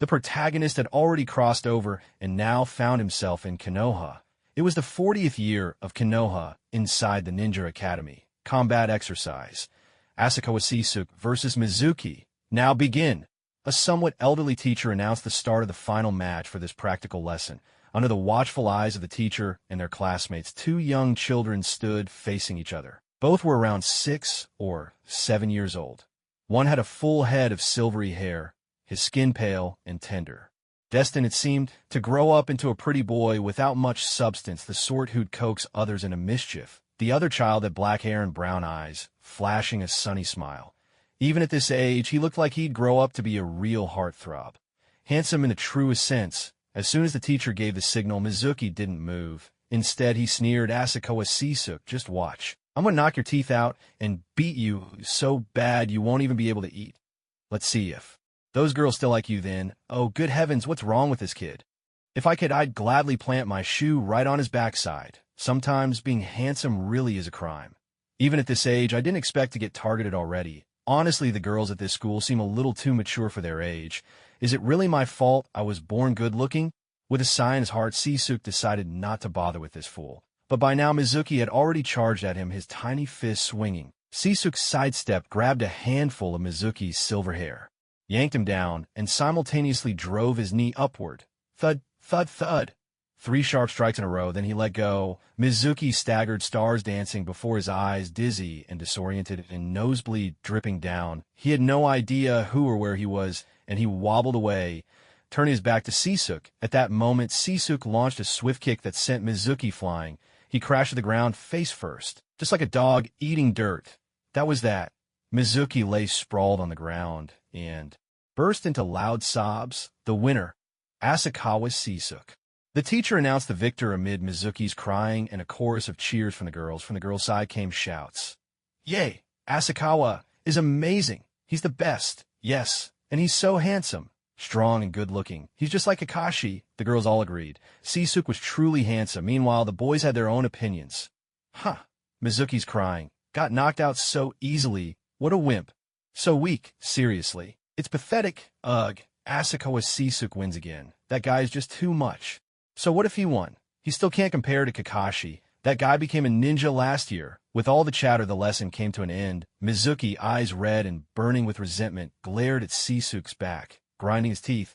The protagonist had already crossed over and now found himself in Konoha. It was the 40th year of Konoha inside the Ninja Academy. Combat exercise. Asakawa Sisuke versus Mizuki. Now begin. A somewhat elderly teacher announced the start of the final match for this practical lesson. Under the watchful eyes of the teacher and their classmates, two young children stood facing each other. Both were around 6 or 7 years old. One had a full head of silvery hair, his skin pale and tender. Destined, it seemed, to grow up into a pretty boy without much substance, the sort who'd coax others into mischief. The other child had black hair and brown eyes, flashing a sunny smile. Even at this age, he looked like he'd grow up to be a real heartthrob. Handsome in the truest sense. As soon as the teacher gave the signal, Mizuki didn't move. Instead, he sneered, "Asakawa Sisuke, just watch. I'm gonna knock your teeth out and beat you so bad you won't even be able to eat. Let's see if those girls still like you then. Oh, good heavens, what's wrong with this kid? If I could, I'd gladly plant my shoe right on his backside. Sometimes being handsome really is a crime." Even at this age, I didn't expect to get targeted already. Honestly, the girls at this school seem a little too mature for their age. Is it really my fault I was born good-looking? With a sigh in his heart, Sisuke decided not to bother with this fool. But by now, Mizuki had already charged at him, his tiny fist swinging. Sisuke sidestepped, grabbed a handful of Mizuki's silver hair, yanked him down, and simultaneously drove his knee upward. Thud, thud, thud. 3 sharp strikes in a row, then he let go. Mizuki staggered, stars dancing before his eyes, dizzy and disoriented, and nosebleed dripping down. He had no idea who or where he was, and he wobbled away, turning his back to Sisuke. At that moment, Sisuke launched a swift kick that sent Mizuki flying. He crashed to the ground face first, just like a dog eating dirt. That was that. Mizuki lay sprawled on the ground and burst into loud sobs. The winner, Asakawa Sisuke. The teacher announced the victor amid Mizuki's crying and a chorus of cheers from the girls. From the girls' side came shouts. "Yay! Asakawa is amazing. He's the best. Yes, and he's so handsome. Strong and good-looking. He's just like Kakashi," the girls all agreed. Sisuke was truly handsome. Meanwhile, the boys had their own opinions. "Huh, Mizuki's crying. Got knocked out so easily. What a wimp. So weak, seriously. It's pathetic. Ugh, Asakawa Sisuke wins again. That guy's just too much." So what if he won? He still can't compare to Kakashi. That guy became a ninja last year. With all the chatter, the lesson came to an end. Mizuki, eyes red and burning with resentment, glared at Sisuke's back, grinding his teeth.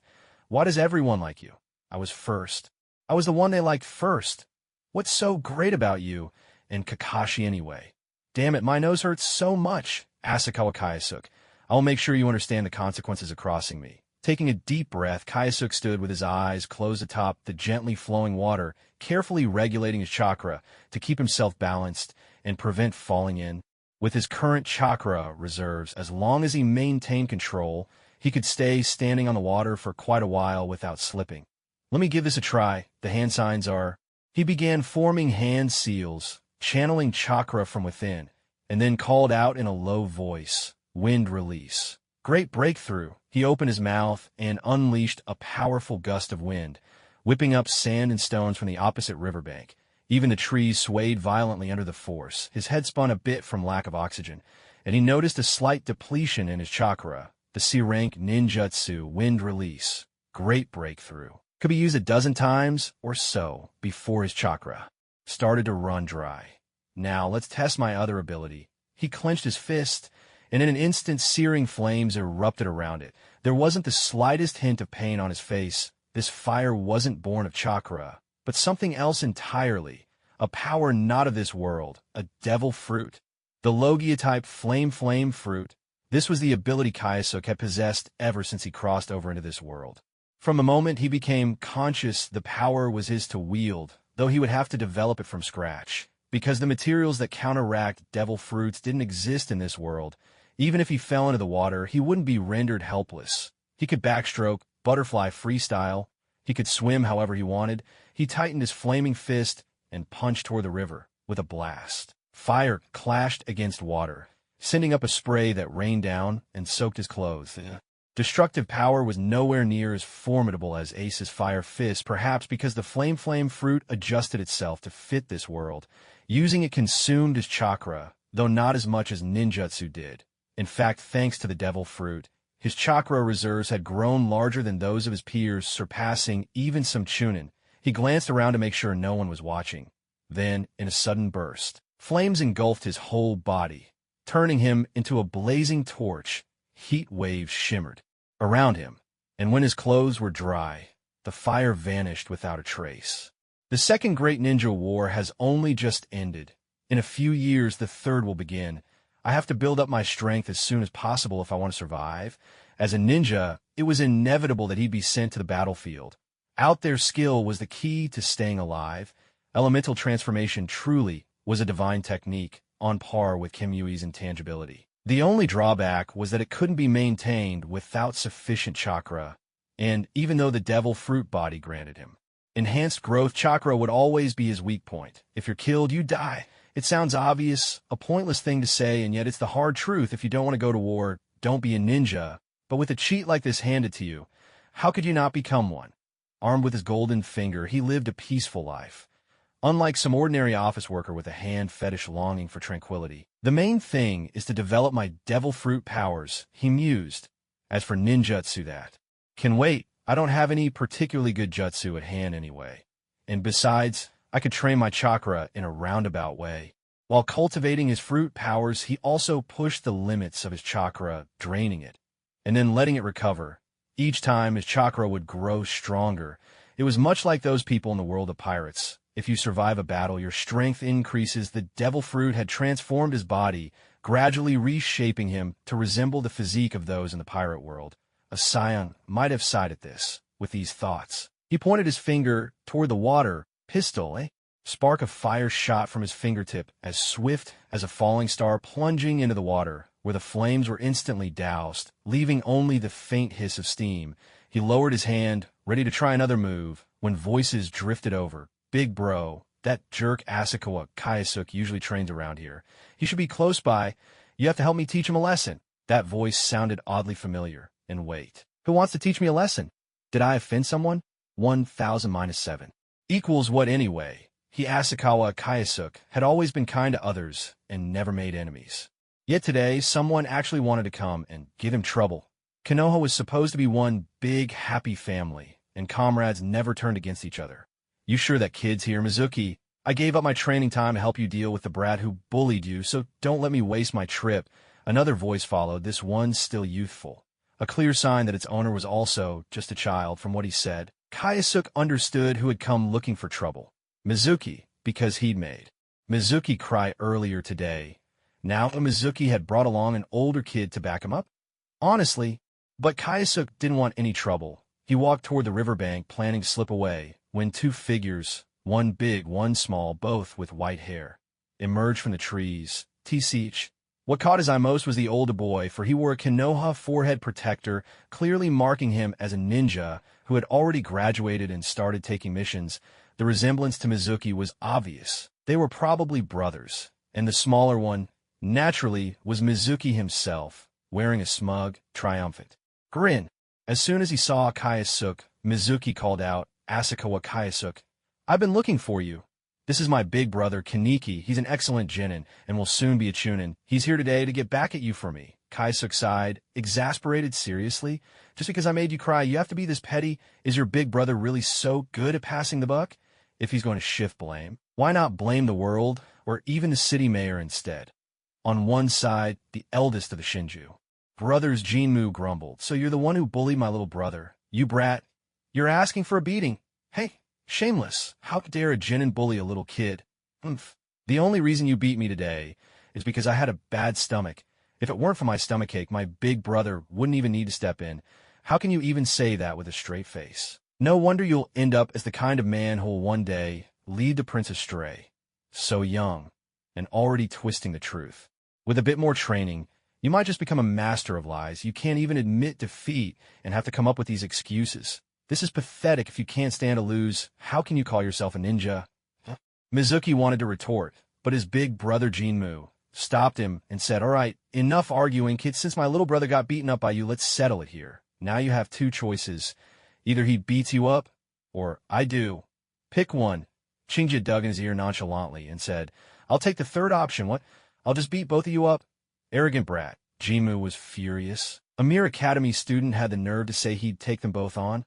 "Why does everyone like you? I was first. I was the one they liked first. What's so great about you and Kakashi anyway? Damn it, my nose hurts so much." Asakawa Kayasuke, "I'll make sure you understand the consequences of crossing me." Taking a deep breath, Kayasuke stood with his eyes closed atop the gently flowing water, carefully regulating his chakra to keep himself balanced and prevent falling in. With his current chakra reserves, as long as he maintained control, he could stay standing on the water for quite a while without slipping. "Let me give this a try. The hand signs are..." He began forming hand seals, channeling chakra from within, and then called out in a low voice, "Wind release." Great breakthrough. He opened his mouth and unleashed a powerful gust of wind, whipping up sand and stones from the opposite riverbank. Even the trees swayed violently under the force. His head spun a bit from lack of oxygen, and he noticed a slight depletion in his chakra. The C-rank ninjutsu, wind release. Great breakthrough. Could be used a dozen times or so before his chakra started to run dry. Now, let's test my other ability. He clenched his fist, and in an instant, searing flames erupted around it. There wasn't the slightest hint of pain on his face. This fire wasn't born of chakra, but something else entirely. A power not of this world, a devil fruit. The Logia-type flame fruit. This was the ability Kayasuke had possessed ever since he crossed over into this world. From the moment he became conscious, the power was his to wield, though he would have to develop it from scratch, because the materials that counteract devil fruits didn't exist in this world. Even if he fell into the water, he wouldn't be rendered helpless. He could backstroke, butterfly freestyle. He could swim however he wanted. He tightened his flaming fist and punched toward the river with a blast. Fire clashed against water, sending up a spray that rained down and soaked his clothes. Destructive power was nowhere near as formidable as Ace's fire fist, perhaps because the flame fruit adjusted itself to fit this world. Using it consumed his chakra, though not as much as ninjutsu did. In fact, thanks to the devil fruit, His chakra reserves had grown larger than those of his peers, surpassing even some chunin. He glanced around to make sure no one was watching. Then, in a sudden burst, flames engulfed his whole body, turning him into a blazing torch. Heat waves shimmered around him, and when his clothes were dry, the fire vanished without a trace. The Second Great Ninja War has only just ended. In a few years, the third will begin. I have to build up my strength as soon as possible if I want to survive. As a ninja, it was inevitable that he'd be sent to the battlefield. Out there skill was the key to staying alive. Elemental transformation truly was a divine technique, on par with Kimui's intangibility. The only drawback was that it couldn't be maintained without sufficient chakra, and even though the devil fruit body granted him enhanced growth, chakra would always be his weak point. If you're killed, you die. It sounds obvious, a pointless thing to say, and yet it's the hard truth. If you don't want to go to war, don't be a ninja. But with a cheat like this handed to you, how could you not become one? Armed with his golden finger, he lived a peaceful life. Unlike some ordinary office worker with a hand fetish longing for tranquility. The main thing is to develop my devil fruit powers, he mused. As for ninjutsu, that can wait. I don't have any particularly good jutsu at hand anyway. And besides, I could train my chakra in a roundabout way. While cultivating his fruit powers, he also pushed the limits of his chakra, draining it, and then letting it recover. Each time his chakra would grow stronger. It was much like those people in the world of pirates. If you survive a battle, your strength increases. The devil fruit had transformed his body, gradually reshaping him to resemble the physique of those in the pirate world. A scion might have sighed at this, with these thoughts. He pointed his finger toward the water. Pistol, eh? Spark of fire shot from his fingertip, as swift as a falling star plunging into the water, where the flames were instantly doused, leaving only the faint hiss of steam. He lowered his hand, ready to try another move, when voices drifted over. Big bro, that jerk Asakawa Kayasuk usually trains around here. He should be close by. You have to help me teach him a lesson. That voice sounded oddly familiar. And wait, who wants to teach me a lesson? Did I offend someone? 1,000 minus 7. Equals what anyway? He, Asakawa Kayasuk, had always been kind to others and never made enemies. Yet today, someone actually wanted to come and give him trouble. Konoha was supposed to be one big, happy family, and comrades never turned against each other. You sure that kid's here, Mizuki? I gave up my training time to help you deal with the brat who bullied you, so don't let me waste my trip. Another voice followed, this one still youthful. A clear sign that its owner was also just a child. From what he said, Kayasuk understood who had come looking for trouble. Mizuki, because he'd made Mizuki cry earlier today. Now Mizuki had brought along an older kid to back him up? Honestly, but Kayasuk didn't want any trouble. He walked toward the riverbank, planning to slip away, when two figures, one big, one small, both with white hair, emerged from the trees. T-Seach. What caught his eye most was the older boy, for he wore a Konoha forehead protector, clearly marking him as a ninja who had already graduated and started taking missions. The resemblance to Mizuki was obvious. They were probably brothers, and the smaller one, naturally, was Mizuki himself, wearing a smug, triumphant grin. As soon as he saw Kayasuk, Mizuki called out, Asakawa Kayasuk, I've been looking for you. This is my big brother, Kaneki. He's an excellent genin, and will soon be a chunin. He's here today to get back at you for me. Kayasuk sighed, exasperated. Seriously? Just because I made you cry, you have to be this petty? Is your big brother really so good at passing the buck? If he's going to shift blame, why not blame the world, or even the city mayor instead? On one side, the eldest of the Shinju. Brothers Jinmu grumbled, so you're the one who bullied my little brother. You brat. You're asking for a beating. Hey. Shameless. How dare a genin bully a little kid? The only reason you beat me today is because I had a bad stomach. If it weren't for my stomachache, my big brother wouldn't even need to step in. How can you even say that with a straight face? No wonder you'll end up as the kind of man who will one day lead the prince astray. So young, and already twisting the truth. With a bit more training, you might just become a master of lies. You can't even admit defeat and have to come up with these excuses. This is pathetic. If you can't stand to lose, how can you call yourself a ninja? Mizuki wanted to retort, but his big brother Jinmu stopped him and said, all right, enough arguing, kid. Since my little brother got beaten up by you, let's settle it here. Now you have two choices. Either he beats you up, or I do. Pick one. Shinja dug in his ear nonchalantly and said, I'll take the third option. What? I'll just beat both of you up? Arrogant brat. Jinmu was furious. A mere academy student had the nerve to say he'd take them both on?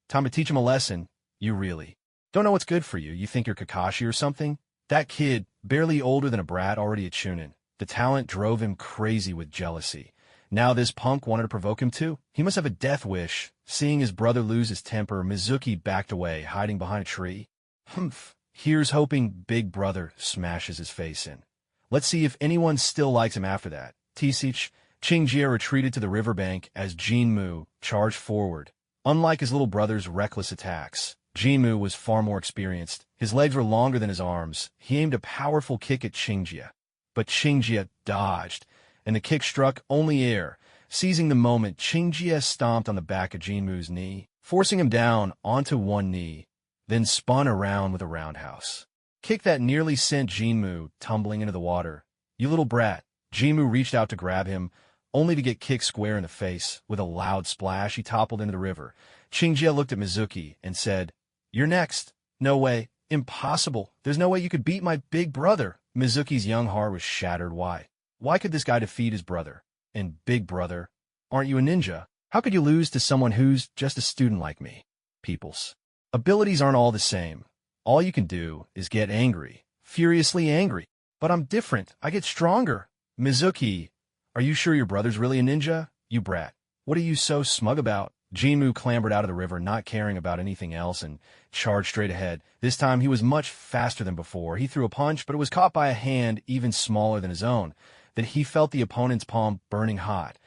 Time to teach him a lesson. You really don't know what's good for you. You think you're Kakashi or something? That kid, barely older than a brat, already a chunin. The talent drove him crazy with jealousy. Now this punk wanted to provoke him too? He must have a death wish. Seeing his brother lose his temper, Mizuki backed away, hiding behind a tree. Humph. Here's hoping Big Brother smashes his face in. Let's see if anyone still likes him after that. Tisich, Qingjie retreated to the riverbank as Jinmu charged forward. Unlike his little brother's reckless attacks, Jinmu was far more experienced. His legs were longer than his arms. He aimed a powerful kick at Qingjie. But Qingjie dodged, and the kick struck only air. Seizing the moment, Qingjie stomped on the back of Jinmu's knee, forcing him down onto one knee, then spun around with a roundhouse kick that nearly sent Jinmu tumbling into the water. You little brat. Jinmu reached out to grab him, only to get kicked square in the face. With a loud splash, he toppled into the river. Qingjie looked at Mizuki and said, "You're next." "No way. Impossible. There's no way you could beat my big brother." Mizuki's young heart was shattered. Why? Why could this guy defeat his brother? And big brother, aren't you a ninja? How could you lose to someone who's just a student like me? Peoples. Abilities aren't all the same. All you can do is get angry, furiously angry. But I'm different. I get stronger. Mizuki, are you sure your brother's really a ninja? You brat. What are you so smug about? Jinmu clambered out of the river, not caring about anything else, and charged straight ahead. This time he was much faster than before. He threw a punch, but it was caught by a hand even smaller than his own. Then he felt the opponent's palm burning hot,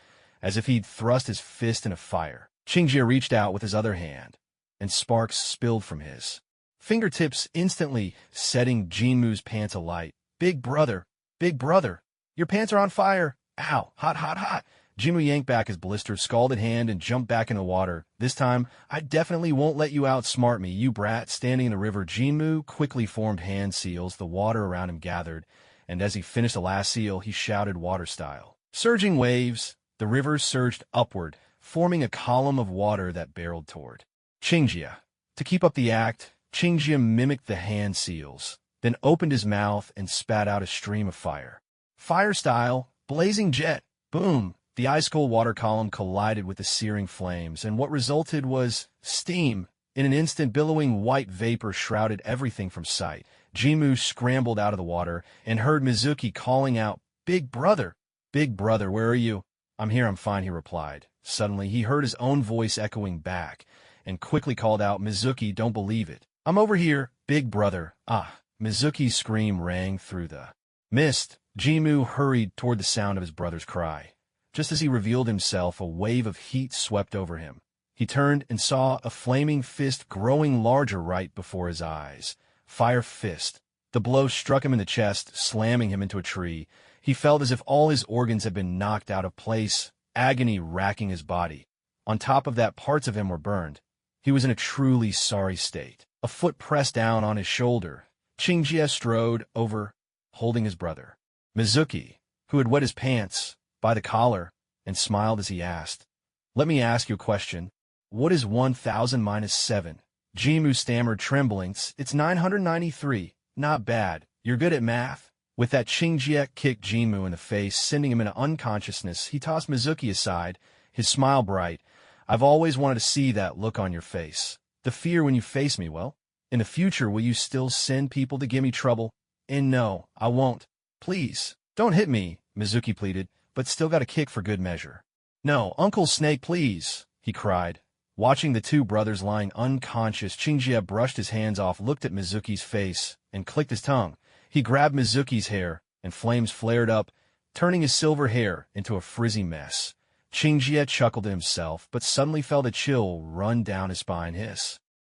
as if he'd thrust his fist in a fire. Qingjie reached out with his other hand, and sparks spilled from his fingertips, instantly setting Jinmu's pants alight. Big brother, your pants are on fire. Ow, hot, hot, hot. Jinmu yanked back his blistered, scalded hand and jumped back in the water. This time, I definitely won't let you outsmart me, you brat. Standing in the river, Jinmu quickly formed hand seals. The water around him gathered, and as he finished the last seal, he shouted water style. Surging waves, the river surged upward, forming a column of water that barreled toward Qingjie. To keep up the act, Qingjie mimicked the hand seals, then opened his mouth and spat out a stream of fire. Fire style, blazing jet, boom. The ice-cold water column collided with the searing flames, and what resulted was steam. In an instant, billowing white vapor shrouded everything from sight. Jinmu scrambled out of the water and heard Mizuki calling out, "Big brother! Big brother, where are you?" "I'm here, I'm fine," he replied. Suddenly, he heard his own voice echoing back, and quickly called out, "Mizuki, don't believe it. I'm over here, big brother." Ah! Mizuki's scream rang through the mist. Jinmu hurried toward the sound of his brother's cry. Just as he revealed himself, a wave of heat swept over him. He turned and saw a flaming fist growing larger right before his eyes. Fire fist. The blow struck him in the chest, slamming him into a tree. He felt as if all his organs had been knocked out of place, agony racking his body. On top of that, parts of him were burned. He was in a truly sorry state. A foot pressed down on his shoulder. Qingjie strode over, holding his brother. Mizuki, who had wet his pants, by the collar, and smiled as he asked, "Let me ask you a question. What is 1,000 minus 7? Jinmu stammered, trembling. "It's 993. Not bad. You're good at math." With that, Qingjie kicked Jinmu in the face, sending him into unconsciousness. He tossed Mizuki aside, his smile bright. "I've always wanted to see that look on your face. The fear when you face me. Well, in the future, will you still send people to give me trouble?" "And no, I won't. Please, don't hit me," Mizuki pleaded, but still got a kick for good measure. "No, Uncle Snake, please," he cried. Watching the two brothers lying unconscious, Qingjie brushed his hands off, looked at Mizuki's face, and clicked his tongue. He grabbed Mizuki's hair, and flames flared up, turning his silver hair into a frizzy mess. Qingjie chuckled to himself, but suddenly felt a chill run down his spine.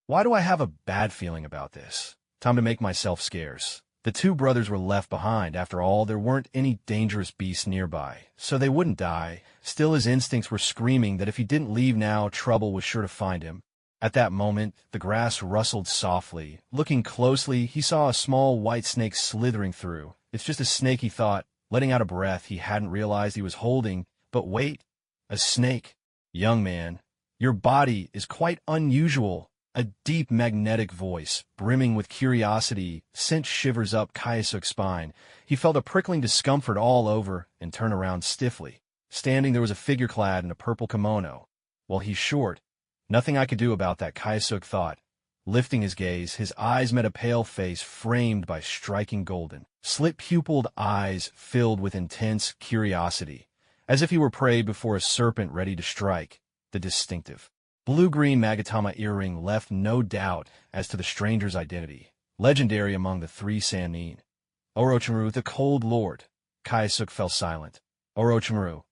Why do I have a bad feeling about this? Time to make myself scarce. The two brothers were left behind. After all, there weren't any dangerous beasts nearby, so they wouldn't die. Still, his instincts were screaming that if he didn't leave now, trouble was sure to find him. At that moment, the grass rustled softly. Looking closely, he saw a small white snake slithering through. It's just a snake, he thought, letting out a breath he hadn't realized he was holding. But wait, a snake. "Young man, your body is quite unusual." A deep magnetic voice, brimming with curiosity, sent shivers up Kaisuke's spine. He felt a prickling discomfort all over and turned around stiffly. Standing there was a figure clad in a purple kimono. Well, he's short. Nothing I could do about that, Kaisuke thought. Lifting his gaze, his eyes met a pale face framed by striking golden, slit-pupiled eyes filled with intense curiosity, as if he were prey before a serpent ready to strike. The distinctive blue-green Magatama earring left no doubt as to the stranger's identity, legendary among the three Sannin. Orochimaru, the Cold Lord. Kaisuke fell silent. Orochimaru,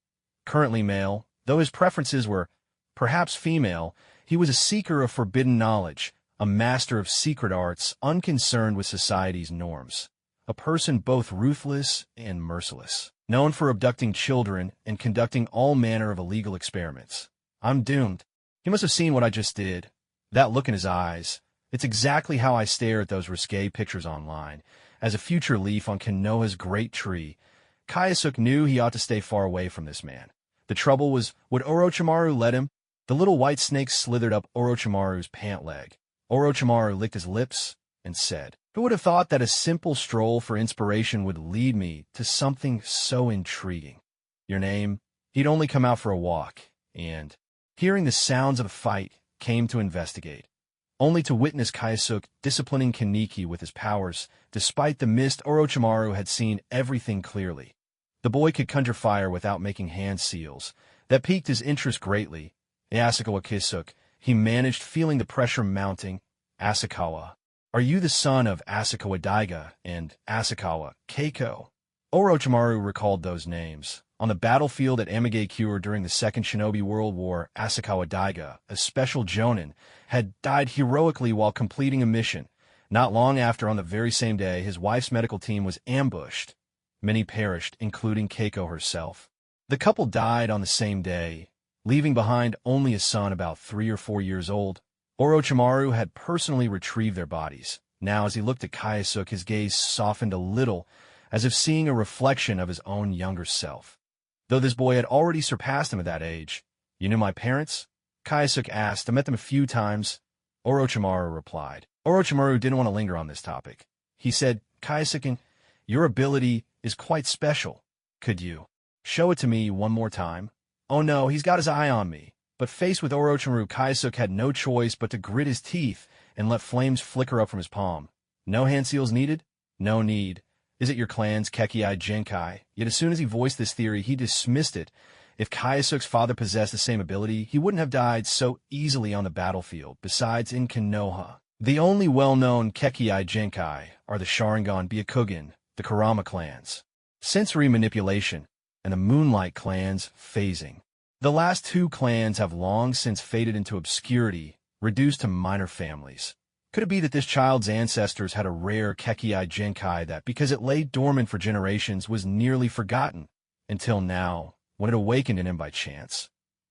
currently male, though his preferences were perhaps female, he was a seeker of forbidden knowledge, a master of secret arts, unconcerned with society's norms. A person both ruthless and merciless, known for abducting children and conducting all manner of illegal experiments. I'm doomed. He must have seen what I just did. That look in his eyes. It's exactly how I stare at those risque pictures online. As a future leaf on Konoha's great tree, Kaisuke knew he ought to stay far away from this man. The trouble was, would Orochimaru let him? The little white snake slithered up Orochimaru's pant leg. Orochimaru licked his lips and said, "Who would have thought that a simple stroll for inspiration would lead me to something so intriguing? Your name?" He'd only come out for a walk, and, hearing the sounds of a fight, came to investigate, only to witness Kaisuke disciplining Kaneki with his powers. Despite the mist, Orochimaru had seen everything clearly. The boy could conjure fire without making hand seals. That piqued his interest greatly. Asakawa Kaisuke, he managed, feeling the pressure mounting. Asakawa. Are you the son of Asakawa Daiga and Asakawa Keiko? Orochimaru recalled those names. On the battlefield at Amigakure during the Second Shinobi World War, Asakawa Daiga, a special jonin, had died heroically while completing a mission. Not long after, on the very same day, his wife's medical team was ambushed. Many perished, including Keiko herself. The couple died on the same day, leaving behind only a son about 3 or 4 years old. Orochimaru had personally retrieved their bodies. Now, as he looked at Kaisuke, his gaze softened a little, as if seeing a reflection of his own younger self. Though this boy had already surpassed him at that age. "You knew my parents?" Kaisuke asked. "I met them a few times," Orochimaru replied. Orochimaru didn't want to linger on this topic. He said, "Kaisuke, your ability is quite special. Could you show it to me one more time?" "Oh no, he's got his eye on me." But faced with Orochimaru, Kaisuke had no choice but to grit his teeth and let flames flicker up from his palm. "No hand seals needed?" "No need. Is it your clan's Kekkei Genkai?" Yet as soon as he voiced this theory, he dismissed it. If Kaisuke's father possessed the same ability, he wouldn't have died so easily on the battlefield. Besides, in Konoha, the only well-known Kekkei Genkai are the Sharingan Byakugan, the Kurama clans, sensory manipulation, and the Moonlight clan's phasing. The last two clans have long since faded into obscurity, reduced to minor families. Could it be that this child's ancestors had a rare Kekkei Genkai that, because it lay dormant for generations, was nearly forgotten, until now, when it awakened in him by chance?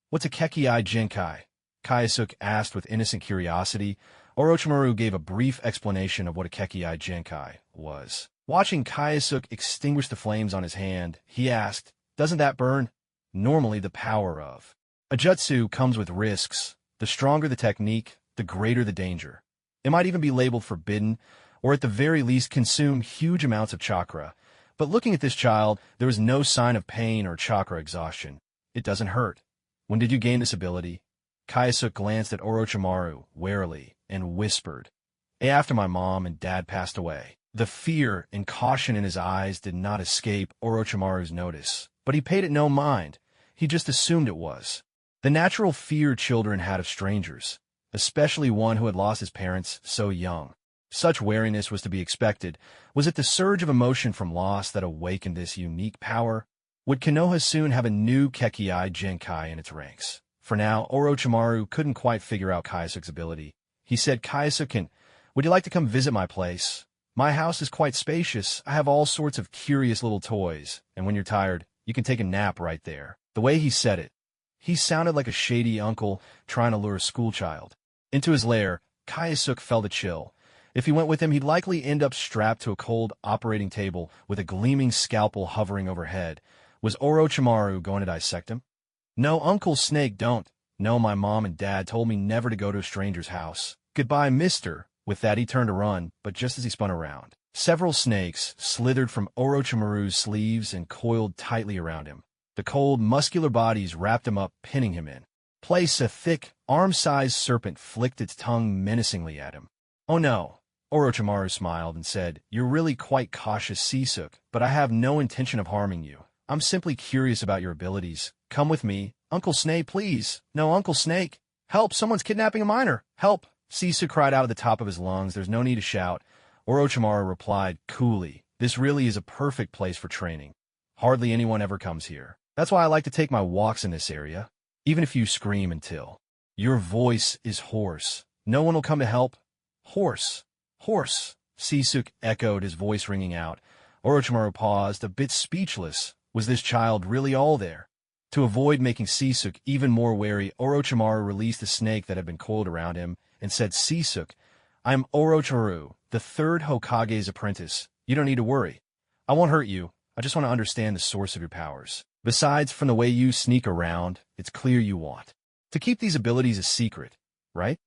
"What's a Kekkei Genkai?" Kaisuke asked with innocent curiosity. Orochimaru gave a brief explanation of what a Kekkei Genkai was. Watching Kaisuke extinguish the flames on his hand, he asked, "Doesn't that burn?" "Normally the power of a jutsu comes with risks. The stronger the technique, the greater the danger. It might even be labeled forbidden, or at the very least consume huge amounts of chakra. But looking at this child, there was no sign of pain or chakra exhaustion. It doesn't hurt. When did you gain this ability?" Kaisuke glanced at Orochimaru warily and whispered, "After my mom and dad passed away." The fear and caution in his eyes did not escape Orochimaru's notice, but he paid it no mind. He just assumed it was the natural fear children had of strangers, especially one who had lost his parents so young. Such wariness was to be expected. Was it the surge of emotion from loss that awakened this unique power? Would Konoha soon have a new Kekkei Genkai in its ranks? For now, Orochimaru couldn't quite figure out Kaisuke's ability. He said, "Kaisuke, would you like to come visit my place? My house is quite spacious. I have all sorts of curious little toys, and when you're tired, you can take a nap right there." The way he said it, he sounded like a shady uncle trying to lure a schoolchild into his lair. Kaisuke felt a chill. If he went with him, he'd likely end up strapped to a cold operating table with a gleaming scalpel hovering overhead. Was Orochimaru going to dissect him? "No, Uncle Snake, don't. No, my mom and dad told me never to go to a stranger's house. Goodbye, mister." With that, he turned to run, but just as he spun around, several snakes slithered from Orochimaru's sleeves and coiled tightly around him. The cold, muscular bodies wrapped him up, pinning him in place. A thick, arm-sized serpent flicked its tongue menacingly at him. "Oh no." Orochimaru smiled and said, "You're really quite cautious, Sisuke, but I have no intention of harming you. I'm simply curious about your abilities. Come with me. Uncle Snake, please. No, Uncle Snake. Help, someone's kidnapping a minor. Help." Sisuke cried out at the top of his lungs. "There's no need to shout." Orochimaru replied coolly, "This really is a perfect place for training. Hardly anyone ever comes here. That's why I like to take my walks in this area. Even if you scream until your voice is hoarse, no one will come to help." "Hoarse. Hoarse," Sisuke echoed, his voice ringing out. Orochimaru paused, a bit speechless. Was this child really all there? To avoid making Sisuke even more wary, Orochimaru released the snake that had been coiled around him and said, "Sisuke, I am Orochimaru, the third Hokage's apprentice. You don't need to worry. I won't hurt you. I just want to understand the source of your powers. Besides, from the way you sneak around, it's clear you want to keep these abilities a secret, right?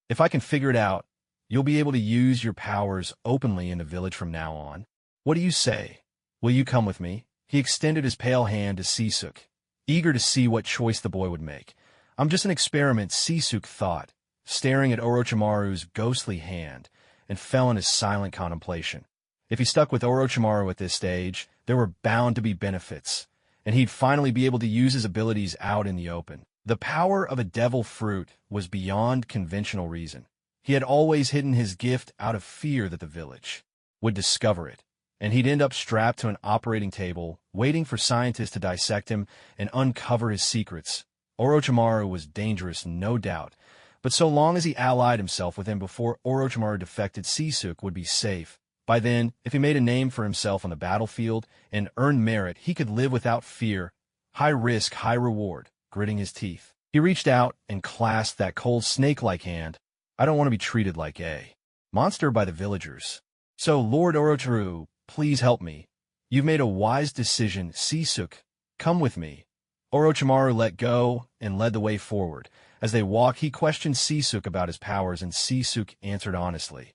If I can figure it out, you'll be able to use your powers openly in the village from now on. What do you say? Will you come with me?" He extended his pale hand to Sisuke, eager to see what choice the boy would make. "I'm just an experiment," Sisuke thought, staring at Orochimaru's ghostly hand, and fell in his silent contemplation. If he stuck with Orochimaru at this stage, there were bound to be benefits, and he'd finally be able to use his abilities out in the open. The power of a devil fruit was beyond conventional reason. He had always hidden his gift out of fear that the village would discover it, and he'd end up strapped to an operating table, waiting for scientists to dissect him and uncover his secrets. Orochimaru was dangerous, no doubt, but so long as he allied himself with him before Orochimaru defected, Sisuke would be safe. By then, if he made a name for himself on the battlefield and earned merit, he could live without fear. High risk, high reward. Gritting his teeth, he reached out and clasped that cold snake-like hand. "I don't want to be treated like a monster by the villagers. So, Lord Orochimaru, please help me. You've made a wise decision. Sisuke, come with me." Orochimaru let go and led the way forward. As they walked, he questioned Sisuke about his powers, and Sisuke answered honestly,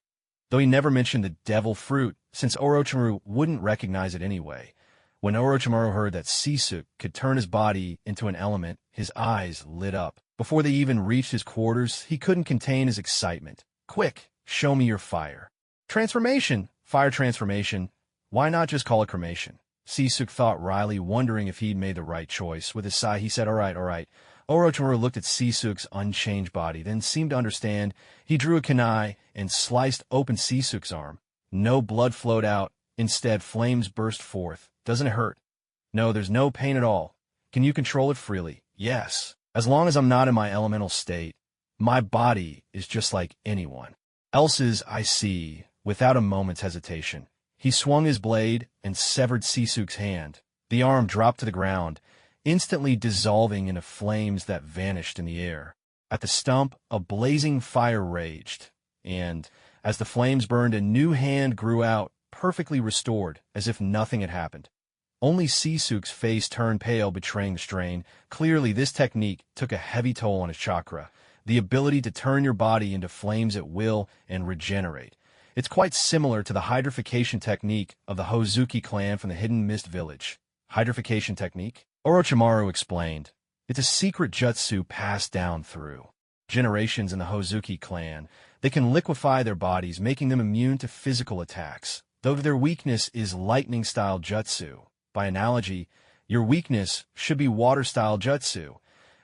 though he never mentioned the devil fruit, since Orochimaru wouldn't recognize it anyway. When Orochimaru heard that Sisuke could turn his body into an element, his eyes lit up. Before they even reached his quarters, he couldn't contain his excitement. "Quick, show me your fire transformation." "Fire transformation? Why not just call it cremation?" Sisuke thought wryly, wondering if he'd made the right choice. With a sigh, he said, All right. Orochimaru looked at Sisuke's unchanged body, then seemed to understand. He drew a kunai and sliced open Sisuke's arm. No blood flowed out. Instead, flames burst forth. "Doesn't it hurt?" "No, there's no pain at all." "Can you control it freely?" "Yes. As long as I'm not in my elemental state. My body is just like anyone else's, I see." Without a moment's hesitation, he swung his blade and severed Sisuke's hand. The arm dropped to the ground, instantly dissolving into flames that vanished in the air. At the stump, a blazing fire raged, and, as the flames burned, a new hand grew out, perfectly restored, as if nothing had happened. Only Sisuke's face turned pale, betraying the strain. Clearly, this technique took a heavy toll on his chakra, the ability to turn your body into flames at will and regenerate. It's quite similar to the hydrification technique of the Hozuki clan from the Hidden Mist Village. Hydrification technique? Orochimaru explained. It's a secret jutsu passed down through generations in the Hozuki clan. They can liquefy their bodies, making them immune to physical attacks, though their weakness is lightning-style jutsu. By analogy, your weakness should be water-style jutsu,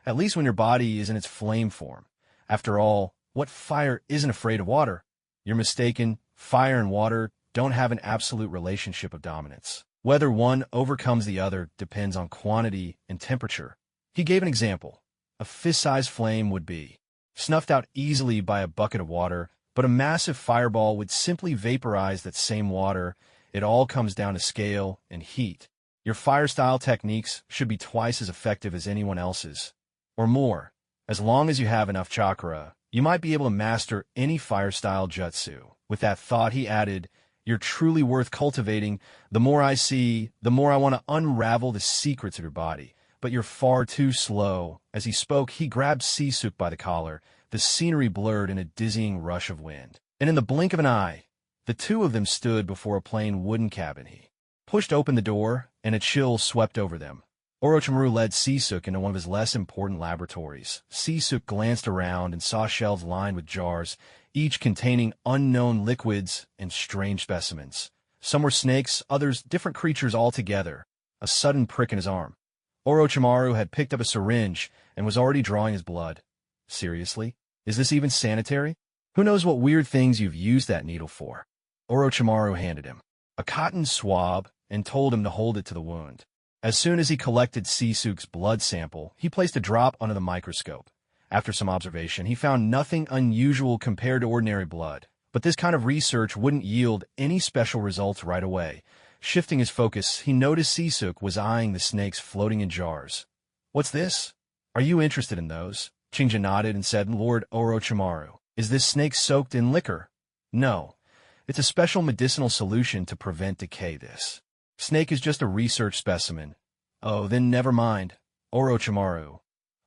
at least when your body is in its flame form. After all, what fire isn't afraid of water? You're mistaken. Fire and water don't have an absolute relationship of dominance. Whether one overcomes the other depends on quantity and temperature. He gave an example. A fist-sized flame would be snuffed out easily by a bucket of water, but a massive fireball would simply vaporize that same water. It all comes down to scale and heat. Your fire-style techniques should be twice as effective as anyone else's, or more. As long as you have enough chakra, you might be able to master any fire-style jutsu. With that thought, he added, "You're truly worth cultivating. The more I see, the more I want to unravel the secrets of your body. But you're far too slow." As he spoke, he grabbed Sisuke by the collar. The scenery blurred in a dizzying rush of wind, and in the blink of an eye, the two of them stood before a plain wooden cabin. He pushed open the door, and a chill swept over them. Orochimaru led Sisuke into one of his less important laboratories. Sisuke glanced around and saw shelves lined with jars, each containing unknown liquids and strange specimens. Some were snakes, others different creatures altogether. A sudden prick in his arm. Orochimaru had picked up a syringe and was already drawing his blood. Seriously? Is this even sanitary? Who knows what weird things you've used that needle for? Orochimaru handed him a cotton swab and told him to hold it to the wound. As soon as he collected Sisuke's blood sample, he placed a drop under the microscope. After some observation, he found nothing unusual compared to ordinary blood. But this kind of research wouldn't yield any special results right away. Shifting his focus, he noticed Sisuke was eyeing the snakes floating in jars. "What's this? Are you interested in those?" Shinja nodded and said, "Lord Orochimaru, is this snake soaked in liquor?" "No. It's a special medicinal solution to prevent decay. This snake is just a research specimen." "Oh, then never mind. Orochimaru,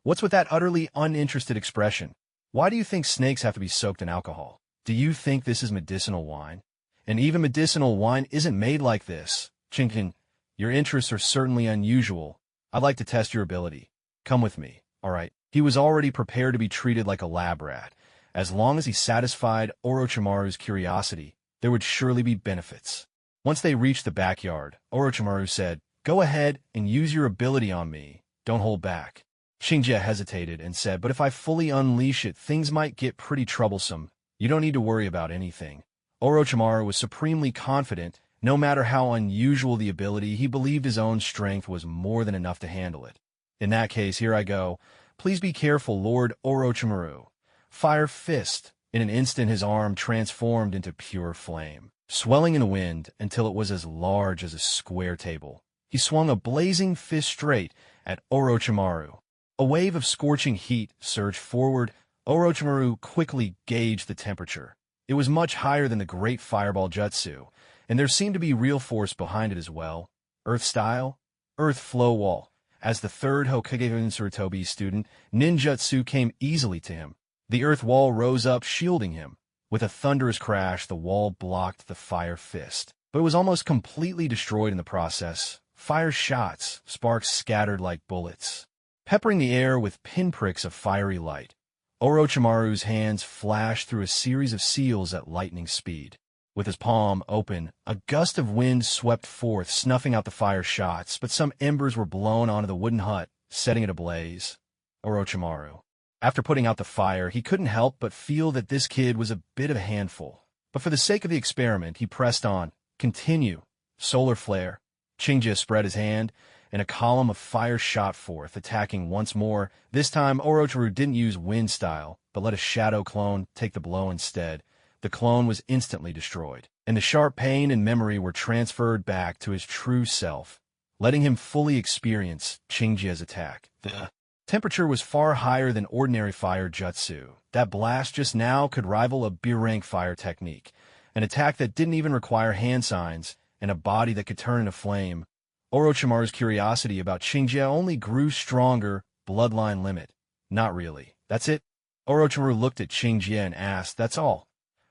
what's with that utterly uninterested expression? Why do you think snakes have to be soaked in alcohol? Do you think this is medicinal wine? And even medicinal wine isn't made like this." "Chinkin, your interests are certainly unusual. I'd like to test your ability. Come with me, all right?" He was already prepared to be treated like a lab rat. As long as he satisfied Orochimaru's curiosity, there would surely be benefits. Once they reached the backyard, Orochimaru said, "Go ahead and use your ability on me. Don't hold back." Shinja hesitated and said, "But if I fully unleash it, things might get pretty troublesome." "You don't need to worry about anything." Orochimaru was supremely confident. No matter how unusual the ability, he believed his own strength was more than enough to handle it. "In that case, here I go. Please be careful, Lord Orochimaru." Fire fist. In an instant, his arm transformed into pure flame, swelling in the wind until it was as large as a square table. He swung a blazing fist straight at Orochimaru. A wave of scorching heat surged forward. Orochimaru quickly gauged the temperature. It was much higher than the great fireball jutsu, and there seemed to be real force behind it as well. Earth style? Earth flow wall. As the third Hokage Sarutobi student, ninjutsu came easily to him. The earth wall rose up, shielding him. With a thunderous crash, the wall blocked the fire fist, but it was almost completely destroyed in the process. Fire shots, sparks scattered like bullets, peppering the air with pinpricks of fiery light. Orochimaru's hands flashed through a series of seals at lightning speed. With his palm open, a gust of wind swept forth, snuffing out the fire shots, but some embers were blown onto the wooden hut, setting it ablaze. Orochimaru. After putting out the fire, he couldn't help but feel that this kid was a bit of a handful. But for the sake of the experiment, he pressed on. "Continue." Solar flare. Shinja spread his hand, and a column of fire shot forth, attacking once more. This time, Orochimaru didn't use wind style, but let a shadow clone take the blow instead. The clone was instantly destroyed, and the sharp pain and memory were transferred back to his true self, letting him fully experience Shinja's attack. The temperature was far higher than ordinary fire jutsu. That blast just now could rival a B-rank fire technique, an attack that didn't even require hand signs, and a body that could turn into flame. Orochimaru's curiosity about Shinja only grew stronger. Bloodline limit. Not really. That's it? Orochimaru looked at Shinja and asked, "That's all?"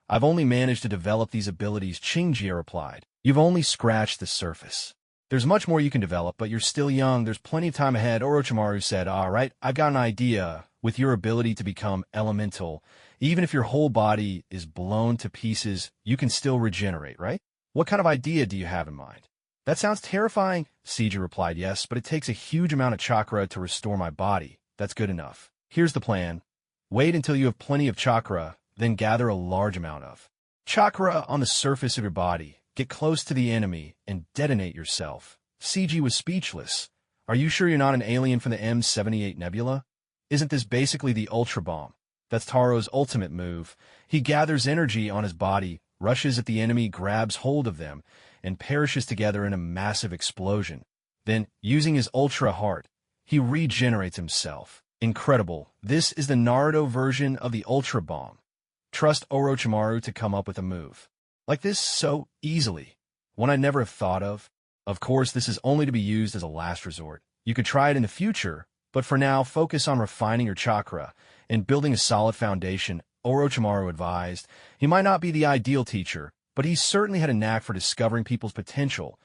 "I've only managed to develop these abilities," Shinja replied. "You've only scratched the surface. There's much more you can develop, but you're still young. There's plenty of time ahead." Orochimaru said, "All right, I've got an idea. With your ability to become elemental, even if your whole body is blown to pieces, you can still regenerate, right? What kind of idea do you have in mind?" "That sounds terrifying," Shinja replied. "Yes, but it takes a huge amount of chakra to restore my body. That's good enough. Here's the plan. Wait until you have plenty of chakra, then gather a large amount of chakra on the surface of your body. Get close to the enemy and detonate yourself." CG was speechless. "Are you sure you're not an alien from the M78 Nebula? Isn't this basically the Ultra Bomb? That's Taro's ultimate move. He gathers energy on his body, rushes at the enemy, grabs hold of them, and perishes together in a massive explosion. Then, using his Ultra Heart, he regenerates himself. Incredible. This is the Naruto version of the Ultra Bomb. Trust Orochimaru to come up with a move like this so easily. One I'd never have thought of. Of course, this is only to be used as a last resort. You could try it in the future, but for now, focus on refining your chakra and building a solid foundation," Orochimaru advised. He might not be the ideal teacher, but he certainly had a knack for discovering people's potential.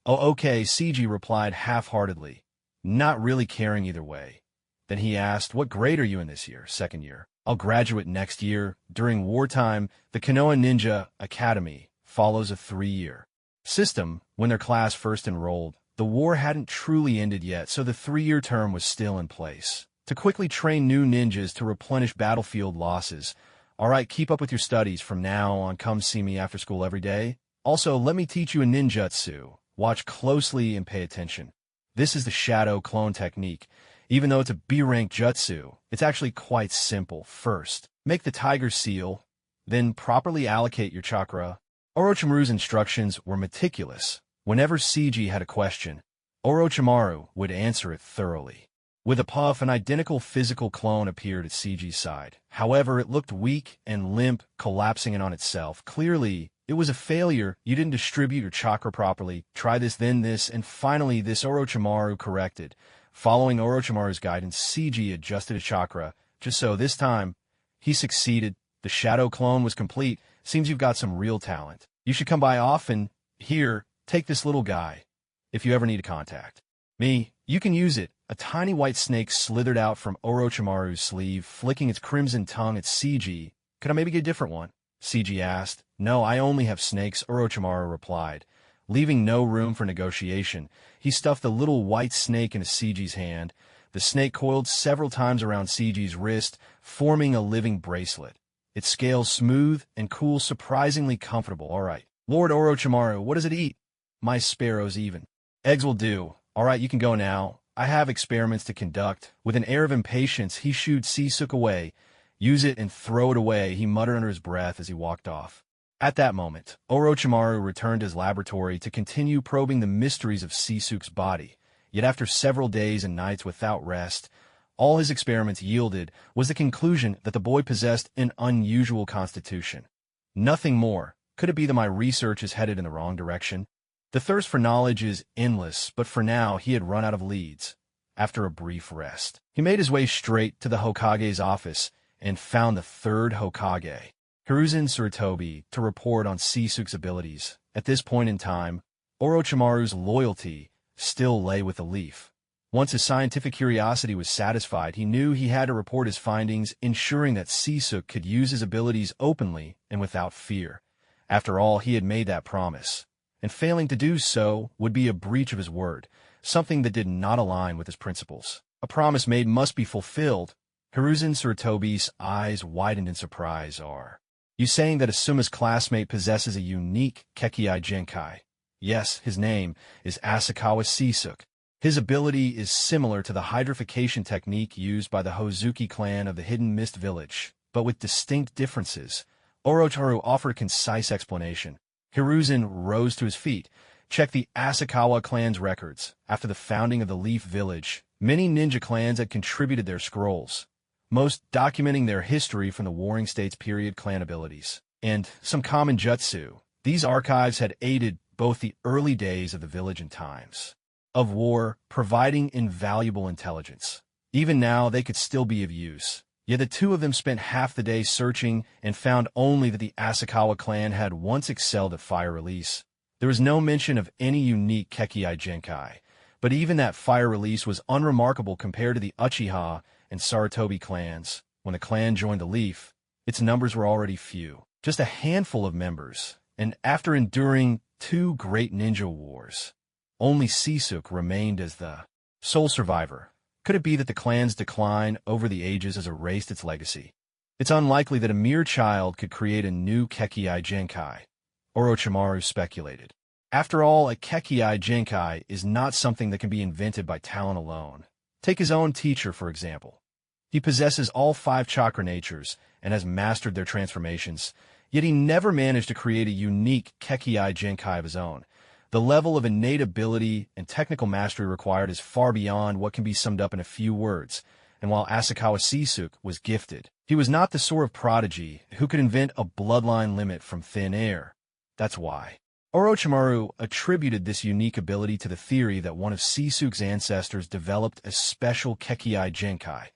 "Oh, okay," CG replied half-heartedly. not really caring either way. Then he asked, "What grade are you in this year?" "Second year." "I'll graduate next year." During wartime, the Konoha Ninja Academy follows a 3-year system. When their class first enrolled, the war hadn't truly ended yet, so the 3-year term was still in place to quickly train new ninjas to replenish battlefield losses. "All right, keep up with your studies. From now on, come see me after school every day. Also, let me teach you a ninjutsu. Watch closely and pay attention." This is the shadow clone technique. Even though it's a B-rank jutsu, it's actually quite simple. First, make the tiger seal, then properly allocate your chakra. Orochimaru's instructions were meticulous. Whenever Seiji had a question, Orochimaru would answer it thoroughly. With a puff, an identical physical clone appeared at Seiji's side. However, it looked weak and limp, collapsing in on itself. Clearly, it was a failure. You didn't distribute your chakra properly. Try this, then this, and finally this. Orochimaru corrected. Following Orochimaru's guidance, Seiji adjusted his chakra. Just so this time, he succeeded. The shadow clone was complete. Seems you've got some real talent. You should come by often. Here, take this little guy. If you ever need a contact me, you can use it. A tiny white snake slithered out from Orochimaru's sleeve, flicking its crimson tongue at Seiji. "Could I maybe get a different one?" Seiji asked. "No, I only have snakes," Orochimaru replied. Leaving no room for negotiation, he stuffed the little white snake into Seiji's hand. The snake coiled several times around Seiji's wrist, forming a living bracelet. Its scales smooth and cool, surprisingly comfortable. "All right, Lord Orochimaru, what does it eat?" "My sparrows even." "Eggs will do. All right, you can go now. I have experiments to conduct." With an air of impatience, he shooed Sisuke away. "Use it and throw it away," he muttered under his breath as he walked off. At that moment, Orochimaru returned to his laboratory to continue probing the mysteries of Sisuke's body. Yet after several days and nights without rest, all his experiments yielded was the conclusion that the boy possessed an unusual constitution. Nothing more. Could it be that my research is headed in the wrong direction? The thirst for knowledge is endless, but for now he had run out of leads. After a brief rest, he made his way straight to the Hokage's office and found the third Hokage, Hiruzen Sarutobi, to report on Sisuke's abilities. At this point in time, Orochimaru's loyalty still lay with the leaf. Once his scientific curiosity was satisfied, he knew he had to report his findings, ensuring that Sisuke could use his abilities openly and without fear. After all, he had made that promise, and failing to do so would be a breach of his word, something that did not align with his principles. A promise made must be fulfilled. Hiruzen Sarutobi's eyes widened in surprise. "Are you saying that Asuma's classmate possesses a unique Kekkai Genkai?" "Yes, his name is Asakawa Sisuke. His ability is similar to the hydrification technique used by the Hozuki clan of the Hidden Mist Village, but with distinct differences." Orochimaru offered a concise explanation. Hiruzen rose to his feet. "Check the Asakawa clan's records. After the founding of the Leaf Village, many ninja clans had contributed their scrolls, most documenting their history from the Warring States period clan abilities, and some common jutsu. These archives had aided both the early days of the village and times of war, providing invaluable intelligence. Even now, they could still be of use. Yet the two of them spent half the day searching and found only that the Asakawa clan had once excelled at fire release. There was no mention of any unique Kekkai Genkai, but even that fire release was unremarkable compared to the Uchiha and Sarutobi clans. When the clan joined the Leaf, its numbers were already few, just a handful of members, and after enduring 2 great ninja wars, only Sisuke remained as the sole survivor. Could it be that the clan's decline over the ages has erased its legacy? It's unlikely that a mere child could create a new Kekkai Genkai, Orochimaru speculated. After all, a Kekkai Genkai is not something that can be invented by talent alone. Take his own teacher, for example. He possesses all 5 chakra natures and has mastered their transformations, yet he never managed to create a unique Kekkai Genkai of his own. The level of innate ability and technical mastery required is far beyond what can be summed up in a few words, and while Asakawa Sisuke was gifted, he was not the sort of prodigy who could invent a bloodline limit from thin air. That's why Orochimaru attributed this unique ability to the theory that one of Sisuke's ancestors developed a special Kekkai Genkai,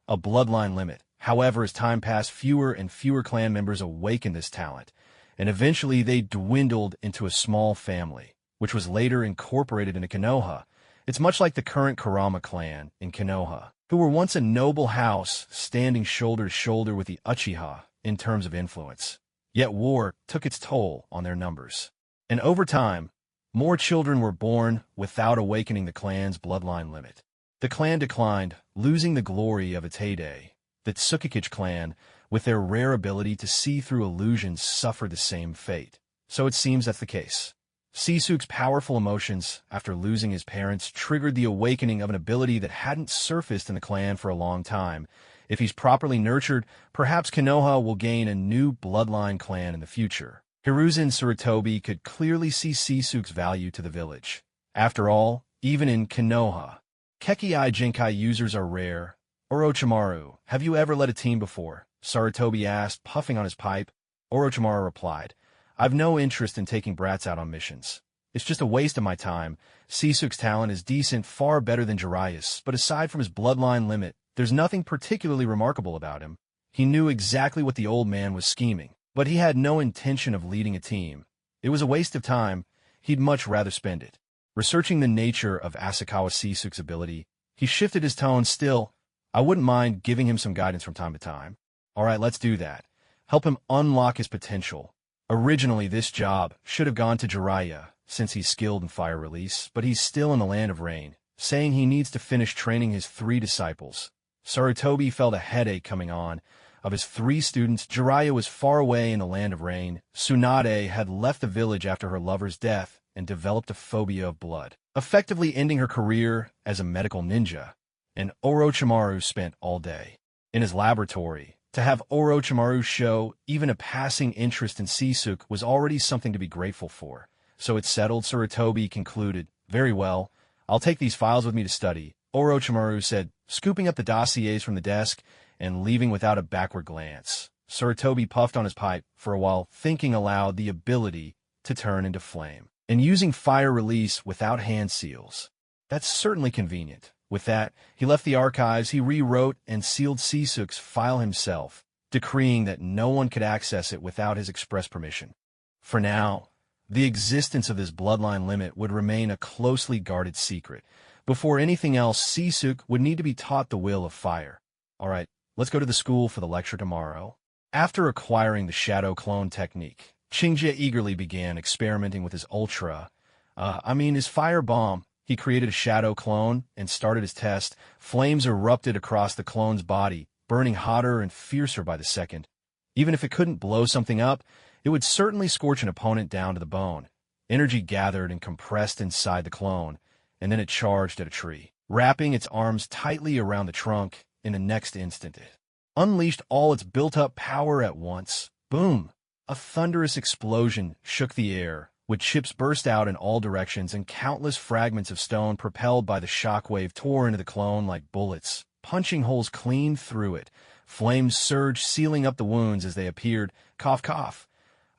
a bloodline limit. However, as time passed, fewer and fewer clan members awakened this talent, and eventually they dwindled into a small family, which was later incorporated into Konoha, It's much like the current Kurama clan in Konoha, who were once a noble house standing shoulder to shoulder with the Uchiha in terms of influence. Yet war took its toll on their numbers. And over time, more children were born without awakening the clan's bloodline limit. The clan declined, losing the glory of its heyday. The Tsukikage clan, with their rare ability to see through illusions, suffered the same fate. So it seems that's the case. Sisuke's powerful emotions after losing his parents triggered the awakening of an ability that hadn't surfaced in the clan for a long time. If he's properly nurtured, perhaps Konoha will gain a new bloodline clan in the future. Hiruzen Sarutobi could clearly see Sisuke's value to the village. After all, even in Konoha, Kekkai Jinkai users are rare. Orochimaru, have you ever led a team before? Sarutobi asked, puffing on his pipe. Orochimaru replied, I've no interest in taking brats out on missions. It's just a waste of my time. Sisuke's talent is decent, far better than Jiraiya's, but aside from his bloodline limit, there's nothing particularly remarkable about him. He knew exactly what the old man was scheming, but he had no intention of leading a team. It was a waste of time. He'd much rather spend it researching the nature of Asakawa Sisuke's ability. He shifted his tone. Still, I wouldn't mind giving him some guidance from time to time. All right, let's do that. Help him unlock his potential. Originally, this job should have gone to Jiraiya, since he's skilled in fire release, but he's still in the land of rain, saying he needs to finish training his 3 disciples. Sarutobi felt a headache coming on. Of his 3 students, Jiraiya was far away in the land of rain. Tsunade had left the village after her lover's death and developed a phobia of blood, effectively ending her career as a medical ninja. And Orochimaru spent all day in his laboratory. To have Orochimaru show even a passing interest in Sisuke was already something to be grateful for. So it's settled, Sarutobi concluded. Very well, I'll take these files with me to study, Orochimaru said, scooping up the dossiers from the desk and leaving without a backward glance. Sarutobi puffed on his pipe for a while, thinking aloud the ability to turn into flame and using fire release without hand seals. That's certainly convenient. With that, he left the archives. He rewrote and sealed Sisuke's file himself, decreeing that no one could access it without his express permission. For now, the existence of this bloodline limit would remain a closely guarded secret. Before anything else, Sisuke would need to be taught the will of fire. All right, let's go to the school for the lecture tomorrow. After acquiring the shadow clone technique, Chinja eagerly began experimenting with his his fire bomb. He created a shadow clone and started his test. Flames erupted across the clone's body, burning hotter and fiercer by the second. Even if it couldn't blow something up, it would certainly scorch an opponent down to the bone. Energy gathered and compressed inside the clone, and then it charged at a tree, wrapping its arms tightly around the trunk. In the next instant, it unleashed all its built-up power at once. Boom! A thunderous explosion shook the air. With chips burst out in all directions and countless fragments of stone propelled by the shockwave tore into the clone like bullets, punching holes clean through it. Flames surged, sealing up the wounds as they appeared. Cough, cough.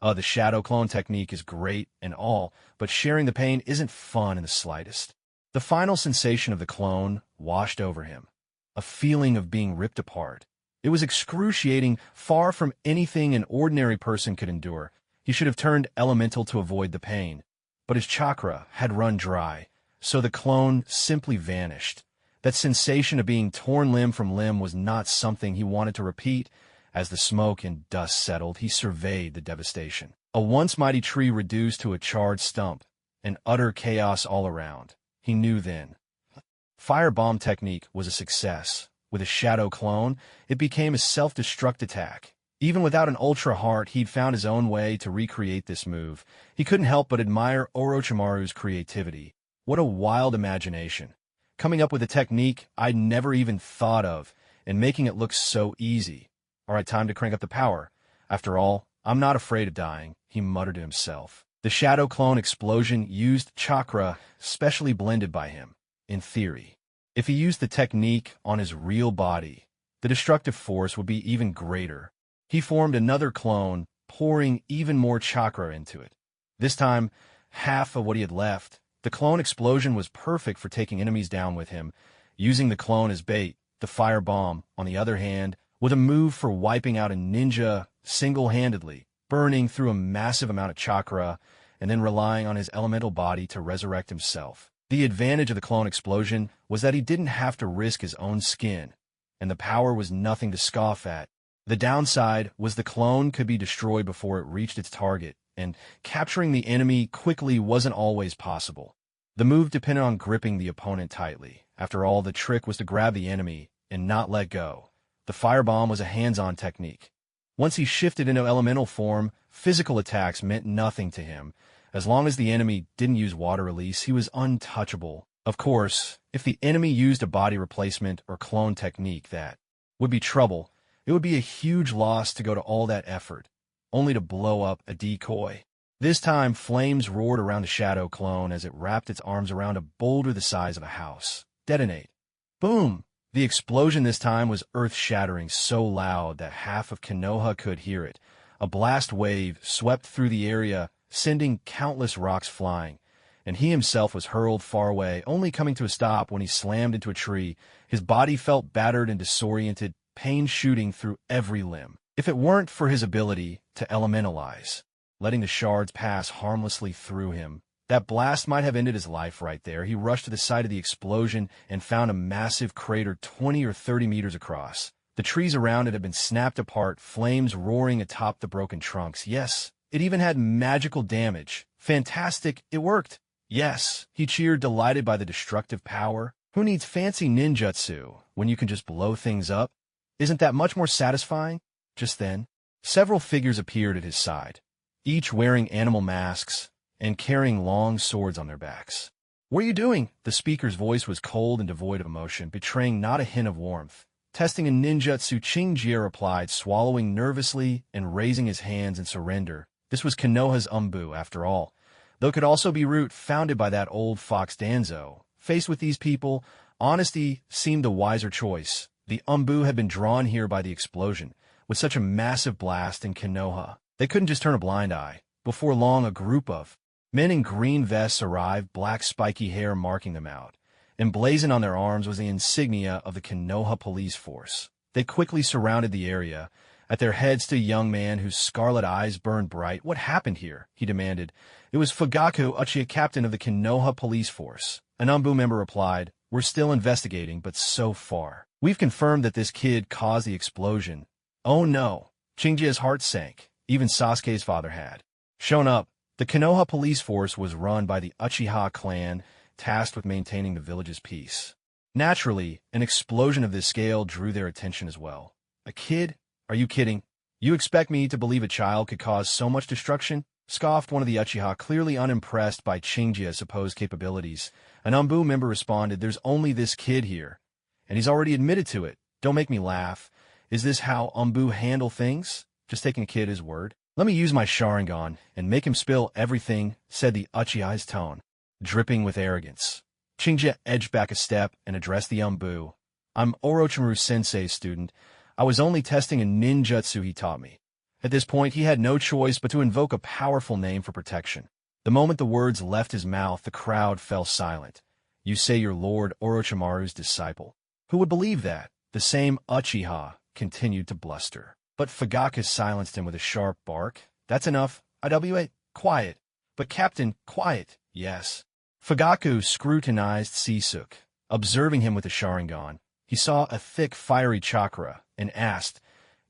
The shadow clone technique is great and all, but sharing the pain isn't fun in the slightest. The final sensation of the clone washed over him, a feeling of being ripped apart. It was excruciating, far from anything an ordinary person could endure. He should have turned elemental to avoid the pain, but his chakra had run dry, so the clone simply vanished. That sensation of being torn limb from limb was not something he wanted to repeat. As the smoke and dust settled, he surveyed the devastation. A once mighty tree reduced to a charred stump, and utter chaos all around. He knew then. Firebomb technique was a success. With a shadow clone, it became a self-destruct attack. Even without an ultra heart, he'd found his own way to recreate this move. He couldn't help but admire Orochimaru's creativity. What a wild imagination. Coming up with a technique I'd never even thought of, and making it look so easy. All right, time to crank up the power. After all, I'm not afraid of dying, he muttered to himself. The shadow clone explosion used chakra specially blended by him. In theory, if he used the technique on his real body, the destructive force would be even greater. He formed another clone, pouring even more chakra into it. This time, half of what he had left. The clone explosion was perfect for taking enemies down with him, using the clone as bait. The fire bomb, on the other hand, was a move for wiping out a ninja single-handedly, burning through a massive amount of chakra, and then relying on his elemental body to resurrect himself. The advantage of the clone explosion was that he didn't have to risk his own skin, and the power was nothing to scoff at. The downside was the clone could be destroyed before it reached its target, and capturing the enemy quickly wasn't always possible. The move depended on gripping the opponent tightly. After all, the trick was to grab the enemy and not let go. The firebomb was a hands-on technique. Once he shifted into elemental form, physical attacks meant nothing to him. As long as the enemy didn't use water release, he was untouchable. Of course, if the enemy used a body replacement or clone technique, that would be trouble. It would be a huge loss to go to all that effort, only to blow up a decoy. This time, flames roared around the shadow clone as it wrapped its arms around a boulder the size of a house. Detonate. Boom! The explosion this time was earth-shattering, so loud that half of Konoha could hear it. A blast wave swept through the area, sending countless rocks flying, and he himself was hurled far away, only coming to a stop when he slammed into a tree. His body felt battered and disoriented, pain shooting through every limb. If it weren't for his ability to elementalize, letting the shards pass harmlessly through him, that blast might have ended his life right there. He rushed to the site of the explosion and found a massive crater 20 or 30 meters across. The trees around it had been snapped apart, flames roaring atop the broken trunks. Yes, it even had magical damage. Fantastic, it worked. Yes, he cheered, delighted by the destructive power. Who needs fancy ninjutsu when you can just blow things up? Isn't that much more satisfying? Just then, several figures appeared at his side, each wearing animal masks and carrying long swords on their backs. "What are you doing?" The speaker's voice was cold and devoid of emotion, betraying not a hint of warmth. "Testing a ninjutsu," Chinjie replied, swallowing nervously and raising his hands in surrender. This was Konoha's Umbu, after all, though it could also be root founded by that old fox Danzo. Faced with these people, honesty seemed the wiser choice. The Umbu had been drawn here by the explosion. With such a massive blast in Konoha, they couldn't just turn a blind eye. Before long, a group of men in green vests arrived, black spiky hair marking them out. Emblazoned on their arms was the insignia of the Konoha police force. They quickly surrounded the area. At their head stood a young man whose scarlet eyes burned bright. "What happened here?" he demanded. "It was Fugaku, Uchiha captain of the Konoha police force." An Umbu member replied, "We're still investigating, but so far, we've confirmed that this kid caused the explosion." Oh no! Chinjia's heart sank. Even Sasuke's father had shown up. The Konoha police force was run by the Uchiha clan, tasked with maintaining the village's peace. Naturally, an explosion of this scale drew their attention as well. "A kid? Are you kidding? You expect me to believe a child could cause so much destruction?" scoffed one of the Uchiha, clearly unimpressed by Chinjia's supposed capabilities. An Umbu member responded, "There's only this kid here, and he's already admitted to it. Don't make me laugh. Is this how Umbu handle things? Just taking a kid at his word? Let me use my Sharingan and make him spill everything," said the Uchiha's tone, dripping with arrogance. Chinjia edged back a step and addressed the Umbu. "I'm Orochimaru Sensei's student. I was only testing a ninjutsu he taught me." At this point, he had no choice but to invoke a powerful name for protection. The moment the words left his mouth, the crowd fell silent. "You say you're Lord Orochimaru's disciple? Who would believe that?" The same Uchiha continued to bluster. But Fugaku silenced him with a sharp bark. "That's enough. IWA, quiet." "But Captain, quiet." "Yes." Fugaku scrutinized Sisuke, observing him with the Sharingan. He saw a thick, fiery chakra and asked,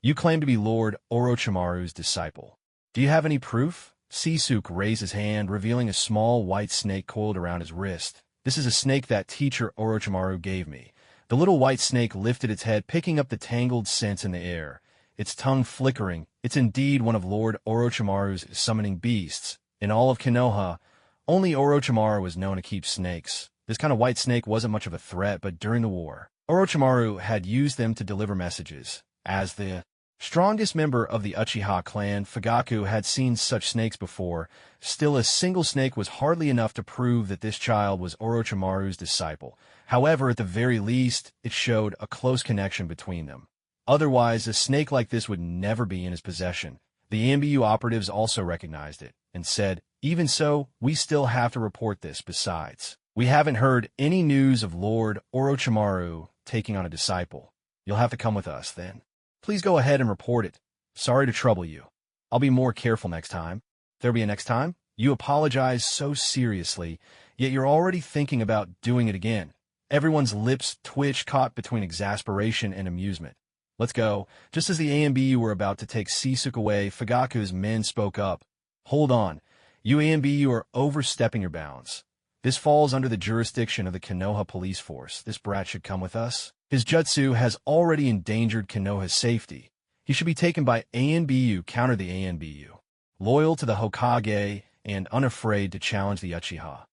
"You claim to be Lord Orochimaru's disciple. Do you have any proof?" Sisuke raised his hand, revealing a small white snake coiled around his wrist. "This is a snake that teacher Orochimaru gave me." The little white snake lifted its head, picking up the tangled scents in the air, its tongue flickering. "It's indeed one of Lord Orochimaru's summoning beasts. In all of Konoha, only Orochimaru was known to keep snakes. This kind of white snake wasn't much of a threat, but during the war, Orochimaru had used them to deliver messages. As the strongest member of the Uchiha clan, Fugaku had seen such snakes before. Still, a single snake was hardly enough to prove that this child was Orochimaru's disciple. However, at the very least, it showed a close connection between them. Otherwise, a snake like this would never be in his possession. The AMBU operatives also recognized it and said, "Even so, we still have to report this. Besides, we haven't heard any news of Lord Orochimaru taking on a disciple. You'll have to come with us, then. Please go ahead and report it. Sorry to trouble you. I'll be more careful next time." "There'll be a next time?" "You apologize so seriously. yet you're already thinking about doing it again. Everyone's lips twitch, caught between exasperation and amusement. Let's go. Just as the AMBU were about to take Sisuke away, Fugaku's men spoke up. Hold on. You AMBU are overstepping your bounds. This falls under the jurisdiction of the Konoha police force. This brat should come with us. His jutsu has already endangered Konoha's safety. He should be taken by ANBU, counter the ANBU. Loyal to the Hokage and unafraid to challenge the Uchiha.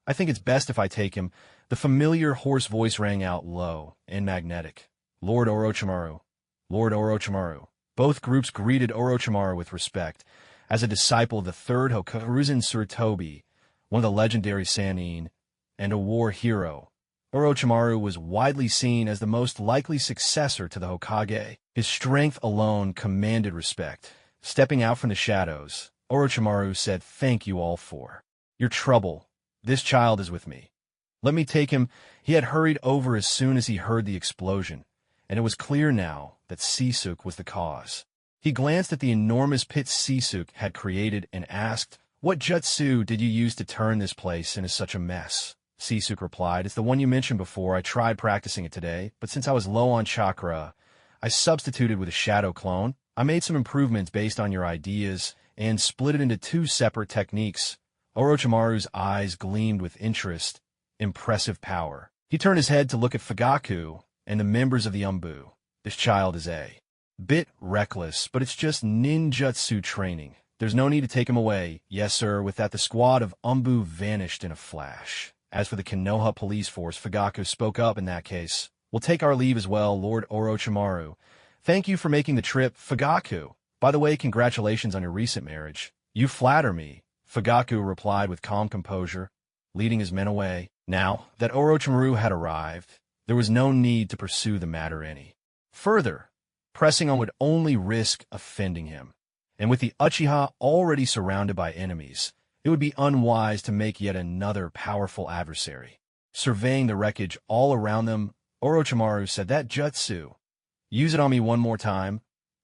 I think it's best if I take him. The familiar hoarse voice rang out low and magnetic. Lord Orochimaru. Lord Orochimaru. Both groups greeted Orochimaru with respect. As a disciple of the third Hokage, Hiruzen Tsurutobi, one of the legendary Sannin, and a war hero, Orochimaru was widely seen as the most likely successor to the Hokage. His strength alone commanded respect. Stepping out from the shadows, Orochimaru said, "Thank you all for your trouble. This child is with me. Let me take him." He had hurried over as soon as he heard the explosion, and it was clear now that Sisuke was the cause. He glanced at the enormous pit Sisuke had created and asked, "What jutsu did you use to turn this place into such a mess?" Sisuke replied, "It's the one you mentioned before. I tried practicing it today, but since I was low on chakra, I substituted with a shadow clone. I made some improvements based on your ideas and split it into two separate techniques." Orochimaru's eyes gleamed with interest. Impressive power. He turned his head to look at Fugaku and the members of the Umbu. This child is a bit reckless, but it's just ninjutsu training. There's no need to take him away. Yes, sir. With that, the squad of Umbu vanished in a flash. As for the Konoha police force, Fugaku spoke up. "In that case, we'll take our leave as well, Lord Orochimaru. Thank you for making the trip, Fugaku. By the way, congratulations on your recent marriage." "You flatter me," Fugaku replied with calm composure, leading his men away. Now that Orochimaru had arrived, there was no need to pursue the matter any further. Pressing on would only risk offending him. And with the Uchiha already surrounded by enemies, it would be unwise to make yet another powerful adversary. Surveying the wreckage all around them, Orochimaru said, "That jutsu. Use it on me one more time."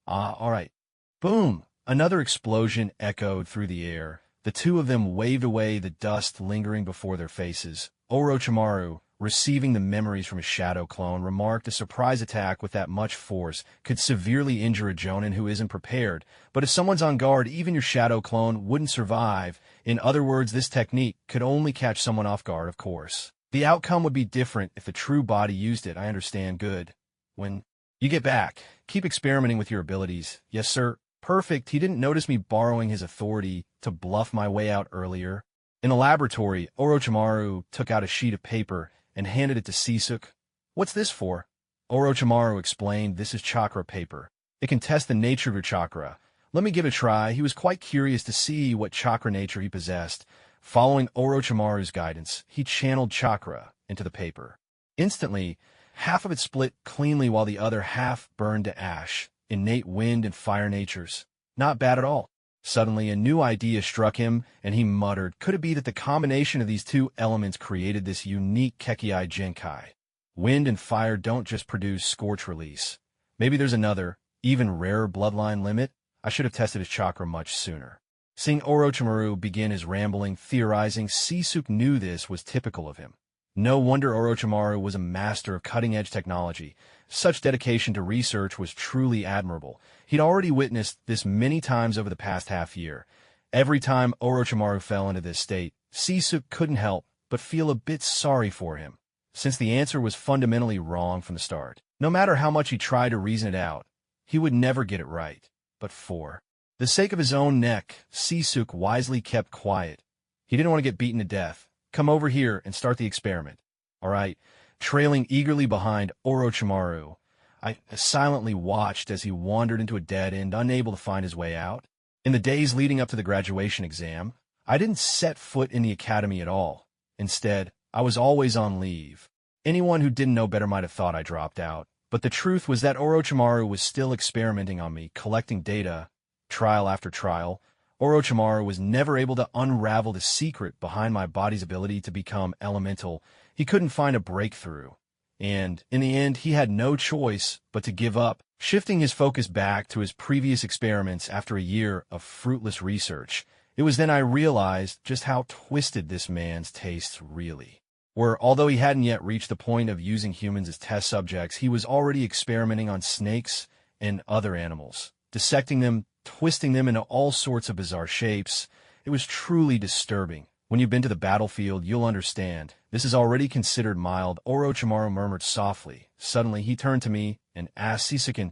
"Ah, all right." Boom! Another explosion echoed through the air. The two of them waved away the dust lingering before their faces. Orochimaru, receiving the memories from his shadow clone, remarked, "A surprise attack with that much force could severely injure a jonin who isn't prepared. But if someone's on guard, even your shadow clone wouldn't survive. In other words, this technique could only catch someone off guard, of course. The outcome would be different if a true body used it. I understand. Good. When you get back, keep experimenting with your abilities." "Yes, sir." "Perfect. He didn't notice me borrowing his authority to bluff my way out earlier." In the laboratory, Orochimaru took out a sheet of paper and handed it to Sisuke. "What's this for?" Orochimaru explained, "This is chakra paper. It can test the nature of your chakra. Let me give it a try." He was quite curious to see what chakra nature he possessed. Following Orochimaru's guidance, he channeled chakra into the paper. Instantly, half of it split cleanly while the other half burned to ash. Innate wind and fire natures. Not bad at all. Suddenly, a new idea struck him, and he muttered, "Could it be that the combination of these two elements created this unique Kekkai Genkai? Wind and fire don't just produce scorch release. Maybe there's another, even rarer bloodline limit? I should have tested his chakra much sooner." Seeing Orochimaru begin his rambling, theorizing, Sisuke knew this was typical of him. No wonder Orochimaru was a master of cutting-edge technology. Such dedication to research was truly admirable. He'd already witnessed this many times over the past half-year. Every time Orochimaru fell into this state, Sisuke couldn't help but feel a bit sorry for him, since the answer was fundamentally wrong from the start. No matter how much he tried to reason it out, he would never get it right. But for the sake of his own neck, Sisuke wisely kept quiet. He didn't want to get beaten to death. "Come over here and start the experiment." "All right." Trailing eagerly behind Orochimaru, I silently watched as he wandered into a dead end, unable to find his way out. In the days leading up to the graduation exam, I didn't set foot in the academy at all. Instead, I was always on leave. Anyone who didn't know better might have thought I dropped out. But the truth was that Orochimaru was still experimenting on me, collecting data, trial after trial. Orochimaru was never able to unravel the secret behind my body's ability to become elemental. He couldn't find a breakthrough. And, in the end, he had no choice but to give up, shifting his focus back to his previous experiments after a year of fruitless research. It was then I realized just how twisted this man's tastes really were. Although he hadn't yet reached the point of using humans as test subjects, he was already experimenting on snakes and other animals, dissecting them, twisting them into all sorts of bizarre shapes. It was truly disturbing. When you've been to the battlefield, you'll understand. This is already considered mild, Orochimaru murmured softly. Suddenly, he turned to me and asked Sisuke,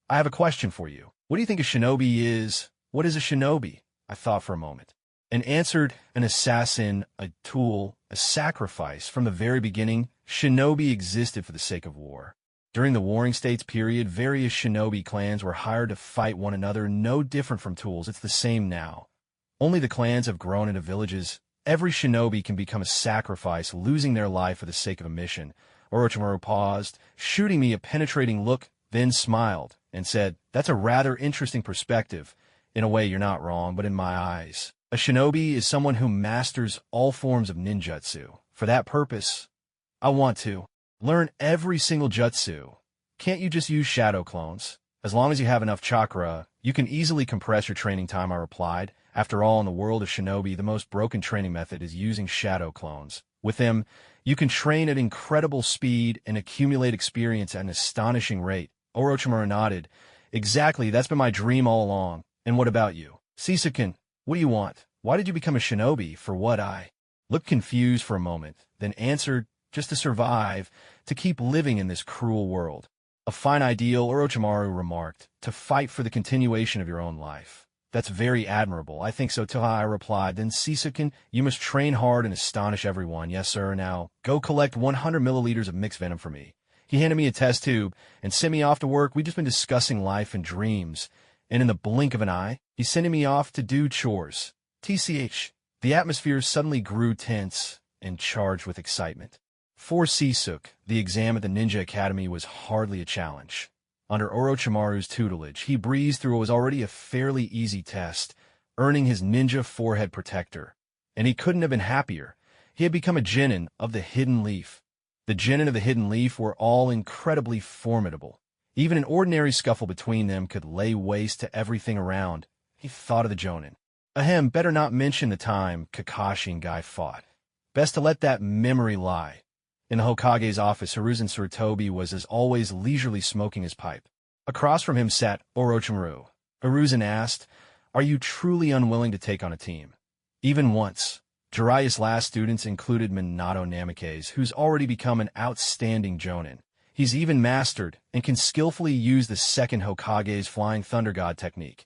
I have a question for you. What do you think a shinobi is? What is a shinobi? I thought for a moment, and answered, an assassin, a tool, a sacrifice. From the very beginning, shinobi existed for the sake of war. During the Warring States period, various shinobi clans were hired to fight one another, no different from tools. It's the same now. Only the clans have grown into villages. Every shinobi can become a sacrifice, losing their life for the sake of a mission. Orochimaru paused, shooting me a penetrating look, then smiled, and said, that's a rather interesting perspective. In a way, you're not wrong, but in my eyes, a shinobi is someone who masters all forms of ninjutsu. For that purpose, I want to learn every single jutsu. Can't you just use shadow clones? As long as you have enough chakra, you can easily compress your training time, I replied. After all, in the world of shinobi, the most broken training method is using shadow clones. With them, you can train at incredible speed and accumulate experience at an astonishing rate. Orochimaru nodded. Exactly, that's been my dream all along. And what about you? Sisuke, what do you want? Why did you become a shinobi? For what? I looked confused for a moment, then answered, just to survive, to keep living in this cruel world. A fine ideal, Orochimaru remarked, to fight for the continuation of your own life. That's very admirable. I think so too, I replied. Then Sisuke, you must train hard and astonish everyone. Yes, sir. Now, go collect 100 milliliters of mixed venom for me. He handed me a test tube and sent me off to work. We've just been discussing life and dreams. And in the blink of an eye, he's sending me off to do chores. TCH. The atmosphere suddenly grew tense and charged with excitement. For Sisuke, the exam at the Ninja Academy was hardly a challenge. Under Orochimaru's tutelage, he breezed through what was already a fairly easy test, earning his ninja forehead protector. And he couldn't have been happier. He had become a genin of the Hidden Leaf. The genin of the Hidden Leaf were all incredibly formidable. Even an ordinary scuffle between them could lay waste to everything around. He thought of the Jonin. Ahem, better not mention the time Kakashi and Guy fought. Best to let that memory lie. In the Hokage's office, Hiruzen Sarutobi was as always leisurely smoking his pipe. Across from him sat Orochimaru. Hiruzen asked, are you truly unwilling to take on a team? Even once. Jiraiya's last students included Minato Namikaze, who's already become an outstanding Jonin. He's even mastered and can skillfully use the second Hokage's Flying Thunder God technique.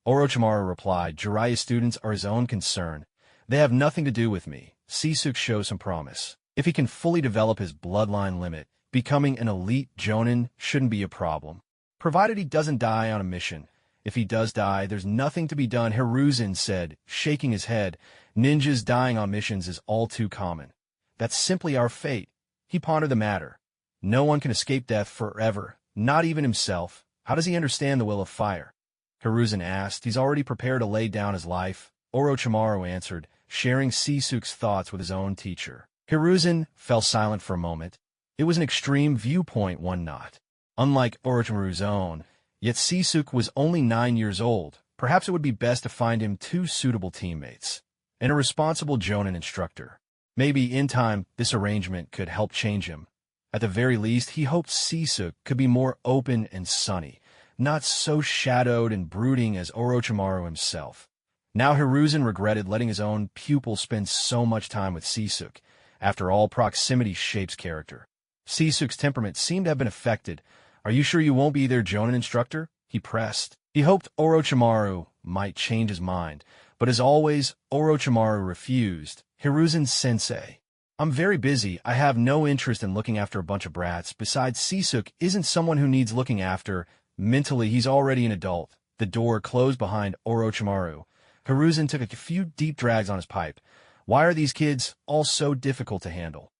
Orochimaru replied, Jiraiya's students are his own concern. They have nothing to do with me. Sisuke shows some promise. If he can fully develop his bloodline limit, becoming an elite Jonin shouldn't be a problem. Provided he doesn't die on a mission. If he does die, there's nothing to be done, Hiruzen said, shaking his head. Ninjas dying on missions is all too common. That's simply our fate. He pondered the matter. No one can escape death forever, not even himself. How does he understand the will of fire? Hiruzen asked. He's already prepared to lay down his life. Orochimaru answered, sharing Sisuke's thoughts with his own teacher. Hiruzen fell silent for a moment. It was an extreme viewpoint, one not unlike Orochimaru's own. Yet Sisuke was only 9 years old. Perhaps it would be best to find him 2 suitable teammates and a responsible Jonin instructor. Maybe in time this arrangement could help change him. At the very least, he hoped Sisuke could be more open and sunny, not so shadowed and brooding as Orochimaru himself. Now Hiruzen regretted letting his own pupil spend so much time with Sisuke. After all, proximity shapes character. Sisuke's temperament seemed to have been affected. Are you sure you won't be their Jonin instructor? He pressed. He hoped Orochimaru might change his mind, but as always, Orochimaru refused. Hiruzen-sensei. I'm very busy. I have no interest in looking after a bunch of brats. Besides, Sisuke isn't someone who needs looking after. Mentally, he's already an adult. The door closed behind Orochimaru. Hiruzen took a few deep drags on his pipe. Why are these kids all so difficult to handle?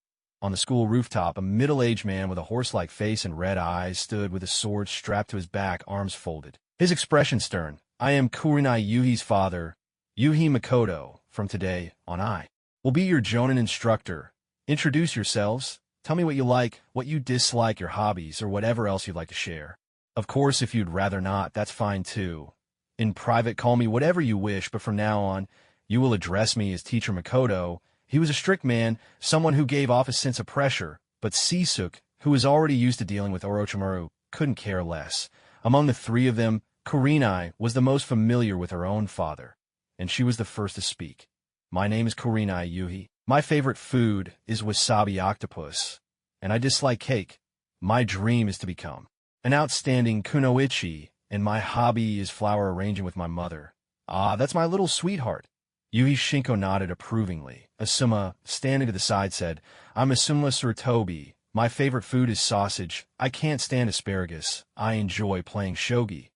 On the school rooftop, a middle-aged man with a horse-like face and red eyes stood with a sword strapped to his back, arms folded. His expression stern. I am Kurenai Yuhi's father, Yuhi Makoto. From today on, I will be your Jonin instructor. Introduce yourselves. Tell me what you like, what you dislike, your hobbies, or whatever else you'd like to share. Of course, if you'd rather not, that's fine too. In private, call me whatever you wish, but from now on, You will address me as Teacher Makoto. He was a strict man, someone who gave off a sense of pressure, but Sisuk, who was already used to dealing with Orochimaru, couldn't care less. Among the three of them, Kurenai was the most familiar with her own father, and she was the first to speak. My name is Kurenai Yuhi. My favorite food is wasabi octopus, and I dislike cake. My dream is to become an outstanding kunoichi, and my hobby is flower arranging with my mother. Ah, that's my little sweetheart. Yuhi Shinko nodded approvingly. Asuma, standing to the side, said, I'm Asuma Suratobi. My favorite food is sausage. I can't stand asparagus. I enjoy playing shogi.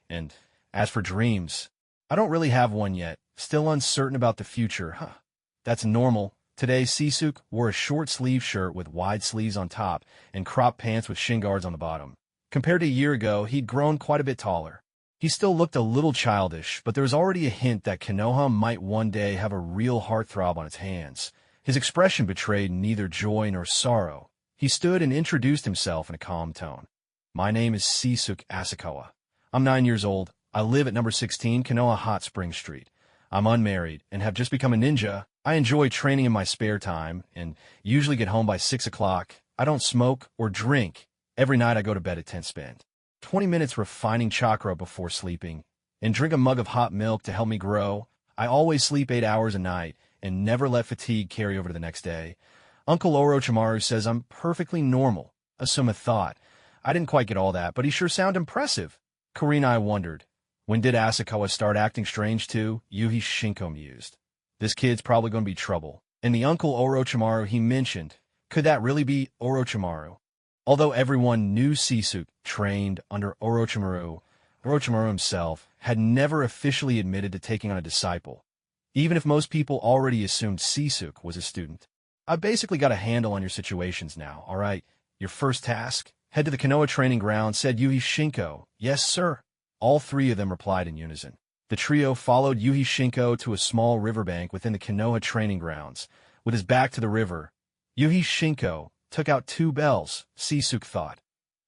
And as for dreams, I don't really have one yet. Still uncertain about the future. That's normal. Today, Sisuk wore a short-sleeved shirt with wide sleeves on top and cropped pants with shin guards on the bottom. Compared to a year ago, he'd grown quite a bit taller. He still looked a little childish, but there was already a hint that Konoha might one day have a real heartthrob on its hands. His expression betrayed neither joy nor sorrow. He stood and introduced himself in a calm tone. My name is Sisuk Asakawa. I'm 9 years old. I live at number 16 Konoha Hot Spring Street. I'm unmarried and have just become a ninja. I enjoy training in my spare time and usually get home by 6 o'clock. I don't smoke or drink. Every night I go to bed at 10 spend 20 minutes refining chakra before sleeping and drink a mug of hot milk to help me grow. I always sleep 8 hours a night and never let fatigue carry over to the next day. Uncle Orochimaru says I'm perfectly normal. Asuma thought. I didn't quite get all that, but he sure sounded impressive. Kurenai wondered. When did Asakawa start acting strange too? Yuhi Shinko mused. This kid's probably going to be trouble. And the Uncle Orochimaru he mentioned, could that really be Orochimaru? Although everyone knew Sisuk trained under Orochimaru, Orochimaru himself had never officially admitted to taking on a disciple, even if most people already assumed Sisuk was a student. I basically got a handle on your situations now, all right? Your first task? Head to the Konoha training ground, said Yuhi Shinko. Yes, sir. All three of them replied in unison. The trio followed Yuhi Shinko to a small riverbank within the Konoha training grounds. With his back to the river, Yuhi Shinko took out 2 bells, Sisuk thought.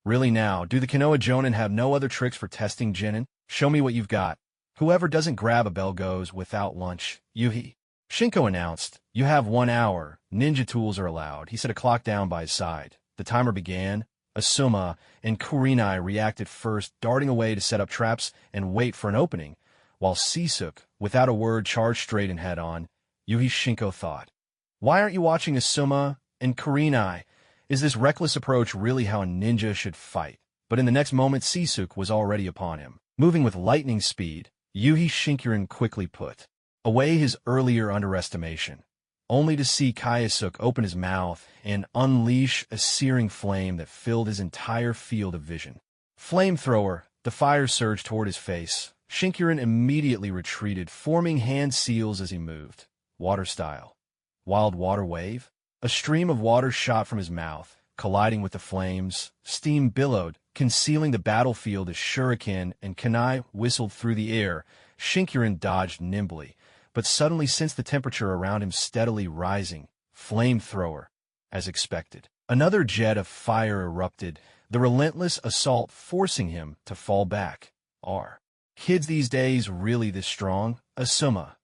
Really now, do the Konoha Jonin have no other tricks for testing Genin? Show me what you've got. Whoever doesn't grab a bell goes without lunch, Yuhi Shinko announced. You have 1 hour. Ninja tools are allowed. He set a clock down by his side. The timer began. Asuma and Kurenai reacted first, darting away to set up traps and wait for an opening, while Sisuk, without a word, charged straight and head-on. Yuhi Shinko thought, why aren't you watching Asuma and Kurenai? Is this reckless approach really how a ninja should fight? But in the next moment, Sisuk was already upon him. Moving with lightning speed, Yuhi Shinkurin quickly put away his earlier underestimation, only to see Kayasuk open his mouth and unleash a searing flame that filled his entire field of vision. Flamethrower, the fire surged toward his face. Shinkurin immediately retreated, forming hand seals as he moved. Water style. Wild water wave. A stream of water shot from his mouth, colliding with the flames. Steam billowed, concealing the battlefield as shuriken and kunai whistled through the air. Shinkurin dodged nimbly, but suddenly sensed the temperature around him steadily rising. Flamethrower, as expected. Another jet of fire erupted, the relentless assault forcing him to fall back. Are kids these days really this strong? Asuma.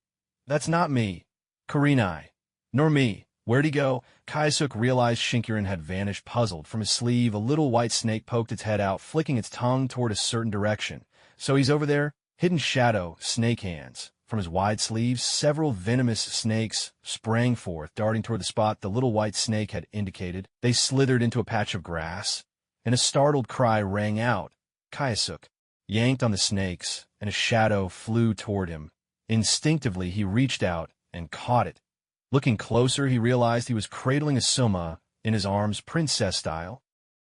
That's not me. Kurenai. Nor me. Where'd he go? Kayasuk realized Shinkurin had vanished, puzzled. From his sleeve, a little white snake poked its head out, flicking its tongue toward a certain direction. So he's over there? Hidden shadow, snake hands. From his wide sleeves, several venomous snakes sprang forth, darting toward the spot the little white snake had indicated. They slithered into a patch of grass, and a startled cry rang out. Kayasuk yanked on the snakes, and a shadow flew toward him. Instinctively, he reached out and caught it. Looking closer, he realized he was cradling Asuma in his arms, princess style.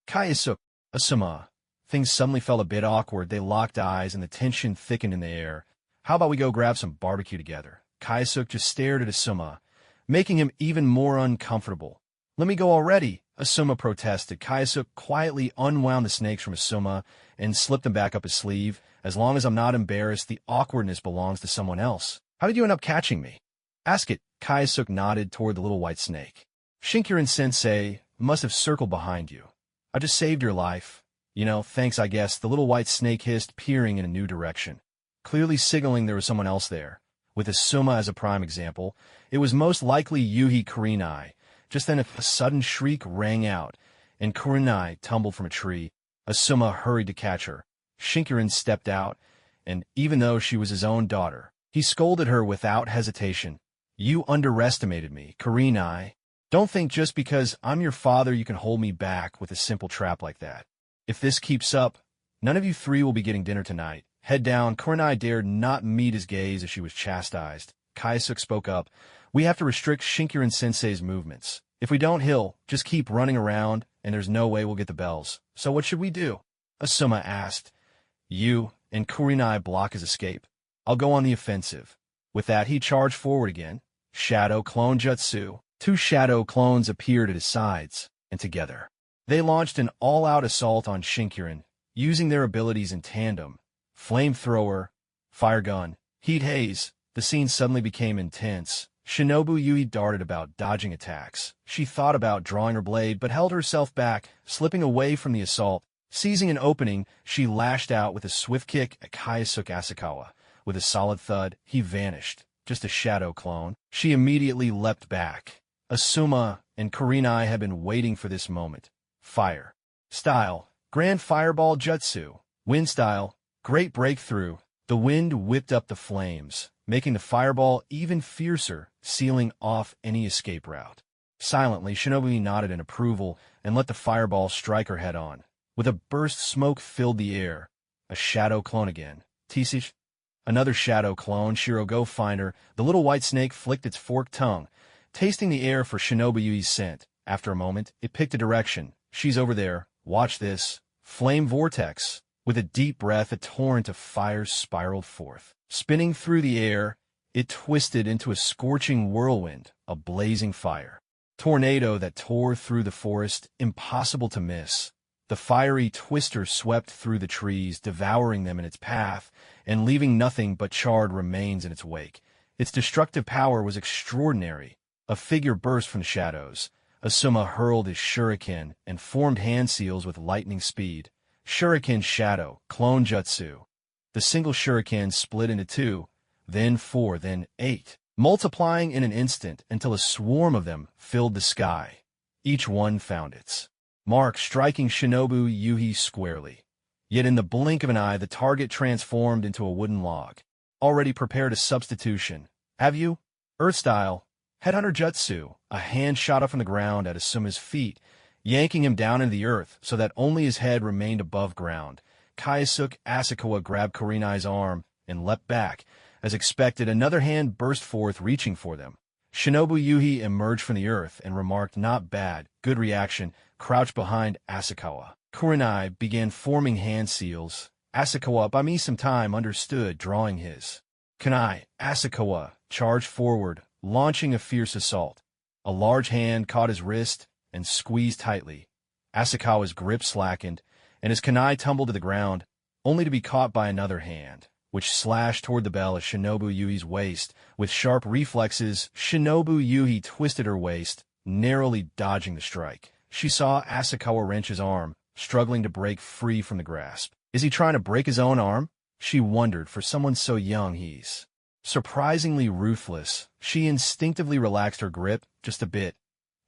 Kayasuk, Asuma. Things suddenly felt a bit awkward. They locked eyes, and the tension thickened in the air. How about we go grab some barbecue together? Kayasuk just stared at Asuma, making him even more uncomfortable. Let me go already, Asuma protested. Kayasuk quietly unwound the snakes from Asuma and slipped them back up his sleeve. As long as I'm not embarrassed, the awkwardness belongs to someone else. How did you end up catching me? Ask it. Kayasuk nodded toward the little white snake. Shinkurin-sensei must have circled behind you. I just saved your life. Thanks, I guess, the little white snake hissed, peering in a new direction, clearly signaling there was someone else there. With Asuma as a prime example, it was most likely Yuhi Kurenai. Just then a sudden shriek rang out, and Kurenai tumbled from a tree. Asuma hurried to catch her. Shinkiren stepped out, and even though she was his own daughter, he scolded her without hesitation. "You underestimated me, Kurenai. Don't think just because I'm your father you can hold me back with a simple trap like that. If this keeps up, none of you three will be getting dinner tonight." Head down, Kurenai dared not meet his gaze as she was chastised. Kaisuke spoke up. "We have to restrict Shinkiren-sensei's movements. If we don't, he'll just keep running around, and there's no way we'll get the bells. So what should we do?" Asuma asked. "You and Kurenai block his escape. I'll go on the offensive." With that, he charged forward again. Shadow Clone Jutsu. 2 shadow clones appeared at his sides, and together they launched an all-out assault on Shinkiren, using their abilities in tandem. Flamethrower, fire gun, heat haze. The scene suddenly became intense. Shinobu Yui darted about, dodging attacks. She thought about drawing her blade, but held herself back, slipping away from the assault. Seizing an opening, she lashed out with a swift kick at Kaisuke Asakawa. With a solid thud, he vanished. Just a shadow clone. She immediately leapt back. Asuma and Kurenai had been waiting for this moment. Fire. Style. Grand Fireball Jutsu. Wind style. Great breakthrough. The wind whipped up the flames, making the fireball even fiercer, sealing off any escape route. Silently, Shinobu nodded in approval and let the fireball strike her head on. With a burst, smoke filled the air. A shadow clone again. Tisish. Another shadow clone. Shiro, go find her. The little white snake flicked its forked tongue, tasting the air for Shinobu Yui's scent. After a moment, it picked a direction. "She's over there. Watch this." Flame vortex. With a deep breath, a torrent of fire spiraled forth. Spinning through the air, it twisted into a scorching whirlwind, a blazing fire. Tornado that tore through the forest, impossible to miss. The fiery twister swept through the trees, devouring them in its path, and leaving nothing but charred remains in its wake. Its destructive power was extraordinary. A figure burst from the shadows. Asuma hurled his shuriken and formed hand seals with lightning speed. Shuriken Shadow, Clone Jutsu. The single shuriken split into 2, then 4, then 8, multiplying in an instant until a swarm of them filled the sky. Each one found its mark, striking Shinobu Yuhi squarely. Yet in the blink of an eye, the target transformed into a wooden log. "Already prepared a substitution, have you?" Earth style. Headhunter Jutsu. A hand shot up from the ground at Asuma's feet, yanking him down into the earth so that only his head remained above ground. Kaisuke Asakawa grabbed Kurenai's arm and leapt back. As expected, another hand burst forth, reaching for them. Shinobu Yuhi emerged from the earth and remarked, "Not bad, good reaction," crouched behind Asakawa. Kurenai began forming hand seals. Asakawa, "Buy me some time," understood, drawing his kunai. Asakawa charged forward, launching a fierce assault. A large hand caught his wrist and squeezed tightly. Asakawa's grip slackened, and his kunai tumbled to the ground, only to be caught by another hand, which slashed toward the bell at Shinobu Yui's waist. With sharp reflexes, Shinobu Yui twisted her waist, narrowly dodging the strike. She saw Asakawa wrench his arm, struggling to break free from the grasp. Is he trying to break his own arm? She wondered. For someone so young, he's surprisingly ruthless. She instinctively relaxed her grip just a bit,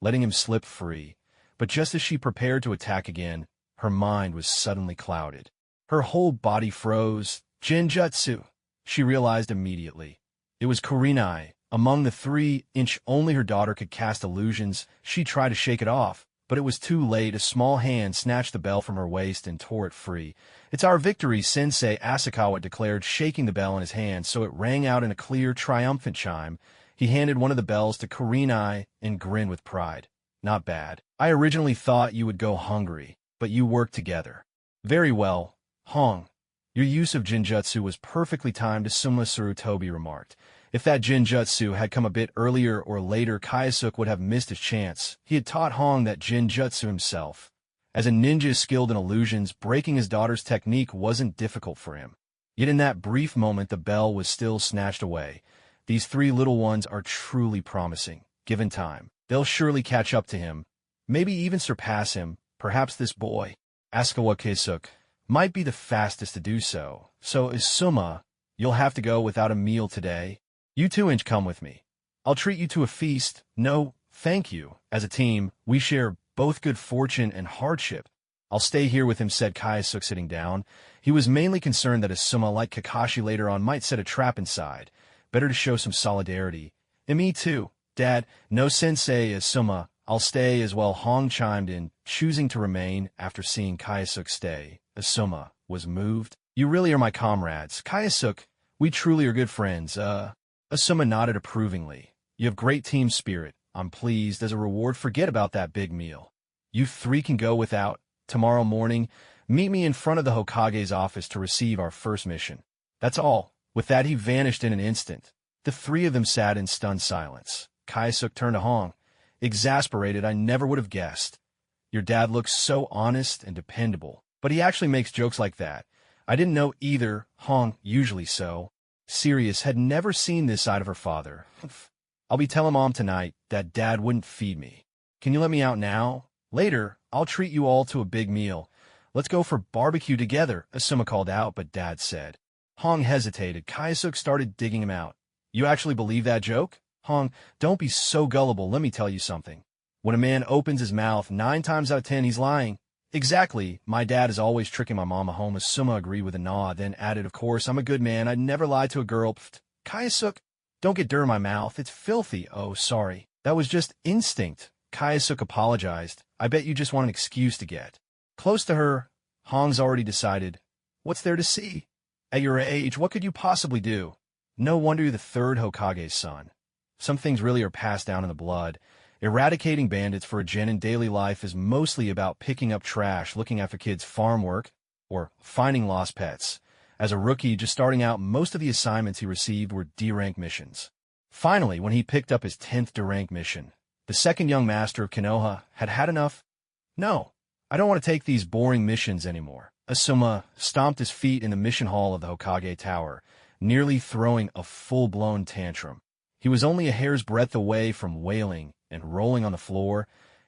letting him slip free. But just as she prepared to attack again, her mind was suddenly clouded. Her whole body froze. Jinjutsu, she realized immediately. It was Kurenai. Among the 3-inch only her daughter could cast illusions. She tried to shake it off, but it was too late. A small hand snatched the bell from her waist and tore it free. "It's our victory, Sensei," Asakawa declared, shaking the bell in his hand so it rang out in a clear, triumphant chime. He handed one of the bells to Kurenai and grinned with pride. "Not bad. I originally thought you would go hungry, but you worked together very well, Hong. Your use of Jinjutsu was perfectly timed," Asuma Sarutobi remarked. If that Jinjutsu had come a bit earlier or later, Kaisuke would have missed his chance. He had taught Hong that Jinjutsu himself. As a ninja skilled in illusions, breaking his daughter's technique wasn't difficult for him. Yet in that brief moment, the bell was still snatched away. These 3 little ones are truly promising. Given time, they'll surely catch up to him, maybe even surpass him. Perhaps this boy, Asakawa Kaisuke, might be the fastest to do so. "So, Asuma, you'll have to go without a meal today." You 2-inch come with me. I'll treat you to a feast. No, thank you. As a team, we share both good fortune and hardship. I'll stay here with him, said Kaisuke, sitting down. He was mainly concerned that Asuma, like Kakashi later on, might set a trap inside. Better to show some solidarity. And me too. Dad, no sensei, Asuma. I'll stay as well, Hong chimed in, choosing to remain after seeing Kaisuke stay. Asuma was moved. You really are my comrades. Kaisuke, we truly are good friends. Asuma nodded approvingly. You have great team spirit. I'm pleased. As a reward, forget about that big meal. You 3 can go without. Tomorrow morning, meet me in front of the Hokage's office to receive our first mission. That's all. With that, he vanished in an instant. The 3 of them sat in stunned silence. Kaisuke turned to Hong. Exasperated, I never would have guessed. Your dad looks so honest and dependable, but he actually makes jokes like that. I didn't know either. Hong, usually so. Serious, had never seen this side of her father. I'll be telling Mom tonight that Dad wouldn't feed me. Can you let me out now? Later, I'll treat you all to a big meal. Let's go for barbecue together, Asuma called out, but Dad said. Hong hesitated. Kaisuke started digging him out. You actually believe that joke? Hong, don't be so gullible. Let me tell you something. When a man opens his mouth, 9 times out of 10 he's lying. Exactly. My dad is always tricking my mama home. Asuma agreed with a nod, then added, of course, I'm a good man. I'd never lie to a girl. Pfft. Kaisuke, don't get dirt in my mouth. It's filthy. Oh, sorry. That was just instinct. Kaisuke apologized. I bet you just want an excuse to get close to her. Hong's already decided. What's there to see? At your age, what could you possibly do? No wonder you're the 3rd Hokage's son. Some things really are passed down in the blood. Eradicating bandits for a gen in daily life is mostly about picking up trash, looking after kids' farm work, or finding lost pets. As a rookie just starting out, most of the assignments he received were D-rank missions. Finally, when he picked up his 10th D-rank mission, the 2nd young master of Konoha had had enough. No, I don't want to take these boring missions anymore. Asuma stomped his feet in the mission hall of the Hokage Tower, nearly throwing a full-blown tantrum. He was only a hair's breadth away from wailing and rolling on the floor.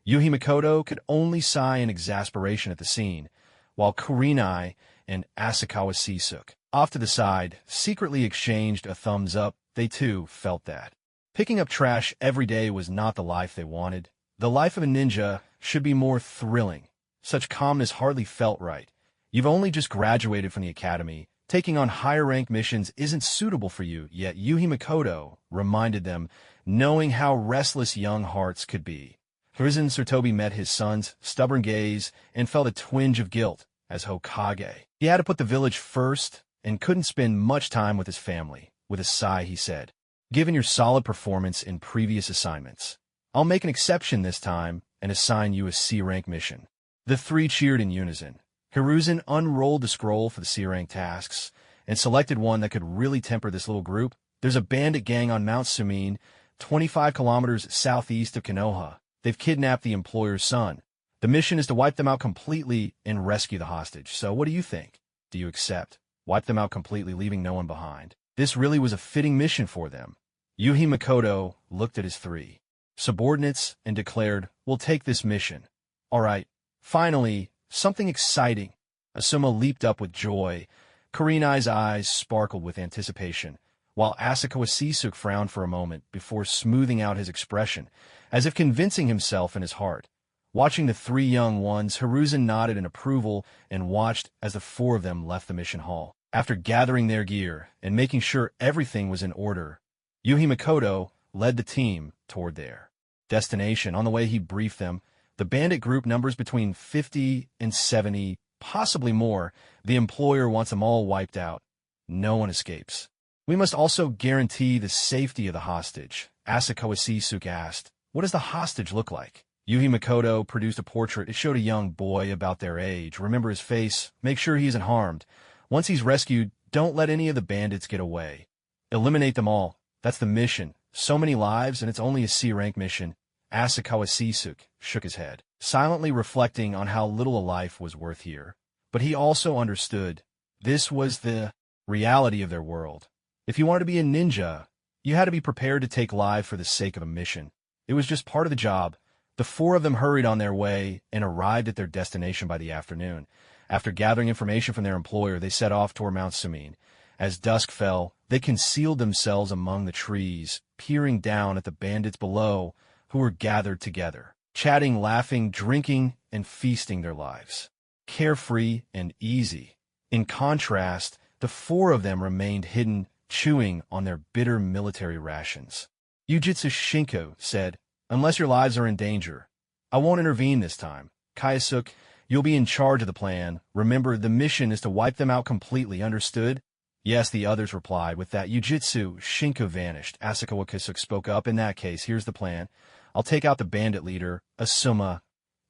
Yuhi Makoto could only sigh in exasperation at the scene, while Kurenai and Asakawa Sisuke, off to the side, secretly exchanged a thumbs up. They too felt that picking up trash every day was not the life they wanted. The life of a ninja should be more thrilling. Such calmness hardly felt right. You've only just graduated from the academy. Taking on higher-rank missions isn't suitable for you, yet Yuhi Makoto reminded them, knowing how restless young hearts could be. Hiruzen Sarutobi met his son's stubborn gaze and felt a twinge of guilt as Hokage. He had to put the village first and couldn't spend much time with his family. With a sigh, he said, given your solid performance in previous assignments, I'll make an exception this time and assign you a C-rank mission. The 3 cheered in unison. Hiruzen unrolled the scroll for the C-rank tasks and selected one that could really temper this little group. There's a bandit gang on Mount Sumen, 25 kilometers southeast of Konoha. They've kidnapped the employer's son. The mission is to wipe them out completely and rescue the hostage. So what do you think? Do you accept? Wipe them out completely, leaving no one behind. This really was a fitting mission for them. Yuhi Makoto looked at his 3 subordinates and declared, we'll take this mission. All right. Finally, something exciting. Asuma leaped up with joy. Kurenai's eyes sparkled with anticipation, while Asakawa Sisuke frowned for a moment before smoothing out his expression, as if convincing himself in his heart. Watching the 3 young ones, Hiruzen nodded in approval and watched as the 4 of them left the mission hall. After gathering their gear and making sure everything was in order, Yuhi Makoto led the team toward their destination. On the way, he briefed them. The bandit group numbers between 50 and 70, possibly more. The employer wants them all wiped out. No one escapes. We must also guarantee the safety of the hostage. Asakawa Sisuke asked, what does the hostage look like? Yuhi Makoto produced a portrait. It showed a young boy about their age. Remember his face. Make sure he isn't harmed. Once he's rescued, don't let any of the bandits get away. Eliminate them all. That's the mission. So many lives, and it's only a C-rank mission. Asakawa Sisuke shook his head, silently reflecting on how little a life was worth here. But he also understood this was the reality of their world. If you wanted to be a ninja, you had to be prepared to take lives for the sake of a mission. It was just part of the job. The 4 of them hurried on their way and arrived at their destination by the afternoon. After gathering information from their employer, they set off toward Mount Sumen. As dusk fell, they concealed themselves among the trees, peering down at the bandits below, who were gathered together, chatting, laughing, drinking, and feasting their lives. Carefree and easy. In contrast, the four of them remained hidden, chewing on their bitter military rations. Ujitsu Shinko said, "Unless your lives are in danger, I won't intervene this time. Kayasuk, you'll be in charge of the plan. Remember, the mission is to wipe them out completely, understood?" "Yes," the others replied. With that, Ujitsu Shinko vanished. Asakawa Kayasuk spoke up. "In that case, here's the plan. I'll take out the bandit leader, Asuma.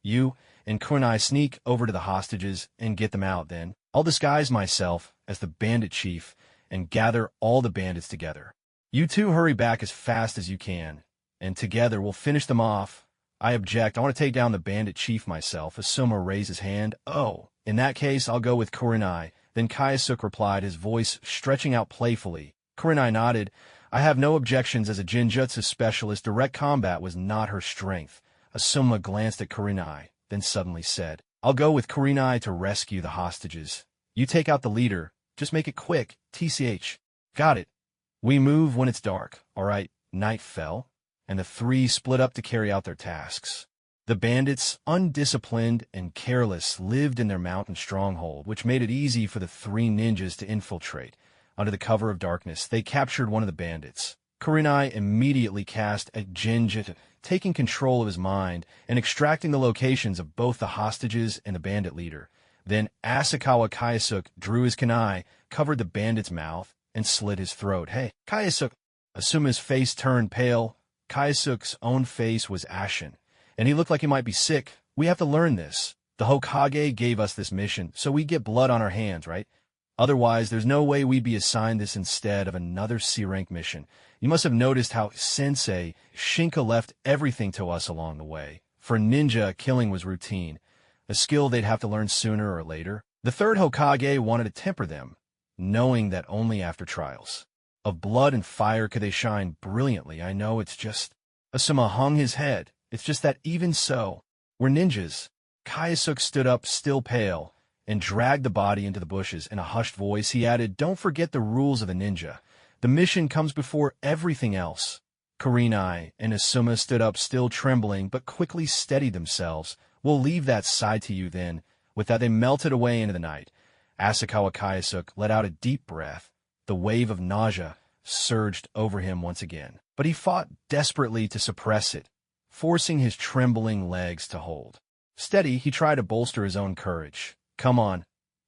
You and Kunai sneak over to the hostages and get them out. Then I'll disguise myself as the bandit chief and gather all the bandits together. You two hurry back as fast as you can, and together we'll finish them off." "I object. I want to take down the bandit chief myself." Asuma raised his hand. "Oh, in that case, I'll go with Kurenai." Then Kayasuk replied, his voice stretching out playfully. Kurenai nodded. "I have no objections. As a Jinjutsu specialist, direct combat was not her strength." Asuma glanced at Kurenai, then suddenly said, "I'll go with Kurenai to rescue the hostages. You take out the leader. Just make it quick. TCH. Got it. We move when it's dark." All right. Night fell, and the three split up to carry out their tasks. The bandits, undisciplined and careless, lived in their mountain stronghold, which made it easy for the three ninjas to infiltrate. Under the cover of darkness, they captured one of the bandits. Kurenai immediately cast a Genjutsu, taking control of his mind and extracting the locations of both the hostages and the bandit leader. Then Asakawa Kayasuk drew his kunai, covered the bandit's mouth, and slit his throat. "Hey, Kayasuk!" Asuma's face turned pale. Kayasuk's own face was ashen, and he looked like he might be sick. "We have to learn this. The Hokage gave us this mission, so we get blood on our hands, right? Otherwise, there's no way we'd be assigned this instead of another C-rank mission. You must have noticed how Sensei Shinka left everything to us along the way. For ninja, killing was routine, a skill they'd have to learn sooner or later. The third Hokage wanted to temper them, knowing that only after trials of blood and fire could they shine brilliantly. I know, it's just..." Asuma hung his head. "It's just that even so, we're ninjas." Kayasuk stood up, still pale, and dragged the body into the bushes. In a hushed voice, he added, "Don't forget the rules of the ninja. The mission comes before everything else." Kurenai and Asuma stood up, still trembling, but quickly steadied themselves. "We'll leave that side to you then." With that, they melted away into the night. Asakawa Kayasuk let out a deep breath. The wave of nausea surged over him once again, but he fought desperately to suppress it, forcing his trembling legs to hold. Steady, he tried to bolster his own courage. "Come on.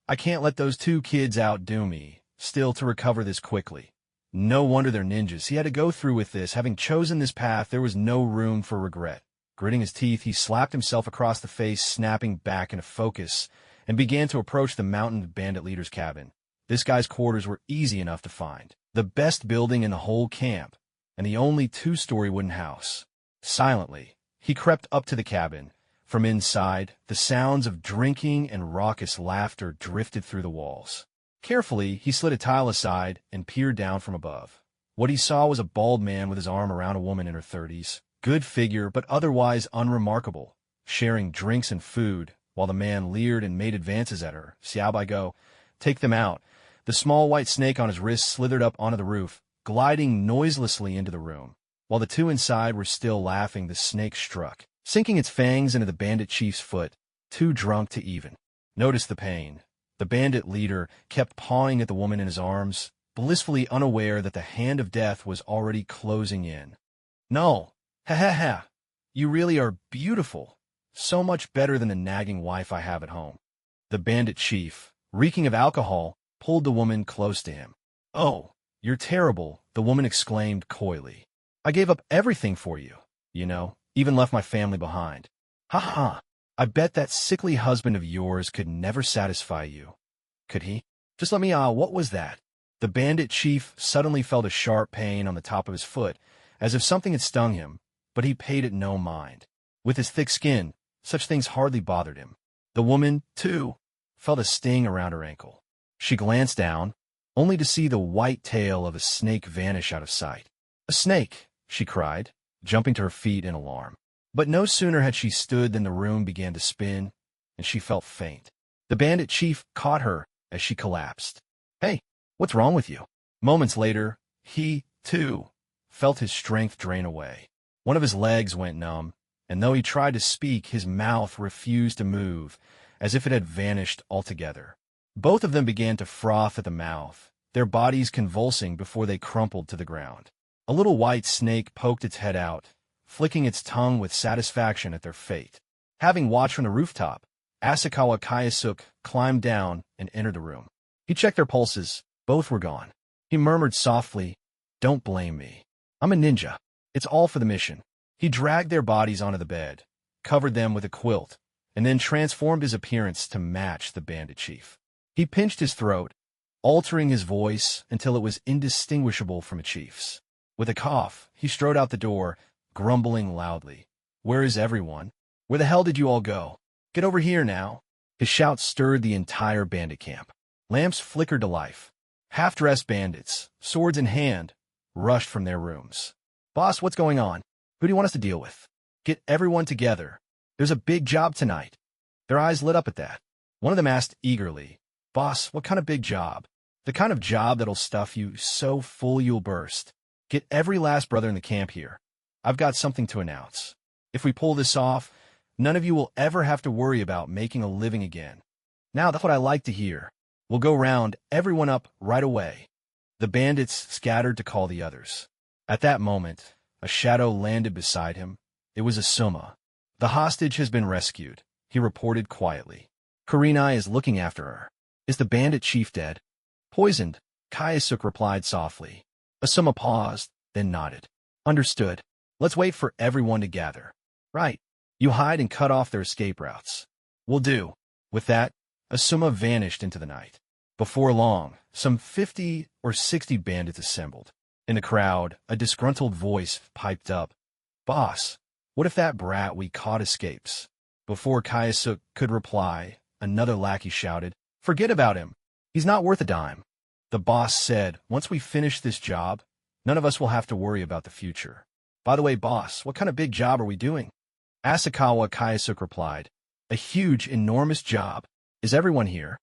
I can't let those two kids outdo me. Still, to recover this quickly. No wonder they're ninjas. He had to go through with this. Having chosen this path, there was no room for regret." Gritting his teeth, he slapped himself across the face, snapping back into focus, and began to approach the mountain bandit leader's cabin. This guy's quarters were easy enough to find. The best building in the whole camp, and the only two-story wooden house. Silently, he crept up to the cabin. From inside, the sounds of drinking and raucous laughter drifted through the walls. Carefully, he slid a tile aside and peered down from above. What he saw was a bald man with his arm around a woman in her 30s. Good figure, but otherwise unremarkable, sharing drinks and food, while the man leered and made advances at her. "Xiao Bai Go, take them out." The small white snake on his wrist slithered up onto the roof, gliding noiselessly into the room. While the two inside were still laughing, the snake struck, sinking its fangs into the bandit chief's foot, too drunk to even notice the pain. The bandit leader kept pawing at the woman in his arms, blissfully unaware that the hand of death was already closing in. "No, ha ha ha, you really are beautiful. So much better than the nagging wife I have at home." The bandit chief, reeking of alcohol, pulled the woman close to him. "Oh, you're terrible," the woman exclaimed coyly. "I gave up everything for you, even left my family behind. Ha ha, I bet that sickly husband of yours could never satisfy you. Could he? Just let me, what was that?" The bandit chief suddenly felt a sharp pain on the top of his foot, as if something had stung him, but he paid it no mind. With his thick skin, such things hardly bothered him. The woman, too, felt a sting around her ankle. She glanced down, only to see the white tail of a snake vanish out of sight. "A snake!" she cried, jumping to her feet in alarm. But no sooner had she stood than the room began to spin, and she felt faint. The bandit chief caught her as she collapsed. "Hey, What's wrong with you? Moments later, he, too, felt his strength drain away. One of his legs went numb, and though he tried to speak, his mouth refused to move, as if it had vanished altogether. Both of them began to froth at the mouth, their bodies convulsing before they crumpled to the ground. A little white snake poked its head out, flicking its tongue with satisfaction at their fate. Having watched from the rooftop, Asakawa Kayasuke climbed down and entered the room. He checked their pulses. Both were gone. He murmured softly, "Don't blame me. I'm a ninja. It's all for the mission." He dragged their bodies onto the bed, covered them with a quilt, and then transformed his appearance to match the bandit chief. He pinched his throat, altering his voice until it was indistinguishable from a chief's. With a cough, he strode out the door, grumbling loudly. "Where is everyone? Where the hell did you all go? Get over here now." His shout stirred the entire bandit camp. Lamps flickered to life. Half-dressed bandits, swords in hand, rushed from their rooms. "Boss, what's going on? Who do you want us to deal with? Get everyone together. There's a big job tonight." Their eyes lit up at that. One of them asked eagerly, "Boss, what kind of big job?" "The kind of job that'll stuff you so full you'll burst. Get every last brother in the camp here. I've got something to announce. If we pull this off, none of you will ever have to worry about making a living again. Now that's what I like to hear. We'll go round everyone up right away." The bandits scattered to call the others. At that moment, a shadow landed beside him. It was Asuma. "The hostage has been rescued," he reported quietly. "Kurenai is looking after her." "Is the bandit chief dead?" "Poisoned," Kayasuke replied softly. Asuma paused, then nodded. "Understood. Let's wait for everyone to gather." "Right. You hide and cut off their escape routes." "Will do." With that, Asuma vanished into the night. Before long, some 50 or 60 bandits assembled. In the crowd, a disgruntled voice piped up, "Boss, what if that brat we caught escapes?" Before Kayasuke could reply, another lackey shouted, "Forget about him. He's not worth a dime." The boss said, "Once we finish this job, none of us will have to worry about the future." "By the way, boss, what kind of big job are we doing?" Asakawa Kayasuke replied, "A huge, enormous job. Is everyone here?"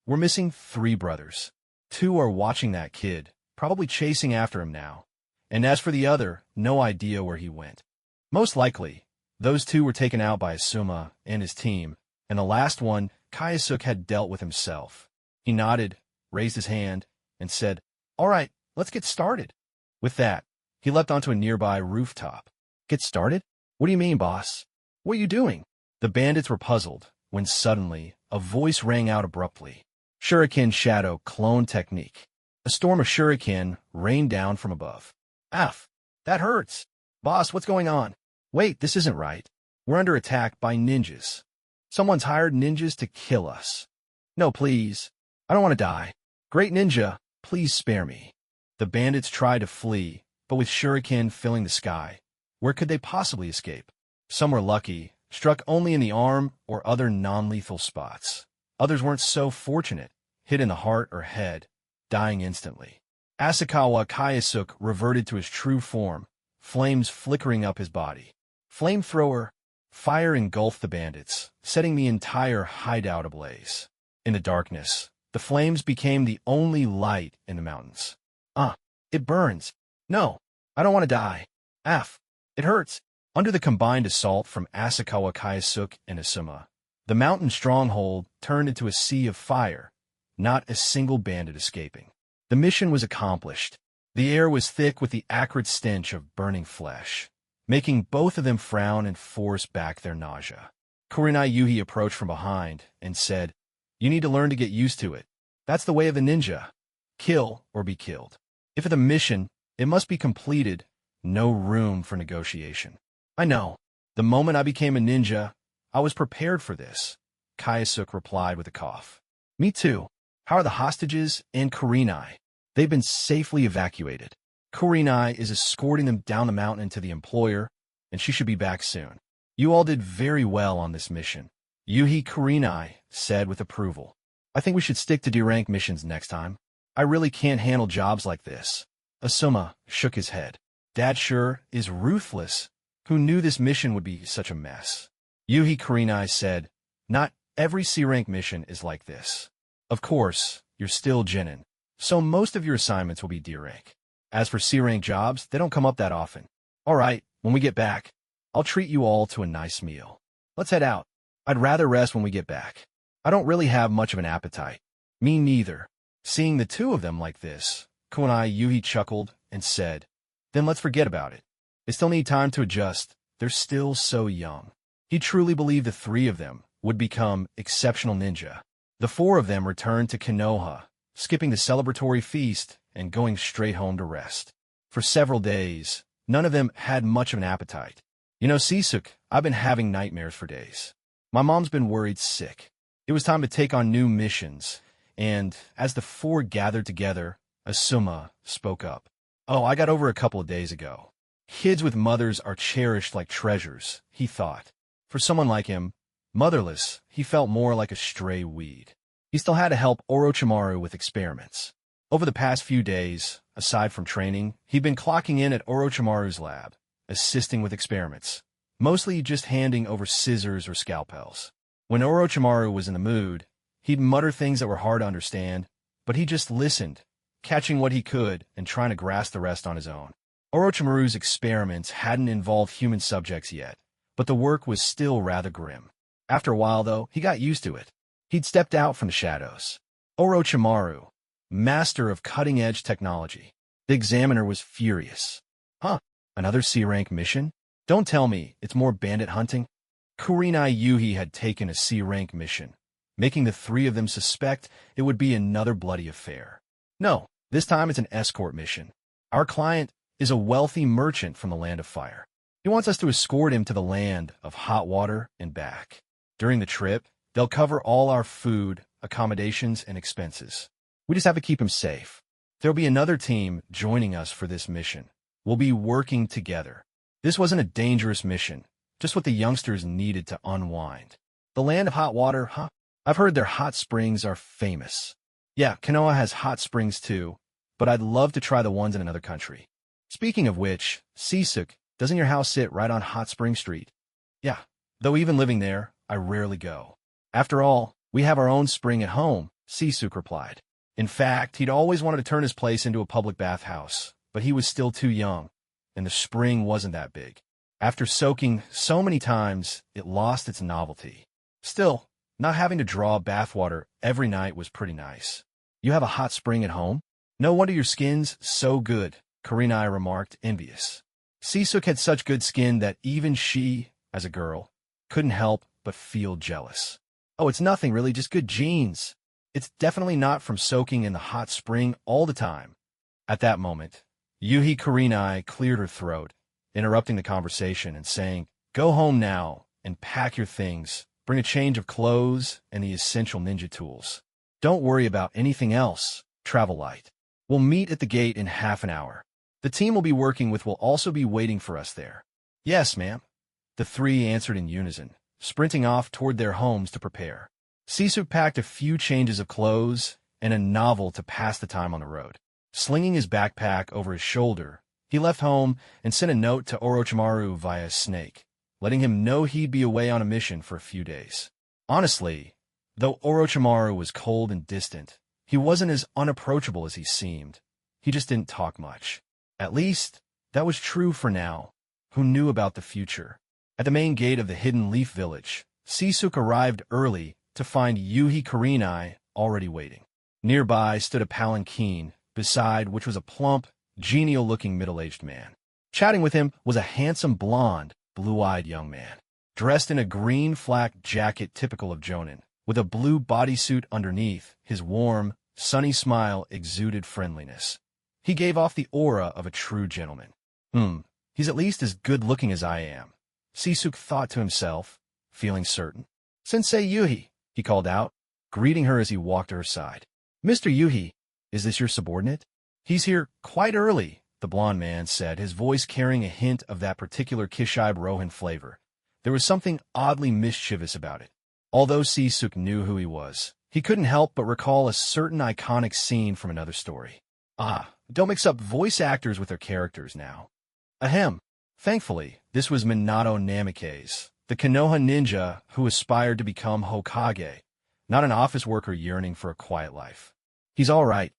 We're missing 3 brothers. 2 are watching that kid, probably chasing after him now. And as for the other, no idea where he went. Most likely, those 2 were taken out by Asuma and his team, and the last one Kayasuke had dealt with himself." He nodded, raised his hand, and said, "All right, let's get started." With that, he leapt onto a nearby rooftop. "Get started? What do you mean, boss? What are you doing?" The bandits were puzzled, when suddenly, a voice rang out abruptly. "Shuriken Shadow Clone Technique." A storm of shuriken rained down from above. "Aff, that hurts." "Boss, what's going on?" "Wait, this isn't right. We're under attack by ninjas. Someone's hired ninjas to kill us." "No, please. I don't want to die. Great ninja, please spare me." The bandits tried to flee, but with shuriken filling the sky, where could they possibly escape? Some were lucky, struck only in the arm or other non-lethal spots. Others weren't so fortunate, hit in the heart or head, dying instantly. Asakawa Kayasuke reverted to his true form, flames flickering up his body. Flamethrower, fire engulfed the bandits, setting the entire hideout ablaze. In the darkness, the flames became the only light in the mountains. It burns. No, I don't want to die. It hurts." Under the combined assault from Asakawa Kayasuke and Asuma, the mountain stronghold turned into a sea of fire, not a single bandit escaping. The mission was accomplished. The air was thick with the acrid stench of burning flesh, making both of them frown and force back their nausea. Kurenai Yuhi approached from behind and said, "You need to learn to get used to it. That's the way of a ninja. Kill or be killed. If it's a mission, it must be completed. No room for negotiation." "I know. The moment I became a ninja, I was prepared for this," Kayasuke replied with a cough. "Me too. How are the hostages and Kurenai?" "They've been safely evacuated. Kurenai is escorting them down the mountain to the employer, and she should be back soon." "You all did very well on this mission," Yuhi Kurenai said with approval. "I think we should stick to D-rank missions next time. I really can't handle jobs like this." Asuma shook his head. "Dad sure is ruthless. Who knew this mission would be such a mess?" Yuhi Kurenai said, "Not every C-rank mission is like this. Of course, you're still genin, so most of your assignments will be D rank. As for C rank jobs, they don't come up that often. All right, when we get back, I'll treat you all to a nice meal. Let's head out. I'd rather rest when we get back. I don't really have much of an appetite. Me neither. Seeing the two of them like this, Kunai Yuhi chuckled and said, then let's forget about it. They still need time to adjust. They're still so young. He truly believed the three of them would become exceptional ninja. The four of them returned to Konoha, skipping the celebratory feast and going straight home to rest. For several days, none of them had much of an appetite. You know, Sisuk, I've been having nightmares for days. My mom's been worried sick. It was time to take on new missions, and as the four gathered together, Asuma spoke up. Oh, I got over a couple of days ago. Kids with mothers are cherished like treasures, he thought. For someone like him, motherless, he felt more like a stray weed. He still had to help Orochimaru with experiments. Over the past few days, aside from training, he'd been clocking in at Orochimaru's lab, assisting with experiments, mostly just handing over scissors or scalpels. When Orochimaru was in the mood, he'd mutter things that were hard to understand, but he just listened, catching what he could and trying to grasp the rest on his own. Orochimaru's experiments hadn't involved human subjects yet, but the work was still rather grim. After a while, though, he got used to it. He'd stepped out from the shadows. Orochimaru, master of cutting-edge technology. The examiner was furious. Huh? Another C-rank mission? Don't tell me it's more bandit hunting? Kurenai Yuhi had taken a C-rank mission, making the three of them suspect it would be another bloody affair. No, this time it's an escort mission. Our client is a wealthy merchant from the Land of Fire. He wants us to escort him to the Land of Hot Water and back. During the trip, they'll cover all our food, accommodations, and expenses. We just have to keep him safe. There'll be another team joining us for this mission. We'll be working together. This wasn't a dangerous mission, just what the youngsters needed to unwind. The Land of Hot Water, huh? I've heard their hot springs are famous. Yeah, Konoha has hot springs too, but I'd love to try the ones in another country. Speaking of which, Sisuk, doesn't your house sit right on Hot Spring Street? Yeah, though even living there, I rarely go. After all, we have our own spring at home, Sisuk replied. In fact, he'd always wanted to turn his place into a public bathhouse, but he was still too young, and the spring wasn't that big. After soaking so many times, it lost its novelty. Still, not having to draw bathwater every night was pretty nice. You have a hot spring at home? No wonder your skin's so good, Kurenai remarked, envious. Sisuk had such good skin that even she, as a girl, couldn't help but feel jealous. Oh, it's nothing really, just good genes. It's definitely not from soaking in the hot spring all the time. At that moment, Yuhi Kurenai cleared her throat, interrupting the conversation and saying, go home now and pack your things. Bring a change of clothes and the essential ninja tools. Don't worry about anything else, Travel Light. We'll meet at the gate in half an hour. The team we'll be working with will also be waiting for us there. Yes, ma'am. The three answered in unison, sprinting off toward their homes to prepare. Sisuk packed a few changes of clothes and a novel to pass the time on the road. Slinging his backpack over his shoulder, he left home and sent a note to Orochimaru via Snake, letting him know he'd be away on a mission for a few days. Honestly, though Orochimaru was cold and distant, he wasn't as unapproachable as he seemed. He just didn't talk much. At least, that was true for now. Who knew about the future? At the main gate of the Hidden Leaf Village, Sisuk arrived early to find Yuhi Kurenai already waiting. Nearby stood a palanquin, beside which was a plump, genial-looking middle-aged man. Chatting with him was a handsome blonde, blue-eyed young man, dressed in a green flak jacket typical of Jonin. With a blue bodysuit underneath, his warm, sunny smile exuded friendliness. He gave off the aura of a true gentleman. He's at least as good-looking as I am, Sisuk thought to himself, feeling certain. Sensei Yuhi, he called out, greeting her as he walked to her side. Mr. Yuhi, is this your subordinate? He's here quite early, the blond man said, his voice carrying a hint of that particular Kishibe Rohan flavor. There was something oddly mischievous about it. Although Sisuk knew who he was, he couldn't help but recall a certain iconic scene from another story. Don't mix up voice actors with their characters now. Ahem. Thankfully, this was Minato Namikaze, the Konoha ninja who aspired to become Hokage, not an office worker yearning for a quiet life. He's all right.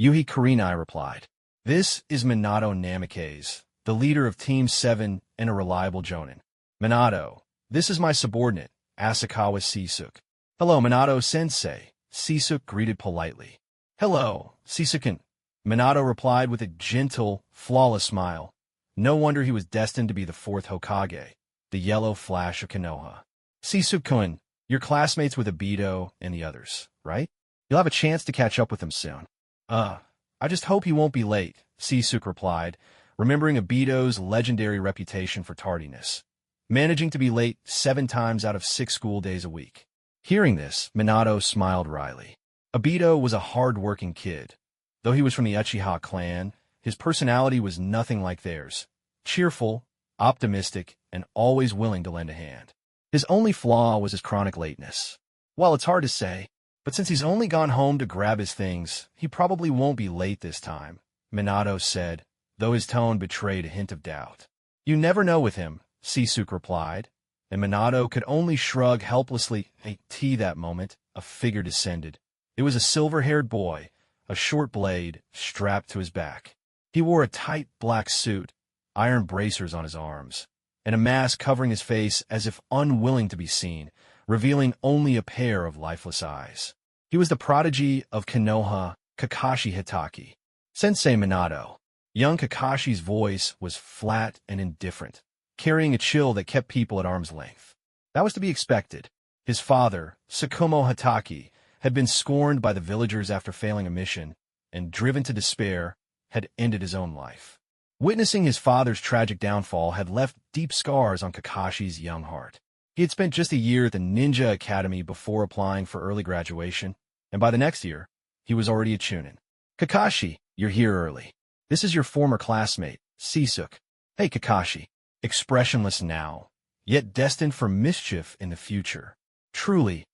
Yuhi Kurenai replied. This is Minato Namikaze, the leader of Team 7 and a reliable jonin. Minato, this is my subordinate, Asakawa Sisuk. Hello, Minato-sensei, Sisuk greeted politely. Hello, Sisuken. Minato replied with a gentle, flawless smile. No wonder he was destined to be the fourth Hokage, the yellow flash of Konoha. Sisuk-kun, you're classmates with Obito and the others, right? You'll have a chance to catch up with him soon. I just hope he won't be late, Sisuk replied, remembering Obito's legendary reputation for tardiness, managing to be late 7 times out of 6 school days a week. Hearing this, Minato smiled wryly. Obito was a hard-working kid. Though he was from the Uchiha clan, his personality was nothing like theirs. Cheerful, optimistic, and always willing to lend a hand. His only flaw was his chronic lateness. Well, it's hard to say, but since he's only gone home to grab his things, he probably won't be late this time, Minato said, though his tone betrayed a hint of doubt. You never know with him, Sisuk replied, and Minato could only shrug helplessly. That moment, a figure descended. It was a silver-haired boy, a short blade strapped to his back. He wore a tight black suit, iron bracers on his arms, and a mask covering his face as if unwilling to be seen, revealing only a pair of lifeless eyes. He was the prodigy of Konoha, Kakashi Hitaki. Sensei Minato. Young Kakashi's voice was flat and indifferent, carrying a chill that kept people at arm's length. That was to be expected. His father, Tsukumo Hitaki, had been scorned by the villagers after failing a mission, and driven to despair, had ended his own life. Witnessing his father's tragic downfall had left deep scars on Kakashi's young heart. He had spent just a year at the Ninja Academy before applying for early graduation, and by the next year, he was already a chunin. Kakashi, you're here early. This is your former classmate, Sisuk. Hey, Kakashi. Expressionless now, yet destined for mischief in the future. Truly,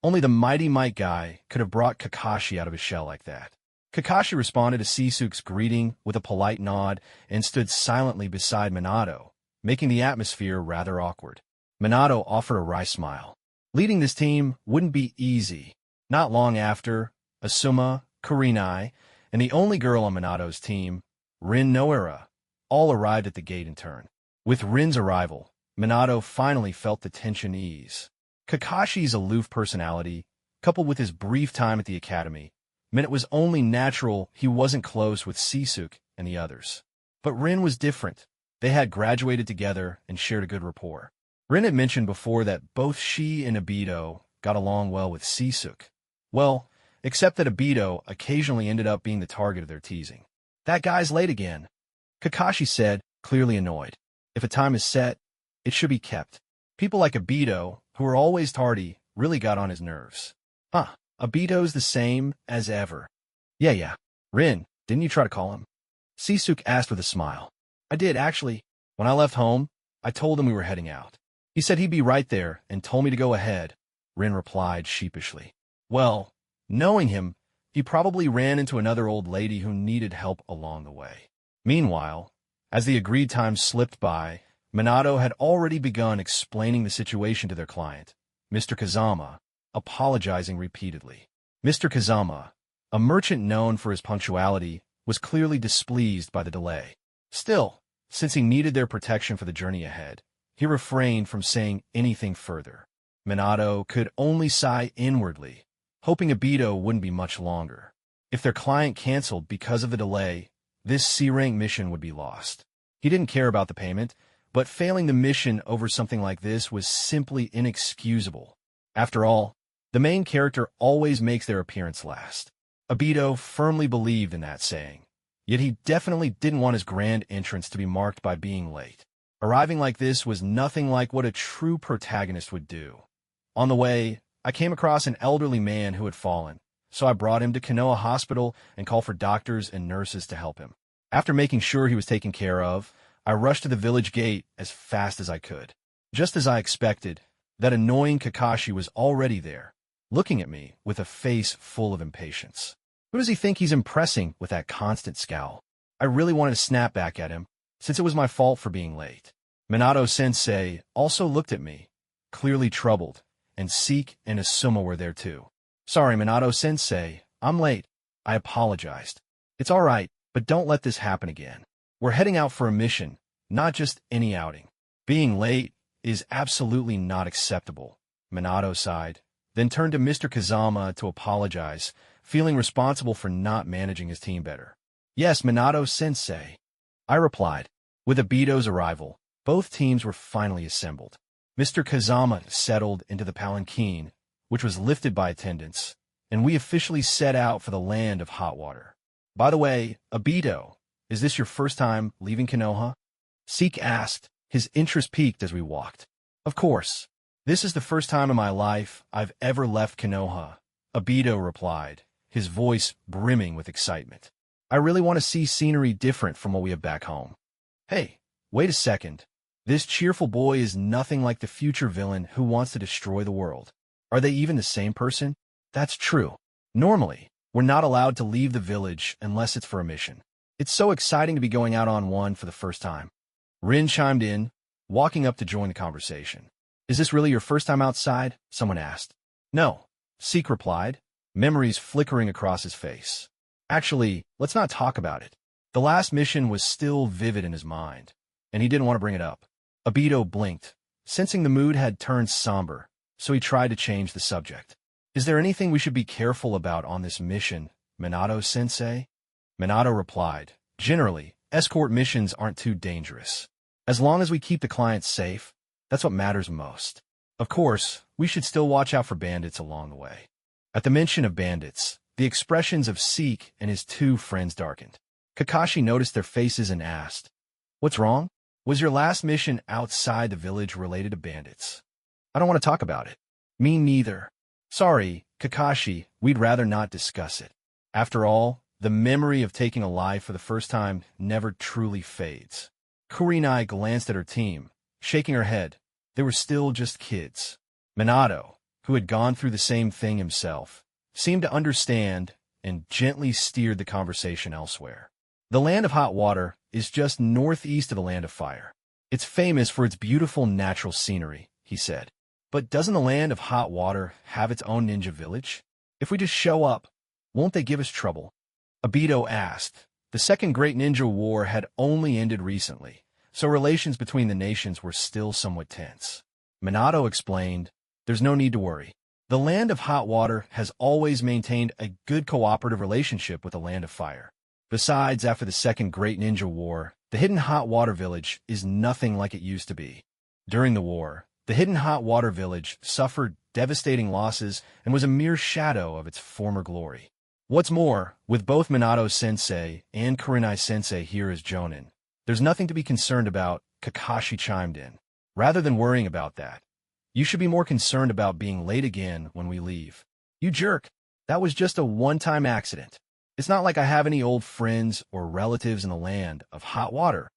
only the Mighty Might guy could have brought Kakashi out of his shell like that. Kakashi responded to Sisuk's greeting with a polite nod and stood silently beside Minato, making the atmosphere rather awkward. Minato offered a wry smile. Leading this team wouldn't be easy. Not long after, Asuma, Kurenai, and the only girl on Minato's team, Rin Noura, all arrived at the gate in turn. With Rin's arrival, Minato finally felt the tension ease. Kakashi's aloof personality, coupled with his brief time at the academy, meant it was only natural he wasn't close with Sisuk and the others. But Rin was different. They had graduated together and shared a good rapport. Rin had mentioned before that both she and Obito got along well with Sisuk. Well, except that Obito occasionally ended up being the target of their teasing. That guy's late again, Kakashi said, clearly annoyed. If a time is set, it should be kept. People like Obito, who are always tardy, really got on his nerves. Obito's the same as ever. Yeah. Rin, didn't you try to call him? Sisuk asked with a smile. I did, actually. When I left home, I told him we were heading out. He said he'd be right there and told me to go ahead, Rin replied sheepishly. Well, knowing him, he probably ran into another old lady who needed help along the way. Meanwhile, as the agreed time slipped by, Minato had already begun explaining the situation to their client, Mr. Kazama, apologizing repeatedly. Mr. Kazama, a merchant known for his punctuality, was clearly displeased by the delay. Still, since he needed their protection for the journey ahead, he refrained from saying anything further. Minato could only sigh inwardly, hoping Obito wouldn't be much longer. If their client canceled because of the delay, this C-rank mission would be lost. He didn't care about the payment, but failing the mission over something like this was simply inexcusable. After all, the main character always makes their appearance last. Obito firmly believed in that saying, yet he definitely didn't want his grand entrance to be marked by being late. Arriving like this was nothing like what a true protagonist would do. On the way, I came across an elderly man who had fallen, so I brought him to Konoha Hospital and called for doctors and nurses to help him. After making sure he was taken care of, I rushed to the village gate as fast as I could. Just as I expected, that annoying Kakashi was already there, looking at me with a face full of impatience. Who does he think he's impressing with that constant scowl? I really wanted to snap back at him, since it was my fault for being late. Minato-sensei also looked at me, clearly troubled, and Seek and Asuma were there too. Sorry, Minato-sensei, I'm late. I apologized. It's all right, but don't let this happen again. We're heading out for a mission, not just any outing. Being late is absolutely not acceptable, Minato sighed, then turned to Mr. Kazama to apologize, feeling responsible for not managing his team better. Yes, Minato-sensei, I replied. With Obito's arrival, both teams were finally assembled. Mr. Kazama settled into the palanquin, which was lifted by attendants, and we officially set out for the land of hot water. By the way, Obito, is this your first time leaving Konoha? Seek asked, his interest piqued as we walked. Of course. This is the first time in my life I've ever left Konoha, Obito replied, his voice brimming with excitement. I really want to see scenery different from what we have back home. Hey, wait a second. This cheerful boy is nothing like the future villain who wants to destroy the world. Are they even the same person? That's true. Normally, we're not allowed to leave the village unless it's for a mission. It's so exciting to be going out on one for the first time. Rin chimed in, walking up to join the conversation. Is this really your first time outside? Someone asked. No, Seek replied, memories flickering across his face. Actually, let's not talk about it. The last mission was still vivid in his mind, and he didn't want to bring it up. Obito blinked, sensing the mood had turned somber, so he tried to change the subject. Is there anything we should be careful about on this mission, Minato-sensei? Minato replied, generally, escort missions aren't too dangerous. As long as we keep the clients safe, that's what matters most. Of course, we should still watch out for bandits along the way. At the mention of bandits, the expressions of Seek and his two friends darkened. Kakashi noticed their faces and asked, What's wrong? Was your last mission outside the village related to bandits? I don't want to talk about it. Me neither. Sorry, Kakashi, we'd rather not discuss it. After all, the memory of taking a life for the first time never truly fades. Kurenai glanced at her team, shaking her head. They were still just kids. Minato, who had gone through the same thing himself, seemed to understand and gently steered the conversation elsewhere. The land of hot water is just northeast of the land of fire. It's famous for its beautiful natural scenery, he said. But doesn't the land of hot water have its own ninja village? If we just show up, won't they give us trouble? Obito asked. The Second Great Ninja War had only ended recently, so relations between the nations were still somewhat tense. Minato explained, There's no need to worry. The land of hot water has always maintained a good cooperative relationship with the land of fire. Besides, after the Second Great Ninja War, the hidden hot water village is nothing like it used to be. During the war, the hidden hot water village suffered devastating losses and was a mere shadow of its former glory. What's more, with both Minato-sensei and Kurenai-sensei here as Jonin, there's nothing to be concerned about, Kakashi chimed in. Rather than worrying about that, you should be more concerned about being late again when we leave. You jerk. That was just a one-time accident. It's not like I have any old friends or relatives in the land of hot water.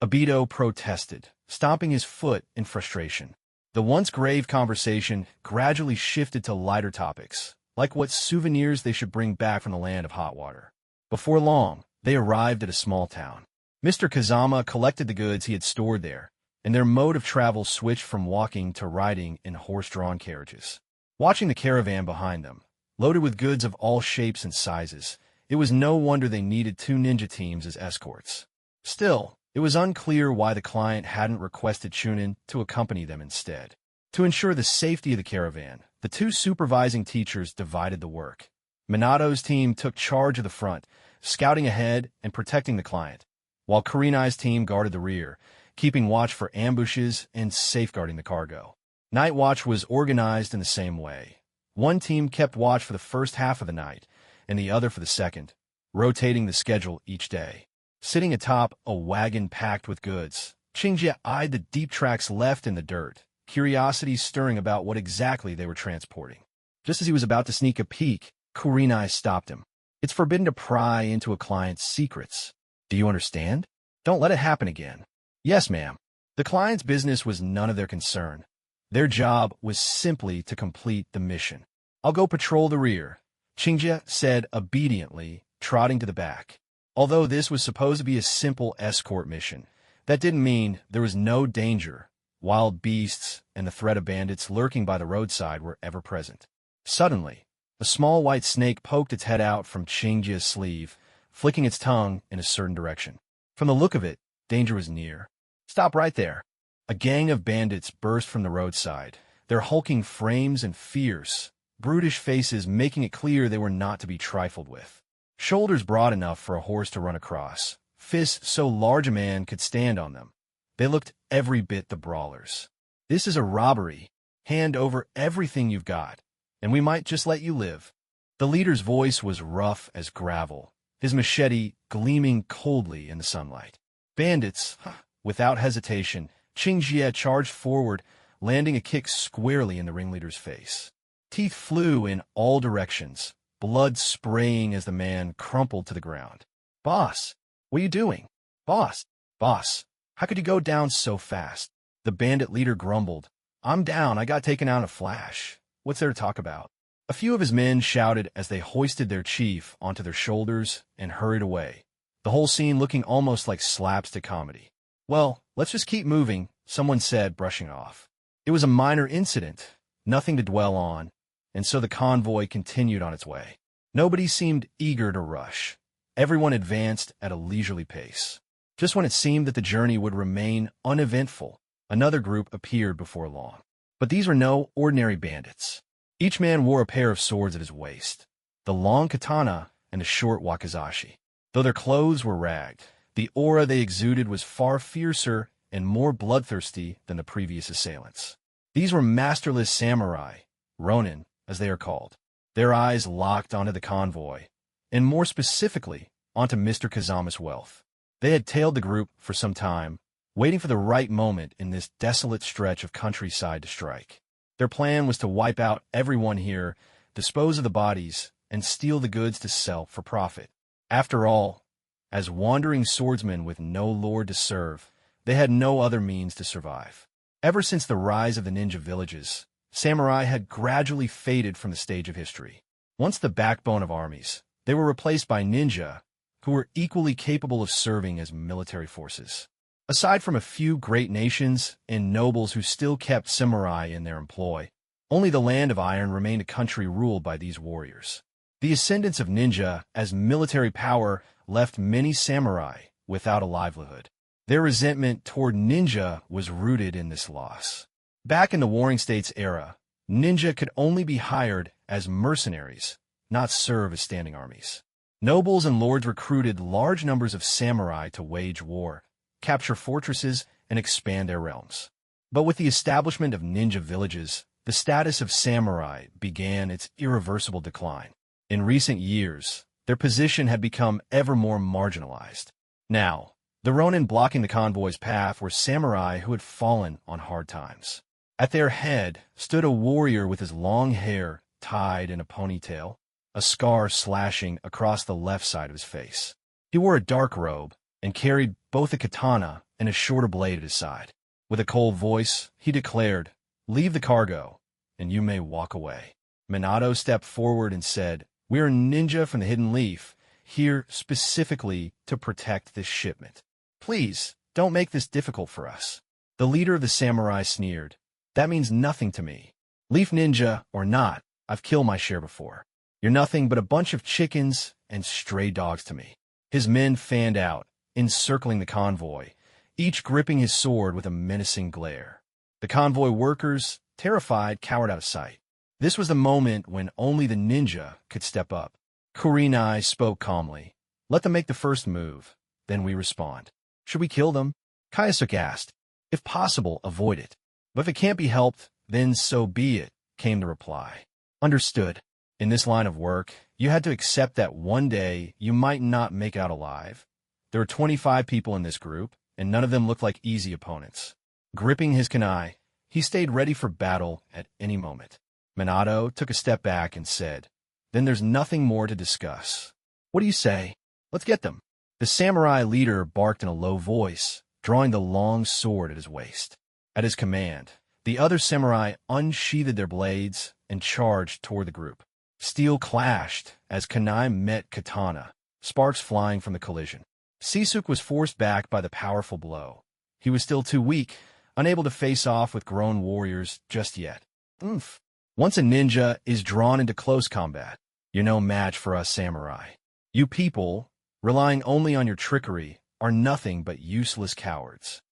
Obito protested, stomping his foot in frustration. The once grave conversation gradually shifted to lighter topics, like what souvenirs they should bring back from the land of hot water. Before long, they arrived at a small town. Mr. Kazama collected the goods he had stored there, and their mode of travel switched from walking to riding in horse-drawn carriages. Watching the caravan behind them, loaded with goods of all shapes and sizes, it was no wonder they needed two ninja teams as escorts. Still, it was unclear why the client hadn't requested Chunin to accompany them instead. To ensure the safety of the caravan, the two supervising teachers divided the work. Minato's team took charge of the front, scouting ahead and protecting the client, while Kurenai's team guarded the rear, keeping watch for ambushes and safeguarding the cargo. Night watch was organized in the same way. One team kept watch for the first half of the night, and the other for the second, rotating the schedule each day. Sitting atop a wagon packed with goods, Qingjie eyed the deep tracks left in the dirt, curiosity stirring about what exactly they were transporting. Just as he was about to sneak a peek, Kurenai stopped him. It's forbidden to pry into a client's secrets. Do you understand? Don't let it happen again. Yes, ma'am. The client's business was none of their concern. Their job was simply to complete the mission. I'll go patrol the rear, Qingjie said obediently, trotting to the back. Although this was supposed to be a simple escort mission, that didn't mean there was no danger. Wild beasts and the threat of bandits lurking by the roadside were ever present. Suddenly, a small white snake poked its head out from Qingjie's sleeve, flicking its tongue in a certain direction. From the look of it, danger was near. Stop right there. A gang of bandits burst from the roadside, their hulking frames and fierce, brutish faces making it clear they were not to be trifled with. Shoulders broad enough for a horse to run across, fists so large a man could stand on them. They looked every bit the brawlers. This is a robbery. Hand over everything you've got, and we might just let you live. The leader's voice was rough as gravel, his machete gleaming coldly in the sunlight. Bandits, without hesitation, Qingjie charged forward, landing a kick squarely in the ringleader's face. Teeth flew in all directions, blood spraying as the man crumpled to the ground. "Boss, what are you doing? Boss, how could you go down so fast?" The bandit leader grumbled. "I'm down, I got taken out in a flash. What's there to talk about?" A few of his men shouted as they hoisted their chief onto their shoulders and hurried away, the whole scene looking almost like slapstick comedy. "Well, let's just keep moving," someone said, brushing off. It was a minor incident, nothing to dwell on, and so the convoy continued on its way. Nobody seemed eager to rush. Everyone advanced at a leisurely pace. Just when it seemed that the journey would remain uneventful, another group appeared before long. But these were no ordinary bandits. Each man wore a pair of swords at his waist, the long katana and the short wakizashi. Though their clothes were ragged, the aura they exuded was far fiercer and more bloodthirsty than the previous assailants. These were masterless samurai, ronin, as they are called. Their eyes locked onto the convoy, and more specifically, onto Mr. Kazama's wealth. They had tailed the group for some time, waiting for the right moment in this desolate stretch of countryside to strike. Their plan was to wipe out everyone here, dispose of the bodies, and steal the goods to sell for profit. After all, as wandering swordsmen with no lord to serve, they had no other means to survive. Ever since the rise of the ninja villages, samurai had gradually faded from the stage of history. Once the backbone of armies, they were replaced by ninja, who were equally capable of serving as military forces. Aside from a few great nations and nobles who still kept samurai in their employ, only the Land of Iron remained a country ruled by these warriors. The ascendance of ninja as military power left many samurai without a livelihood. Their resentment toward ninja was rooted in this loss. Back in the Warring States era, ninja could only be hired as mercenaries, not serve as standing armies. Nobles and lords recruited large numbers of samurai to wage war, capture fortresses, and expand their realms. But with the establishment of ninja villages, the status of samurai began its irreversible decline. In recent years, their position had become ever more marginalized. Now, the ronin blocking the convoy's path were samurai who had fallen on hard times. At their head stood a warrior with his long hair tied in a ponytail, a scar slashing across the left side of his face. He wore a dark robe and carried both a katana and a shorter blade at his side. With a cold voice, he declared, "Leave the cargo, and you may walk away." Minato stepped forward and said, "We are ninja from the Hidden Leaf, here specifically to protect this shipment. Please, don't make this difficult for us." The leader of the samurai sneered, "That means nothing to me. Leaf ninja or not, I've killed my share before. You're nothing but a bunch of chickens and stray dogs to me." His men fanned out, encircling the convoy, each gripping his sword with a menacing glare. The convoy workers, terrified, cowered out of sight. This was the moment when only the ninja could step up. Kurenai spoke calmly. "Let them make the first move, then we respond." "Should we kill them?" Kayasuke asked. "If possible, avoid it. But if it can't be helped, then so be it," came the reply. "Understood. In this line of work, you had to accept that one day you might not make it out alive. There were 25 people in this group, and none of them looked like easy opponents." Gripping his kunai, he stayed ready for battle at any moment. Minato took a step back and said, "Then there's nothing more to discuss. What do you say? Let's get them." The samurai leader barked in a low voice, drawing the long sword at his waist. At his command, the other samurai unsheathed their blades and charged toward the group. Steel clashed as kunai met katana, sparks flying from the collision. Sisuke was forced back by the powerful blow. He was still too weak, unable to face off with grown warriors just yet. Once a ninja is drawn into close combat, you're no match for us samurai. You people, relying only on your trickery, are nothing but useless cowards.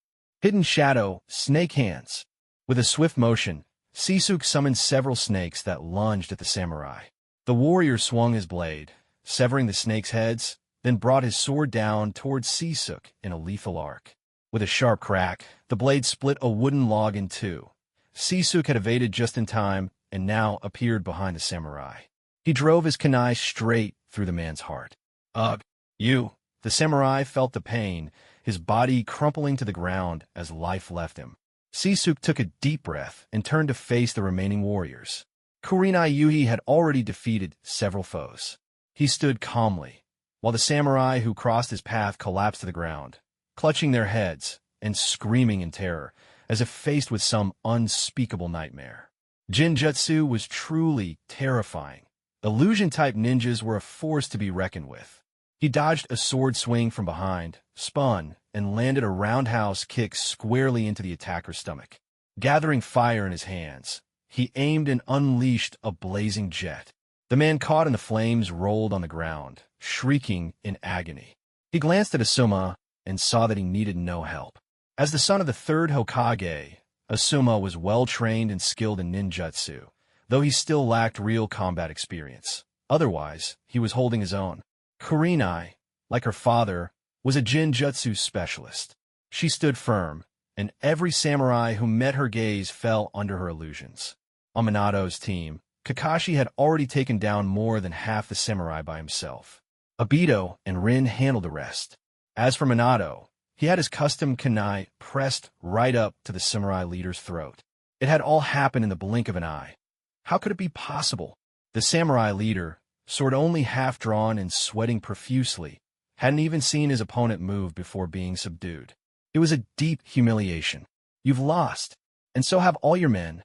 Hidden Shadow, Snake Hands. With a swift motion, Sisuke summoned several snakes that lunged at the samurai. The warrior swung his blade, severing the snakes' heads, then brought his sword down towards Sisuke in a lethal arc. With a sharp crack, the blade split a wooden log in two. Sisuke had evaded just in time and now appeared behind the samurai. He drove his kunai straight through the man's heart. Ugh, you! The samurai felt the pain, his body crumpling to the ground as life left him. Sisuke took a deep breath and turned to face the remaining warriors. Kurenai Yuhi had already defeated several foes. He stood calmly, while the samurai who crossed his path collapsed to the ground, clutching their heads and screaming in terror, as if faced with some unspeakable nightmare. Jinjutsu was truly terrifying. Illusion-type ninjas were a force to be reckoned with. He dodged a sword swing from behind, spun, and landed a roundhouse kick squarely into the attacker's stomach. Gathering fire in his hands, he aimed and unleashed a blazing jet. The man caught in the flames rolled on the ground, shrieking in agony. He glanced at Asuma and saw that he needed no help. As the son of the third Hokage, Asuma was well-trained and skilled in ninjutsu, though he still lacked real combat experience. Otherwise, he was holding his own. Kurenai, like her father, was a Jinjutsu specialist. She stood firm, and every samurai who met her gaze fell under her illusions. On Minato's team, Kakashi had already taken down more than half the samurai by himself. Obito and Rin handled the rest. As for Minato, he had his custom kunai pressed right up to the samurai leader's throat. It had all happened in the blink of an eye. How could it be possible? The samurai leader, sword only half drawn and sweating profusely, hadn't even seen his opponent move before being subdued. It was a deep humiliation. You've lost, and so have all your men.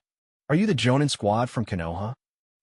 Are you the Jonin squad from Konoha?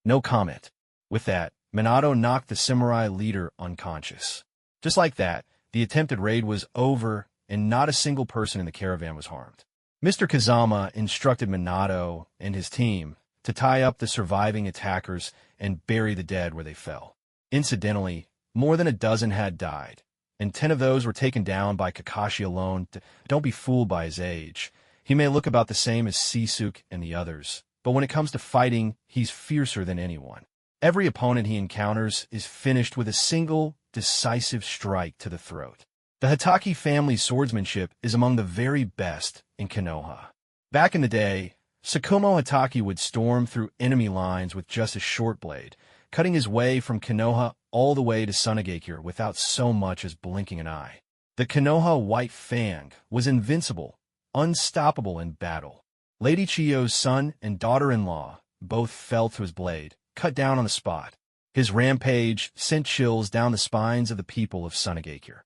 No comment. With that, Minato knocked the samurai leader unconscious. Just like that, the attempted raid was over, and not a single person in the caravan was harmed. Mr. Kazama instructed Minato and his team to tie up the surviving attackers and bury the dead where they fell. Incidentally, more than a dozen had died, and 10 of those were taken down by Kakashi alone. Don't be fooled by his age. He may look about the same as Sisuke and the others, but when it comes to fighting, he's fiercer than anyone. Every opponent he encounters is finished with a single, decisive strike to the throat. The Hatake family's swordsmanship is among the very best in Konoha. Back in the day, Sakumo Hatake would storm through enemy lines with just a short blade, cutting his way from Konoha all the way to Sunagakure without so much as blinking an eye. The Konoha White Fang was invincible, unstoppable in battle. Lady Chiyo's son and daughter-in-law both fell to his blade, cut down on the spot. His rampage sent chills down the spines of the people of Sunagakure.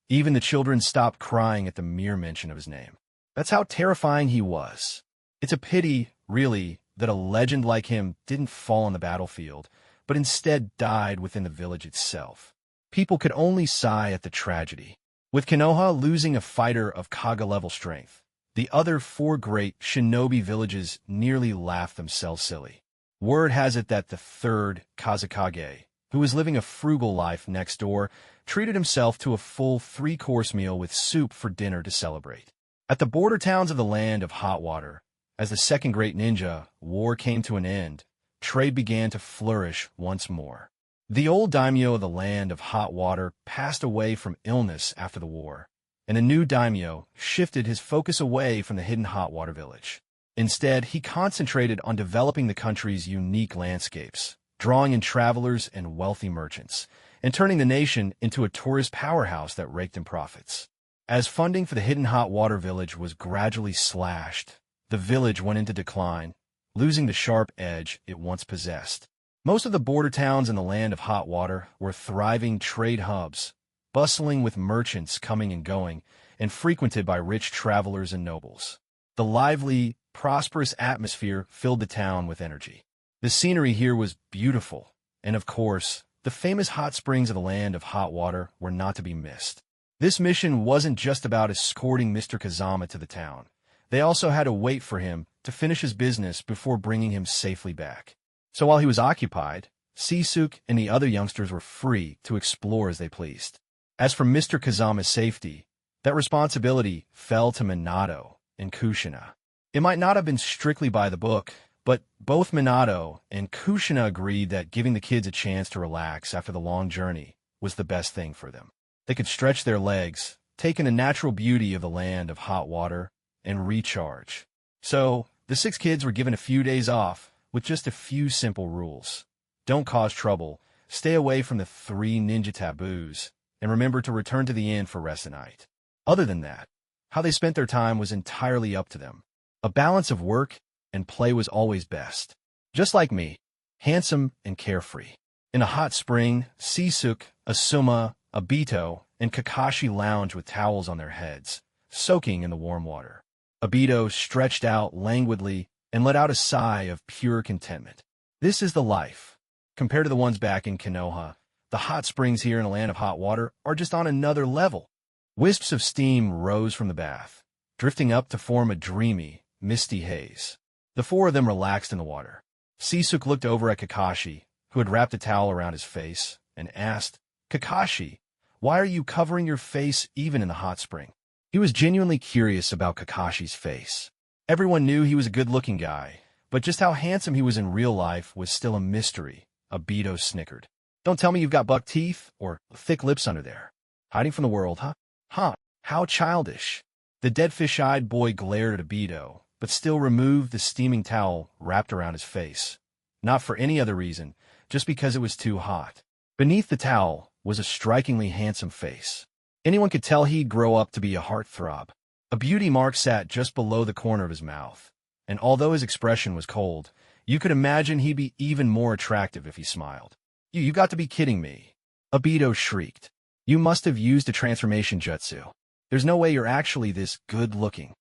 Even the children stopped crying at the mere mention of his name. That's how terrifying he was. It's a pity, really, that a legend like him didn't fall on the battlefield, but instead died within the village itself. People could only sigh at the tragedy. With Konoha losing a fighter of Kaga-level strength, the other 4 great shinobi villages nearly laughed themselves silly. Word has it that the third Kazekage, who was living a frugal life next door, treated himself to a full 3-course meal with soup for dinner to celebrate. At the border towns of the land of hot water, as the second great ninja war came to an end, trade began to flourish once more. The old daimyo of the land of hot water passed away from illness after the war, and a new daimyo shifted his focus away from the hidden hot water village. Instead, he concentrated on developing the country's unique landscapes, drawing in travelers and wealthy merchants, and turning the nation into a tourist powerhouse that raked in profits. As funding for the hidden hot water village was gradually slashed, the village went into decline, losing the sharp edge it once possessed. Most of the border towns in the land of hot water were thriving trade hubs, bustling with merchants coming and going, and frequented by rich travelers and nobles. The lively, prosperous atmosphere filled the town with energy. The scenery here was beautiful, and of course, the famous hot springs of the land of hot water were not to be missed. This mission wasn't just about escorting Mr. Kazama to the town. They also had to wait for him to finish his business before bringing him safely back. So while he was occupied, Sisuke and the other youngsters were free to explore as they pleased. As for Mr. Kazama's safety, that responsibility fell to Minato and Kushina. It might not have been strictly by the book, but both Minato and Kushina agreed that giving the kids a chance to relax after the long journey was the best thing for them. They could stretch their legs, take in the natural beauty of the land of hot water, and recharge. So, the 6 kids were given a few days off with just a few simple rules. Don't cause trouble, stay away from the 3 ninja taboos, and remember to return to the inn for rest at night. Other than that, how they spent their time was entirely up to them. A balance of work and play was always best. Just like me, handsome and carefree. In a hot spring, Sisuke, Asuma, Obito, and Kakashi lounged with towels on their heads, soaking in the warm water. Obito stretched out languidly and let out a sigh of pure contentment. This is the life. Compared to the ones back in Konoha, the hot springs here in a land of hot water are just on another level. Wisps of steam rose from the bath, drifting up to form a dreamy, misty haze. The 4 of them relaxed in the water. Sisuke looked over at Kakashi, who had wrapped a towel around his face, and asked, "Kakashi, why are you covering your face even in the hot spring?" He was genuinely curious about Kakashi's face. Everyone knew he was a good-looking guy, but just how handsome he was in real life was still a mystery. Obito snickered. "Don't tell me you've got buck teeth or thick lips under there. Hiding from the world, huh? Huh, how childish." The dead fish-eyed boy glared at Obito, but still removed the steaming towel wrapped around his face. Not for any other reason, just because it was too hot. Beneath the towel was a strikingly handsome face. Anyone could tell he'd grow up to be a heartthrob. A beauty mark sat just below the corner of his mouth, and although his expression was cold, you could imagine he'd be even more attractive if he smiled. You got to be kidding me." Obito shrieked. "You must have used a transformation jutsu. There's no way you're actually this good-looking."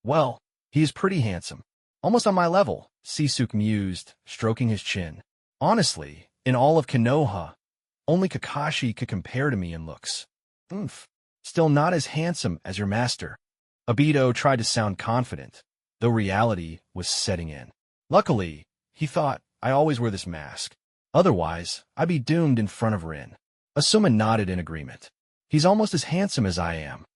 "Well, he is pretty handsome. Almost on my level," Sisuke mused, stroking his chin. "Honestly, in all of Konoha, only Kakashi could compare to me in looks. Still not as handsome as your master." Obito tried to sound confident, though reality was setting in. "Luckily," he thought, "I always wear this mask. Otherwise, I'd be doomed in front of Rin." Asuma nodded in agreement. "He's almost as handsome as I am."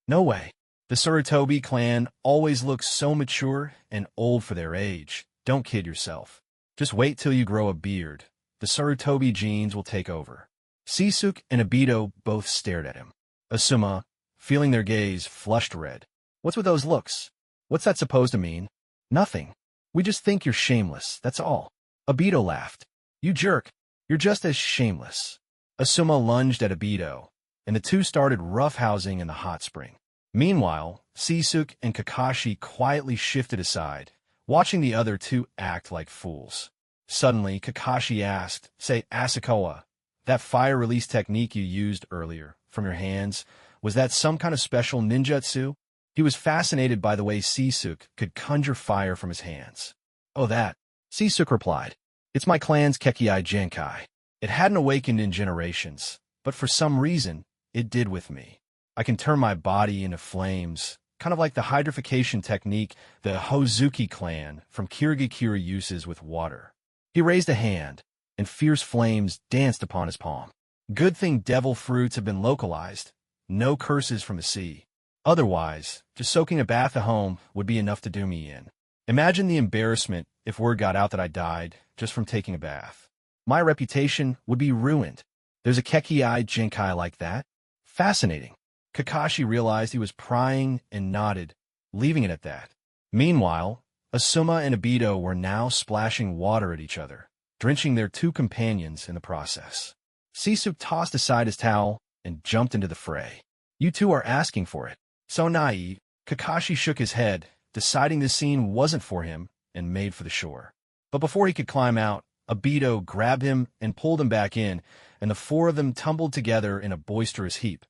"No way. The Sarutobi clan always looks so mature and old for their age. Don't kid yourself. Just wait till you grow a beard. The Sarutobi genes will take over." Sisuke and Obito both stared at him. Asuma, feeling their gaze, flushed red. "What's with those looks? What's that supposed to mean?" "Nothing. We just think you're shameless, that's all." Obito laughed. "You jerk. You're just as shameless." Asuma lunged at Obito, and the two started roughhousing in the hot spring. Meanwhile, Sisuke and Kakashi quietly shifted aside, watching the other two act like fools. Suddenly, Kakashi asked, "Say, Asakawa, that fire release technique you used earlier from your hands, was that some kind of special ninjutsu?" He was fascinated by the way Sisuke could conjure fire from his hands. "Oh, that," Sisuke replied. "It's my clan's Kekkei Genkai. It hadn't awakened in generations, but for some reason, it did with me. I can turn my body into flames, kind of like the hydrification technique the Hozuki clan from Kirigakira uses with water." He raised a hand, and fierce flames danced upon his palm. "Good thing devil fruits have been localized. No curses from the sea. Otherwise, just soaking a bath at home would be enough to do me in. Imagine the embarrassment if word got out that I died just from taking a bath. My reputation would be ruined. There's a Kekkei Genkai like that? Fascinating." Kakashi realized he was prying and nodded, leaving it at that. Meanwhile, Asuma and Obito were now splashing water at each other, drenching their two companions in the process. Sisuke tossed aside his towel and jumped into the fray. "You two are asking for it. So naive." Kakashi shook his head, deciding this scene wasn't for him, and made for the shore. But before he could climb out, Obito grabbed him and pulled him back in, and the 4 of them tumbled together in a boisterous heap.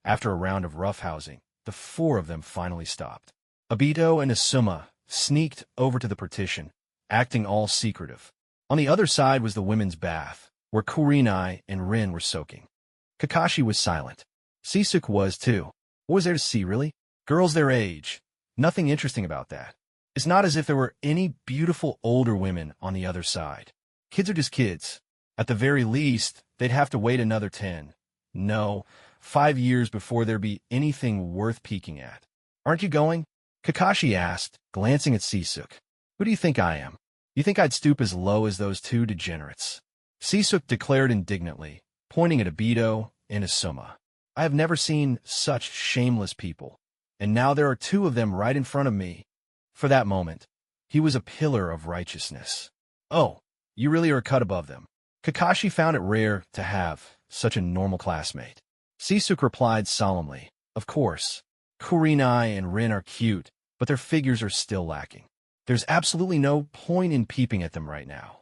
After a round of roughhousing, the 4 of them finally stopped. Obito and Asuma sneaked over to the partition, acting all secretive. On the other side was the women's bath, where Kurenai and Rin were soaking. Kakashi was silent. Sisuke was too. What was there to see, really? Girls their age. Nothing interesting about that. It's not as if there were any beautiful older women on the other side. Kids are just kids. At the very least, they'd have to wait another 10. No, 5 years before there be anything worth peeking at. Aren't you going? Kakashi asked, glancing at Sisuke. Who do you think I am? You think I'd stoop as low as those two degenerates? Sisuke declared indignantly, pointing at Obito and Asuma. I have never seen such shameless people, and now there are two of them right in front of me. For that moment, he was a pillar of righteousness. Oh, you really are a cut above them. Kakashi found it rare to have such a normal classmate. Sisuke replied solemnly, of course. Kurenai and Rin are cute, but their figures are still lacking. There's absolutely no point in peeping at them right now.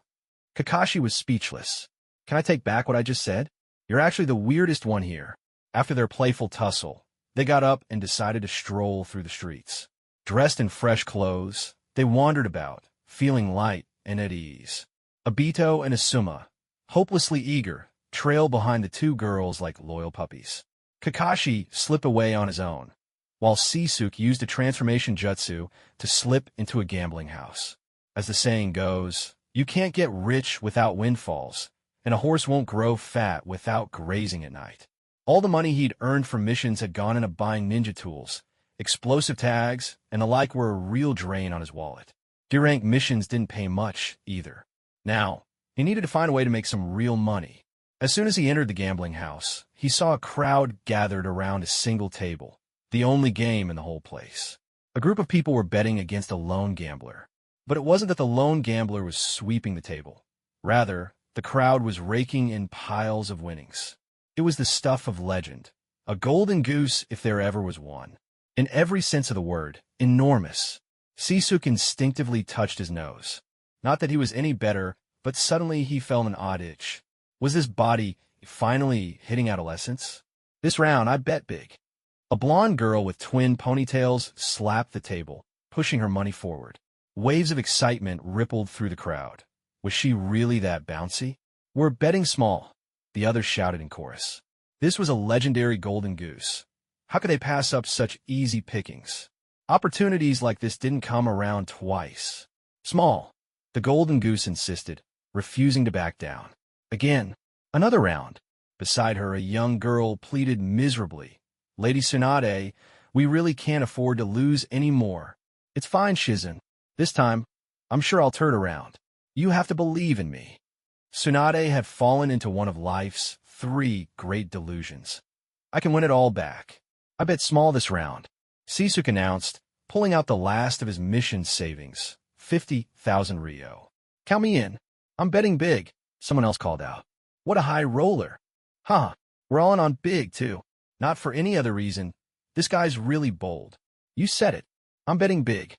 Kakashi was speechless. Can I take back what I just said? You're actually the weirdest one here. After their playful tussle, they got up and decided to stroll through the streets. Dressed in fresh clothes, they wandered about, feeling light and at ease. Obito and Asuma, hopelessly eager, trailed behind the two girls like loyal puppies. Kakashi slipped away on his own, while Sisuke used a transformation jutsu to slip into a gambling house. As the saying goes, you can't get rich without windfalls, and a horse won't grow fat without grazing at night. All the money he'd earned from missions had gone into buying ninja tools, explosive tags, and the like were a real drain on his wallet. D-rank missions didn't pay much, either. Now, he needed to find a way to make some real money. As soon as he entered the gambling house, he saw a crowd gathered around a single table, the only game in the whole place. A group of people were betting against a lone gambler. But it wasn't that the lone gambler was sweeping the table. Rather, the crowd was raking in piles of winnings. It was the stuff of legend, a golden goose if there ever was one. In every sense of the word, enormous. Sisuke instinctively touched his nose. Not that he was any better, but suddenly he felt an odd itch. Was this body finally hitting adolescence? This round, I bet big. A blonde girl with twin ponytails slapped the table, pushing her money forward. Waves of excitement rippled through the crowd. Was she really that bouncy? We're betting small, the others shouted in chorus. This was a legendary golden goose. How could they pass up such easy pickings? Opportunities like this didn't come around twice. Small, the golden goose insisted, refusing to back down. Again, another round. Beside her, a young girl pleaded miserably. Lady Tsunade, we really can't afford to lose any more. It's fine, Shizun. This time, I'm sure I'll turn around. You have to believe in me. Tsunade had fallen into one of life's 3 great delusions. I can win it all back. I bet small this round, Sisuke announced, pulling out the last of his mission savings, 50,000 Ryo. Count me in. I'm betting big, someone else called out. What a high roller. Huh, we're all in on big, too. Not for any other reason. This guy's really bold. You said it. I'm betting big.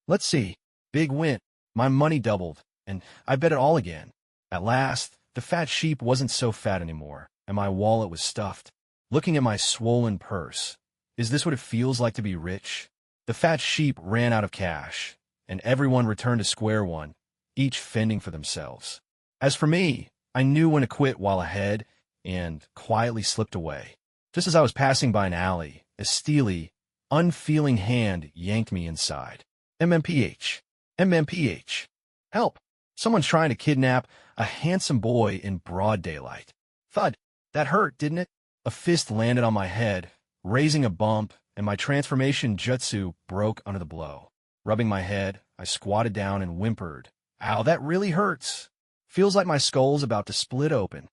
Let's see. Big win. My money doubled, and I bet it all again. At last, the fat sheep wasn't so fat anymore, and my wallet was stuffed. Looking at my swollen purse, is this what it feels like to be rich? The fat sheep ran out of cash, and everyone returned to square one, each fending for themselves. As for me, I knew when to quit while ahead, and quietly slipped away. Just as I was passing by an alley, a steely, unfeeling hand yanked me inside. MMPH. MMPH. Help! Someone's trying to kidnap a handsome boy in broad daylight. Thud! That hurt, didn't it? A fist landed on my head, raising a bump, and my transformation jutsu broke under the blow. Rubbing my head, I squatted down and whimpered. Ow, that really hurts. Feels like my skull's about to split open.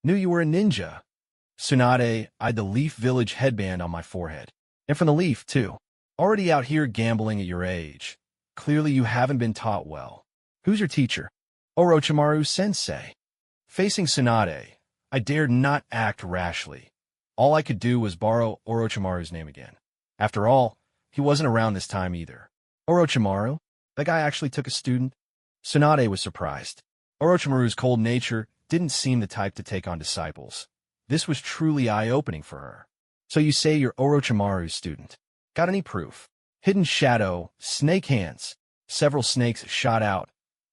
Knew you were a ninja. Tsunade eyed the Leaf Village headband on my forehead. And from the Leaf, too. Already out here gambling at your age. Clearly you haven't been taught well. Who's your teacher? Orochimaru-sensei. Facing Tsunade, I dared not act rashly. All I could do was borrow Orochimaru's name again. After all, he wasn't around this time either. Orochimaru? That guy actually took a student? Tsunade was surprised. Orochimaru's cold nature didn't seem the type to take on disciples. This was truly eye-opening for her. So you say you're Orochimaru's student. Got any proof? Hidden shadow, snake hands. Several snakes shot out,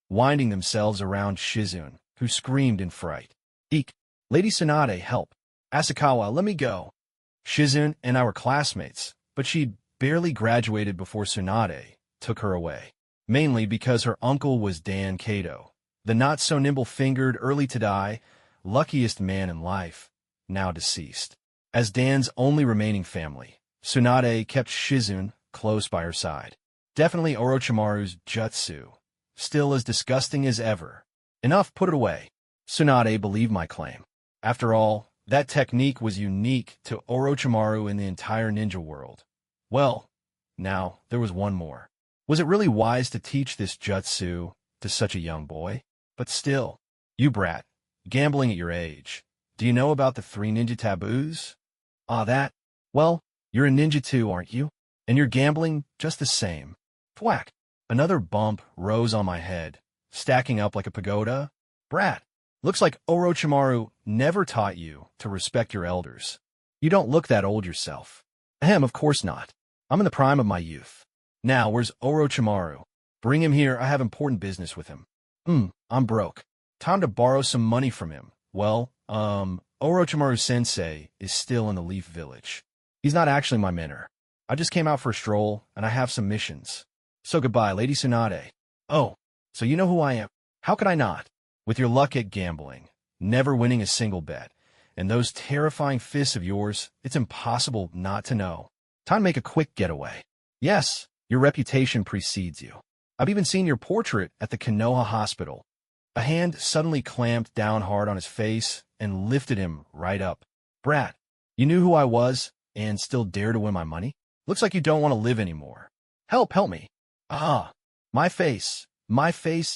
winding themselves around Shizun, who screamed in fright. Eek! Lady Tsunade, help! Asakawa, let me go! Shizun and I were classmates, but she'd barely graduated before Tsunade took her away. Mainly because her uncle was Dan Kato, the not-so-nimble-fingered, early-to-die, luckiest man in life, now deceased. As Dan's only remaining family, Tsunade kept Shizune close by her side. Definitely Orochimaru's jutsu. Still as disgusting as ever. Enough, put it away. Tsunade believed my claim. After all, that technique was unique to Orochimaru in the entire ninja world. Well, now, there was one more. Was it really wise to teach this jutsu to such a young boy? But still, you brat, gambling at your age. Do you know about the 3 ninja taboos? Ah, that? Well, you're a ninja too, aren't you? And you're gambling just the same. Thwack! Another bump rose on my head, stacking up like a pagoda. Brat, looks like Orochimaru never taught you to respect your elders. You don't look that old yourself. Ahem, of course not. I'm in the prime of my youth. Now, where's Orochimaru? Bring him here, I have important business with him. I'm broke. Time to borrow some money from him. Well, Orochimaru-sensei is still in the Leaf Village. He's not actually my mentor. I just came out for a stroll, and I have some missions. So goodbye, Lady Tsunade. Oh, so you know who I am. How could I not? With your luck at gambling, never winning a single bet, and those terrifying fists of yours, it's impossible not to know. Time to make a quick getaway. Yes, your reputation precedes you. I've even seen your portrait at the Konoha hospital. A hand suddenly clamped down hard on his face and lifted him right up. Brat, you knew who I was and still dare to win my money? Looks like you don't want to live anymore. Help me. Ah, my face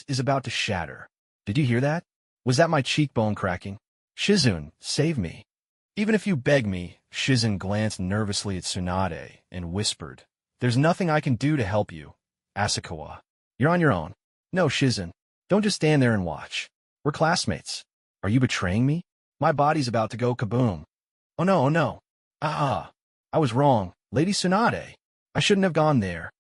is about to shatter. Did you hear that? Was that my cheekbone cracking? Shizune, save me. Even if you beg me, Shizune glanced nervously at Tsunade and whispered, There's nothing I can do to help you, Asakawa. You're on your own. No, Shizune, don't just stand there and watch. We're classmates. Are you betraying me? My body's about to go kaboom. Oh no. I was wrong. Lady Tsunade. I shouldn't have gone there.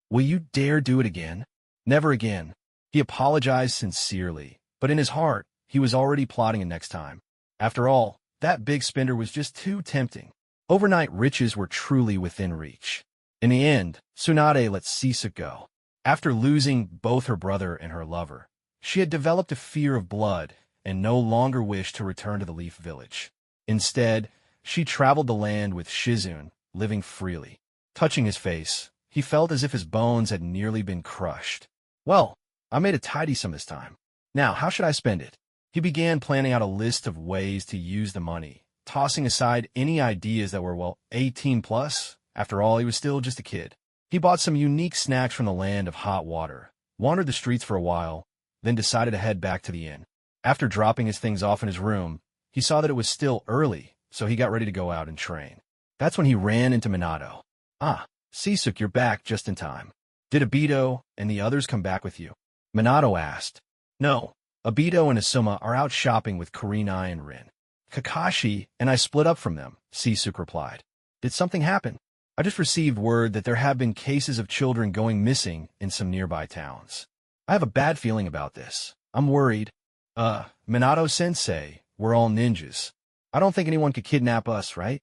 Will you dare do it again? Never again. He apologized sincerely, but in his heart, he was already plotting a next time. After all, that big spender was just too tempting. Overnight riches were truly within reach. In the end, Tsunade let Sisuk go. After losing both her brother and her lover, she had developed a fear of blood and no longer wished to return to the Leaf Village. Instead, she traveled the land with Shizune, living freely. Touching his face, he felt as if his bones had nearly been crushed. Well, I made a tidy sum this time. Now, how should I spend it? He began planning out a list of ways to use the money, tossing aside any ideas that were, 18 plus. After all, he was still just a kid. He bought some unique snacks from the land of hot water, wandered the streets for a while, then decided to head back to the inn. After dropping his things off in his room, he saw that it was still early, so he got ready to go out and train. That's when he ran into Minato. Ah, Sisuk, you're back just in time. Did Obito and the others come back with you? Minato asked. No, Obito and Asuma are out shopping with Kurenai and Rin. Kakashi and I split up from them, Sisuk replied. Did something happen? I just received word that there have been cases of children going missing in some nearby towns. I have a bad feeling about this. I'm worried. Minato-sensei, we're all ninjas. I don't think anyone could kidnap us, right?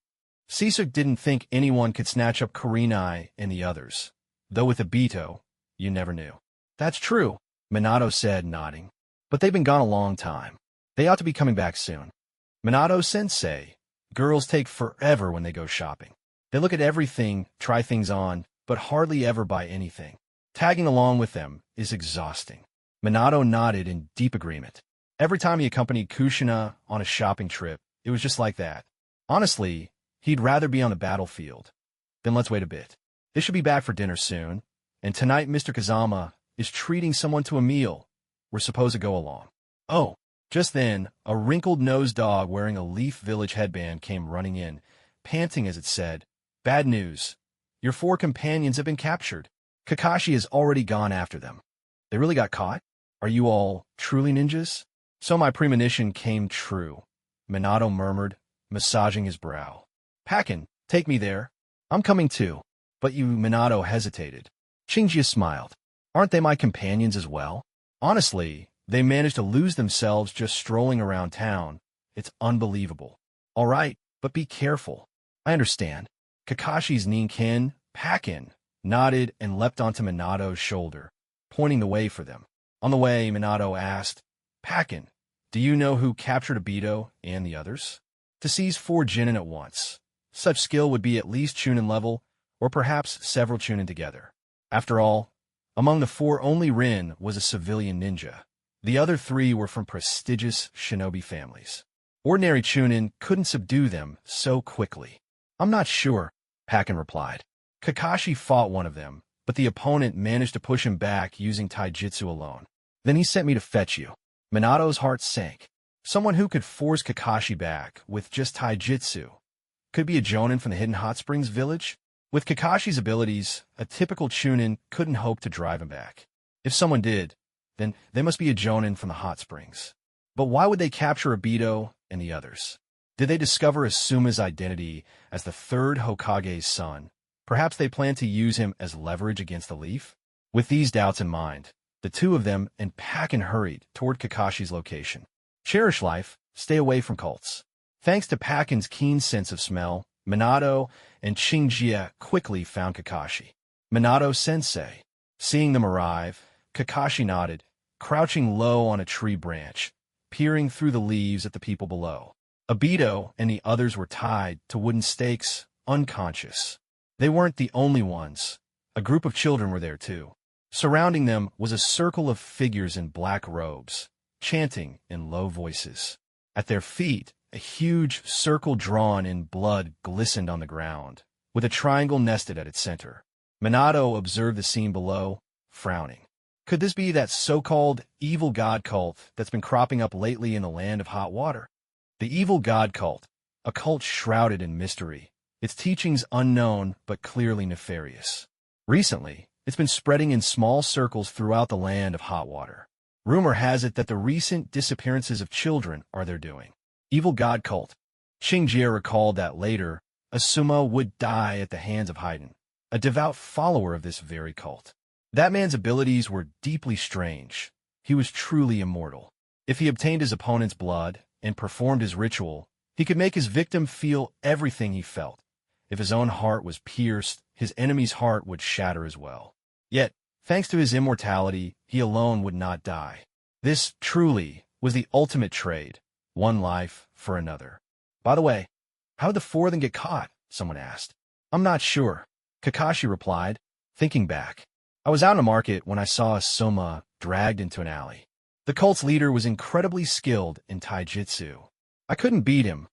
Sisuk didn't think anyone could snatch up Kurenai and the others. Though with Obito, you never knew. That's true, Minato said, nodding. But they've been gone a long time. They ought to be coming back soon. Minato-sensei, girls take forever when they go shopping. They look at everything, try things on, but hardly ever buy anything. Tagging along with them is exhausting. Minato nodded in deep agreement. Every time he accompanied Kushina on a shopping trip, it was just like that. Honestly, he'd rather be on the battlefield. Then let's wait a bit. They should be back for dinner soon, and tonight Mr. Kazama is treating someone to a meal. We're supposed to go along. Oh, just then, a wrinkled-nosed dog wearing a Leaf Village headband came running in, panting as it said, Bad news. Your 4 companions have been captured. Kakashi has already gone after them. They really got caught? Are you all truly ninjas? So my premonition came true, Minato murmured, massaging his brow. Pakin, take me there. I'm coming too. But you, Minato hesitated. Shinji smiled. Aren't they my companions as well? Honestly, they managed to lose themselves just strolling around town. It's unbelievable. All right, but be careful. I understand. Kakashi's Ninken, Pakin, nodded and leapt onto Minato's shoulder, pointing the way for them. On the way, Minato asked, Pakin, do you know who captured Obito and the others? To seize 4 genin at once. such skill would be at least Chunin level, or perhaps several Chunin together. After all, among the four only Rin was a civilian ninja. The other three were from prestigious shinobi families. Ordinary Chunin couldn't subdue them so quickly. I'm not sure, Pakken replied. Kakashi fought one of them, but the opponent managed to push him back using taijutsu alone. Then he sent me to fetch you. Minato's heart sank. Someone who could force Kakashi back with just taijutsu. Could be a Jonin from the Hidden Hot Springs village? With Kakashi's abilities, a typical Chunin couldn't hope to drive him back. If someone did, then they must be a Jonin from the Hot Springs. But why would they capture Obito and the others? Did they discover Asuma's identity as the third Hokage's son? Perhaps they planned to use him as leverage against the Leaf? With these doubts in mind, the two of them and Pakken hurried toward Kakashi's location. Cherish life, stay away from cults. Thanks to Pakken's keen sense of smell, Minato and Shinjie quickly found Kakashi. Minato-sensei. Seeing them arrive, Kakashi nodded, crouching low on a tree branch, peering through the leaves at the people below. Obito and the others were tied to wooden stakes, unconscious. They weren't the only ones. A group of children were there too. Surrounding them was a circle of figures in black robes, chanting in low voices. At their feet, a huge circle drawn in blood glistened on the ground, with a triangle nested at its center. Minato observed the scene below, frowning. Could this be that so-called evil god cult that's been cropping up lately in the land of hot water? The evil god cult, a cult shrouded in mystery, its teachings unknown but clearly nefarious. Recently, it's been spreading in small circles throughout the land of hot water. Rumor has it that the recent disappearances of children are their doing. Evil god cult. Shinjie recalled that later, Asuma would die at the hands of Haiden, a devout follower of this very cult. That man's abilities were deeply strange. He was truly immortal. If he obtained his opponent's blood and performed his ritual, he could make his victim feel everything he felt. If his own heart was pierced, his enemy's heart would shatter as well. Yet, thanks to his immortality, he alone would not die. This, truly, was the ultimate trade, one life for another. By the way, how did the four of them get caught? Someone asked. I'm not sure, Kakashi replied, thinking back. I was out in a market when I saw Asuma dragged into an alley. The cult's leader was incredibly skilled in taijutsu. I couldn't beat him.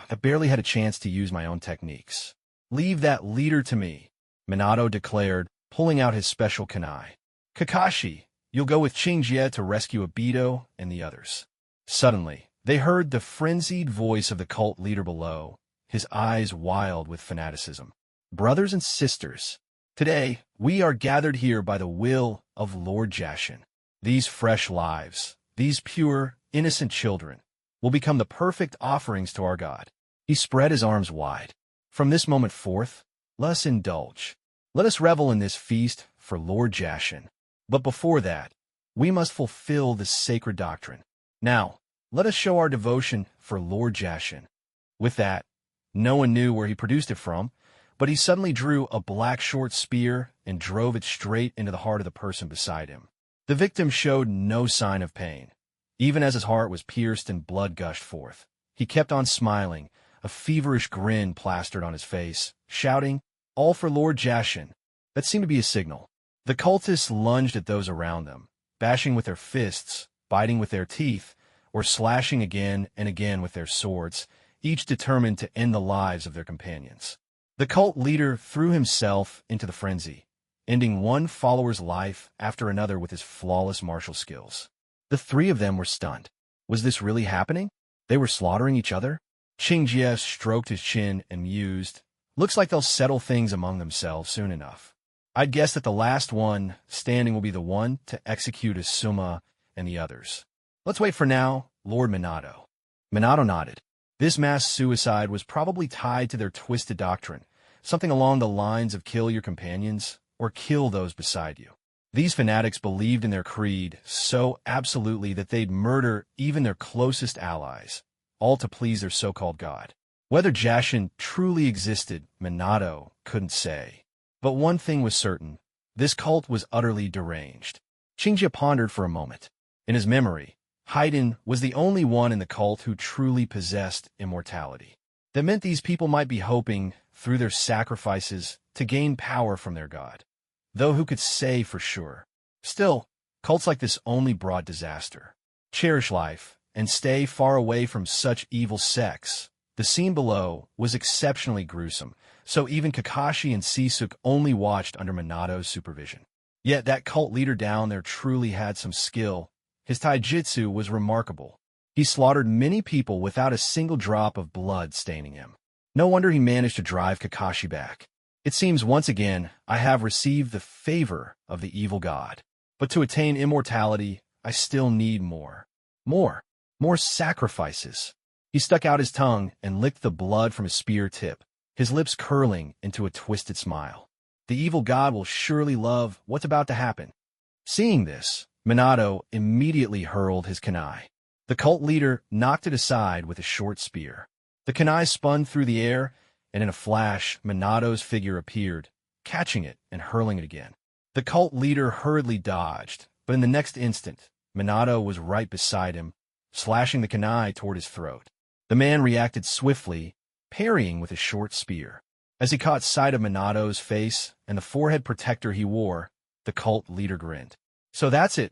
I barely had a chance to use my own techniques. Leave that leader to me, Minato declared, pulling out his special kunai. Kakashi, you'll go with Shinjie to rescue Obito and the others. Suddenly, they heard the frenzied voice of the cult leader below, his eyes wild with fanaticism. Brothers and sisters, today we are gathered here by the will of Lord Jashin. These fresh lives, these pure, innocent children, will become the perfect offerings to our God. He spread his arms wide. From this moment forth, let us indulge. Let us revel in this feast for Lord Jashin. But before that, we must fulfill the sacred doctrine. Now, let us show our devotion for Lord Jashin. With that, no one knew where he produced it from, but he suddenly drew a black short spear and drove it straight into the heart of the person beside him. The victim showed no sign of pain. Even as his heart was pierced and blood gushed forth, he kept on smiling, a feverish grin plastered on his face, shouting, "All for Lord Jashin." That seemed to be a signal. The cultists lunged at those around them, bashing with their fists, biting with their teeth, or slashing again and again with their swords, each determined to end the lives of their companions. The cult leader threw himself into the frenzy, ending one follower's life after another with his flawless martial skills. The three of them were stunned. Was this really happening? They were slaughtering each other? Shinjie stroked his chin and mused, "Looks like they'll settle things among themselves soon enough. I'd guess that the last one standing will be the one to execute Asuma and the others. Let's wait for now, Lord Minato." Minato nodded. This mass suicide was probably tied to their twisted doctrine, something along the lines of kill your companions or kill those beside you. These fanatics believed in their creed so absolutely that they'd murder even their closest allies, all to please their so-called god. Whether Jashin truly existed, Minato couldn't say. But one thing was certain, this cult was utterly deranged. Shinji pondered for a moment. In his memory, Haiden was the only one in the cult who truly possessed immortality. That meant these people might be hoping, through their sacrifices, to gain power from their god. Though who could say for sure? Still, cults like this only brought disaster. Cherish life, and stay far away from such evil sects. The scene below was exceptionally gruesome, so even Kakashi and Sisuke only watched under Minato's supervision. Yet that cult leader down there truly had some skill. His taijutsu was remarkable. He slaughtered many people without a single drop of blood staining him. No wonder he managed to drive Kakashi back. It seems once again I have received the favor of the evil god. But to attain immortality, I still need more. More sacrifices. He stuck out his tongue and licked the blood from his spear tip, his lips curling into a twisted smile. The evil god will surely love what's about to happen. Seeing this, Minato immediately hurled his kunai. The cult leader knocked it aside with a short spear. The kunai spun through the air, and in a flash, Minato's figure appeared, catching it and hurling it again. The cult leader hurriedly dodged, but in the next instant, Minato was right beside him, slashing the kunai toward his throat. The man reacted swiftly, parrying with a short spear. As he caught sight of Minato's face and the forehead protector he wore, the cult leader grinned. So that's it.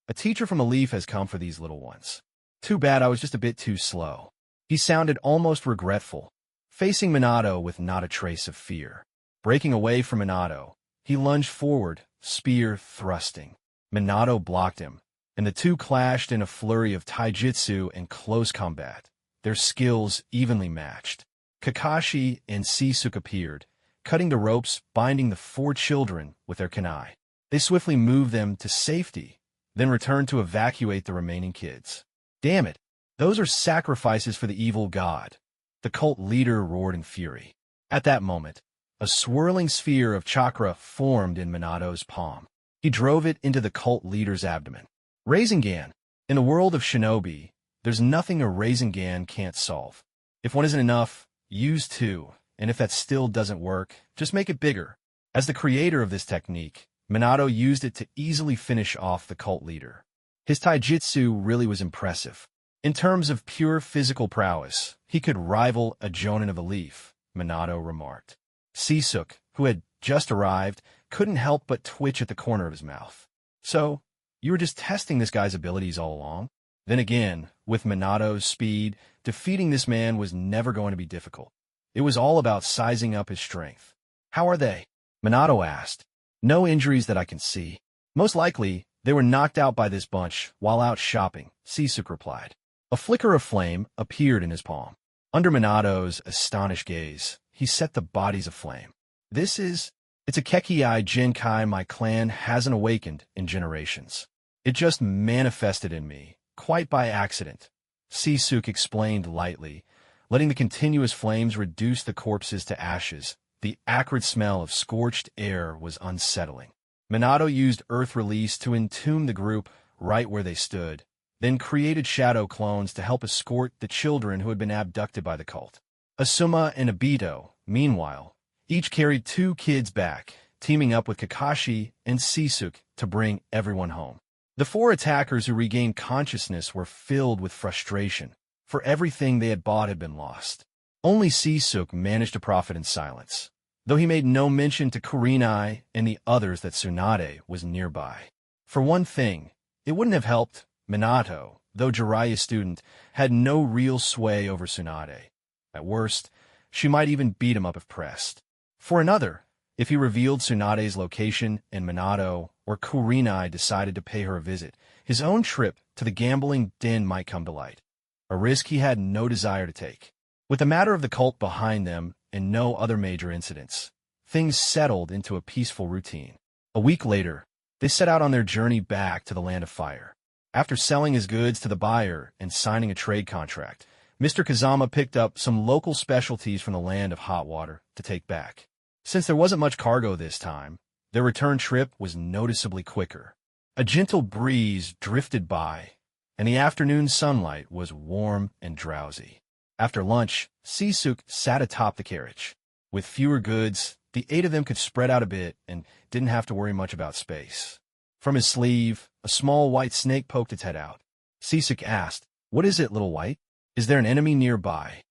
A teacher from a leaf has come for these little ones. Too bad I was just a bit too slow. He sounded almost regretful, facing Minato with not a trace of fear. Breaking away from Minato, he lunged forward, spear thrusting. Minato blocked him, and the two clashed in a flurry of taijutsu and close combat. Their skills evenly matched. Kakashi and Sisuke appeared, cutting the ropes binding the four children with their kunai. They swiftly moved them to safety, then returned to evacuate the remaining kids. Damn it, those are sacrifices for the evil god. The cult leader roared in fury. At that moment, a swirling sphere of chakra formed in Minato's palm. He drove it into the cult leader's abdomen. Rasengan. In the world of shinobi, there's nothing a Rasengan can't solve. If one isn't enough, use two, and if that still doesn't work, just make it bigger. As the creator of this technique, Minato used it to easily finish off the cult leader. His taijutsu really was impressive. In terms of pure physical prowess, he could rival a Jonin of a leaf, Minato remarked. Sisuke, who had just arrived, couldn't help but twitch at the corner of his mouth. So, you were just testing this guy's abilities all along? Then again, with Minato's speed, defeating this man was never going to be difficult. It was all about sizing up his strength. How are they? Minato asked. No injuries that I can see. Most likely, they were knocked out by this bunch while out shopping, Sisuke replied. A flicker of flame appeared in his palm. Under Minato's astonished gaze, he set the bodies aflame. It's a Kekkei Jinkai my clan hasn't awakened in generations. It just manifested in me, quite by accident, Sisuke explained lightly, letting the continuous flames reduce the corpses to ashes. The acrid smell of scorched air was unsettling. Minato used Earth Release to entomb the group right where they stood, then created shadow clones to help escort the children who had been abducted by the cult. Asuma and Obito, meanwhile, each carried 2 kids back, teaming up with Kakashi and Sisuke to bring everyone home. The 4 attackers who regained consciousness were filled with frustration, for everything they had bought had been lost. Only Sisuke managed to profit in silence, though he made no mention to Kurenai and the others that Tsunade was nearby. For one thing, it wouldn't have helped. Minato, though Jiraiya's student, had no real sway over Tsunade. At worst, she might even beat him up if pressed. For another, if he revealed Tsunade's location and Minato or Kurenai decided to pay her a visit, his own trip to the gambling den might come to light, a risk he had no desire to take. With the matter of the cult behind them and no other major incidents, things settled into a peaceful routine. A week later, they set out on their journey back to the Land of Fire. After selling his goods to the buyer and signing a trade contract, Mr. Kazama picked up some local specialties from the Land of Hot Water to take back. Since there wasn't much cargo this time, their return trip was noticeably quicker. A gentle breeze drifted by, and the afternoon sunlight was warm and drowsy. After lunch, Sisuke sat atop the carriage. With fewer goods, the 8 of them could spread out a bit and didn't have to worry much about space. From his sleeve, a small white snake poked its head out. Sisuke asked, "What is it, little white? Is there an enemy nearby?"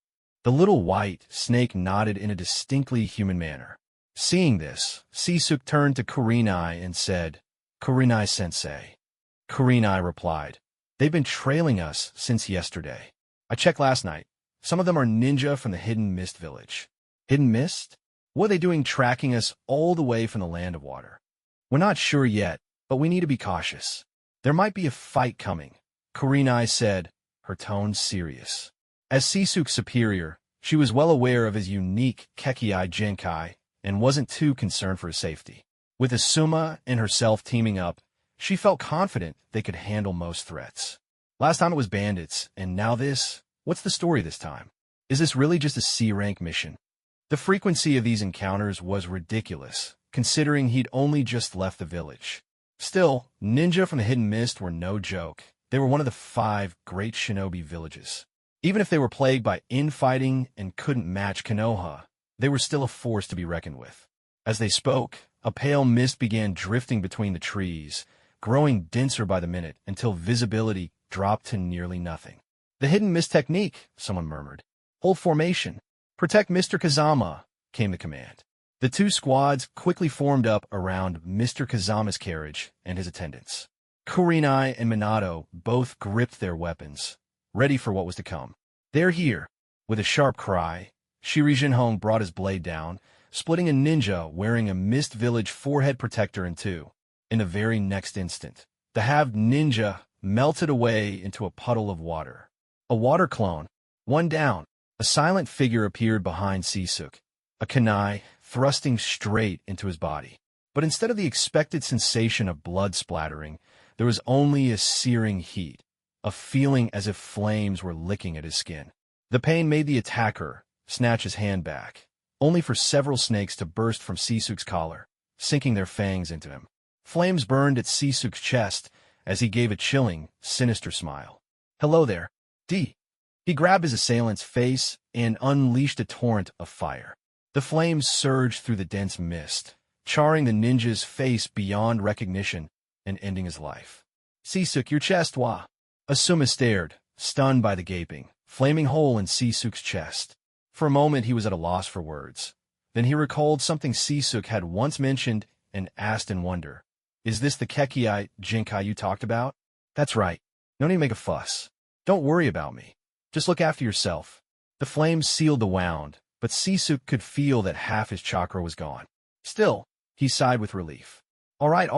The little white snake nodded in a distinctly human manner. Seeing this, Sisuk turned to Kurenai and said, "Kurenai-sensei." Kurenai replied, "They've been trailing us since yesterday. I checked last night. Some of them are ninja from the Hidden Mist village." Hidden Mist? What are they doing tracking us all the way from the Land of Water? We're not sure yet, but we need to be cautious. There might be a fight coming, Kurenai said, her tone serious. As Sisuk's superior, she was well aware of his unique Kekkei Genkai and wasn't too concerned for his safety. With Asuma and herself teaming up, she felt confident they could handle most threats. Last time it was bandits, and now this? What's the story this time? Is this really just a C-rank mission? The frequency of these encounters was ridiculous, considering he'd only just left the village. Still, ninja from the Hidden Mist were no joke. They were one of the 5 great shinobi villages. Even if they were plagued by infighting and couldn't match Konoha, they were still a force to be reckoned with. As they spoke, a pale mist began drifting between the trees, growing denser by the minute until visibility dropped to nearly nothing. "The Hidden Mist technique," someone murmured. "Hold formation. Protect Mr. Kazama," came the command. The 2 squads quickly formed up around Mr. Kazama's carriage and his attendants. Kurenai and Minato both gripped their weapons, ready for what was to come. "They're here." With a sharp cry, Shiri Jinhong brought his blade down, splitting a ninja wearing a Mist Village forehead protector in 2. In the very next instant, the halved ninja melted away into a puddle of water. A water clone. One down. A silent figure appeared behind Sisuk, a kunai thrusting straight into his body. But instead of the expected sensation of blood splattering, there was only a searing heat, a feeling as if flames were licking at his skin. The pain made the attacker snatch his hand back, only for several snakes to burst from Sisuk's collar, sinking their fangs into him. Flames burned at Sisuk's chest as he gave a chilling, sinister smile. "Hello there, D." He grabbed his assailant's face and unleashed a torrent of fire. The flames surged through the dense mist, charring the ninja's face beyond recognition and ending his life. "Sisuk, your chest, wa?" Asuma stared, stunned by the gaping, flaming hole in Sisuk's chest. For a moment he was at a loss for words. Then he recalled something Sisuk had once mentioned and asked in wonder. "Is this the Kekkei Genkai you talked about?" "That's right. No need to make a fuss. Don't worry about me. Just look after yourself." The flames sealed the wound, but Sisuk could feel that half his chakra was gone. Still, he sighed with relief. All right.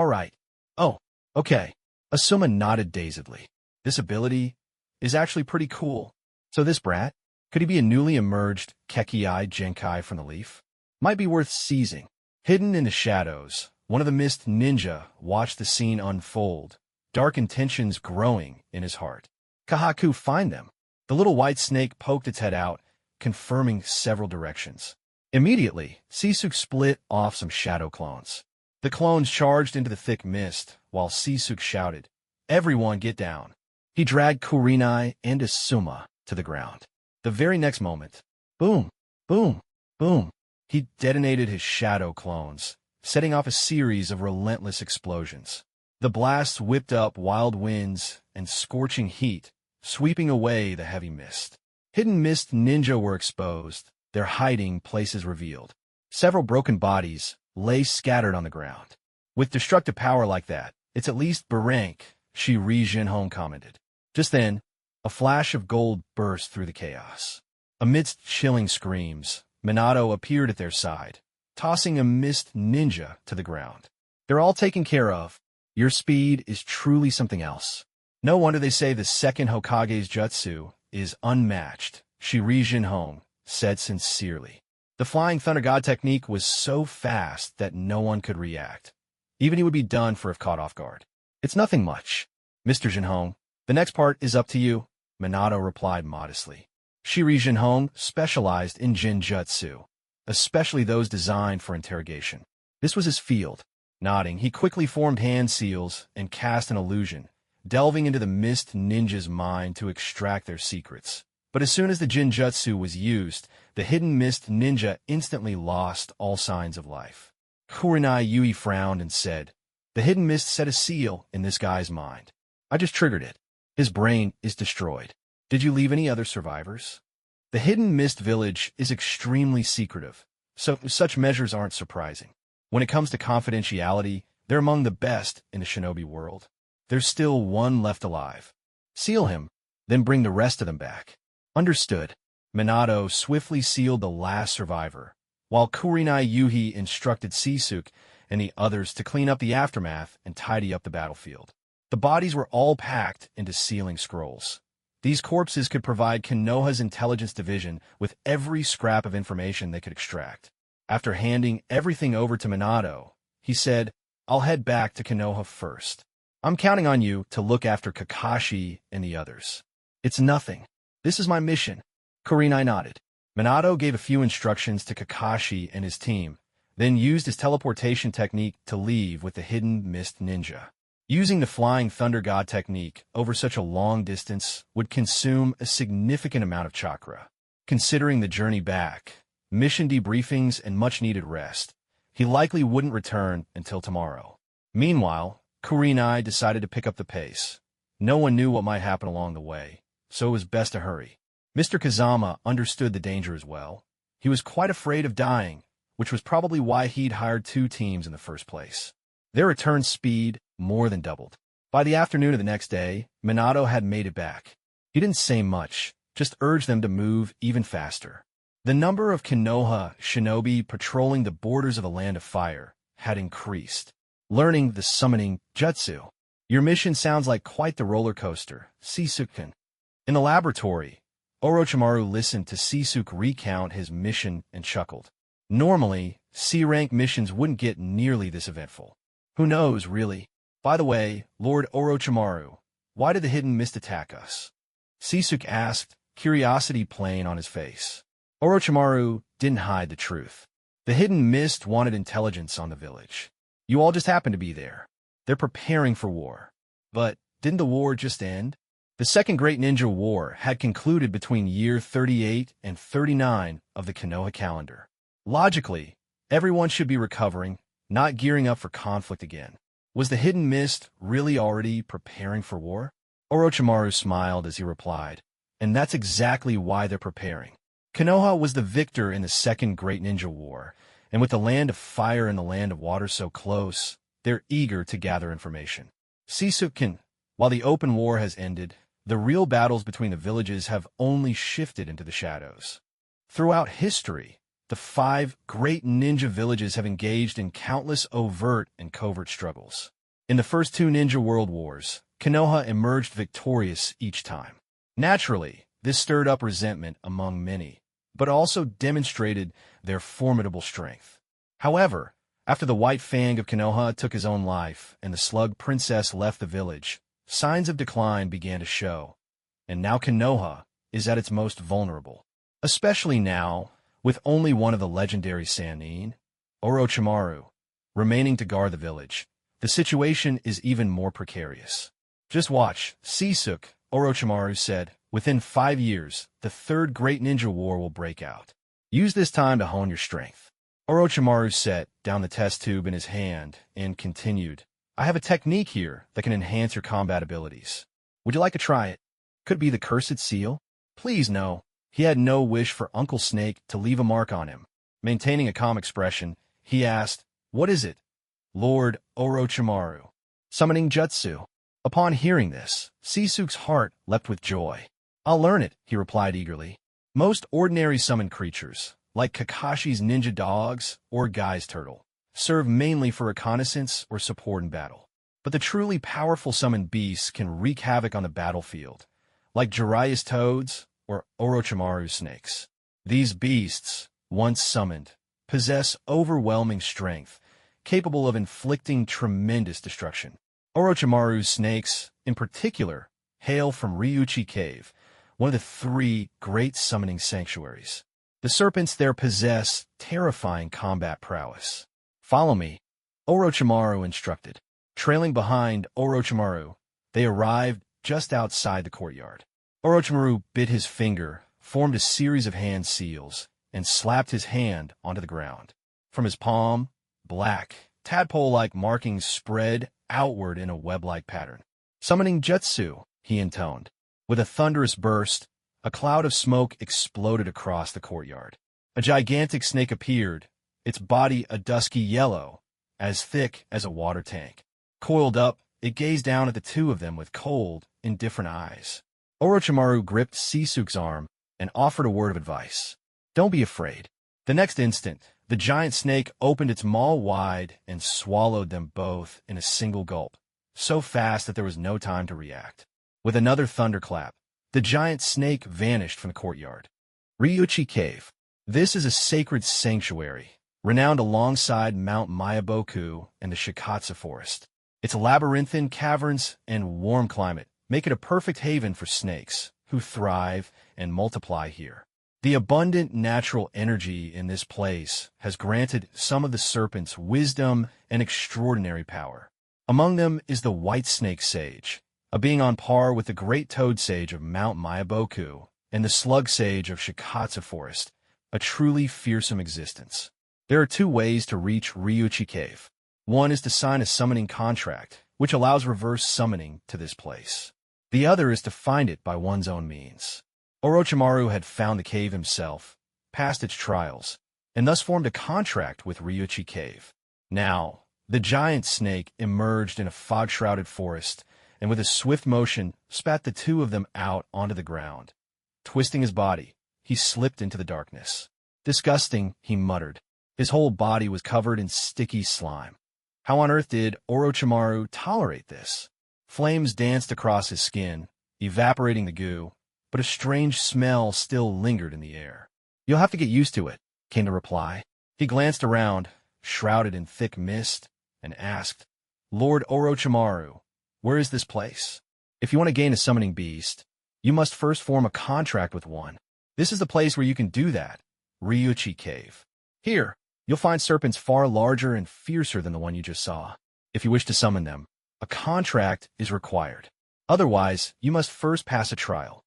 Oh, okay." Asuma nodded dazedly. "This ability is actually pretty cool. So this brat, could he be a newly emerged Kekkei Genkai from the leaf? Might be worth seizing." Hidden in the shadows, one of the Mist ninja watched the scene unfold, dark intentions growing in his heart. "Kahaku, find them." The little white snake poked its head out, confirming several directions. Immediately, Sisuk split off some shadow clones. The clones charged into the thick mist, while Sisuk shouted, "Everyone get down." He dragged Kurenai and Asuma to the ground. The very next moment, boom, boom, boom, he detonated his shadow clones, setting off a series of relentless explosions. The blasts whipped up wild winds and scorching heat, sweeping away the heavy mist. Hidden Mist ninja were exposed, their hiding places revealed. Several broken bodies lay scattered on the ground. "With destructive power like that, it's at least B-rank," Shiri Jinhong commented. Just then, a flash of gold burst through the chaos. Amidst chilling screams, Minato appeared at their side, tossing a Mist ninja to the ground. "They're all taken care of. Your speed is truly something else. No wonder they say the second Hokage's jutsu is unmatched," Shiri Jinhong said sincerely. The Flying Thunder God technique was so fast that no one could react. Even he would be done for if caught off guard. "It's nothing much, Mr. Jinhong. The next part is up to you," Minato replied modestly. Shiri Jinhong specialized in Jinjutsu, especially those designed for interrogation. This was his field. Nodding, he quickly formed hand seals and cast an illusion, delving into the Mist ninja's mind to extract their secrets. But as soon as the Jinjutsu was used, the Hidden Mist ninja instantly lost all signs of life. Kurenai Yui frowned and said, "The Hidden Mist set a seal in this guy's mind. I just triggered it. His brain is destroyed. Did you leave any other survivors?" The Hidden Mist Village is extremely secretive, so such measures aren't surprising. When it comes to confidentiality, they're among the best in the shinobi world. There's still one left alive. Seal him, then bring the rest of them back. Understood. Minato swiftly sealed the last survivor, while Kurenai Yuhi instructed Sisuke and the others to clean up the aftermath and tidy up the battlefield. The bodies were all packed into sealing scrolls. These corpses could provide Konoha's intelligence division with every scrap of information they could extract. After handing everything over to Minato, he said, "I'll head back to Konoha first. I'm counting on you to look after Kakashi and the others." "It's nothing. This is my mission." Kurenai nodded. Minato gave a few instructions to Kakashi and his team, then used his teleportation technique to leave with the Hidden Mist Ninja. Using the Flying Thunder God technique over such a long distance would consume a significant amount of chakra. Considering the journey back, mission debriefings, and much-needed rest, he likely wouldn't return until tomorrow. Meanwhile, Kurenai decided to pick up the pace. No one knew what might happen along the way, so it was best to hurry. Mr. Kazama understood the danger as well. He was quite afraid of dying, which was probably why he'd hired 2 teams in the first place. Their return speed more than doubled. By the afternoon of the next day, Minato had made it back. He didn't say much, just urged them to move even faster. The number of Konoha shinobi patrolling the borders of the Land of Fire had increased. Learning the summoning jutsu. Your mission sounds like quite the roller coaster, Sisuke. In the laboratory, Orochimaru listened to Sisuke recount his mission and chuckled. Normally, C-rank missions wouldn't get nearly this eventful. Who knows, really? By the way, Lord Orochimaru, why did the Hidden Mist attack us? Sisuke asked, curiosity playing on his face. Orochimaru didn't hide the truth. The Hidden Mist wanted intelligence on the village. You all just happened to be there. They're preparing for war. But didn't the war just end? The Second Great Ninja War had concluded between year 38 and 39 of the Konoha calendar. Logically, everyone should be recovering, not gearing up for conflict again. Was the Hidden Mist really already preparing for war? Orochimaru smiled as he replied, and that's exactly why they're preparing. Konoha was the victor in the Second Great Ninja War, and with the Land of Fire and the Land of Water so close, they're eager to gather information. Sisuke, while the open war has ended, the real battles between the villages have only shifted into the shadows. Throughout history, the 5 great ninja villages have engaged in countless overt and covert struggles. In the first 2 ninja world wars, Konoha emerged victorious each time. Naturally, this stirred up resentment among many, but also demonstrated their formidable strength. However, after the White Fang of Konoha took his own life and the Slug Princess left the village, signs of decline began to show, and now Konoha is at its most vulnerable. Especially now, with only one of the legendary Sannin, Orochimaru, remaining to guard the village, the situation is even more precarious. Just watch, Sisuke, Orochimaru said, within 5 years, the Third Great Ninja War will break out. Use this time to hone your strength. Orochimaru set down the test tube in his hand and continued, I have a technique here that can enhance your combat abilities. Would you like to try it? Could be the Cursed Seal? Please no. He had no wish for Uncle Snake to leave a mark on him. Maintaining a calm expression, he asked, What is it? Lord Orochimaru. Summoning Jutsu. Upon hearing this, Sisuke's heart leapt with joy. I'll learn it, he replied eagerly. Most ordinary summoned creatures, like Kakashi's ninja dogs or Guy's turtle, serve mainly for reconnaissance or support in battle. But the truly powerful summoned beasts can wreak havoc on the battlefield, like Jiraiya's toads or Orochimaru's snakes. These beasts, once summoned, possess overwhelming strength, capable of inflicting tremendous destruction. Orochimaru's snakes, in particular, hail from Ryuchi Cave, one of the 3 great summoning sanctuaries. The serpents there possess terrifying combat prowess. Follow me, Orochimaru instructed. Trailing behind Orochimaru, they arrived just outside the courtyard. Orochimaru bit his finger, formed a series of hand seals, and slapped his hand onto the ground. From his palm, black, tadpole-like markings spread outward in a web-like pattern. Summoning Jutsu, he intoned. With a thunderous burst, A cloud of smoke exploded across the courtyard. A gigantic snake appeared, its body a dusky yellow, as thick as a water tank. Coiled up, it gazed down at the two of them with cold, indifferent eyes. Orochimaru gripped Sisuke's arm and offered a word of advice. Don't be afraid. The next instant, the giant snake opened its maw wide and swallowed them both in a single gulp, so fast that there was no time to react. With another thunderclap, the giant snake vanished from the courtyard. Ryuchi Cave. This is a sacred sanctuary, renowned alongside Mount Myaboku and the Shikatsu Forest. Its labyrinthine caverns and warm climate make it a perfect haven for snakes, who thrive and multiply here. The abundant natural energy in this place has granted some of the serpents wisdom and extraordinary power. Among them is the white snake sage, a being on par with the great toad sage of Mount Myaboku and the slug sage of Shikatsu Forest, a truly fearsome existence. There are two ways to reach Ryuchi Cave. One is to sign a summoning contract, which allows reverse summoning to this place. The other is to find it by one's own means. Orochimaru had found the cave himself, passed its trials, and thus formed a contract with Ryuchi Cave. Now, the giant snake emerged in a fog-shrouded forest, and with a swift motion spat the two of them out onto the ground. Twisting his body, he slipped into the darkness. Disgusting, he muttered. His whole body was covered in sticky slime. How on earth did Orochimaru tolerate this? Flames danced across his skin, evaporating the goo, but a strange smell still lingered in the air. You'll have to get used to it, came the reply. He glanced around, shrouded in thick mist, and asked, Lord Orochimaru, where is this place? If you want to gain a summoning beast, you must first form a contract with one. This is the place where you can do that, Ryuchi Cave. Here, you'll find serpents far larger and fiercer than the one you just saw. If you wish to summon them, a contract is required. Otherwise, you must first pass a trial.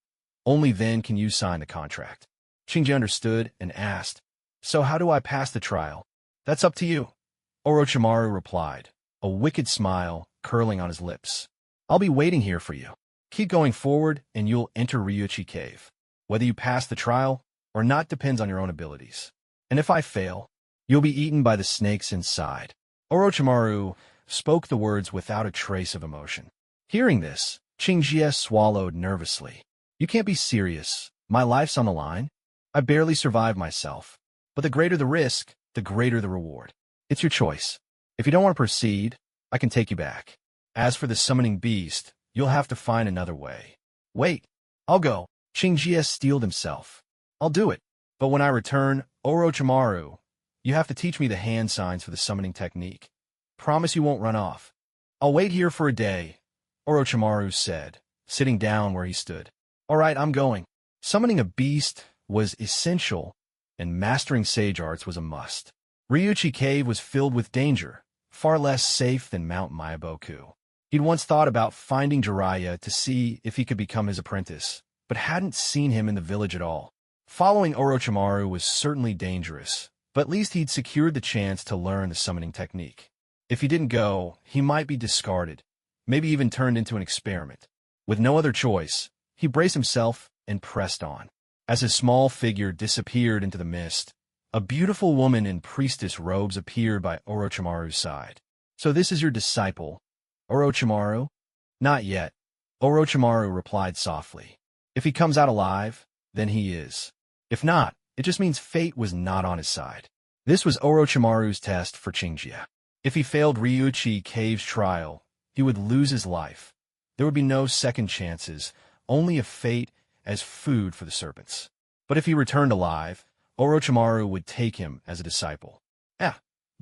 Only then can you sign the contract. Shinji understood and asked, So how do I pass the trial? That's up to you. Orochimaru replied, a wicked smile curling on his lips. I'll be waiting here for you. Keep going forward and you'll enter Ryuchi Cave. Whether you pass the trial or not depends on your own abilities. And if I fail, you'll be eaten by the snakes inside. Orochimaru spoke the words without a trace of emotion. Hearing this, Shinji swallowed nervously. You can't be serious. My life's on the line. I barely survived myself. But the greater the risk, the greater the reward. It's your choice. If you don't want to proceed, I can take you back. As for the summoning beast, you'll have to find another way. Wait, I'll go. Shinji steeled himself. I'll do it. But when I return, Orochimaru, you have to teach me the hand signs for the summoning technique. Promise you won't run off. I'll wait here for a day, Orochimaru said, sitting down where he stood. All right, I'm going. Summoning a beast was essential, and mastering sage arts was a must. Ryuchi Cave was filled with danger, far less safe than Mount Myaboku. He'd once thought about finding Jiraiya to see if he could become his apprentice, but hadn't seen him in the village at all. Following Orochimaru was certainly dangerous, but at least he'd secured the chance to learn the summoning technique. If he didn't go, he might be discarded, maybe even turned into an experiment. With no other choice, he braced himself and pressed on. As his small figure disappeared into the mist, a beautiful woman in priestess robes appeared by Orochimaru's side. So this is your disciple, Orochimaru? Not yet, Orochimaru replied softly. If he comes out alive, then he is. If not, it just means fate was not on his side. This was Orochimaru's test for Shinji. If he failed Ryuchi Cave's trial, he would lose his life. There would be no second chances, only a fate as food for the serpents. But if he returned alive, Orochimaru would take him as a disciple.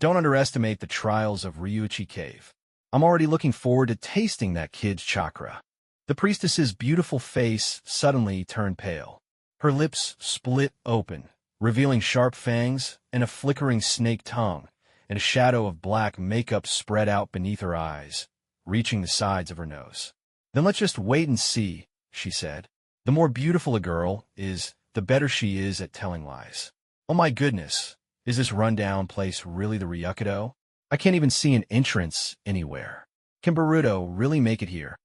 Don't underestimate the trials of Ryuchi Cave. I'm already looking forward to tasting that kid's chakra. The priestess's beautiful face suddenly turned pale. Her lips split open, revealing sharp fangs and a flickering snake tongue, and a shadow of black makeup spread out beneath her eyes, reaching the sides of her nose. Then let's just wait and see, she said. The more beautiful a girl is, the better she is at telling lies. Oh my goodness, is this rundown place really the Ryukido? I can't even see an entrance anywhere. Can Boruto really make it here?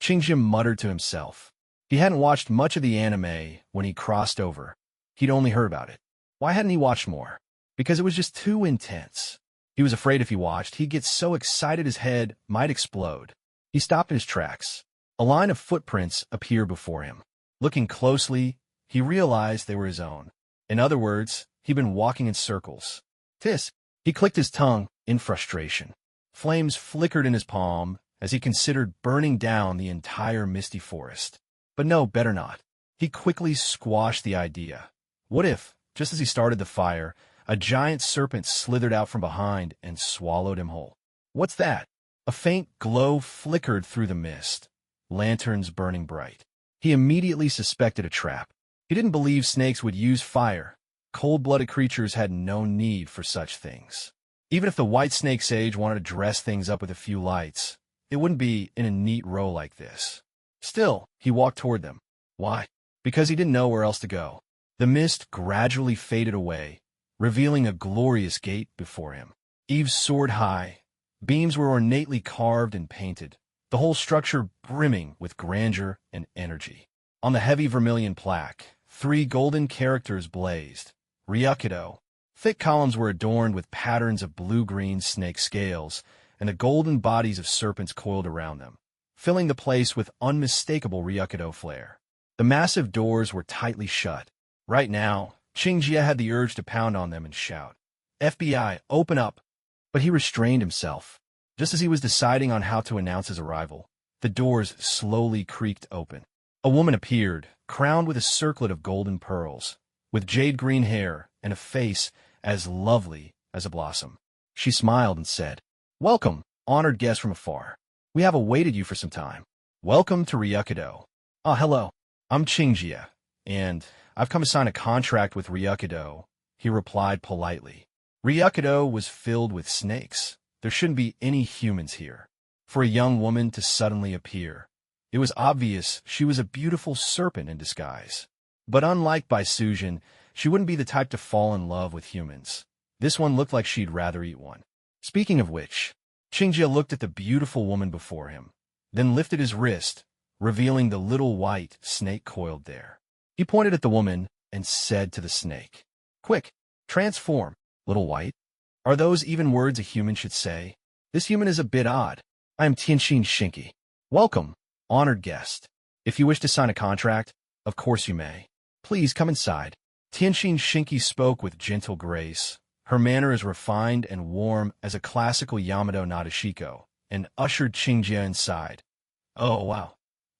Shinji muttered to himself. He hadn't watched much of the anime when he crossed over. He'd only heard about it. Why hadn't he watched more? Because it was just too intense. He was afraid if he watched, he'd get so excited his head might explode. He stopped in his tracks. A line of footprints appeared before him. Looking closely, he realized they were his own. In other words, he'd been walking in circles. Tisk! He clicked his tongue in frustration. Flames flickered in his palm as he considered burning down the entire misty forest. But no, better not. He quickly squashed the idea. What if, just as he started the fire, a giant serpent slithered out from behind and swallowed him whole? What's that? A faint glow flickered through the mist, lanterns burning bright. He immediately suspected a trap. He didn't believe snakes would use fire. Cold-blooded creatures had no need for such things. Even if the white snake sage wanted to dress things up with a few lights, it wouldn't be in a neat row like this. Still, he walked toward them. Why? Because he didn't know where else to go. The mist gradually faded away, revealing a glorious gate before him. Eaves soared high. Beams were ornately carved and painted, the whole structure brimming with grandeur and energy. On the heavy vermilion plaque, 3 golden characters blazed. Ryakudo. Thick columns were adorned with patterns of blue-green snake scales, and the golden bodies of serpents coiled around them, filling the place with unmistakable Ryakudo flair. The massive doors were tightly shut. Right now, Qingjie had the urge to pound on them and shout, "FBI, open up!" But he restrained himself. Just as he was deciding on how to announce his arrival, the doors slowly creaked open. A woman appeared, crowned with a circlet of golden pearls, with jade-green hair and a face as lovely as a blossom. She smiled and said, "Welcome, honored guest from afar. We have awaited you for some time. Welcome to Ryakudo." "Ah, hello. I'm Qingjie, and I've come to sign a contract with Ryakudo," he replied politely. Ryakudo was filled with snakes. There shouldn't be any humans here. For a young woman to suddenly appear, it was obvious she was a beautiful serpent in disguise. But unlike Baisujin, she wouldn't be the type to fall in love with humans. This one looked like she'd rather eat one. Speaking of which, Qingjie looked at the beautiful woman before him, then lifted his wrist, revealing the little white snake coiled there. He pointed at the woman and said to the snake, "Quick, transform, little white." Are those even words a human should say? This human is a bit odd. I am Tianxin Shinki. Welcome, honored guest. If you wish to sign a contract, of course you may. Please come inside. Tianxin Shinki spoke with gentle grace. Her manner as refined and warm as a classical Yamato Nadeshiko, and ushered Qingjie inside. Oh, wow.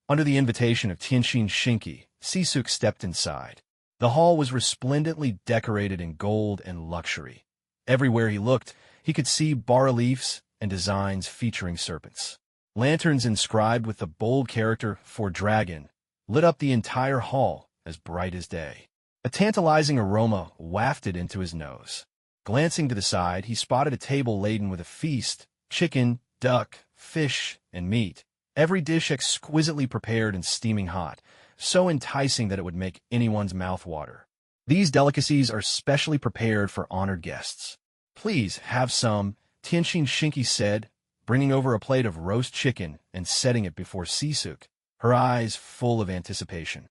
Under the invitation of Tianxin Shinki, Sisuke stepped inside. The hall was resplendently decorated in gold and luxury. Everywhere he looked, he could see bas-reliefs and designs featuring serpents. Lanterns inscribed with the bold character "For Dragon" lit up the entire hall as bright as day. A tantalizing aroma wafted into his nose. Glancing to the side, he spotted a table laden with a feast: chicken, duck, fish, and meat. Every dish exquisitely prepared and steaming hot, so enticing that it would make anyone's mouth water. These delicacies are specially prepared for honored guests. Please have some, Tianxin Shinki said, bringing over a plate of roast chicken and setting it before Sisuke, her eyes full of anticipation.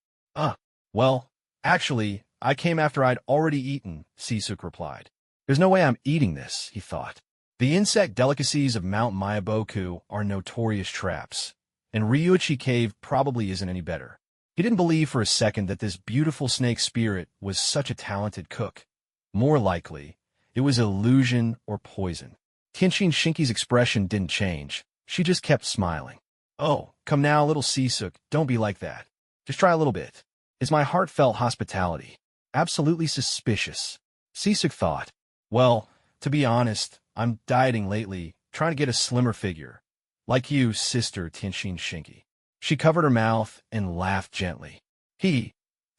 Well, actually, I came after I'd already eaten, Sisuke replied. There's no way I'm eating this, he thought. The insect delicacies of Mount Myaboku are notorious traps, and Ryuichi Cave probably isn't any better. He didn't believe for a second that this beautiful snake spirit was such a talented cook. More likely, it was illusion or poison. Tianxin Shinki's expression didn't change. She just kept smiling. Oh, come now, little Sisuke, don't be like that. Just try a little bit. It's my heartfelt hospitality. Absolutely suspicious. Sisuke thought. Well, to be honest, I'm dieting lately, trying to get a slimmer figure. Like you, sister Tianxin Shinki. She covered her mouth and laughed gently. Thin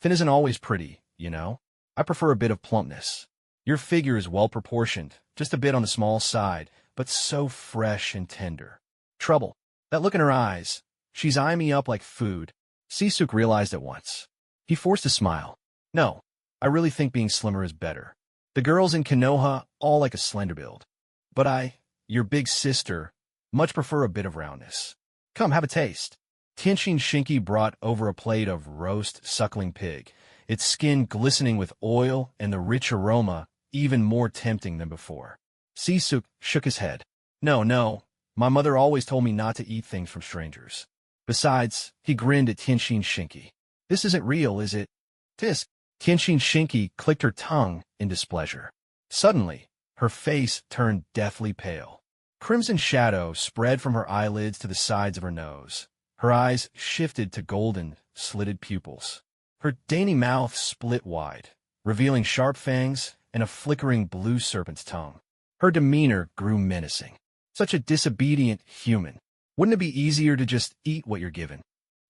isn't always pretty, you know. I prefer a bit of plumpness. Your figure is well-proportioned, just a bit on the small side, but so fresh and tender. Trouble. That look in her eyes. She's eyeing me up like food. Sisuke realized at once. He forced a smile. No, I really think being slimmer is better. The girls in Konoha all like a slender build. But I, your big sister, much prefer a bit of roundness. Come, have a taste. Tianxin Shinki brought over a plate of roast suckling pig, its skin glistening with oil and the rich aroma even more tempting than before. Sisuk shook his head. No, no, my mother always told me not to eat things from strangers. Besides, he grinned at Tianxin Shinki. This isn't real, is it? Tisk. Tianxin Shinki clicked her tongue in displeasure. Suddenly, her face turned deathly pale. Crimson shadow spread from her eyelids to the sides of her nose. Her eyes shifted to golden, slitted pupils. Her dainty mouth split wide, revealing sharp fangs and a flickering blue serpent's tongue. Her demeanor grew menacing. Such a disobedient human. Wouldn't it be easier to just eat what you're given?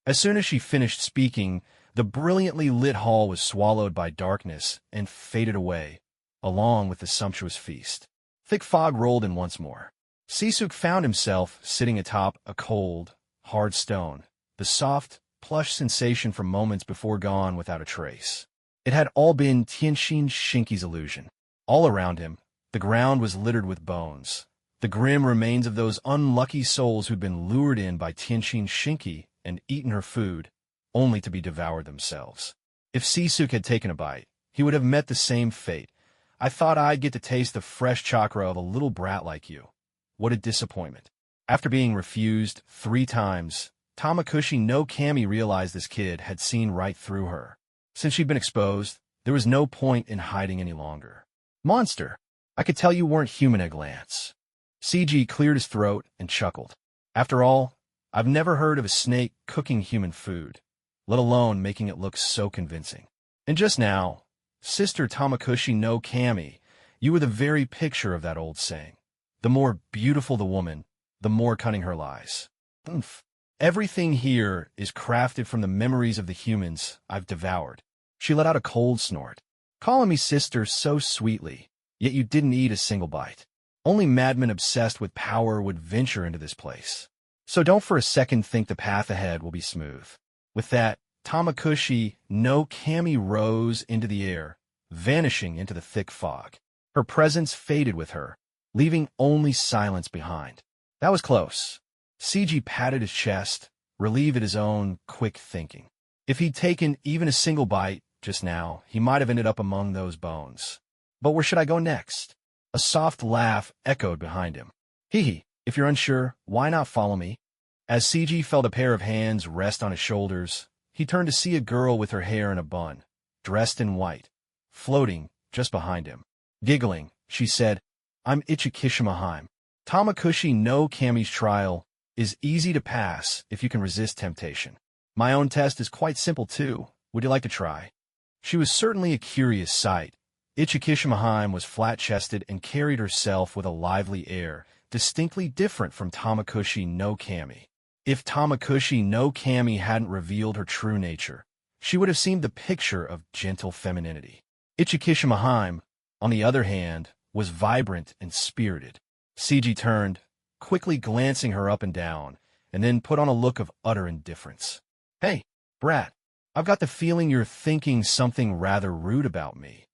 As soon as she finished speaking, the brilliantly lit hall was swallowed by darkness and faded away, along with the sumptuous feast. Thick fog rolled in once more. Sisuk found himself sitting atop a cold, hard stone, the soft, plush sensation from moments before gone without a trace. It had all been Tianxin Shinki's illusion. All around him, the ground was littered with bones, the grim remains of those unlucky souls who'd been lured in by Tianxin Shinki and eaten her food, only to be devoured themselves. If Sisuk had taken a bite, he would have met the same fate. I thought I'd get to taste the fresh chakra of a little brat like you. What a disappointment. After being refused 3 times, Tamakushi no Kami realized this kid had seen right through her. Since she'd been exposed, there was no point in hiding any longer. Monster, I could tell you weren't human at a glance. CG cleared his throat and chuckled. After all, I've never heard of a snake cooking human food, let alone making it look so convincing. And just now, Sister Tamakushi no Kami, you were the very picture of that old saying. The more beautiful the woman, the more cunning her lies. Oomph. Everything here is crafted from the memories of the humans I've devoured. She let out a cold snort. Calling me sister so sweetly, yet you didn't eat a single bite. Only madmen obsessed with power would venture into this place. So don't for a second think the path ahead will be smooth. With that, Tamakushi no Kami rose into the air, vanishing into the thick fog. Her presence faded with her, leaving only silence behind. That was close. CG patted his chest, relieved at his own quick thinking. If he'd taken even a single bite just now, he might have ended up among those bones. But where should I go next? A soft laugh echoed behind him. Hee hee, if you're unsure, why not follow me? As CG felt a pair of hands rest on his shoulders, he turned to see a girl with her hair in a bun, dressed in white, floating just behind him. Giggling, she said, I'm Ichikishima. Tamakushi no Kami's trial is easy to pass if you can resist temptation. My own test is quite simple too. Would you like to try? She was certainly a curious sight. Ichikishima was flat-chested and carried herself with a lively air, distinctly different from Tamakushi no Kami. If Tamakushi no Kami hadn't revealed her true nature, she would have seemed the picture of gentle femininity. Ichikishima, on the other hand, was vibrant and spirited. CG turned, quickly glancing her up and down, and then put on a look of utter indifference. Hey, brat, I've got the feeling you're thinking something rather rude about me.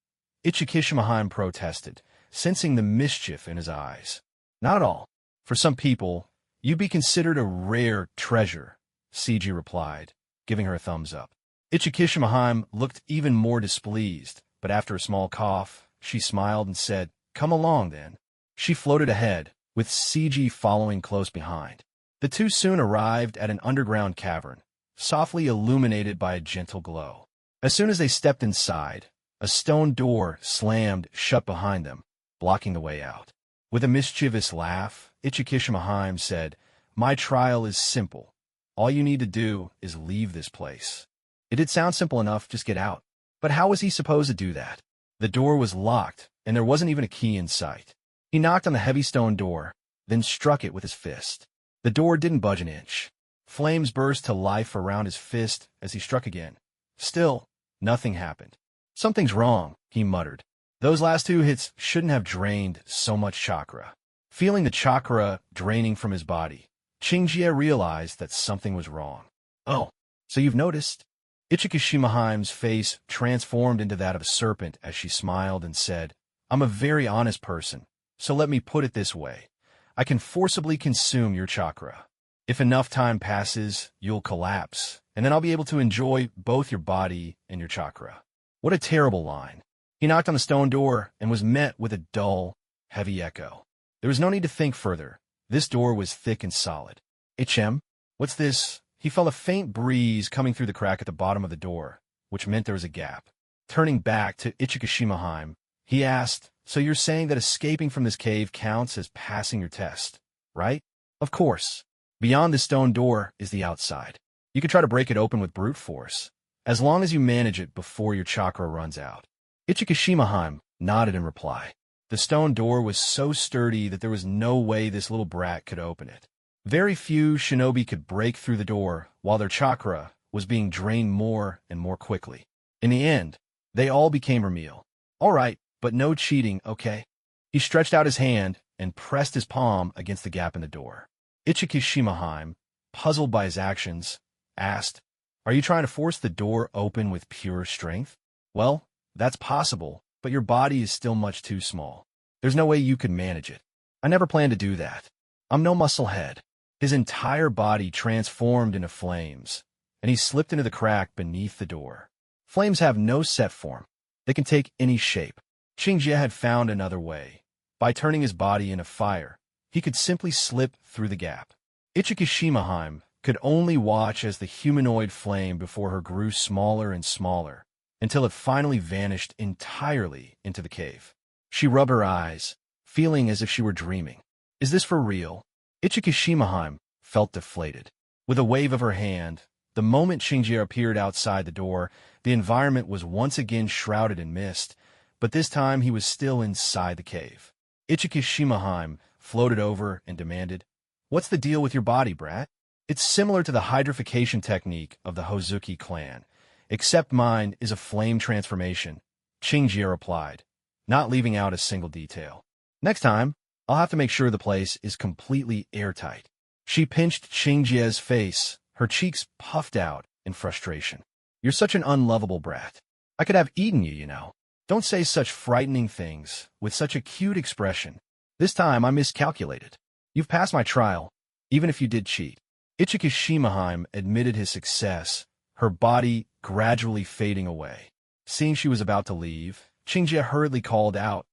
Ichikishima protested, sensing the mischief in his eyes. Not at all. For some people, you'd be considered a rare treasure, CG replied, giving her a thumbs up. Ichikishima looked even more displeased, but after a small cough, she smiled and said, Come along, then. She floated ahead, with CG following close behind. The two soon arrived at an underground cavern, softly illuminated by a gentle glow. As soon as they stepped inside, a stone door slammed shut behind them, blocking the way out. With a mischievous laugh, Ichikishima said, My trial is simple. All you need to do is leave this place. It did sound simple enough, just get out. But how was he supposed to do that? The door was locked, and there wasn't even a key in sight. He knocked on the heavy stone door, then struck it with his fist. The door didn't budge an inch. Flames burst to life around his fist as he struck again. Still, nothing happened. Something's wrong, he muttered. Those last 2 hits shouldn't have drained so much chakra. Feeling the chakra draining from his body, Qingjie realized that something was wrong. Oh, so you've noticed? Ichikishima's face transformed into that of a serpent as she smiled and said, I'm a very honest person, so let me put it this way. I can forcibly consume your chakra. If enough time passes, you'll collapse, and then I'll be able to enjoy both your body and your chakra. What a terrible line. He knocked on the stone door and was met with a dull, heavy echo. There was no need to think further. This door was thick and solid. HM? What's this? He felt a faint breeze coming through the crack at the bottom of the door, which meant there was a gap. Turning back to Ichikishimaheim, he asked, "So you're saying that escaping from this cave counts as passing your test, right?" "Of course. Beyond the stone door is the outside. You could try to break it open with brute force, as long as you manage it before your chakra runs out." Ichikishimaheim nodded in reply. The stone door was so sturdy that there was no way this little brat could open it. Very few shinobi could break through the door while their chakra was being drained more and more quickly. In the end, they all became her meal. "All right, but no cheating, okay?" He stretched out his hand and pressed his palm against the gap in the door. Ichikishimaheim, puzzled by his actions, asked, "Are you trying to force the door open with pure strength?" "Well, that's possible, but your body is still much too small. There's no way you could manage it. I never planned to do that. I'm no muscle head." His entire body transformed into flames, and he slipped into the crack beneath the door. Flames have no set form. They can take any shape. Qingjie had found another way. By turning his body into fire, he could simply slip through the gap. Ichikishimaheim could only watch as the humanoid flame before her grew smaller and smaller, until it finally vanished entirely into the cave. She rubbed her eyes, feeling as if she were dreaming. Is this for real? Ichikishimaheim felt deflated. With a wave of her hand, the moment Qingjie appeared outside the door, the environment was once again shrouded in mist, but this time he was still inside the cave. Ichikishimaheim floated over and demanded, "What's the deal with your body, brat?" "It's similar to the hydrification technique of the Hozuki clan, except mine is a flame transformation," Qingjie replied, not leaving out a single detail. "Next time, I'll have to make sure the place is completely airtight." She pinched Qingjie's face, her cheeks puffed out in frustration. "You're such an unlovable brat. I could have eaten you, you know. Don't say such frightening things with such a cute expression. This time I miscalculated. You've passed my trial, even if you did cheat." Ichikishimaheim admitted his success, her body gradually fading away. Seeing she was about to leave, Qingjie hurriedly called out,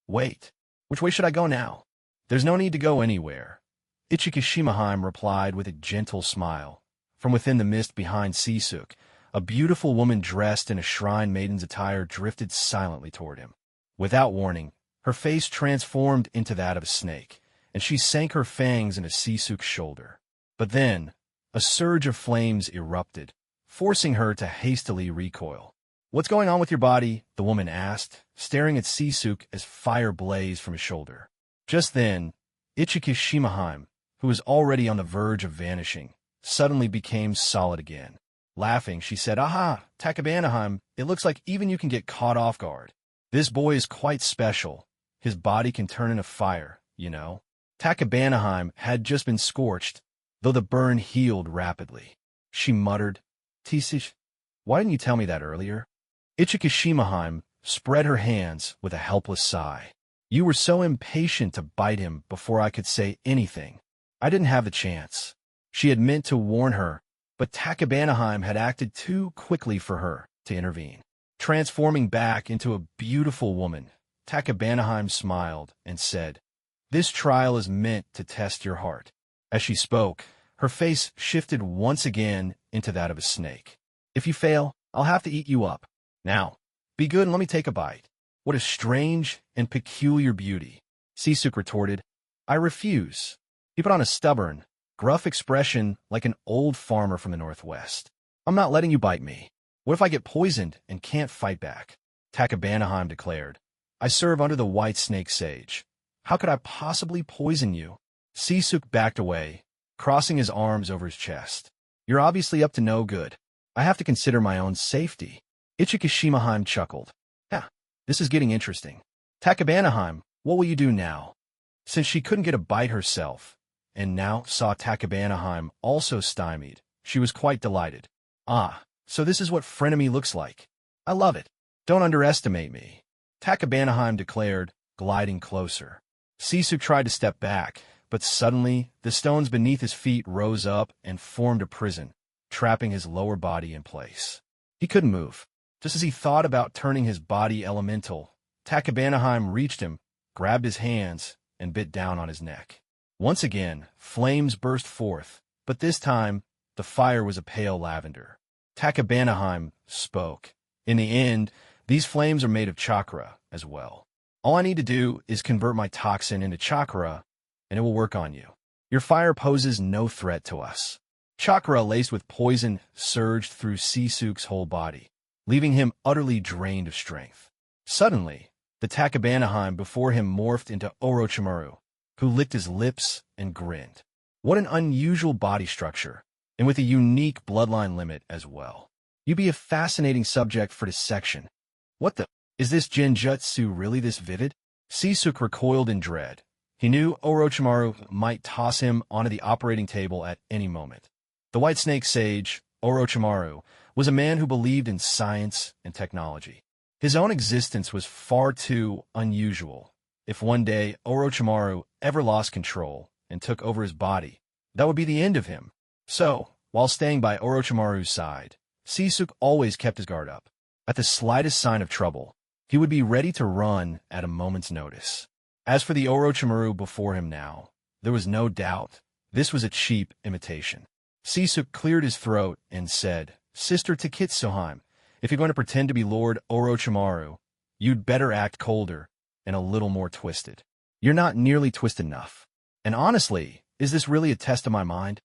"Wait, which way should I go now?" "There's no need to go anywhere," Ichikishimaheim replied with a gentle smile. From within the mist behind Sisuk, a beautiful woman dressed in a shrine maiden's attire drifted silently toward him. Without warning, her face transformed into that of a snake, and she sank her fangs into Sisuk's shoulder. But then, a surge of flames erupted, forcing her to hastily recoil. "What's going on with your body?" the woman asked, staring at Sisuk as fire blazed from his shoulder. Just then, Ichikishimaheim, who was already on the verge of vanishing, suddenly became solid again. Laughing, she said, "Aha, Takabanahime, it looks like even you can get caught off guard. This boy is quite special. His body can turn into fire, you know." Takabanahime had just been scorched, though the burn healed rapidly. She muttered, "Tisish, why didn't you tell me that earlier?" Ichikishimaheim spread her hands with a helpless sigh. "You were so impatient to bite him before I could say anything. I didn't have the chance." She had meant to warn her, but Takabanahime had acted too quickly for her to intervene. Transforming back into a beautiful woman, Takabanahime smiled and said, "This trial is meant to test your heart." As she spoke, her face shifted once again into that of a snake. "If you fail, I'll have to eat you up. Now, be good and let me take a bite." "What a strange and peculiar beauty," Sisuk retorted. "I refuse." He put on a stubborn, gruff expression like an old farmer from the Northwest. "I'm not letting you bite me. What if I get poisoned and can't fight back?" Takabanahime declared. "I serve under the white snake sage. How could I possibly poison you?" Sisuk backed away, crossing his arms over his chest. "You're obviously up to no good. I have to consider my own safety." Ichikishimaheim chuckled. "Yeah, this is getting interesting. Takabanahime, what will you do now?" Since she couldn't get a bite herself, and now saw Takabanahime also stymied, she was quite delighted. "Ah, so this is what frenemy looks like. I love it. Don't underestimate me," Takabanahime declared, gliding closer. Sisuk tried to step back, But suddenly, the stones beneath his feet rose up and formed a prison, trapping his lower body in place. He couldn't move. Just as he thought about turning his body elemental, Takabanahime reached him, grabbed his hands, and bit down on his neck. Once again, flames burst forth, but this time, the fire was a pale lavender. Takabanahime spoke. In the end, these flames are made of chakra as well. All I need to do is convert my toxin into chakra, and it will work on you. Your fire poses no threat to us. Chakra laced with poison surged through Sisuke's whole body, leaving him utterly drained of strength. Suddenly, the Takabanahime before him morphed into Orochimaru, who licked his lips and grinned. What an unusual body structure, and with a unique bloodline limit as well. You'd be a fascinating subject for dissection. What the? Is this genjutsu really this vivid? Sisuke recoiled in dread. He knew Orochimaru might toss him onto the operating table at any moment. The White Snake Sage, Orochimaru, was a man who believed in science and technology. His own existence was far too unusual. If one day Orochimaru ever lost control and took over his body, that would be the end of him. So, while staying by Orochimaru's side, Sisuke always kept his guard up. At the slightest sign of trouble, he would be ready to run at a moment's notice. As for the Orochimaru before him now, there was no doubt this was a cheap imitation. Sisuke cleared his throat and said, "Sister Takitsuhime, if you're going to pretend to be Lord Orochimaru, you'd better act colder and a little more twisted. You're not nearly twisted enough. And honestly, is this really a test of my mind?"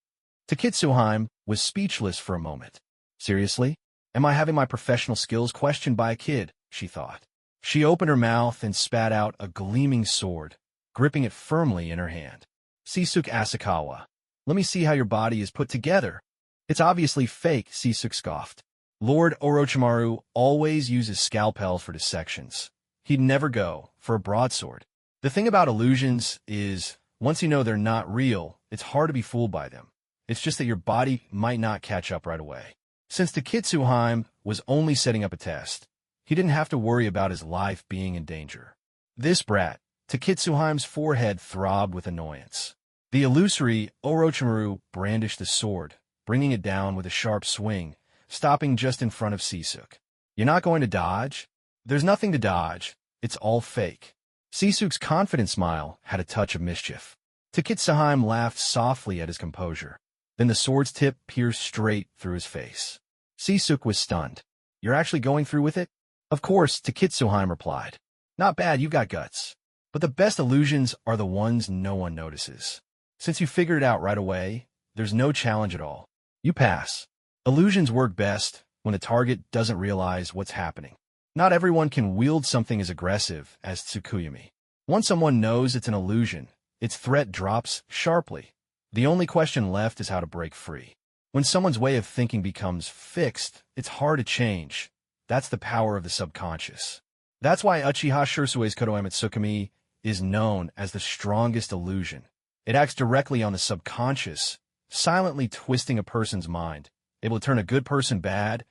Takitsuhime was speechless for a moment. Seriously? Am I having my professional skills questioned by a kid? She thought. She opened her mouth and spat out a gleaming sword, gripping it firmly in her hand. "Sisuke Asakawa, let me see how your body is put together." "It's obviously fake," Sisuke scoffed. Lord Orochimaru always uses scalpels for dissections. He'd never go for a broadsword. The thing about illusions is, once you know they're not real, it's hard to be fooled by them. It's just that your body might not catch up right away. Since Takitsuhime was only setting up a test, he didn't have to worry about his life being in danger. This brat, Takitsuhime's forehead throbbed with annoyance. The illusory Orochimaru brandished the sword, bringing it down with a sharp swing, stopping just in front of Sisuke. "You're not going to dodge?" "There's nothing to dodge. It's all fake." Sisuke's confident smile had a touch of mischief. Takitsuhime laughed softly at his composure. Then the sword's tip pierced straight through his face. Sisuke was stunned. "You're actually going through with it?" "Of course," Takitsuhime replied. "Not bad, you've got guts. But the best illusions are the ones no one notices. Since you figured it out right away, there's no challenge at all. You pass. Illusions work best when the target doesn't realize what's happening. Not everyone can wield something as aggressive as Tsukuyumi. Once someone knows it's an illusion, its threat drops sharply. The only question left is how to break free. When someone's way of thinking becomes fixed, it's hard to change. That's the power of the subconscious. That's why Uchiha Shursue's Kodoeme Tsukumi is known as the strongest illusion. It acts directly on the subconscious, silently twisting a person's mind, able to turn a good person bad,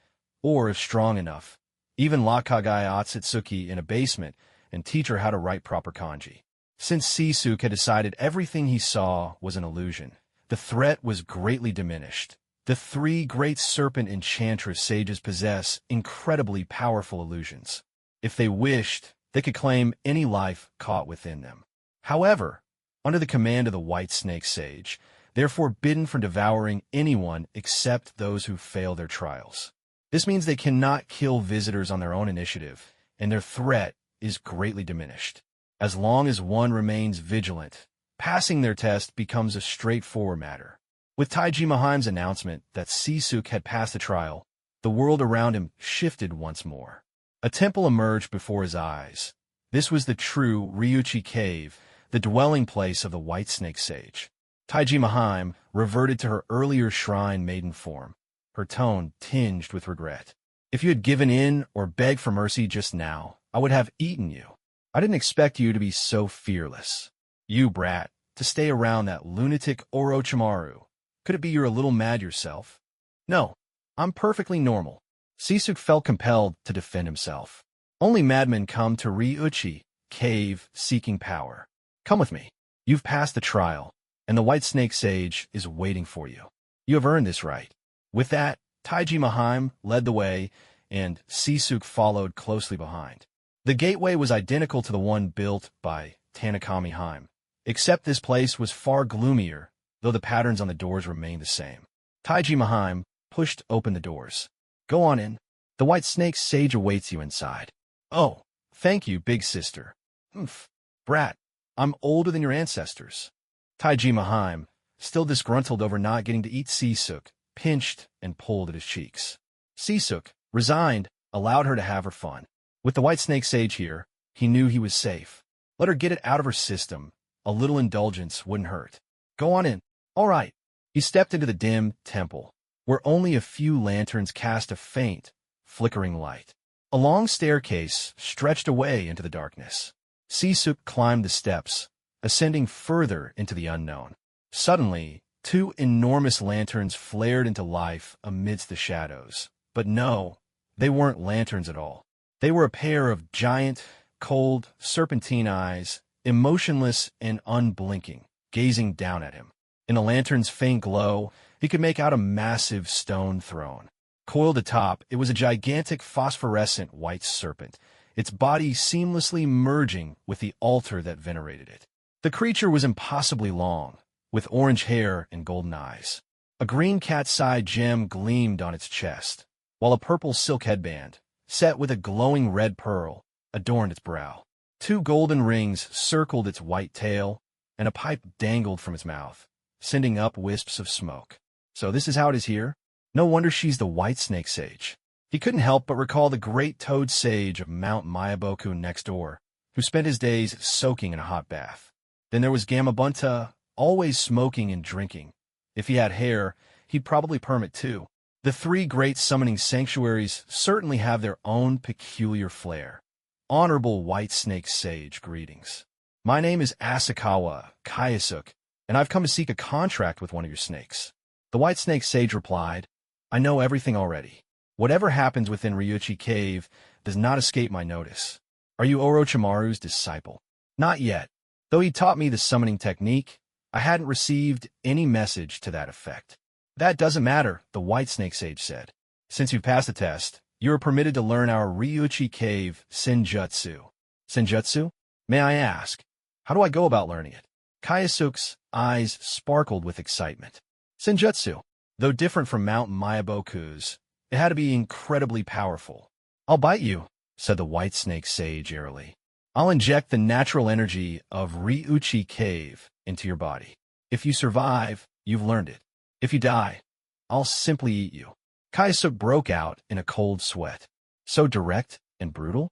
or if strong enough, even lock Kagaya Otsutsuki in a basement and teach her how to write proper kanji. Since Sisuke had decided everything he saw was an illusion, the threat was greatly diminished. The three great serpent enchantress sages possess incredibly powerful illusions. If they wished, they could claim any life caught within them. However, under the command of the White Snake Sage, they're forbidden from devouring anyone except those who fail their trials. This means they cannot kill visitors on their own initiative, and their threat is greatly diminished. As long as one remains vigilant, passing their test becomes a straightforward matter. With Taiji Mahime's announcement that Sisuke had passed the trial, the world around him shifted once more. A temple emerged before his eyes. This was the true Ryuchi Cave, the dwelling place of the White Snake Sage. Taiji Mahime reverted to her earlier shrine maiden form, her tone tinged with regret. "If you had given in or begged for mercy just now, I would have eaten you. I didn't expect you to be so fearless. You, brat, to stay around that lunatic Orochimaru. Could it be you're a little mad yourself?" "No, I'm perfectly normal." Sisuke felt compelled to defend himself. "Only madmen come to Ryuchi Cave seeking power. Come with me. You've passed the trial. and the White Snake Sage is waiting for you. You have earned this right." With that, Taiji Mahaim led the way, and Sisuk followed closely behind. The gateway was identical to the one built by Tanakami Haim, except this place was far gloomier, though the patterns on the doors remained the same. Taiji Mahaim pushed open the doors. "Go on in. The White Snake Sage awaits you inside." "Oh, thank you, big sister." "Humph, brat, I'm older than your ancestors." Taiji Mahaim, still disgruntled over not getting to eat Sisuk, pinched and pulled at his cheeks. Sisuk, resigned, allowed her to have her fun. With the White Snake Sage here, he knew he was safe. Let her get it out of her system. A little indulgence wouldn't hurt. "Go on in." "All right." He stepped into the dim temple, where only a few lanterns cast a faint, flickering light. A long staircase stretched away into the darkness. Sisuk climbed the steps, ascending further into the unknown. Suddenly, two enormous lanterns flared into life amidst the shadows. But no, they weren't lanterns at all. They were a pair of giant, cold, serpentine eyes, emotionless and unblinking, gazing down at him. In the lantern's faint glow, he could make out a massive stone throne. Coiled atop, it was a gigantic phosphorescent white serpent, its body seamlessly merging with the altar that venerated it. The creature was impossibly long, with orange hair and golden eyes. A green cat's eye gem gleamed on its chest, while a purple silk headband, set with a glowing red pearl, adorned its brow. Two golden rings circled its white tail, and a pipe dangled from its mouth, sending up wisps of smoke. "So this is how it is here? No wonder she's the White Snake Sage." He couldn't help but recall the great toad sage of Mount Myaboku next door, who spent his days soaking in a hot bath. Then there was Gamabunta, always smoking and drinking. If he had hair, he'd probably perm it too. The three great summoning sanctuaries certainly have their own peculiar flair. Honorable White Snake Sage, greetings. My name is Asakawa Kayasuk, and I've come to seek a contract with one of your snakes. The White Snake Sage replied, "I know everything already. Whatever happens within Ryuchi Cave does not escape my notice. Are you Orochimaru's disciple?" "Not yet. Though he taught me the summoning technique, I hadn't received any message to that effect." "That doesn't matter," the White Snake Sage said. "Since you've passed the test, you are permitted to learn our Ryuchi Cave Senjutsu." "Senjutsu? May I ask, how do I go about learning it?" Kayasuk's eyes sparkled with excitement. Senjutsu, though different from Mount Myaboku's, it had to be incredibly powerful. "I'll bite you," said the White Snake Sage airily. "I'll inject the natural energy of Ryuchi Cave into your body. If you survive, you've learned it. If you die, I'll simply eat you." Kayasuk broke out in a cold sweat. "So direct and brutal?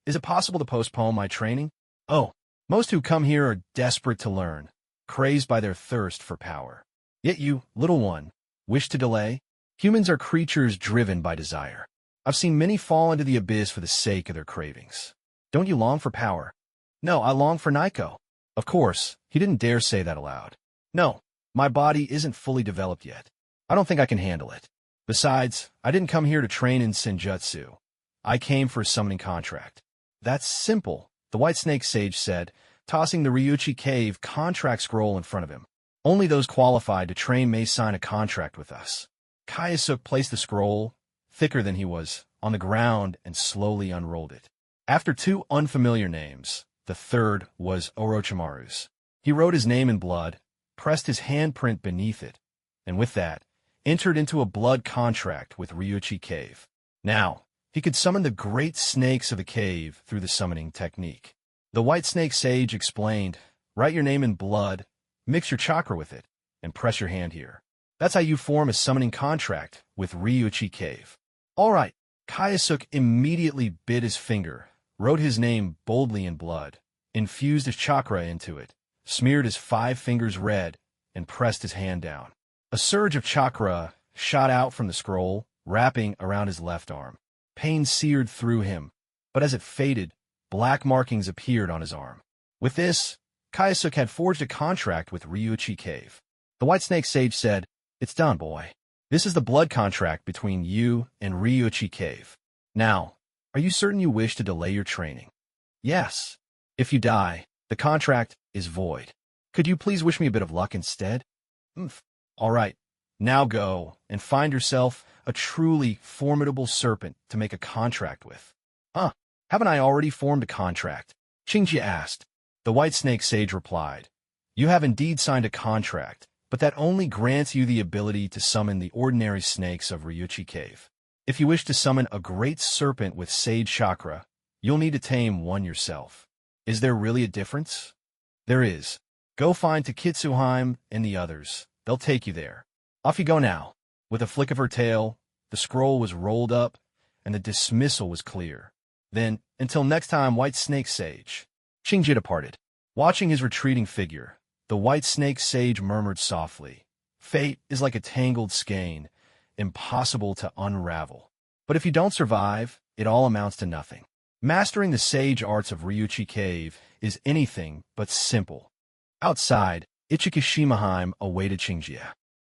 Is it possible to postpone my training?" "Oh, most who come here are desperate to learn, crazed by their thirst for power. Yet you, little one, wish to delay? Humans are creatures driven by desire. I've seen many fall into the abyss for the sake of their cravings. Don't you long for power?" "No, I long for Nico." Of course, he didn't dare say that aloud. "No, my body isn't fully developed yet. I don't think I can handle it. Besides, I didn't come here to train in Senjutsu. I came for a summoning contract." "That's simple," the White Snake Sage said, tossing the Ryuchi Cave contract scroll in front of him. "Only those qualified to train may sign a contract with us." Kayasuk placed the scroll, thicker than he was, on the ground and slowly unrolled it. After two unfamiliar names, the third was Orochimaru's. He wrote his name in blood, pressed his handprint beneath it, and with that, entered into a blood contract with Ryuchi Cave. Now, he could summon the great snakes of the cave through the summoning technique. The White Snake Sage explained, "Write your name in blood, mix your chakra with it, and press your hand here. That's how you form a summoning contract with Ryuchi Cave." "All right." Kayasuk immediately bit his finger, wrote his name boldly in blood, infused his chakra into it, smeared his 5 fingers red, and pressed his hand down. A surge of chakra shot out from the scroll, wrapping around his left arm. Pain seared through him, but as it faded, black markings appeared on his arm. With this, Kayasuk had forged a contract with Ryuchi Cave. The White Snake Sage said, "It's done, boy. This is the blood contract between you and Ryuchi Cave. Now, are you certain you wish to delay your training?" "Yes. If you die, the contract is void." Could you please wish me a bit of luck instead? Umph. All right. Now go and find yourself a truly formidable serpent to make a contract with. Huh? Haven't I already formed a contract? Qingji asked. The white snake sage replied, You have indeed signed a contract, but that only grants you the ability to summon the ordinary snakes of Ryuchi Cave. If you wish to summon a great serpent with sage chakra, you'll need to tame one yourself. Is there really a difference? There is. Go find Takitsuheim and the others. They'll take you there. Off you go now. With a flick of her tail, the scroll was rolled up, and the dismissal was clear. Then, until next time, White Snake Sage. Qingji departed. Watching his retreating figure, the White Snake Sage murmured softly, Fate is like a tangled skein, impossible to unravel. But if you don't survive, it all amounts to nothing. Mastering the sage arts of Ryuchi Cave is anything but simple. Outside, Ichikishimaheim awaited Qingjie.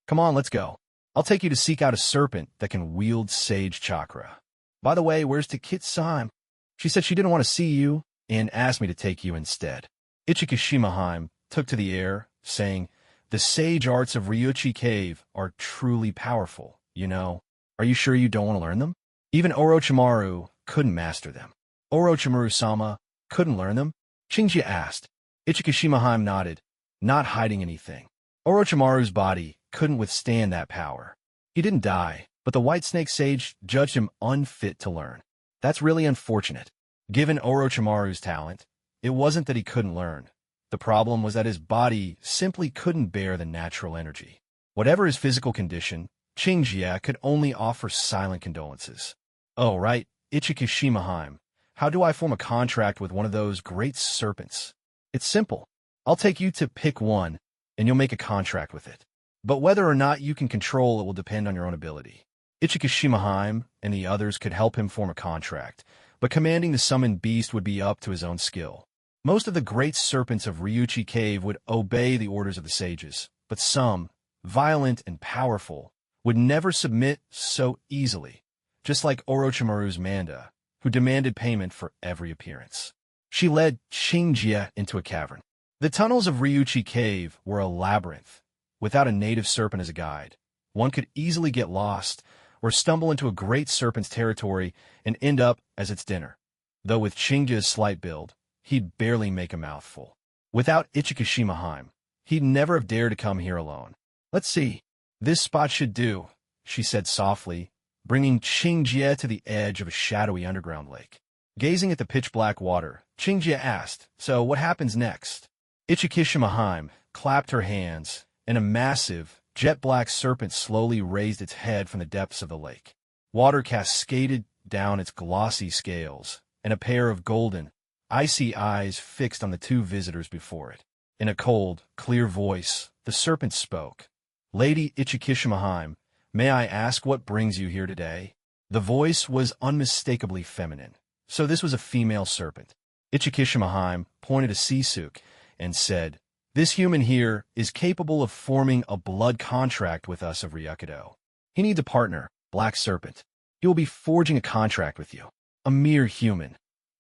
Come on, let's go. I'll take you to seek out a serpent that can wield sage chakra. By the way, where's Takitsuheim? She said she didn't want to see you and asked me to take you instead. Ichikishimaheim took to the air, saying, The sage arts of Ryuchi Cave are truly powerful, you know. Are you sure you don't want to learn them? Even Orochimaru couldn't master them. Orochimaru-sama couldn't learn them? Qingji asked. Ichikishimaheim nodded, not hiding anything. Orochimaru's body couldn't withstand that power. He didn't die, but the White Snake Sage judged him unfit to learn. That's really unfortunate. Given Orochimaru's talent, it wasn't that he couldn't learn. The problem was that his body simply couldn't bear the natural energy. Whatever his physical condition, Qingjie could only offer silent condolences. Oh, right, Ichikishimaheim. How do I form a contract with one of those great serpents? It's simple. I'll take you to pick one, and you'll make a contract with it. But whether or not you can control it will depend on your own ability. Ichikishimaheim and the others could help him form a contract, but commanding the summoned beast would be up to his own skill. Most of the great serpents of Ryuchi Cave would obey the orders of the sages, but some, violent and powerful, would never submit so easily, just like Orochimaru's Manda, who demanded payment for every appearance. She led Qingjie into a cavern. The tunnels of Ryuchi Cave were a labyrinth. Without a native serpent as a guide, one could easily get lost or stumble into a great serpent's territory and end up as its dinner. Though with Qingjie's slight build, he'd barely make a mouthful. Without Ichikishimaheim, he'd never have dared to come here alone. Let's see. This spot should do, she said softly, bringing Qingjie to the edge of a shadowy underground lake. Gazing at the pitch-black water, Qingjie asked, So what happens next? Ichikishimaheim clapped her hands, and a massive, jet-black serpent slowly raised its head from the depths of the lake. Water cascaded down its glossy scales, and a pair of golden, icy eyes fixed on the two visitors before it. In a cold, clear voice, the serpent spoke. Lady Ichikishimaheim, may I ask what brings you here today? The voice was unmistakably feminine, so this was a female serpent. Ichikishimaheim pointed to Sisuke and said, This human here is capable of forming a blood contract with us of Ryukido. He needs a partner, Black Serpent. He will be forging a contract with you. A mere human.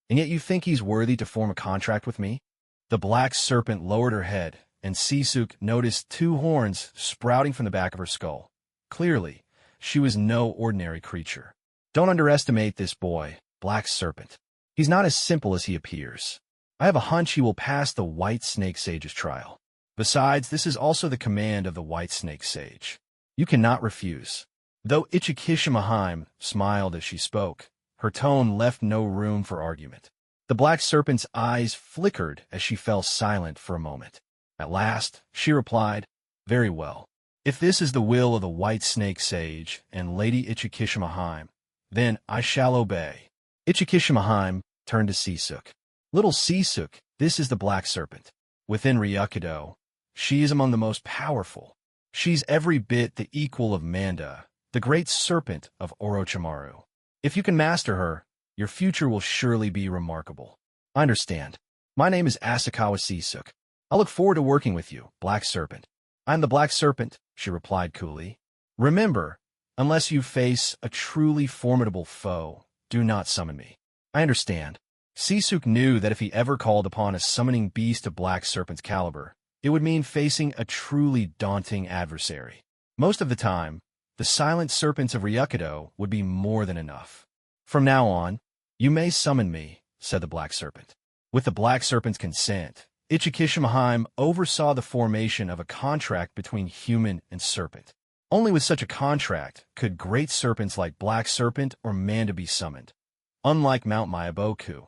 And yet you think he's worthy to form a contract with me? The Black Serpent lowered her head, and Sisuke noticed two horns sprouting from the back of her skull. Clearly, she was no ordinary creature. Don't underestimate this boy, Black Serpent. He's not as simple as he appears. I have a hunch he will pass the White Snake Sage's trial. Besides, this is also the command of the White Snake Sage. You cannot refuse. Though Ichikishimaheim smiled as she spoke, her tone left no room for argument. The Black Serpent's eyes flickered as she fell silent for a moment. At last, she replied, Very well. If this is the will of the White Snake Sage and Lady Ichikishimaheim, then I shall obey. Ichikishimaheim turned to Sisuke. Little Sisuke, this is the Black Serpent. Within Ryukido, she is among the most powerful. She's every bit the equal of Manda, the great serpent of Orochimaru. If you can master her, your future will surely be remarkable. I understand. My name is Asakawa Sisuke. I look forward to working with you, Black Serpent. I'm the Black Serpent, she replied coolly. Remember, unless you face a truly formidable foe, do not summon me. I understand. Sisuke knew that if he ever called upon a summoning beast of Black Serpent's caliber, It would mean facing a truly daunting adversary. Most of the time, the silent serpents of Ryukido would be more than enough. From now on, you may summon me, said the black serpent. With the black serpent's consent, Ichikishimaheim oversaw the formation of a contract between human and serpent. Only with such a contract could great serpents like Black Serpent or Manda be summoned, unlike Mount Myaboku,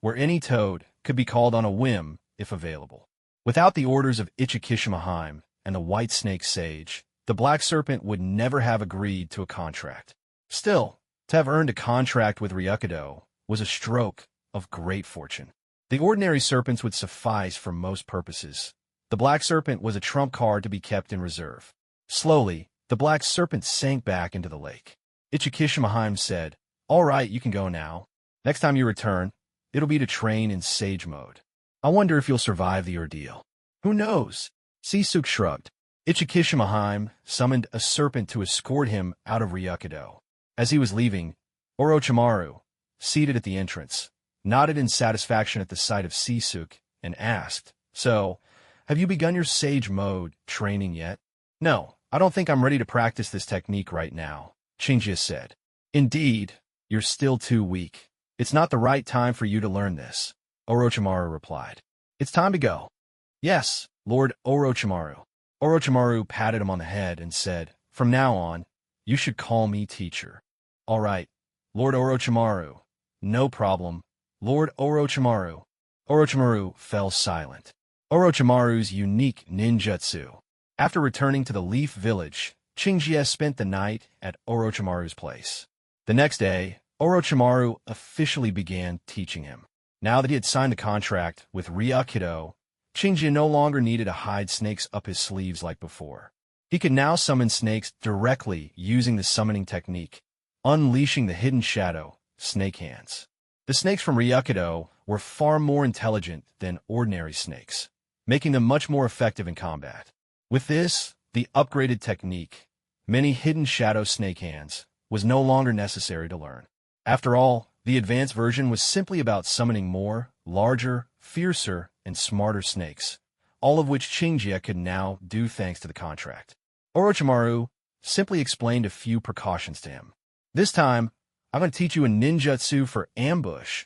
where any toad could be called on a whim if available. Without the orders of Ichikishimaheim and the White Snake Sage, the Black Serpent would never have agreed to a contract. Still, to have earned a contract with Ryukido was a stroke of great fortune. The ordinary serpents would suffice for most purposes. The Black Serpent was a trump card to be kept in reserve. Slowly, the Black Serpent sank back into the lake. Ichikishimaheim said, "All right, you can go now. Next time you return, it'll be to train in Sage mode. I wonder if you'll survive the ordeal." "Who knows?" Sisuke shrugged. Ichikishimaheim summoned a serpent to escort him out of Ryukido. As he was leaving, Orochimaru, seated at the entrance, nodded in satisfaction at the sight of Sisuke and asked, "So, have you begun your Sage mode training yet?" "No, I don't think I'm ready to practice this technique right now," Shinji said. "Indeed, you're still too weak. It's not the right time for you to learn this," Orochimaru replied. "It's time to go." "Yes, Lord Orochimaru." Orochimaru patted him on the head and said, "From now on, you should call me teacher." "All right, Lord Orochimaru." "No problem, Lord Orochimaru." Orochimaru fell silent. Orochimaru's unique ninjutsu. After returning to the Leaf Village, Shinji spent the night at Orochimaru's place. The next day, Orochimaru officially began teaching him. Now that he had signed the contract with Ryukido, Shinji no longer needed to hide snakes up his sleeves like before. He could now summon snakes directly using the summoning technique, unleashing the hidden shadow, Snake Hands. The snakes from Ryukido were far more intelligent than ordinary snakes, making them much more effective in combat. With this, the upgraded technique, many hidden shadow Snake Hands, was no longer necessary to learn. After all, the advanced version was simply about summoning more, larger, fiercer, and smarter snakes, all of which Shinji could now do thanks to the contract. Orochimaru simply explained a few precautions to him. "This time, I'm going to teach you a ninjutsu for ambush,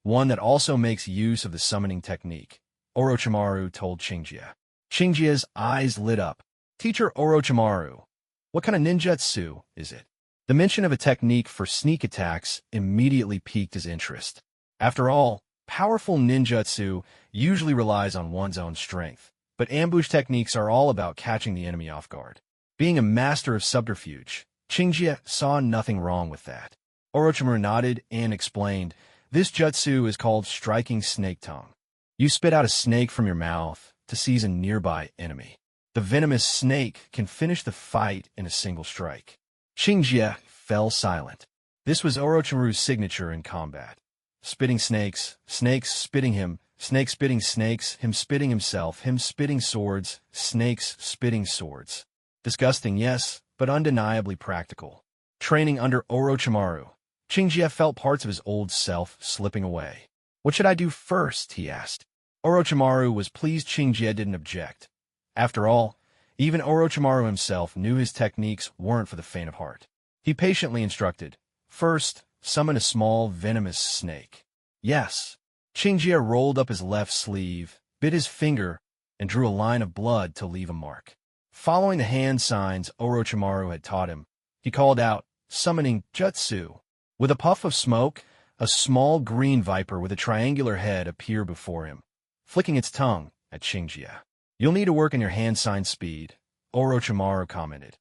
one that also makes use of the summoning technique," Orochimaru told Shinji. Shinji's eyes lit up. "Teacher Orochimaru, what kind of ninjutsu is it?" The mention of a technique for sneak attacks immediately piqued his interest. After all, powerful ninjutsu usually relies on one's own strength, but ambush techniques are all about catching the enemy off guard. Being a master of subterfuge, Shinji saw nothing wrong with that. Orochimaru nodded and explained, "This jutsu is called striking snake tongue. You spit out a snake from your mouth to seize a nearby enemy. The venomous snake can finish the fight in a single strike." Shinji fell silent. This was Orochimaru's signature in combat. Spitting snakes, snakes spitting him, snakes spitting snakes, him spitting himself, him spitting swords, snakes spitting swords. Disgusting, yes, but undeniably practical. Training under Orochimaru, Shinji felt parts of his old self slipping away. "What should I do first?" he asked. Orochimaru was pleased Shinji didn't object. After all, even Orochimaru himself knew his techniques weren't for the faint of heart. He patiently instructed, "First, summon a small, venomous snake." "Yes." Shinji rolled up his left sleeve, bit his finger, and drew a line of blood to leave a mark. Following the hand signs Orochimaru had taught him, he called out, "Summoning jutsu." With a puff of smoke, a small green viper with a triangular head appeared before him, flicking its tongue at Shinji. "You'll need to work on your hand sign speed," Orochimaru commented.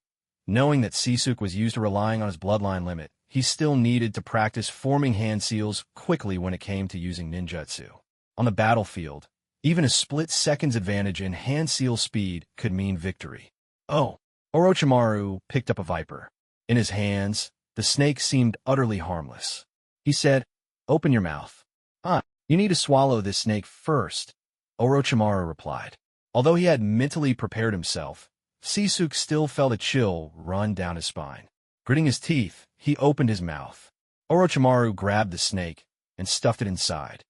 Knowing that Sisuke was used to relying on his bloodline limit, he still needed to practice forming hand seals quickly when it came to using ninjutsu. On the battlefield, even a split second's advantage in hand seal speed could mean victory. "Oh!" Orochimaru picked up a viper. In his hands, the snake seemed utterly harmless. He said, "Open your mouth." You need to swallow this snake first," Orochimaru replied. Although he had mentally prepared himself, Sisuke still felt a chill run down his spine. Gritting his teeth, he opened his mouth. Orochimaru grabbed the snake and stuffed it inside.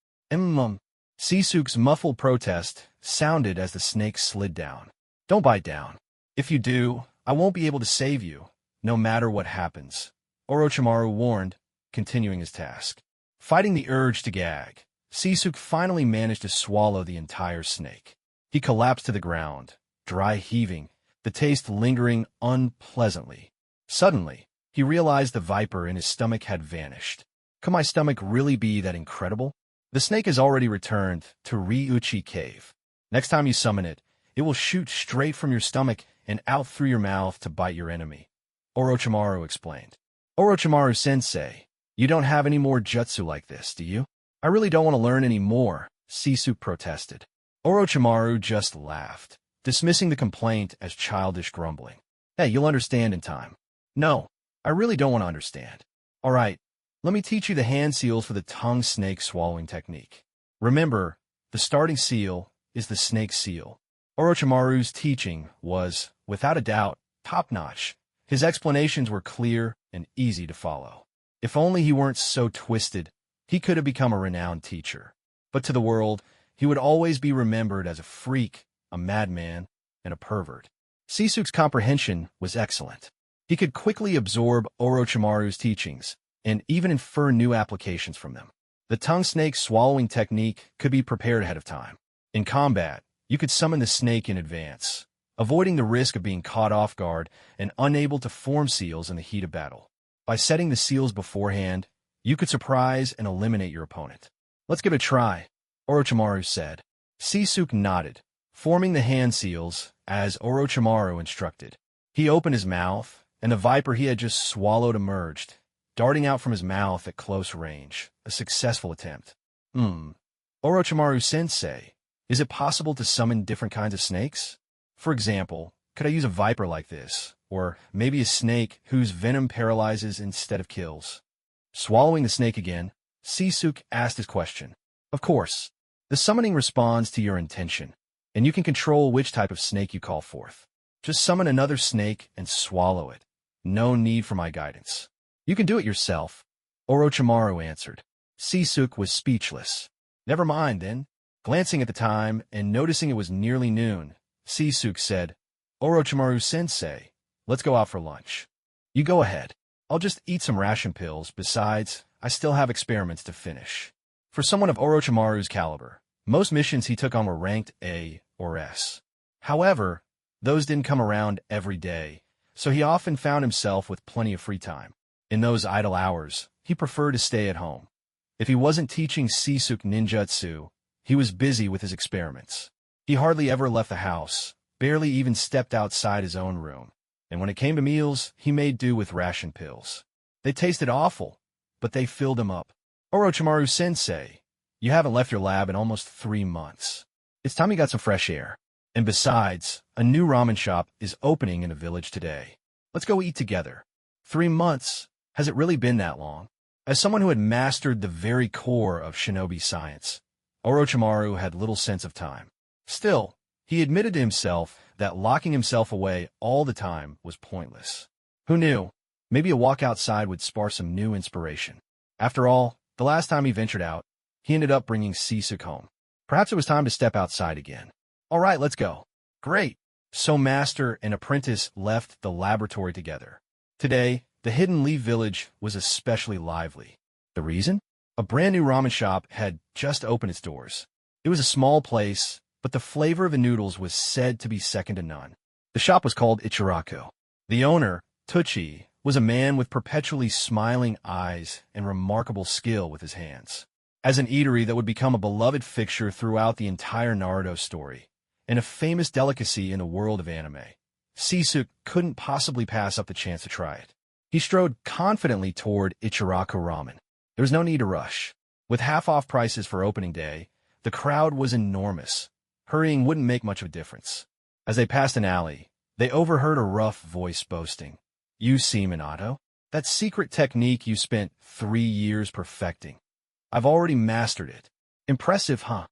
Sisuke's muffled protest sounded as the snake slid down. Don't bite down. If you do, I won't be able to save you, no matter what happens, Orochimaru warned, continuing his task. Fighting the urge to gag, Sisuke finally managed to swallow the entire snake. He collapsed to the ground, dry heaving, the taste lingering unpleasantly. Suddenly, he realized the viper in his stomach had vanished. Could my stomach really be that incredible? The snake has already returned to Ryuchi Cave. Next time you summon it, it will shoot straight from your stomach and out through your mouth to bite your enemy, Orochimaru explained. Orochimaru-sensei, you don't have any more jutsu like this, do you? I really don't want to learn any more, Sisuke protested. Orochimaru just laughed, dismissing the complaint as childish grumbling. Hey, you'll understand in time. No, I really don't want to understand. All right, let me teach you the hand seals for the tongue snake swallowing technique. Remember, the starting seal is the snake seal. Orochimaru's teaching was, without a doubt, top-notch. His explanations were clear and easy to follow. If only he weren't so twisted, he could have become a renowned teacher. But to the world, he would always be remembered as a freak, a madman, and a pervert. Sisuke's comprehension was excellent. He could quickly absorb Orochimaru's teachings and even infer new applications from them. The tongue snake swallowing technique could be prepared ahead of time. In combat, you could summon the snake in advance, avoiding the risk of being caught off guard and unable to form seals in the heat of battle. By setting the seals beforehand, you could surprise and eliminate your opponent. Let's give it a try, Orochimaru said. Sisuke nodded, forming the hand seals as Orochimaru instructed. He opened his mouth, and the viper he had just swallowed emerged, darting out from his mouth at close range, a successful attempt. Orochimaru-sensei, is it possible to summon different kinds of snakes? For example, could I use a viper like this, or maybe a snake whose venom paralyzes instead of kills? Swallowing the snake again, Sisuke asked his question. Of course, the summoning responds to your intention, and you can control which type of snake you call forth. Just summon another snake and swallow it. No need for my guidance. You can do it yourself, Orochimaru answered. Sisuke was speechless. Never mind, then. Glancing at the time and noticing it was nearly noon, Sisuke said, Orochimaru-sensei, let's go out for lunch. You go ahead. I'll just eat some ration pills. Besides, I still have experiments to finish. For someone of Orochimaru's caliber, most missions he took on were ranked A or S. However, those didn't come around every day, so he often found himself with plenty of free time. In those idle hours, he preferred to stay at home. If he wasn't teaching Sisuke ninjutsu, he was busy with his experiments. He hardly ever left the house, barely even stepped outside his own room, and when it came to meals, he made do with ration pills. They tasted awful, but they filled him up. Orochimaru-sensei, you haven't left your lab in almost 3 months. It's time you got some fresh air. And besides, a new ramen shop is opening in a village today. Let's go eat together. 3 months? Has it really been that long? As someone who had mastered the very core of shinobi science, Orochimaru had little sense of time. Still, he admitted to himself that locking himself away all the time was pointless. Who knew? Maybe a walk outside would spark some new inspiration. After all, the last time he ventured out, he ended up bringing Sisuke home. Perhaps it was time to step outside again. All right, let's go. Great. So master and apprentice left the laboratory together. Today, the Hidden Leaf Village was especially lively. The reason? A brand new ramen shop had just opened its doors. It was a small place, but the flavor of the noodles was said to be second to none. The shop was called Ichiraku. The owner, Tucci, was a man with perpetually smiling eyes and remarkable skill with his hands. As an eatery that would become a beloved fixture throughout the entire Naruto story, and a famous delicacy in the world of anime, Sisuke couldn't possibly pass up the chance to try it. He strode confidently toward Ichiraku Ramen. There was no need to rush. With half-off prices for opening day, the crowd was enormous. Hurrying wouldn't make much of a difference. As they passed an alley, they overheard a rough voice boasting. You see, Minato, that secret technique you spent 3 years perfecting. I've already mastered it. Impressive, huh?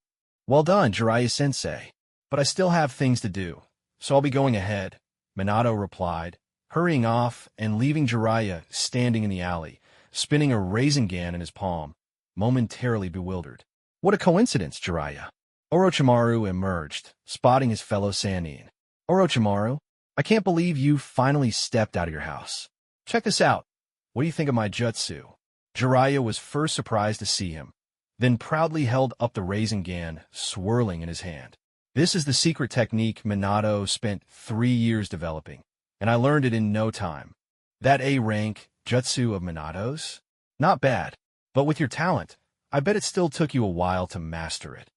Well done, Jiraiya-sensei. But I still have things to do, so I'll be going ahead, Minato replied, hurrying off and leaving Jiraiya standing in the alley, spinning a Rasengan in his palm, momentarily bewildered. What a coincidence, Jiraiya. Orochimaru emerged, spotting his fellow Sannin. Orochimaru, I can't believe you finally stepped out of your house. Check this out. What do you think of my jutsu? Jiraiya was first surprised to see him, then proudly held up the Rasengan, swirling in his hand. This is the secret technique Minato spent 3 years developing, and I learned it in no time. That A-rank jutsu of Minato's? Not bad, but with your talent, I bet it still took you a while to master it.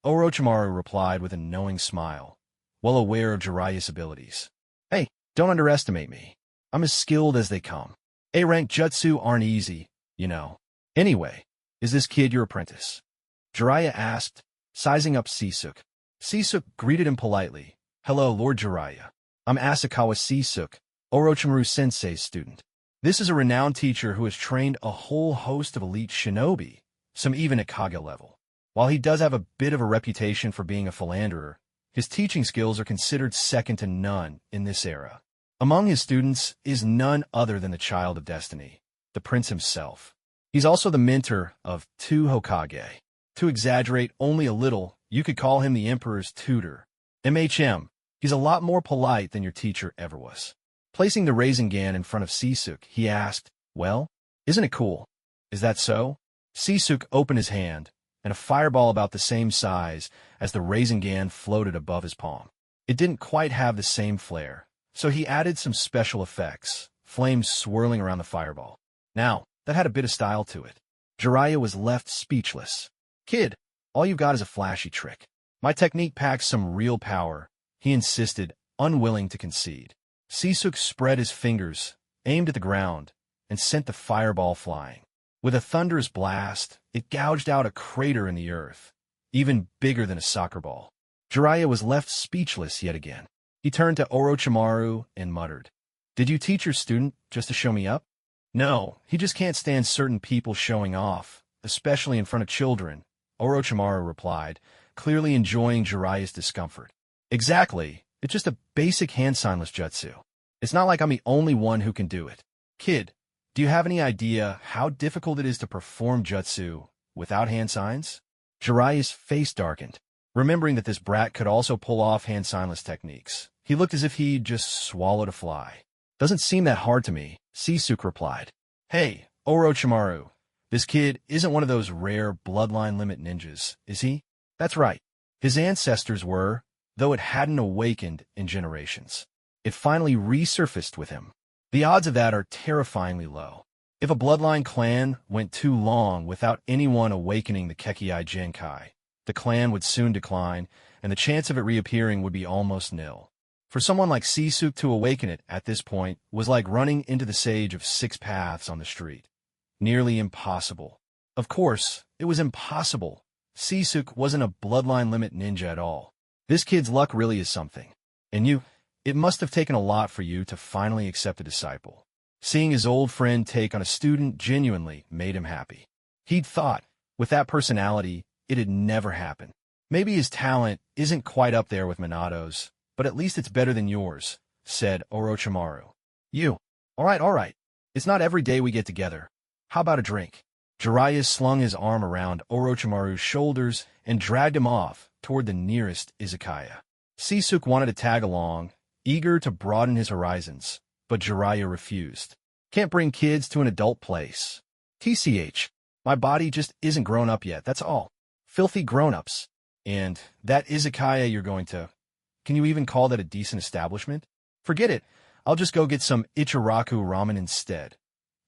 Orochimaru replied with a knowing smile, well aware of Jiraiya's abilities. Hey, don't underestimate me. I'm as skilled as they come. A-rank jutsu aren't easy, you know. Anyway, is this kid your apprentice? Jiraiya asked, sizing up Sisuke. Sisuke greeted him politely. Hello, Lord Jiraiya. I'm Asakawa Sisuke, Orochimaru Sensei's student. This is a renowned teacher who has trained a whole host of elite shinobi, some even at Kage level. While he does have a bit of a reputation for being a philanderer, his teaching skills are considered second to none in this era. Among his students is none other than the Child of Destiny, the Prince himself. He's also the mentor of 2 Hokage. To exaggerate only a little, you could call him the Emperor's tutor. MHM, he's a lot more polite than your teacher ever was. Placing the Rasengan in front of Sisuke, he asked, well, isn't it cool? Is that so? Sisuke opened his hand, and a fireball about the same size as the Rasengan floated above his palm. It didn't quite have the same flair, so he added some special effects, flames swirling around the fireball. Now, that had a bit of style to it. Jiraiya was left speechless. Kid, all you've got is a flashy trick. My technique packs some real power, he insisted, unwilling to concede. Sisuke spread his fingers, aimed at the ground, and sent the fireball flying. With a thunderous blast, it gouged out a crater in the earth, even bigger than a soccer ball. Jiraiya was left speechless yet again. He turned to Orochimaru and muttered, Did you teach your student just to show me up? No, he just can't stand certain people showing off, especially in front of children, Orochimaru replied, clearly enjoying Jiraiya's discomfort. Exactly, it's just a basic hand signless jutsu. It's not like I'm the only one who can do it. Kid, do you have any idea how difficult it is to perform jutsu without hand signs? Jiraiya's face darkened, remembering that this brat could also pull off hand signless techniques. He looked as if he'd just swallowed a fly. Doesn't seem that hard to me, Sisuke replied. Hey, Orochimaru, this kid isn't one of those rare bloodline limit ninjas, is he? That's right. His ancestors were, though it hadn't awakened in generations. It finally resurfaced with him. The odds of that are terrifyingly low. If a bloodline clan went too long without anyone awakening the Kekkei Genkai, the clan would soon decline, and the chance of it reappearing would be almost nil. For someone like Sisuke to awaken it at this point was like running into the sage of 6 paths on the street. Nearly impossible. Of course, it was impossible. Sisuke wasn't a bloodline limit ninja at all. This kid's luck really is something. And it must have taken a lot for you to finally accept a disciple. Seeing his old friend take on a student genuinely made him happy. He'd thought, with that personality, it'd never happen. Maybe his talent isn't quite up there with Minato's, but at least it's better than yours, said Orochimaru. All right. It's not every day we get together. How about a drink? Jiraiya slung his arm around Orochimaru's shoulders and dragged him off toward the nearest izakaya. Sisuke wanted to tag along, eager to broaden his horizons, but Jiraiya refused. Can't bring kids to an adult place. TCH, my body just isn't grown up yet, that's all. Filthy grown-ups. And that izakaya you're going to... Can you even call that a decent establishment? Forget it. I'll just go get some Ichiraku ramen instead.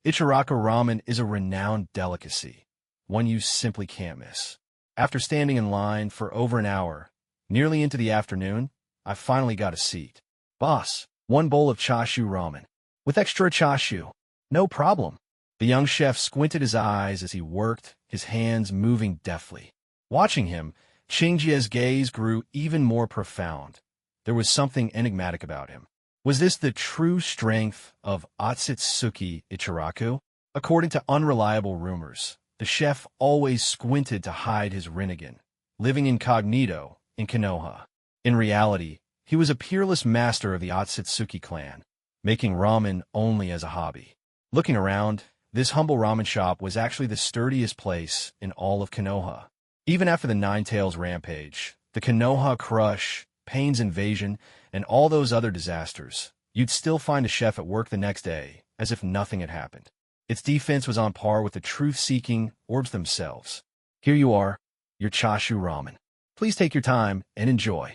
Ichiraku ramen is a renowned delicacy, one you simply can't miss. After standing in line for over an hour, nearly into the afternoon, I finally got a seat. Boss, 1 bowl of chashu ramen. With extra chashu. No problem. The young chef squinted his eyes as he worked, his hands moving deftly. Watching him, Shinji's gaze grew even more profound. There was something enigmatic about him. Was this the true strength of Otsutsuki Ichiraku? According to unreliable rumors, the chef always squinted to hide his Rinnegan, living incognito in Konoha. In reality, he was a peerless master of the Otsutsuki clan, making ramen only as a hobby. Looking around, this humble ramen shop was actually the sturdiest place in all of Konoha. Even after the Nine-Tails rampage, the Konoha crush, Pain's invasion, and all those other disasters, you'd still find a chef at work the next day, as if nothing had happened. Its defense was on par with the truth-seeking orbs themselves. Here you are, your chashu ramen. Please take your time and enjoy.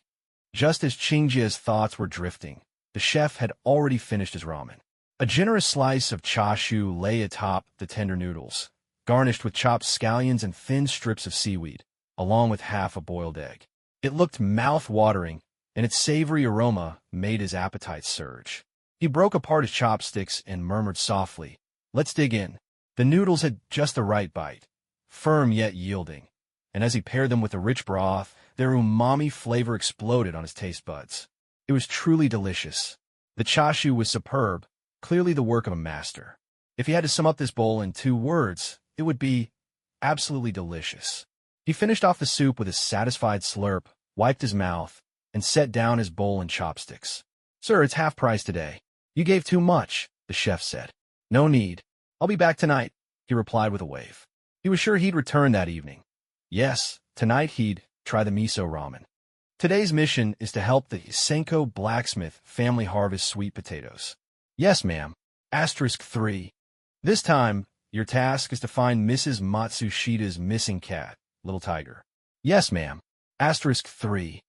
Just as Chingjia's thoughts were drifting, the chef had already finished his ramen. A generous slice of chashu lay atop the tender noodles, garnished with chopped scallions and thin strips of seaweed, along with half a boiled egg. It looked mouth-watering, and its savory aroma made his appetite surge. He broke apart his chopsticks and murmured softly, "Let's dig in." The noodles had just the right bite, firm yet yielding, and as he paired them with the rich broth, their umami flavor exploded on his taste buds. It was truly delicious. The chashu was superb, clearly the work of a master. If he had to sum up this bowl in 2 words, it would be absolutely delicious. He finished off the soup with a satisfied slurp, wiped his mouth, and set down his bowl and chopsticks. "Sir, it's half price today. You gave too much," the chef said. "No need. I'll be back tonight," he replied with a wave. He was sure he'd return that evening. Yes, tonight he'd try the miso ramen. Today's mission is to help the Senko blacksmith family harvest sweet potatoes. "Yes, ma'am." *3. This time, your task is to find Mrs. Matsushita's missing cat, Little Tiger. "Yes, ma'am." *3.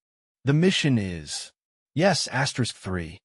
The mission is... Yes, *3.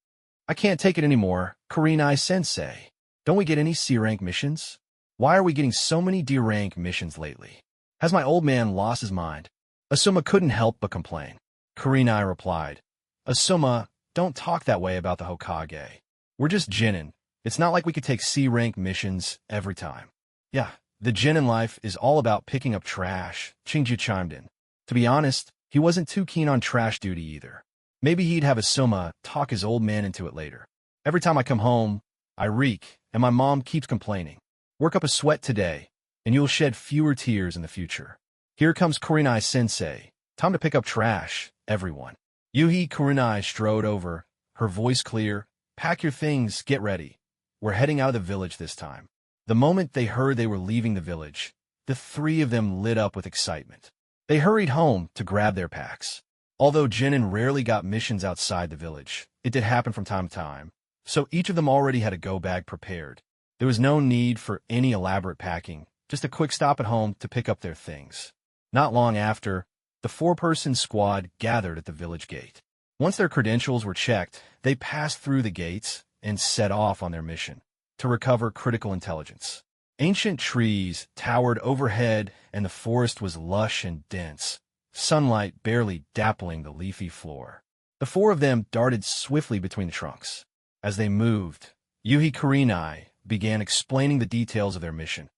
I can't take it anymore, Kurenai-sensei. Don't we get any C-rank missions? Why are we getting so many D-rank missions lately? Has my old man lost his mind? Asuma couldn't help but complain. Kurenai replied, "Asuma, don't talk that way about the Hokage. We're just genin. It's not like we could take C-rank missions every time." "Yeah, the genin life is all about picking up trash," Chingjia chimed in. To be honest, he wasn't too keen on trash duty either. Maybe he'd have Asuma talk his old man into it later. "Every time I come home, I reek, and my mom keeps complaining. Work up a sweat today, and you'll shed fewer tears in the future. Here comes Kurenai-sensei. Time to pick up trash, everyone." Yuhi Kurenai strode over, her voice clear. "Pack your things, get ready. We're heading out of the village this time." The moment they heard they were leaving the village, the 3 of them lit up with excitement. They hurried home to grab their packs. Although genin rarely got missions outside the village, it did happen from time to time, so each of them already had a go-bag prepared. There was no need for any elaborate packing, just a quick stop at home to pick up their things. Not long after, the 4-person squad gathered at the village gate. Once their credentials were checked, they passed through the gates and set off on their mission to recover critical intelligence. Ancient trees towered overhead, and the forest was lush and dense, sunlight barely dappling the leafy floor. The 4 of them darted swiftly between the trunks. As they moved, Yuhi Kurenai began explaining the details of their mission.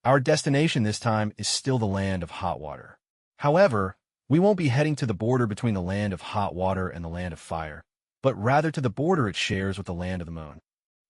"Our destination this time is still the land of hot water. However, we won't be heading to the border between the land of hot water and the land of fire, but rather to the border it shares with the land of the moon.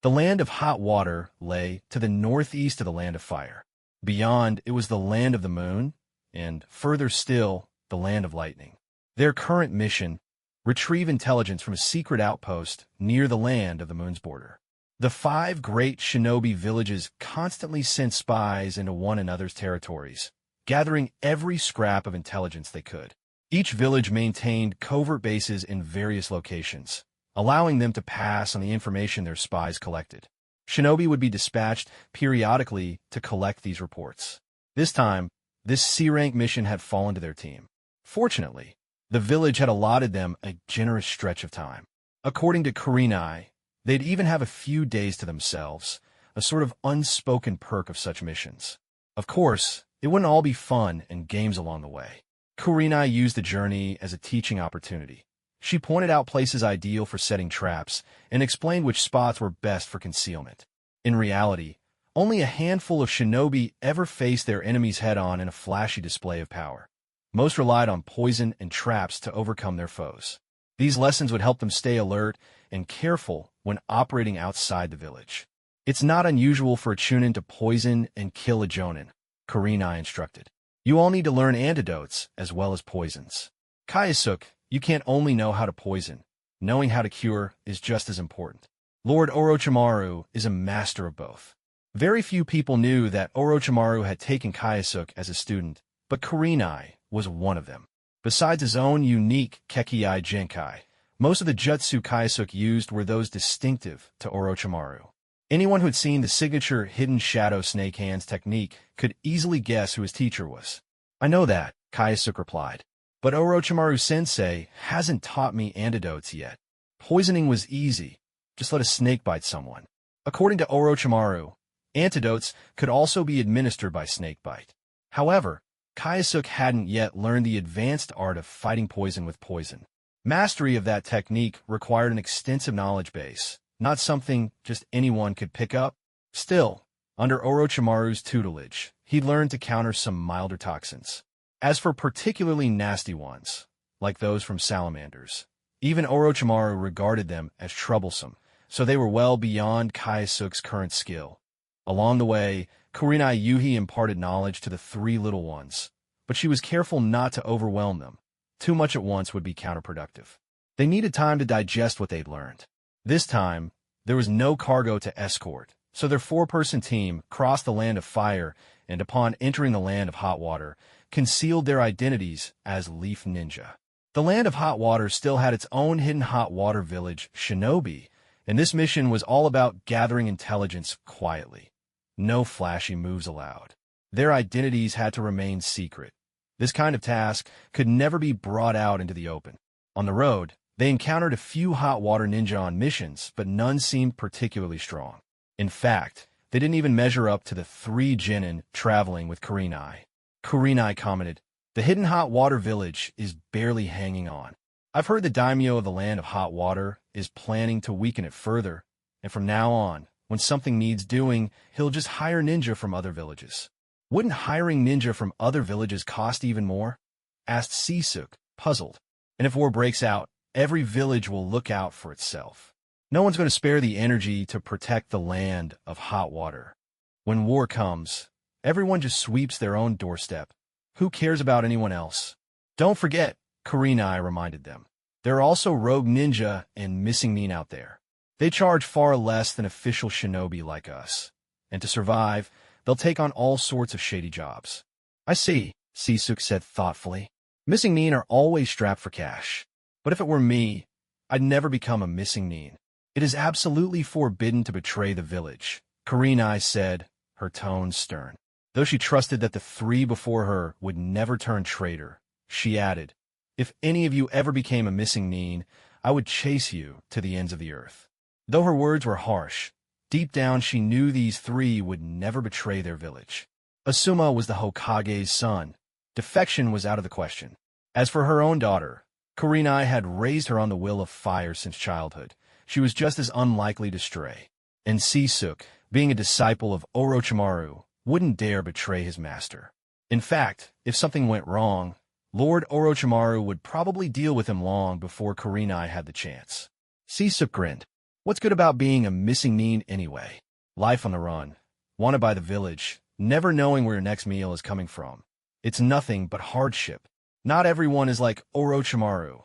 The land of hot water lay to the northeast of the land of fire. Beyond, it was the land of the moon, and further still, the land of lightning. Their current mission: retrieve intelligence from a secret outpost near the land of the moon's border. The 5 great shinobi villages constantly sent spies into one another's territories, gathering every scrap of intelligence they could. Each village maintained covert bases in various locations, allowing them to pass on the information their spies collected. Shinobi would be dispatched periodically to collect these reports. This time, this C-rank mission had fallen to their team. Fortunately, the village had allotted them a generous stretch of time. According to Kurenai, they'd even have a few days to themselves, a sort of unspoken perk of such missions. Of course, it wouldn't all be fun and games along the way. Kurenai used the journey as a teaching opportunity. She pointed out places ideal for setting traps and explained which spots were best for concealment. In reality, only a handful of shinobi ever faced their enemies head-on in a flashy display of power. Most relied on poison and traps to overcome their foes. These lessons would help them stay alert and careful when operating outside the village. "It's not unusual for a chunin to poison and kill a jonin," Kurenai instructed. "You all need to learn antidotes as well as poisons. Kaisuke, you can't only know how to poison. Knowing how to cure is just as important. Lord Orochimaru is a master of both." Very few people knew that Orochimaru had taken Kaisuke as a student, but Kurenai was one of them. Besides his own unique Kekii Genkai, most of the jutsu Kaisuke used were those distinctive to Orochimaru. Anyone who had seen the signature hidden shadow snake hands technique could easily guess who his teacher was. "I know that," Kaisuke replied. "But Orochimaru-sensei hasn't taught me antidotes yet. Poisoning was easy. Just let a snake bite someone." According to Orochimaru, antidotes could also be administered by snakebite. However, Kaisuke hadn't yet learned the advanced art of fighting poison with poison. Mastery of that technique required an extensive knowledge base, not something just anyone could pick up. Still, under Orochimaru's tutelage, he learned to counter some milder toxins. As for particularly nasty ones, like those from salamanders, even Orochimaru regarded them as troublesome, so they were well beyond Kaisuke's current skill. Along the way, Kurenai Yuhi imparted knowledge to the three little ones, but she was careful not to overwhelm them. Too much at once would be counterproductive. They needed time to digest what they'd learned. This time, there was no cargo to escort, so their four-person team crossed the Land of Fire and, upon entering the Land of Hot Water, concealed their identities as Leaf Ninja. The Land of Hot Water still had its own hidden hot water village, Shinobi, and this mission was all about gathering intelligence quietly. No flashy moves allowed. Their identities had to remain secret. This kind of task could never be brought out into the open. On the road, they encountered a few hot water ninja on missions, but none seemed particularly strong. In fact, they didn't even measure up to the 3 genin traveling with Kurenai. Kurenai commented, "The hidden hot water village is barely hanging on. I've heard the daimyo of the Land of Hot Water is planning to weaken it further, and from now on, when something needs doing, he'll just hire ninja from other villages." "Wouldn't hiring ninja from other villages cost even more?" asked Sisuke, puzzled. "And if war breaks out, every village will look out for itself. No one's going to spare the energy to protect the Land of Hot Water. When war comes, everyone just sweeps their own doorstep. Who cares about anyone else?" "Don't forget," Kurenai reminded them, "there are also rogue ninja and missing nin out there. They charge far less than official shinobi like us, and to survive, they'll take on all sorts of shady jobs." "I see," Sisuke said thoughtfully. "Missing nin are always strapped for cash. But if it were me, I'd never become a missing nin. It is absolutely forbidden to betray the village," Kurenai said, her tone stern. Though she trusted that the 3 before her would never turn traitor, she added, "If any of you ever became a missing nin, I would chase you to the ends of the earth." Though her words were harsh, deep down she knew these 3 would never betray their village. Asuma was the Hokage's son. Defection was out of the question. As for her own daughter, Kurenai had raised her on the will of fire since childhood. She was just as unlikely to stray. And Sisuke, being a disciple of Orochimaru, wouldn't dare betray his master. In fact, if something went wrong, Lord Orochimaru would probably deal with him long before Kurenai had the chance. Sisuke grinned. What's good about being a missing nin anyway? Life on the run, wanted by the village, never knowing where your next meal is coming from. It's nothing but hardship. Not everyone is like Orochimaru,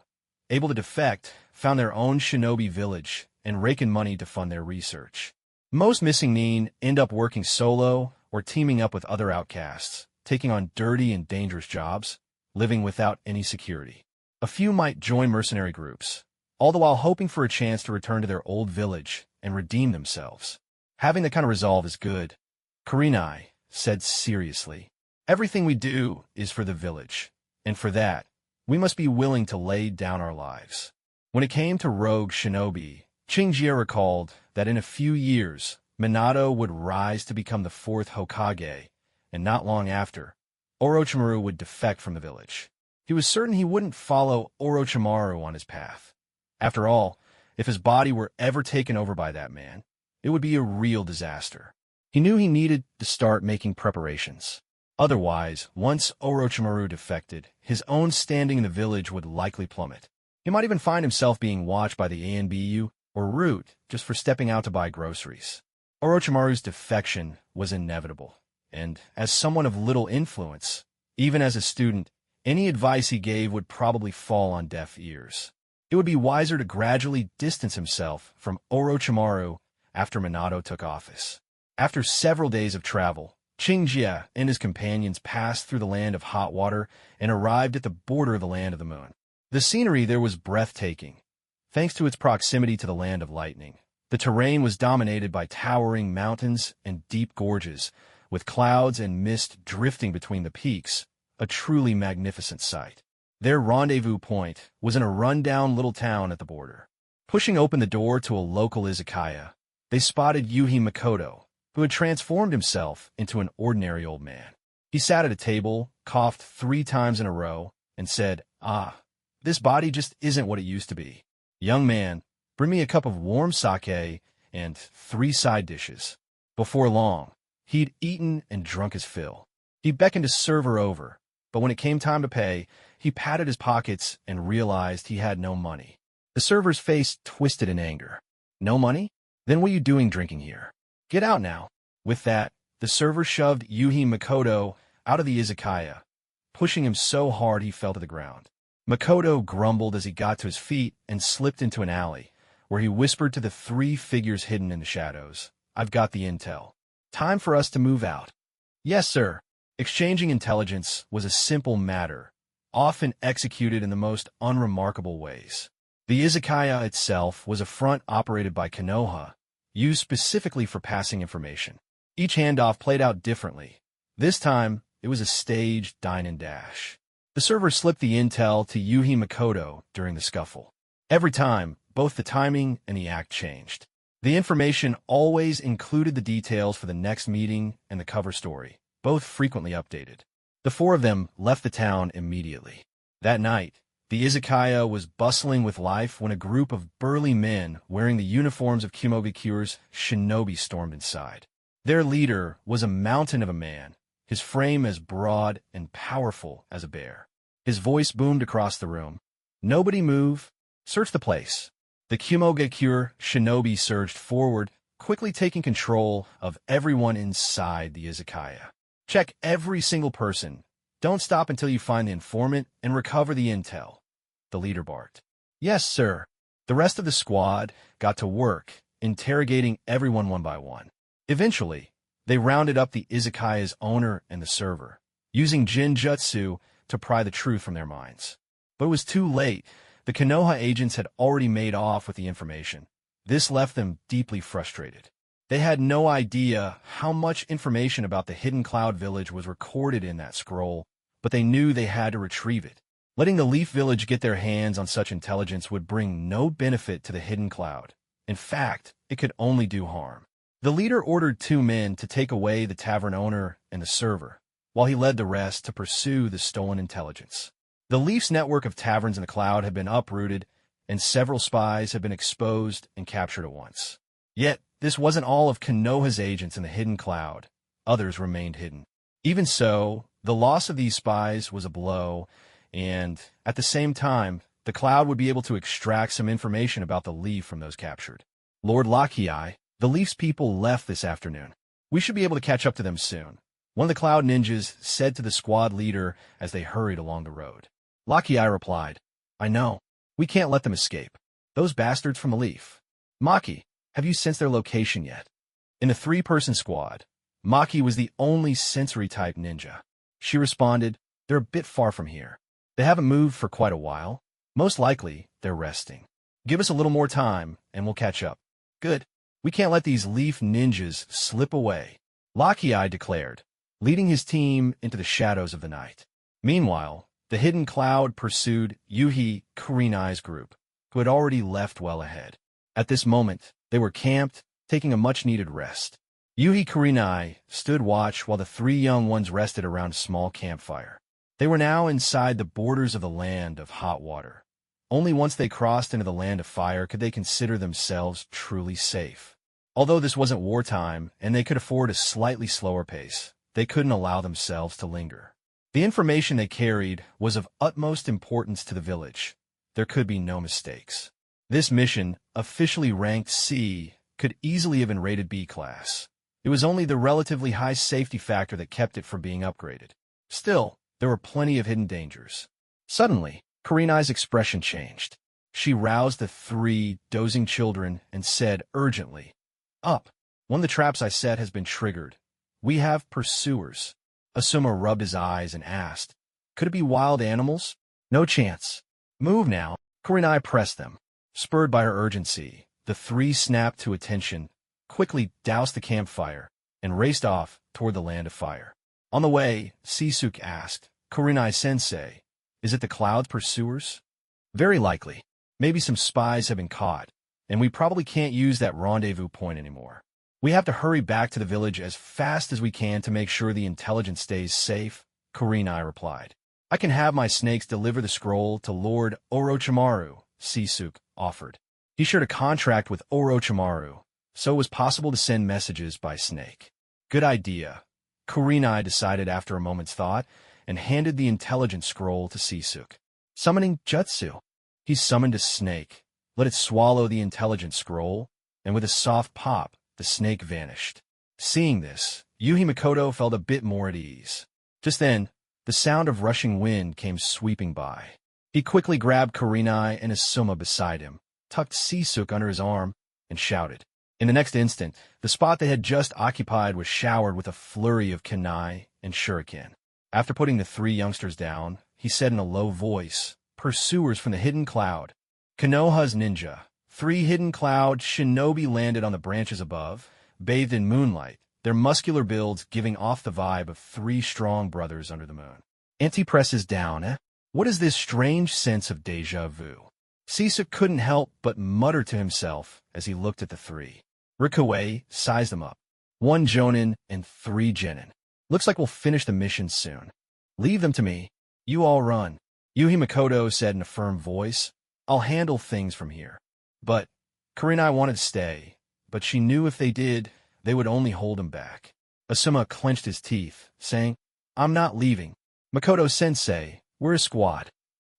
able to defect, found their own shinobi village, and rake in money to fund their research. Most missing nin end up working solo or teaming up with other outcasts, taking on dirty and dangerous jobs, living without any security. A few might join mercenary groups, all the while hoping for a chance to return to their old village and redeem themselves. Having that kind of resolve is good. Kurenai said seriously, "Everything we do is for the village, and for that, we must be willing to lay down our lives." When it came to rogue shinobi, Chinjie recalled that in a few years, Minato would rise to become the 4th Hokage, and not long after, Orochimaru would defect from the village. He was certain he wouldn't follow Orochimaru on his path. After all, if his body were ever taken over by that man, it would be a real disaster. He knew he needed to start making preparations. Otherwise, once Orochimaru defected, his own standing in the village would likely plummet. He might even find himself being watched by the ANBU or Root just for stepping out to buy groceries. Orochimaru's defection was inevitable, and as someone of little influence, even as a student, any advice he gave would probably fall on deaf ears. It would be wiser to gradually distance himself from Orochimaru after Minato took office. After several days of travel, Qingjia and his companions passed through the land of hot water and arrived at the border of the land of the moon. The scenery there was breathtaking, thanks to its proximity to the land of lightning. The terrain was dominated by towering mountains and deep gorges, with clouds and mist drifting between the peaks, a truly magnificent sight. Their rendezvous point was in a run-down little town at the border. Pushing open the door to a local izakaya, they spotted Yuhi Makoto, who had transformed himself into an ordinary old man. He sat at a table, coughed 3 times in a row, and said, "This body just isn't what it used to be. Young man, bring me a cup of warm sake and 3 side dishes." Before long, he'd eaten and drunk his fill. He beckoned his server over, but when it came time to pay, he patted his pockets and realized he had no money. The server's face twisted in anger. "No money? Then what are you doing drinking here? Get out now." With that, the server shoved Yuhi Makoto out of the izakaya, pushing him so hard he fell to the ground. Makoto grumbled as he got to his feet and slipped into an alley, where he whispered to the 3 figures hidden in the shadows, "I've got the intel. Time for us to move out." "Yes, sir." Exchanging intelligence was a simple matter, often executed in the most unremarkable ways. The izakaya itself was a front operated by Konoha, used specifically for passing information. Each handoff played out differently. This time, it was a staged dine and dash. The server slipped the intel to Yuhi Makoto during the scuffle. Every time, both the timing and the act changed. The information always included the details for the next meeting and the cover story, both frequently updated. The 4 of them left the town immediately. That night, the izakaya was bustling with life when a group of burly men wearing the uniforms of Kumogakure's shinobi stormed inside. Their leader was a mountain of a man, his frame as broad and powerful as a bear. His voice boomed across the room. "Nobody move. Search the place." The Kumogakure shinobi surged forward, quickly taking control of everyone inside the izakaya. "Check every single person. Don't stop until you find the informant and recover the intel," the leader barked. "Yes, sir." The rest of the squad got to work, interrogating everyone one by one. Eventually, they rounded up the izakaya's owner and the server, using jinjutsu to pry the truth from their minds. But it was too late. The Konoha agents had already made off with the information. This left them deeply frustrated. They had no idea how much information about the Hidden Cloud Village was recorded in that scroll, but they knew they had to retrieve it. Letting the Leaf Village get their hands on such intelligence would bring no benefit to the Hidden Cloud. In fact, it could only do harm. The leader ordered 2 men to take away the tavern owner and the server, while he led the rest to pursue the stolen intelligence. The Leaf's network of taverns in the cloud had been uprooted, and several spies had been exposed and captured at once. Yet, this wasn't all of Konoha's agents in the Hidden Cloud. Others remained hidden. Even so, the loss of these spies was a blow, and, at the same time, the Cloud would be able to extract some information about the Leaf from those captured. "Lord Lakii, the Leaf's people left this afternoon. We should be able to catch up to them soon," one of the Cloud ninjas said to the squad leader as they hurried along the road. Lakii replied, "I know. We can't let them escape. Those bastards from the Leaf. Maki, have you sensed their location yet?" In the 3-person squad, Maki was the only sensory-type ninja. She responded, "They're a bit far from here. They haven't moved for quite a while. Most likely, they're resting. Give us a little more time, and we'll catch up." "Good. We can't let these Leaf ninjas slip away," Lakii declared, leading his team into the shadows of the night. Meanwhile, the Hidden Cloud pursued Yuhi Kurinai's group, who had already left well ahead. At this moment, they were camped, taking a much-needed rest. Yuhi Kurinai stood watch while the 3 young ones rested around a small campfire. They were now inside the borders of the land of hot water. Only once they crossed into the land of fire could they consider themselves truly safe. Although this wasn't wartime and they could afford a slightly slower pace, they couldn't allow themselves to linger. The information they carried was of utmost importance to the village. There could be no mistakes. This mission, officially ranked C, could easily have been rated B class. It was only the relatively high safety factor that kept it from being upgraded. Still, there were plenty of hidden dangers. Suddenly, Kurinai's expression changed. She roused the 3 dozing children and said urgently, "Up! One of the traps I set has been triggered. We have pursuers. Asuma rubbed his eyes and asked, could it be wild animals? No chance. Move now. Kurenai pressed them. Spurred by her urgency, the three snapped to attention, quickly doused the campfire, and raced off toward the land of fire. On the way, Sisuke asked, Kurenai-sensei, is it the Cloud's pursuers? Very likely. Maybe some spies have been caught, and we probably can't use that rendezvous point anymore. We have to hurry back to the village as fast as we can to make sure the intelligence stays safe, Kurenai replied. I can have my snakes deliver the scroll to Lord Orochimaru, Sisuke offered. He shared a contract with Orochimaru, so it was possible to send messages by snake. Good idea, Kurenai decided after a moment's thought, and handed the intelligence scroll to Sisuke. Summoning jutsu. He summoned a snake, let it swallow the intelligence scroll, and with a soft pop, the snake vanished. Seeing this, Yuhi Makoto felt a bit more at ease. Just then, the sound of rushing wind came sweeping by. He quickly grabbed Kurenai and Asuma beside him, tucked Sisuke under his arm, and shouted. In the next instant, the spot they had just occupied was showered with a flurry of kunai and shuriken. After putting the three youngsters down, he said in a low voice, Pursuers from the hidden cloud. Konoha's ninja. 3 hidden cloud shinobi landed on the branches above, bathed in moonlight, their muscular builds giving off the vibe of 3 strong brothers under the moon. Auntie presses down, eh? What is this strange sense of déjà vu? Sisuke couldn't help but mutter to himself as he looked at the 3. Rikuei sized them up. 1 jonin and 3 genin. Looks like we'll finish the mission soon. Leave them to me. You all run. Yuhi Makoto said in a firm voice, I'll handle things from here. But Kurenai wanted to stay, but she knew if they did, they would only hold him back. Asuma clenched his teeth, saying, I'm not leaving. Makoto-sensei, we're a squad.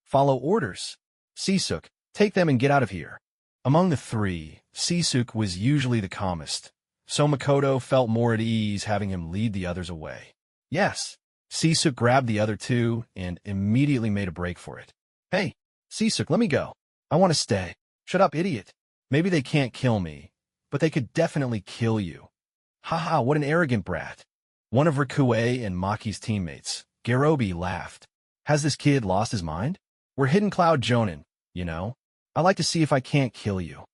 Follow orders. Sisuke, take them and get out of here. Among the 3, Sisuke was usually the calmest, so Makoto felt more at ease having him lead the others away. Yes. Sisuke grabbed the other 2 and immediately made a break for it. Hey, Sisuke, let me go. I want to stay. Shut up, idiot. Maybe they can't kill me, but they could definitely kill you. Haha, what an arrogant brat. One of Rikuei and Maki's teammates, Garobi, laughed. Has this kid lost his mind? We're Hidden Cloud Jonin, you know. I like to see if I can't kill you.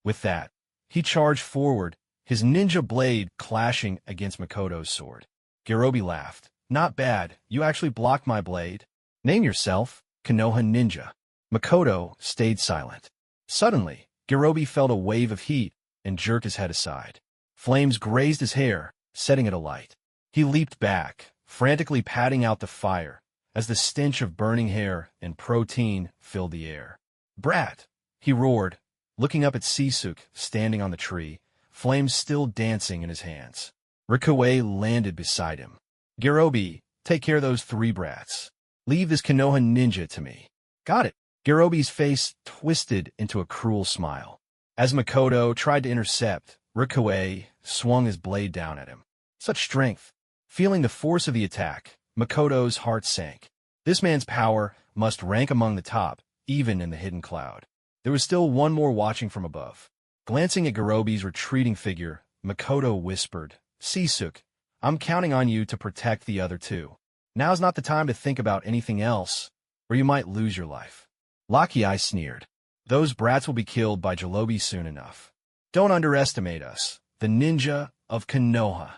With that, he charged forward, his ninja blade clashing against Makoto's sword. Garobi laughed. Not bad, you actually blocked my blade. Name yourself, Konoha Ninja. Makoto stayed silent. Suddenly, Garobi felt a wave of heat and jerked his head aside. Flames grazed his hair, setting it alight. He leaped back, frantically patting out the fire, as the stench of burning hair and protein filled the air. Brat! He roared, looking up at Sisuke standing on the tree, flames still dancing in his hands. Rikuei landed beside him. Garobi, take care of those 3 brats. Leave this Konoha ninja to me. Got it. Garobi's face twisted into a cruel smile. As Makoto tried to intercept, Rikuei swung his blade down at him. Such strength. Feeling the force of the attack, Makoto's heart sank. This man's power must rank among the top, even in the hidden cloud. There was still one more watching from above. Glancing at Garobi's retreating figure, Makoto whispered, Sisuke, I'm counting on you to protect the other 2. Now's not the time to think about anything else, or you might lose your life. Lakiai sneered. Those brats will be killed by Jalobi soon enough. Don't underestimate us, the ninja of Konoha.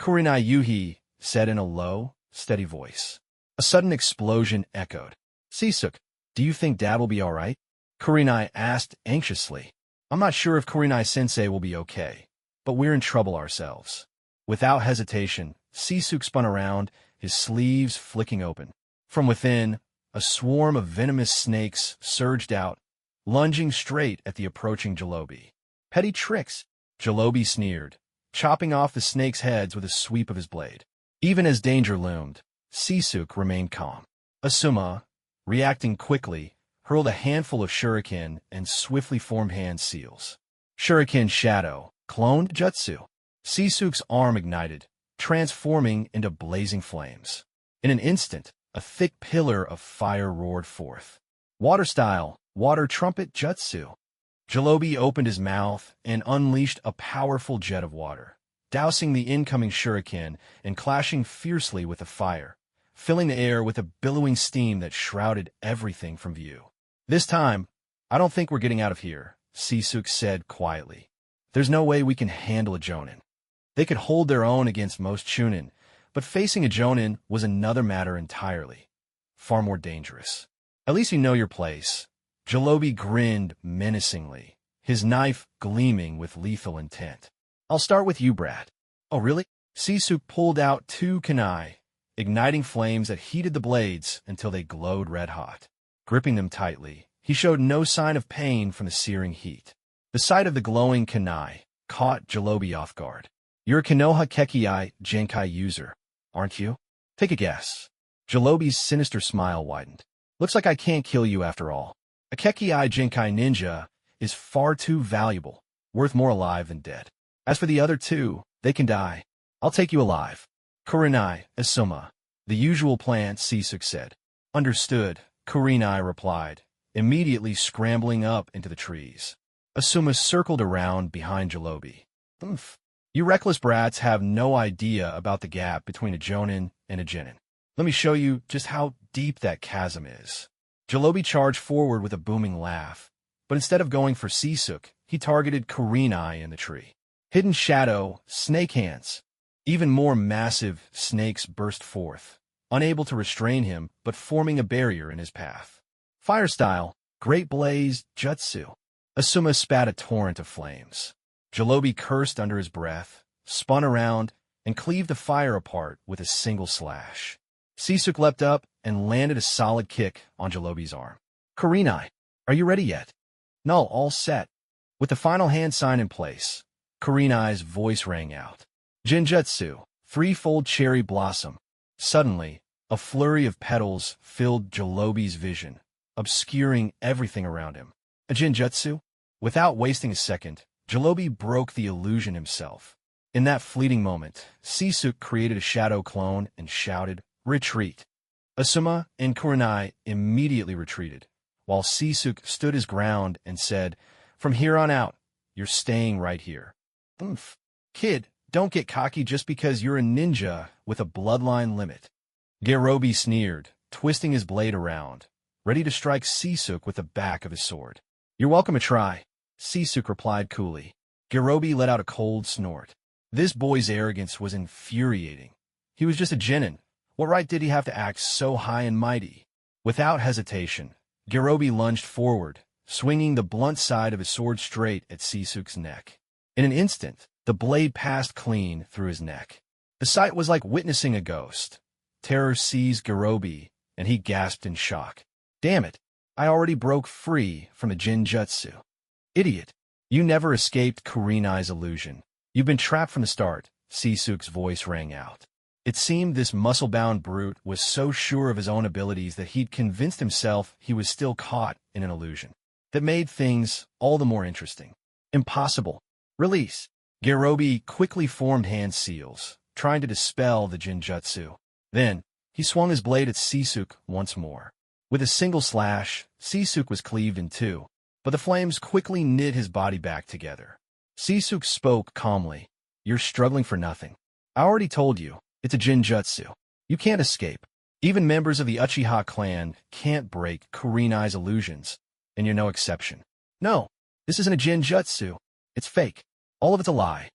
Kurenai Yuhi said in a low, steady voice. A sudden explosion echoed. Sisuke, do you think Dad will be all right? Kurenai asked anxiously. I'm not sure if Kurenai-sensei will be okay, but we're in trouble ourselves. Without hesitation, Sisuke spun around, his sleeves flicking open. From within, a swarm of venomous snakes surged out, lunging straight at the approaching Jalobi. Petty tricks, Jalobi sneered, chopping off the snakes' heads with a sweep of his blade. Even as danger loomed, Sisuke remained calm. Asuma, reacting quickly, hurled a handful of shuriken and swiftly formed hand seals. Shuriken Shadow, cloned jutsu. Sisuke's arm ignited, transforming into blazing flames. In an instant, a thick pillar of fire roared forth. Water style, water trumpet jutsu. Jalobi opened his mouth and unleashed a powerful jet of water. dousing the incoming shuriken and clashing fiercely with the fire, filling the air with a billowing steam that shrouded everything from view. "This time, I don't think we're getting out of here," Sisuk said quietly. "There's no way we can handle a jonin. They could hold their own against most chunin, but facing a jonin was another matter entirely. Far more dangerous. At least you know your place." Jalobi grinned menacingly, his knife gleaming with lethal intent. "I'll start with you, brat." "Oh, really?" Sisuk pulled out 2 kunai, igniting flames that heated the blades until they glowed red-hot. Gripping them tightly, he showed no sign of pain from the searing heat. The sight of the glowing kunai caught Jalobi off guard. "You're a Konoha Kekkei Genkai user, aren't you? Take a guess." Jalobi's sinister smile widened. "Looks like I can't kill you after all. A Kekkei Genkai ninja is far too valuable, worth more alive than dead. As for the other 2, they can die. I'll take you alive." "Kurenai, Asuma." "The usual plan," Sisuk said. "Understood," Kurenai replied, immediately scrambling up into the trees. Asuma circled around behind Jalobi. "Humph. You reckless brats have no idea about the gap between a jonin and a genin. Let me show you just how deep that chasm is." Jalobi charged forward with a booming laugh, but instead of going for Sisuk, he targeted Kurenai in the tree. Hidden shadow, snake hands. Even more massive snakes burst forth, unable to restrain him but forming a barrier in his path. Fire style, great blaze, jutsu. Asuma spat a torrent of flames. Jalobi cursed under his breath, spun around, and cleaved the fire apart with a single slash. Sisuk leapt up and landed a solid kick on Jalobi's arm. "Kurenai, are you ready yet?" "No, all set." With the final hand sign in place, Kurenai's voice rang out. "Genjutsu, threefold cherry blossom." Suddenly, a flurry of petals filled Jalobi's vision, obscuring everything around him. A genjutsu? Without wasting a second, Jalobi broke the illusion himself. In that fleeting moment, Sisuk created a shadow clone and shouted, "Retreat!" Asuma and Kurenai immediately retreated, while Sisuk stood his ground and said, "From here on out, you're staying right here." "Oomph. Kid, don't get cocky just because you're a ninja with a bloodline limit." Gerobi sneered, twisting his blade around, ready to strike Sisuk with the back of his sword. "You're welcome to try," Sisuk replied coolly. Gerobi let out a cold snort. This boy's arrogance was infuriating. He was just a genin. What right did he have to act so high and mighty? Without hesitation, Gerobi lunged forward, swinging the blunt side of his sword straight at Sisuk's neck. In an instant, the blade passed clean through his neck. The sight was like witnessing a ghost. Terror seized Gerobi, and he gasped in shock. "Damn it, I already broke free from the genjutsu." "Idiot, you never escaped Kurenai's illusion. You've been trapped from the start," Sisuk's voice rang out. It seemed this muscle-bound brute was so sure of his own abilities that he'd convinced himself he was still caught in an illusion. That made things all the more interesting. "Impossible. Release." Gerobi quickly formed hand seals, trying to dispel the genjutsu. Then, he swung his blade at Sisuk once more. With a single slash, Sisuk was cleaved in 2, but the flames quickly knit his body back together. Sisuk spoke calmly. "You're struggling for nothing. I already told you, it's a genjutsu. You can't escape. Even members of the Uchiha clan can't break Kurenai's illusions, and you're no exception. No, this isn't a genjutsu. It's fake. All of it's a lie."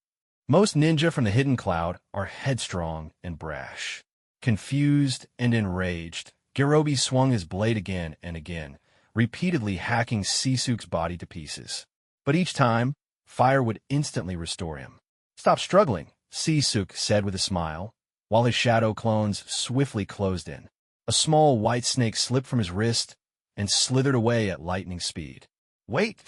Most ninja from the Hidden Cloud are headstrong and brash. Confused and enraged, Gerobi swung his blade again and again, repeatedly hacking Sisuk's body to pieces. But each time, fire would instantly restore him. "Stop struggling," Sisuk said with a smile, while his shadow clones swiftly closed in. A small white snake slipped from his wrist and slithered away at lightning speed. "Wait!"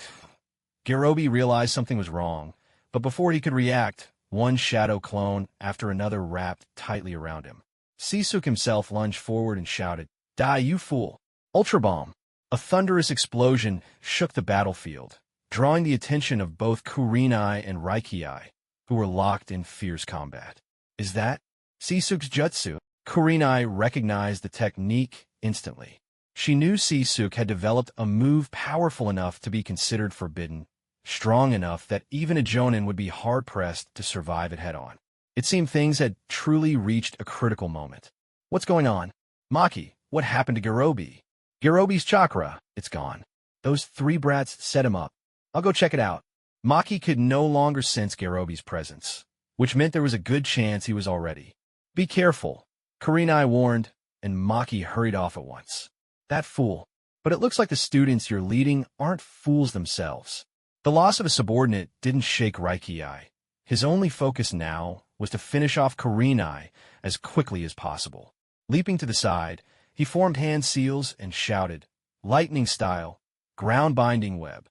Gerobi realized something was wrong, but before he could react, one shadow clone after another wrapped tightly around him. Sisuk himself lunged forward and shouted, "Die, you fool! Ultra Bomb!" A thunderous explosion shook the battlefield, drawing the attention of both Kurenai and Raikei, who were locked in fierce combat. "Is that Sisuk's jutsu?" Kurenai recognized the technique instantly. She knew Sisuk had developed a move powerful enough to be considered forbidden, strong enough that even a jonin would be hard-pressed to survive it head-on. It seemed things had truly reached a critical moment. What's going on? Maki, what happened to Garobi? Garobi's chakra, it's gone. Those three brats set him up. I'll go check it out. Maki could no longer sense Garobi's presence, which meant there was a good chance he was already. Be careful, Kurenai warned, and Maki hurried off at once. That fool. But it looks like the students you're leading aren't fools themselves. The loss of a subordinate didn't shake Raikii. His only focus now was to finish off Kurenai as quickly as possible. Leaping to the side, he formed hand seals and shouted, lightning style, ground-binding web.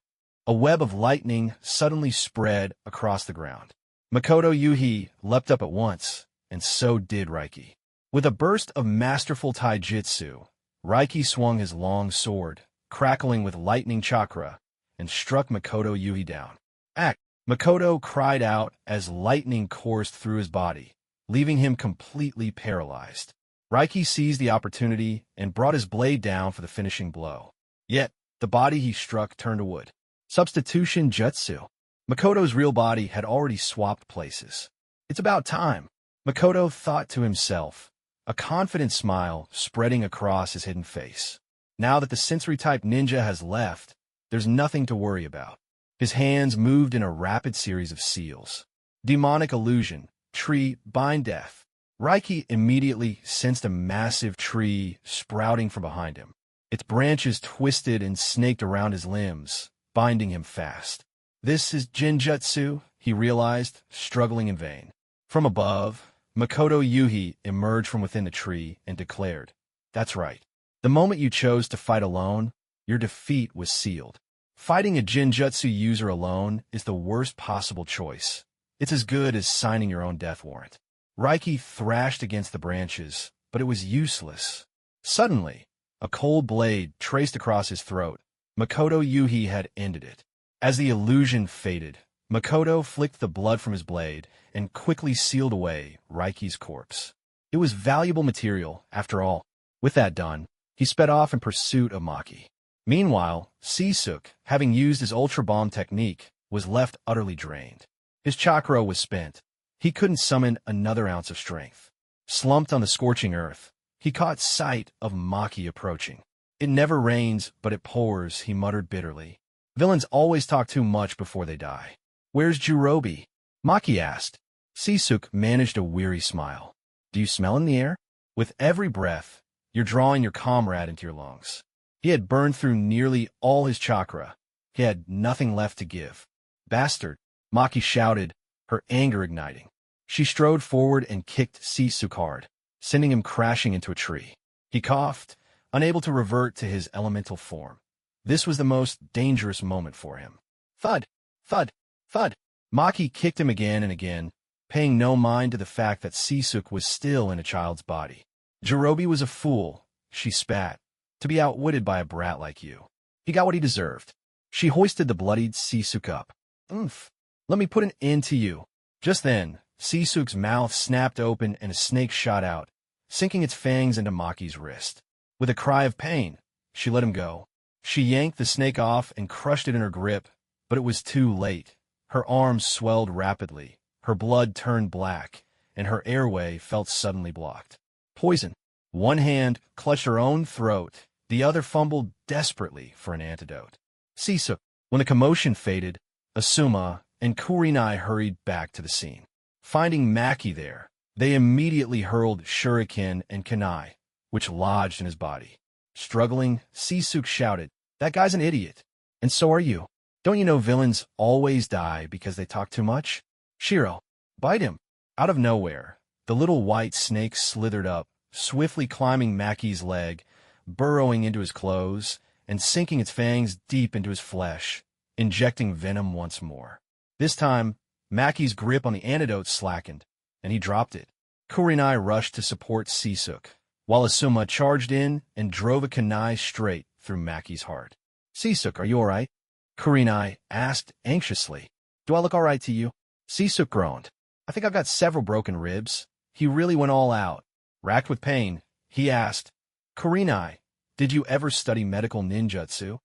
A web of lightning suddenly spread across the ground. Makoto Yuhi leapt up at once, and so did Raiki. With a burst of masterful taijutsu, Raiki swung his long sword, crackling with lightning chakra, and struck Makoto Yuhi down. Act! Makoto cried out as lightning coursed through his body, leaving him completely paralyzed. Raiki seized the opportunity and brought his blade down for the finishing blow. Yet, the body he struck turned to wood. Substitution jutsu. Makoto's real body had already swapped places. It's about time, Makoto thought to himself, a confident smile spreading across his hidden face. Now that the sensory-type ninja has left, there's nothing to worry about. His hands moved in a rapid series of seals. Demonic illusion, tree, bind death. Raiki immediately sensed a massive tree sprouting from behind him. Its branches twisted and snaked around his limbs, binding him fast. This is Jinjutsu, he realized, struggling in vain. From above, Makoto Yuhi emerged from within the tree and declared, "That's right. The moment you chose to fight alone, your defeat was sealed. Fighting a Jinjutsu user alone is the worst possible choice. It's as good as signing your own death warrant." Raiki thrashed against the branches, but it was useless. Suddenly, a cold blade traced across his throat. Makoto Yuhi had ended it. As the illusion faded, Makoto flicked the blood from his blade and quickly sealed away Raiki's corpse. It was valuable material, after all. With that done, he sped off in pursuit of Maki. Meanwhile, Sisuk, having used his Ultra Bomb technique, was left utterly drained. His chakra was spent. He couldn't summon another ounce of strength. Slumped on the scorching earth, he caught sight of Maki approaching. "It never rains, but it pours," he muttered bitterly. Villains always talk too much before they die. "Where's Jirobi?" Maki asked. Sisuk managed a weary smile. "Do you smell in the air? With every breath, you're drawing your comrade into your lungs." He had burned through nearly all his chakra. He had nothing left to give. "Bastard!" Maki shouted, her anger igniting. She strode forward and kicked Sisuk hard, sending him crashing into a tree. He coughed, unable to revert to his elemental form. This was the most dangerous moment for him. Thud! Thud! Thud! Maki kicked him again and again, paying no mind to the fact that Sisuk was still in a child's body. "Jirobi was a fool," she spat, "to be outwitted by a brat like you. He got what he deserved." She hoisted the bloodied Sisuk up. "Oomph! Let me put an end to you." Just then, Sisuk's mouth snapped open and a snake shot out, sinking its fangs into Maki's wrist. With a cry of pain, she let him go. She yanked the snake off and crushed it in her grip, but it was too late. Her arms swelled rapidly, her blood turned black, and her airway felt suddenly blocked. Poison. One hand clutched her own throat, the other fumbled desperately for an antidote. Sisuk. When the commotion faded, Asuma and Kurenai hurried back to the scene. Finding Maki there, they immediately hurled shuriken and kunai, which lodged in his body. Struggling, Sisuk shouted, "That guy's an idiot. And so are you. Don't you know villains always die because they talk too much? Shiro, bite him." Out of nowhere, the little white snake slithered up, swiftly climbing Maki's leg, burrowing into his clothes, and sinking its fangs deep into his flesh, injecting venom once more. This time, Maki's grip on the antidote slackened, and he dropped it. Kurenai rushed to support Sisuk, while Asuma charged in and drove a kunai straight through Maki's heart. "Sisuk, are you all right?" Kurenai asked anxiously. "Do I look all right to you?" Sisuk groaned. "I think I've got several broken ribs." He really went all out. Racked with pain, he asked, "Kurenai, did you ever study medical ninjutsu?"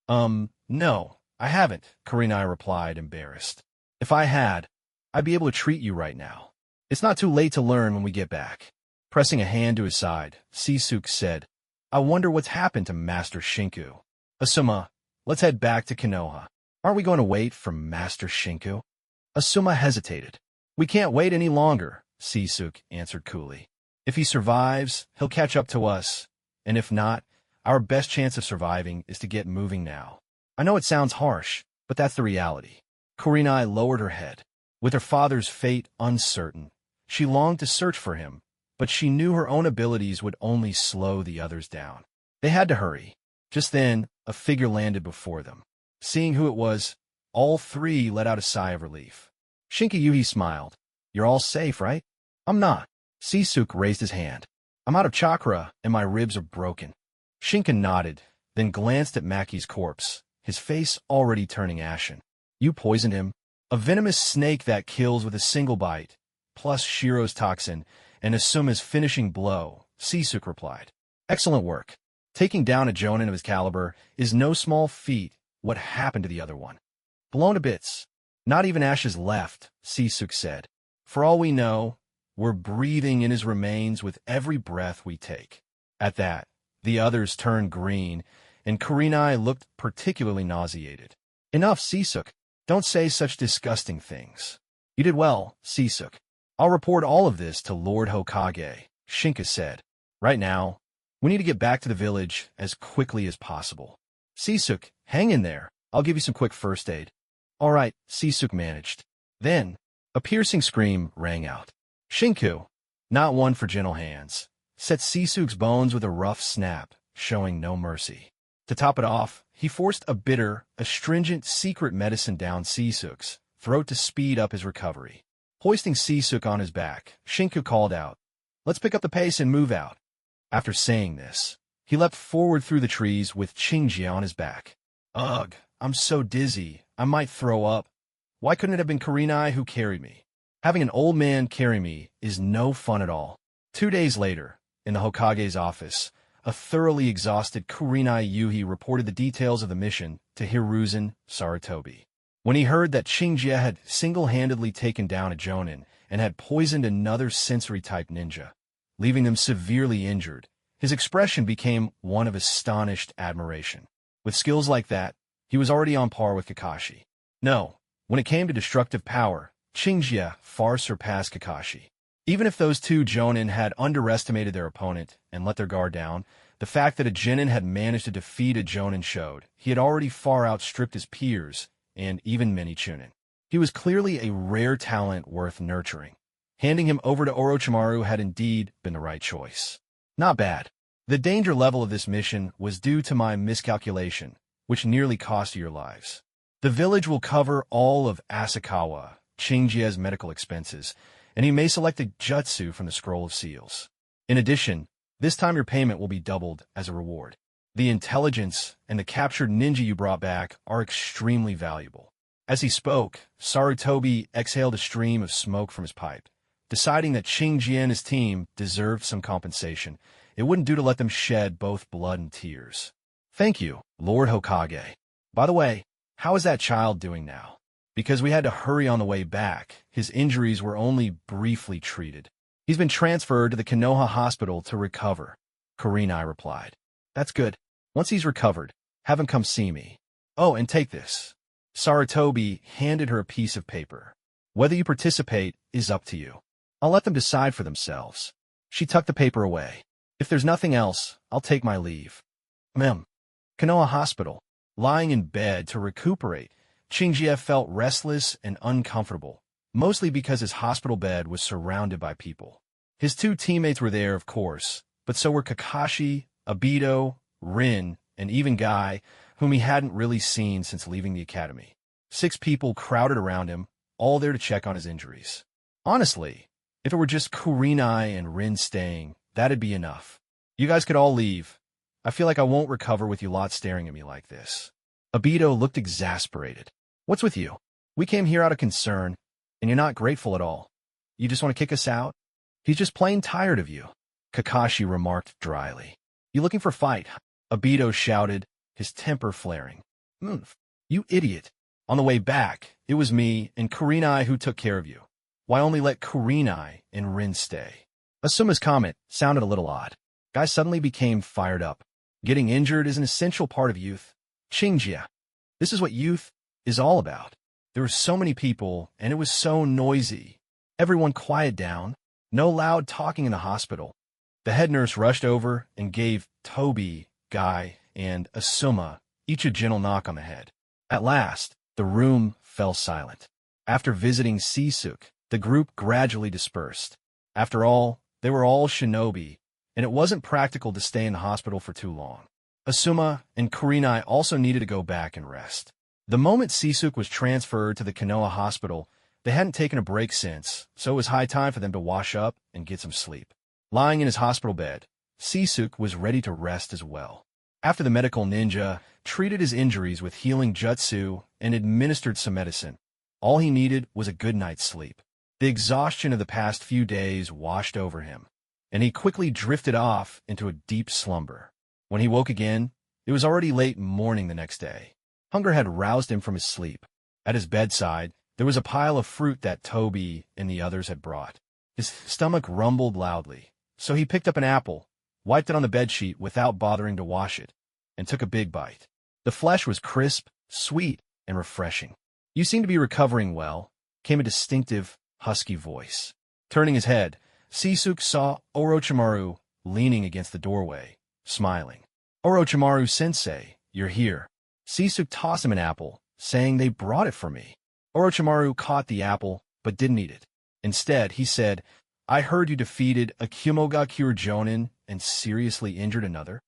No, I haven't, Kurenai replied, embarrassed. If I had, I'd be able to treat you right now. It's not too late to learn when we get back. Pressing a hand to his side, Sisuke said, I wonder what's happened to Master Shinku. Asuma, let's head back to Konoha. Aren't we going to wait for Master Shinku? Asuma hesitated. We can't wait any longer, Sisuke answered coolly. If he survives, he'll catch up to us, and if not, our best chance of surviving is to get moving now. I know it sounds harsh, but that's the reality. Kurenai lowered her head. With her father's fate uncertain, she longed to search for him, but she knew her own abilities would only slow the others down. They had to hurry. Just then, a figure landed before them. Seeing who it was, all three let out a sigh of relief. Shinkayuhi smiled. You're all safe, right? I'm not. Sisuke raised his hand. I'm out of chakra, and my ribs are broken. Shinka nodded, then glanced at Maki's corpse, his face already turning ashen. You poisoned him. A venomous snake that kills with a single bite, plus Shiro's toxin, and Asuma's finishing blow, Sisuke replied. Excellent work. Taking down a jonin of his caliber is no small feat. What happened to the other one? Blown to bits. Not even ashes left, Sisuke said. For all we know, we're breathing in his remains with every breath we take. At that, the others turned green, and Kurenai looked particularly nauseated. Enough, Sisuke. Don't say such disgusting things. You did well, Sisuke. I'll report all of this to Lord Hokage, Shinka said. Right now, we need to get back to the village as quickly as possible. Sisuke, hang in there. I'll give you some quick first aid. All right, Sisuke managed. Then, a piercing scream rang out. Shinku, not one for gentle hands, set Sisuke's bones with a rough snap, showing no mercy. To top it off, he forced a bitter, astringent secret medicine down Sisuke's throat to speed up his recovery. Hoisting Sisuke on his back, Shinku called out, Let's pick up the pace and move out. After saying this, he leapt forward through the trees with Qingjie on his back. Ugh, I'm so dizzy, I might throw up. Why couldn't it have been Kurenai who carried me? Having an old man carry me is no fun at all. 2 days later, in the Hokage's office, a thoroughly exhausted Kurenai Yuhi reported the details of the mission to Hiruzen Sarutobi. When he heard that Qingjie had single-handedly taken down a jonin and had poisoned another sensory-type ninja, leaving them severely injured, his expression became one of astonished admiration. With skills like that, he was already on par with Kakashi. No, when it came to destructive power, Qingjie far surpassed Kakashi. Even if those two jonin had underestimated their opponent and let their guard down, the fact that a genin had managed to defeat a jonin showed he had already far outstripped his peers and even many chunin. He was clearly a rare talent worth nurturing. Handing him over to Orochimaru had indeed been the right choice. Not bad. The danger level of this mission was due to my miscalculation, which nearly cost your lives. The village will cover all of Asakawa, Qingjie's medical expenses, and he may select a jutsu from the Scroll of Seals. In addition, this time your payment will be doubled as a reward. The intelligence and the captured ninja you brought back are extremely valuable. As he spoke, Sarutobi exhaled a stream of smoke from his pipe. Deciding that Qingjie and his team deserved some compensation, it wouldn't do to let them shed both blood and tears. Thank you, Lord Hokage. By the way, how is that child doing now? Because we had to hurry on the way back, his injuries were only briefly treated. He's been transferred to the Konoha hospital to recover, Kurenai replied. That's good. Once he's recovered, have him come see me. Oh, and take this. Sarutobi handed her a piece of paper. Whether you participate is up to you. I'll let them decide for themselves. She tucked the paper away. If there's nothing else, I'll take my leave. Konoha Hospital. Lying in bed to recuperate, Qingjie felt restless and uncomfortable, mostly because his hospital bed was surrounded by people. His two teammates were there, of course, but so were Kakashi, Obito, Rin, and even Guy, whom he hadn't really seen since leaving the academy. 6 people crowded around him, all there to check on his injuries. Honestly, if it were just Kurenai and Rin staying, that'd be enough. You guys could all leave. I feel like I won't recover with you lot staring at me like this. Obito looked exasperated. What's with you? We came here out of concern, and you're not grateful at all. You just want to kick us out? He's just plain tired of you, Kakashi remarked dryly. You looking for fight? Obito shouted, his temper flaring. You idiot. On the way back, it was me and Kurenai who took care of you. Why only let Kurenai and Rin stay? Asuma's comment sounded a little odd. Guy suddenly became fired up. Getting injured is an essential part of youth. Qingjia. This is what youth is all about. There were so many people, and it was so noisy. Everyone quiet down. No loud talking in the hospital. The head nurse rushed over and gave Toby, Guy, and Asuma each a gentle knock on the head. At last, the room fell silent. After visiting Sisuk, the group gradually dispersed. After all, they were all shinobi, and it wasn't practical to stay in the hospital for too long. Asuma and Kurenai also needed to go back and rest. The moment Sisuk was transferred to the Konoha hospital, they hadn't taken a break since, so it was high time for them to wash up and get some sleep. Lying in his hospital bed, Sisuk was ready to rest as well. After the medical ninja treated his injuries with healing jutsu and administered some medicine, all he needed was a good night's sleep. The exhaustion of the past few days washed over him, and he quickly drifted off into a deep slumber. When he woke again, it was already late morning the next day. Hunger had roused him from his sleep. At his bedside, there was a pile of fruit that Toby and the others had brought. His stomach rumbled loudly, so he picked up an apple, wiped it on the bedsheet without bothering to wash it, and took a big bite. The flesh was crisp, sweet, and refreshing. "You seem to be recovering well," came a distinctive, husky voice. Turning his head, Sisuk saw Orochimaru leaning against the doorway, smiling. "Orochimaru-sensei, you're here." Sisuk tossed him an apple, saying they brought it for me. Orochimaru caught the apple, but didn't eat it. Instead, he said, "I heard you defeated a Kumogakure Jonin and seriously injured another?"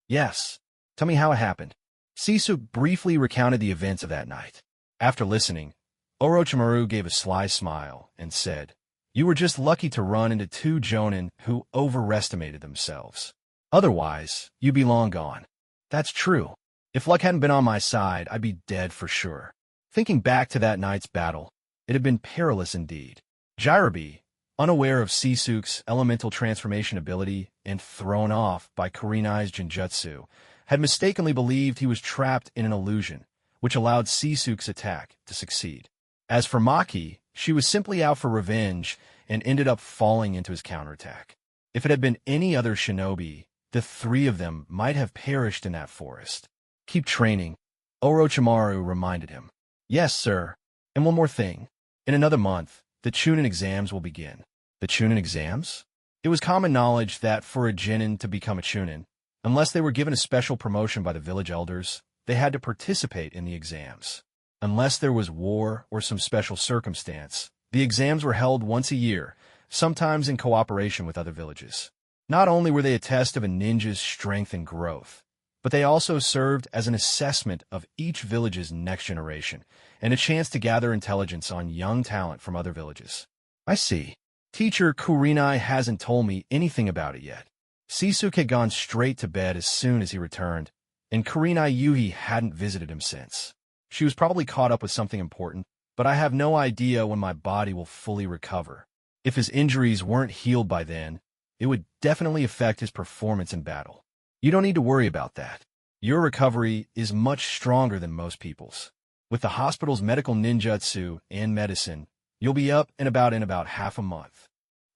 "Yes. Tell me how it happened." Sisuk briefly recounted the events of that night. After listening, Orochimaru gave a sly smile and said, "You were just lucky to run into two Jonin who overestimated themselves. Otherwise, you'd be long gone." "That's true. If luck hadn't been on my side, I'd be dead for sure." Thinking back to that night's battle, it had been perilous indeed. Jirobe, unaware of Sisuk's elemental transformation ability and thrown off by Kurenai's genjutsu, had mistakenly believed he was trapped in an illusion, which allowed Sisuk's attack to succeed. As for Maki, she was simply out for revenge and ended up falling into his counterattack. If it had been any other shinobi, the three of them might have perished in that forest. "Keep training," Orochimaru reminded him. "Yes, sir. And one more thing. In another month, the Chunin exams will begin." The Chunin exams? It was common knowledge that for a genin to become a Chunin, unless they were given a special promotion by the village elders, they had to participate in the exams. Unless there was war or some special circumstance, the exams were held once a year, sometimes in cooperation with other villages. Not only were they a test of a ninja's strength and growth, but they also served as an assessment of each village's next generation, and a chance to gather intelligence on young talent from other villages. "I see. Teacher Kurenai hasn't told me anything about it yet." Sisuk had gone straight to bed as soon as he returned, and Kurenai Yuhi hadn't visited him since. She was probably caught up with something important, but I have no idea when my body will fully recover. If his injuries weren't healed by then, it would definitely affect his performance in battle. "You don't need to worry about that. Your recovery is much stronger than most people's. With the hospital's medical ninjutsu and medicine, you'll be up and about in about half a month."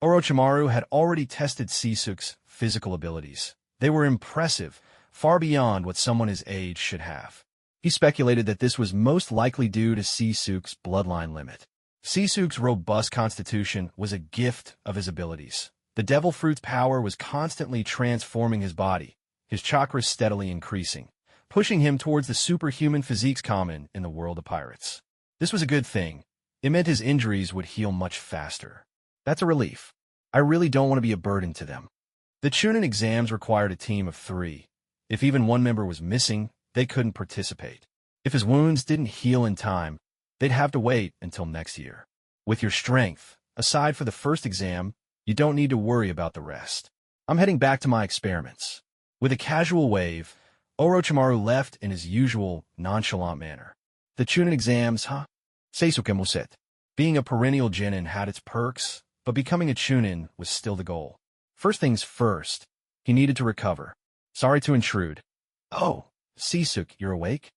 Orochimaru had already tested Sisuk's physical abilities. They were impressive, far beyond what someone his age should have. He speculated that this was most likely due to Sisuk's bloodline limit. Sisuk's robust constitution was a gift of his abilities. The devil fruit's power was constantly transforming his body, his chakras steadily increasing, pushing him towards the superhuman physiques common in the world of pirates. This was a good thing. It meant his injuries would heal much faster. That's a relief. I really don't want to be a burden to them. The Chunin exams required a team of 3. If even one member was missing, they couldn't participate. If his wounds didn't heal in time, they'd have to wait until next year. With your strength, aside for the first exam, you don't need to worry about the rest. I'm heading back to my experiments. With a casual wave, Orochimaru left in his usual nonchalant manner. The Chunin exams, huh? Seisuke Muset. Being a perennial genin had its perks, but becoming a Chunin was still the goal. First things first, he needed to recover. "Sorry to intrude." "Oh, Sisuk, you're awake?"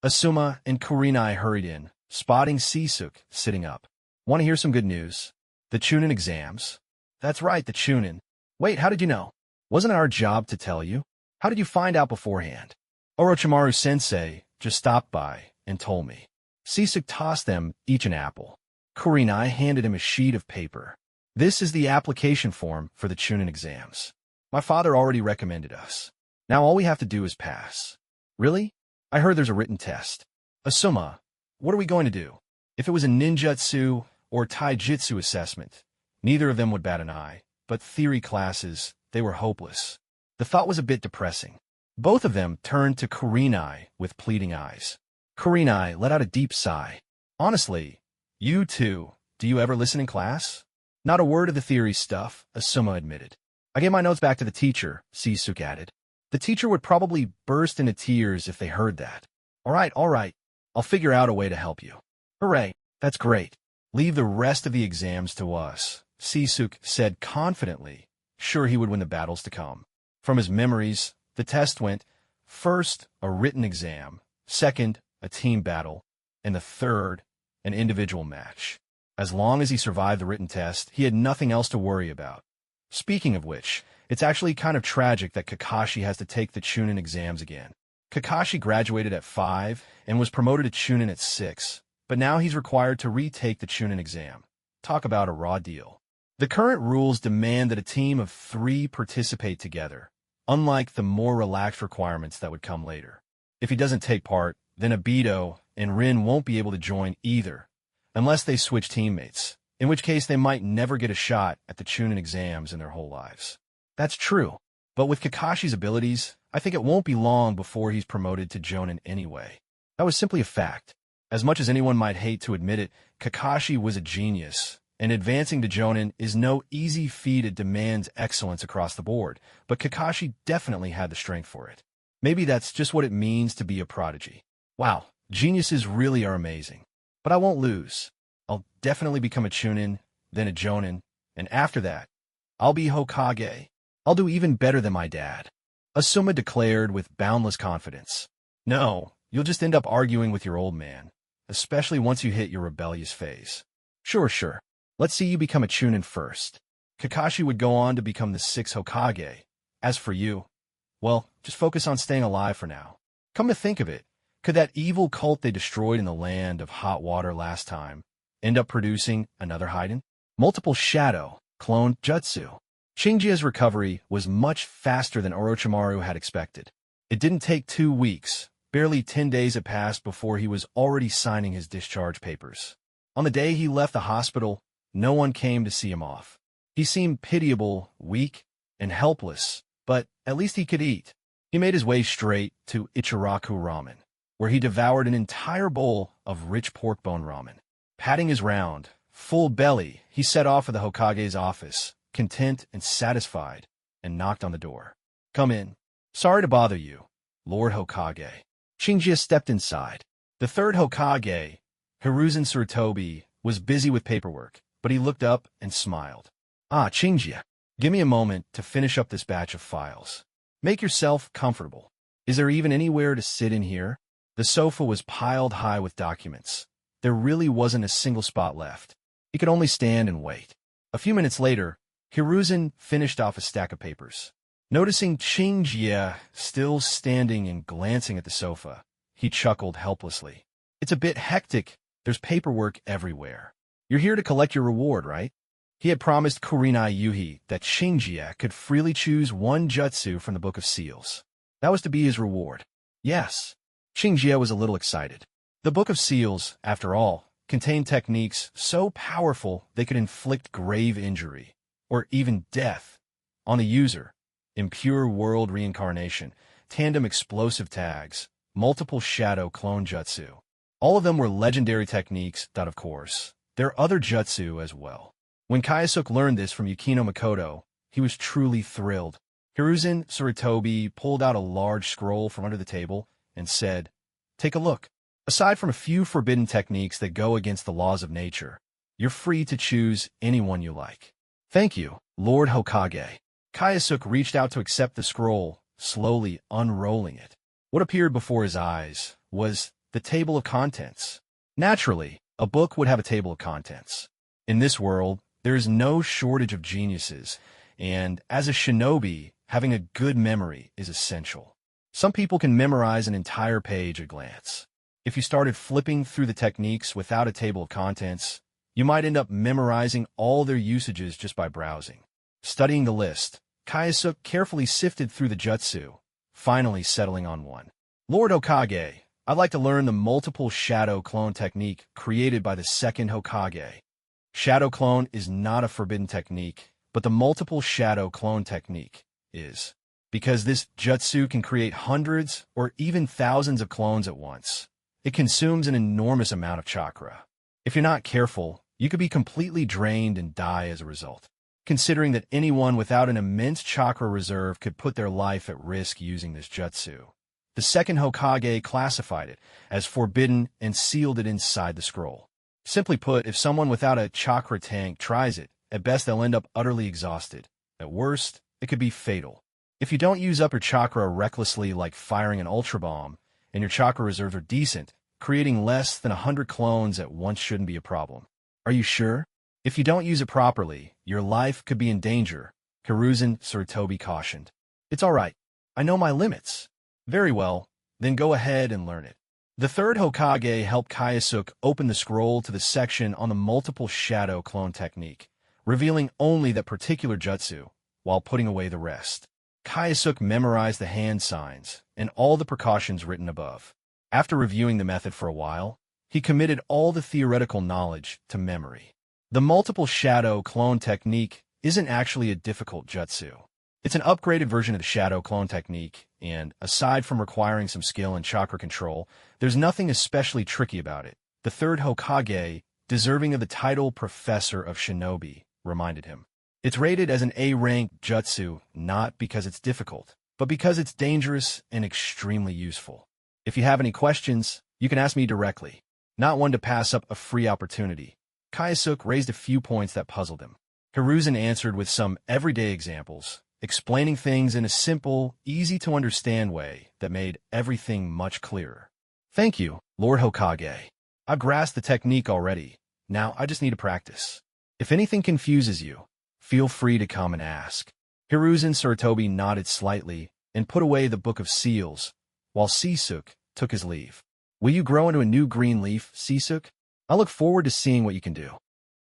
Asuma and Kurenai hurried in, spotting Sisuke sitting up. Want to hear some good news? The Chunin exams? That's right, the Chunin. Wait, how did you know? Wasn't it our job to tell you? How did you find out beforehand? Orochimaru-sensei just stopped by and told me. Sisuke tossed them each an apple. Kurenai handed him a sheet of paper. This is the application form for the Chunin exams. My father already recommended us. Now all we have to do is pass. Really? I heard there's a written test. Asuma, what are we going to do? If it was a ninjutsu or taijutsu assessment, neither of them would bat an eye, but theory classes, they were hopeless. The thought was a bit depressing. Both of them turned to Kurenai with pleading eyes. Kurenai let out a deep sigh. Honestly, you too, do you ever listen in class? Not a word of the theory stuff, Asuma admitted. I gave my notes back to the teacher, Sisuke added. The teacher would probably burst into tears if they heard that. All right, I'll figure out a way to help you. Hooray, that's great. Leave the rest of the exams to us, Sisuke said confidently, sure he would win the battles to come. From his memories, the test went, first, a written exam, second, a team battle, and the third, an individual match. As long as he survived the written test, he had nothing else to worry about. Speaking of which, it's actually kind of tragic that Kakashi has to take the Chunin exams again. Kakashi graduated at 5 and was promoted to Chunin at 6, but now he's required to retake the Chunin exam. Talk about a raw deal. The current rules demand that a team of 3 participate together, unlike the more relaxed requirements that would come later. If he doesn't take part, then Obito and Rin won't be able to join either, unless they switch teammates, in which case they might never get a shot at the Chunin exams in their whole lives. That's true, but with Kakashi's abilities, I think it won't be long before he's promoted to Jonin anyway. That was simply a fact. As much as anyone might hate to admit it, Kakashi was a genius, and advancing to Jonin is no easy feat. It demands excellence across the board, but Kakashi definitely had the strength for it. Maybe that's just what it means to be a prodigy. Wow, geniuses really are amazing. But I won't lose. I'll definitely become a Chunin, then a Jonin, and after that, I'll be Hokage. I'll do even better than my dad. Asuma declared with boundless confidence. No, you'll just end up arguing with your old man, especially once you hit your rebellious phase. Sure. Let's see you become a Chunin first. Kakashi would go on to become the 6th Hokage. As for you, well, just focus on staying alive for now. Come to think of it, could that evil cult they destroyed in the land of hot water last time end up producing another Haiden? Multiple shadow, clone jutsu. Shinjia's recovery was much faster than Orochimaru had expected. It didn't take 2 weeks. Barely 10 days had passed before he was already signing his discharge papers. On the day he left the hospital, no one came to see him off. He seemed pitiable, weak, and helpless, but at least he could eat. He made his way straight to Ichiraku Ramen, where he devoured an entire bowl of rich pork bone ramen. Patting his round, full belly, he set off for the Hokage's office, content and satisfied, and knocked on the door. Come in. Sorry to bother you, Lord Hokage. Shinjia stepped inside. The 3rd Hokage, Hiruzen Tsurutobi, was busy with paperwork, but he looked up and smiled. Ah, Shinjia, give me a moment to finish up this batch of files. Make yourself comfortable. Is there even anywhere to sit in here? The sofa was piled high with documents. There really wasn't a single spot left. He could only stand and wait. A few minutes later, Hiruzen finished off a stack of papers. Noticing Shinjia still standing and glancing at the sofa, he chuckled helplessly. It's a bit hectic. There's paperwork everywhere. You're here to collect your reward, right? He had promised Kurenai Yuhi that Shinjia could freely choose one jutsu from the Book of Seals. That was to be his reward. Yes. Shinjia was a little excited. The Book of Seals, after all, contained techniques so powerful they could inflict grave injury, or even death, on the user. Impure world reincarnation, tandem explosive tags, multiple shadow clone jutsu. All of them were legendary techniques that, of course, there are other jutsu as well. When Kaiosuk learned this from Yukino Makoto, he was truly thrilled. Hiruzen Tsurutobi pulled out a large scroll from under the table and said, "Take a look. Aside from a few forbidden techniques that go against the laws of nature, you're free to choose anyone you like." Thank you, Lord Hokage. Kaiosuk reached out to accept the scroll, slowly unrolling it. What appeared before his eyes was the table of contents. Naturally, a book would have a table of contents. In this world, there is no shortage of geniuses, and as a shinobi, having a good memory is essential. Some people can memorize an entire page at a glance. If you started flipping through the techniques without a table of contents, you might end up memorizing all their usages just by browsing. Studying the list, Kayasuk carefully sifted through the jutsu, finally settling on one. Lord Hokage, I'd like to learn the multiple shadow clone technique created by the second Hokage. Shadow clone is not a forbidden technique, but the multiple shadow clone technique is, because this jutsu can create hundreds or even thousands of clones at once. It consumes an enormous amount of chakra. If you're not careful, you could be completely drained and die as a result. Considering that anyone without an immense chakra reserve could put their life at risk using this jutsu, the second Hokage classified it as forbidden and sealed it inside the scroll. Simply put, if someone without a chakra tank tries it, at best they'll end up utterly exhausted. At worst, it could be fatal. If you don't use up your chakra recklessly like firing an ultra bomb, and your chakra reserves are decent, creating less than 100 clones at once shouldn't be a problem. Are you sure? If you don't use it properly, your life could be in danger, Hiruzen Sarutobi cautioned. It's all right. I know my limits. Very well, then go ahead and learn it. The third Hokage helped Kayasuk open the scroll to the section on the multiple shadow clone technique, revealing only that particular jutsu, while putting away the rest. Kayasuk memorized the hand signs and all the precautions written above. After reviewing the method for a while, he committed all the theoretical knowledge to memory. The multiple shadow clone technique isn't actually a difficult jutsu. It's an upgraded version of the shadow clone technique, and aside from requiring some skill and chakra control, there's nothing especially tricky about it. The third Hokage, deserving of the title Professor of Shinobi, reminded him. It's rated as an A-rank jutsu not because it's difficult, but because it's dangerous and extremely useful. If you have any questions, you can ask me directly. Not one to pass up a free opportunity. Kayasuk raised a few points that puzzled him. Hiruzen answered with some everyday examples, explaining things in a simple, easy-to-understand way that made everything much clearer. Thank you, Lord Hokage. I've grasped the technique already. Now I just need to practice. If anything confuses you, feel free to come and ask. Hiruzen Sarutobi nodded slightly and put away the Book of Seals, while Sisuk took his leave. Will you grow into a new green leaf, Sisuk? I look forward to seeing what you can do.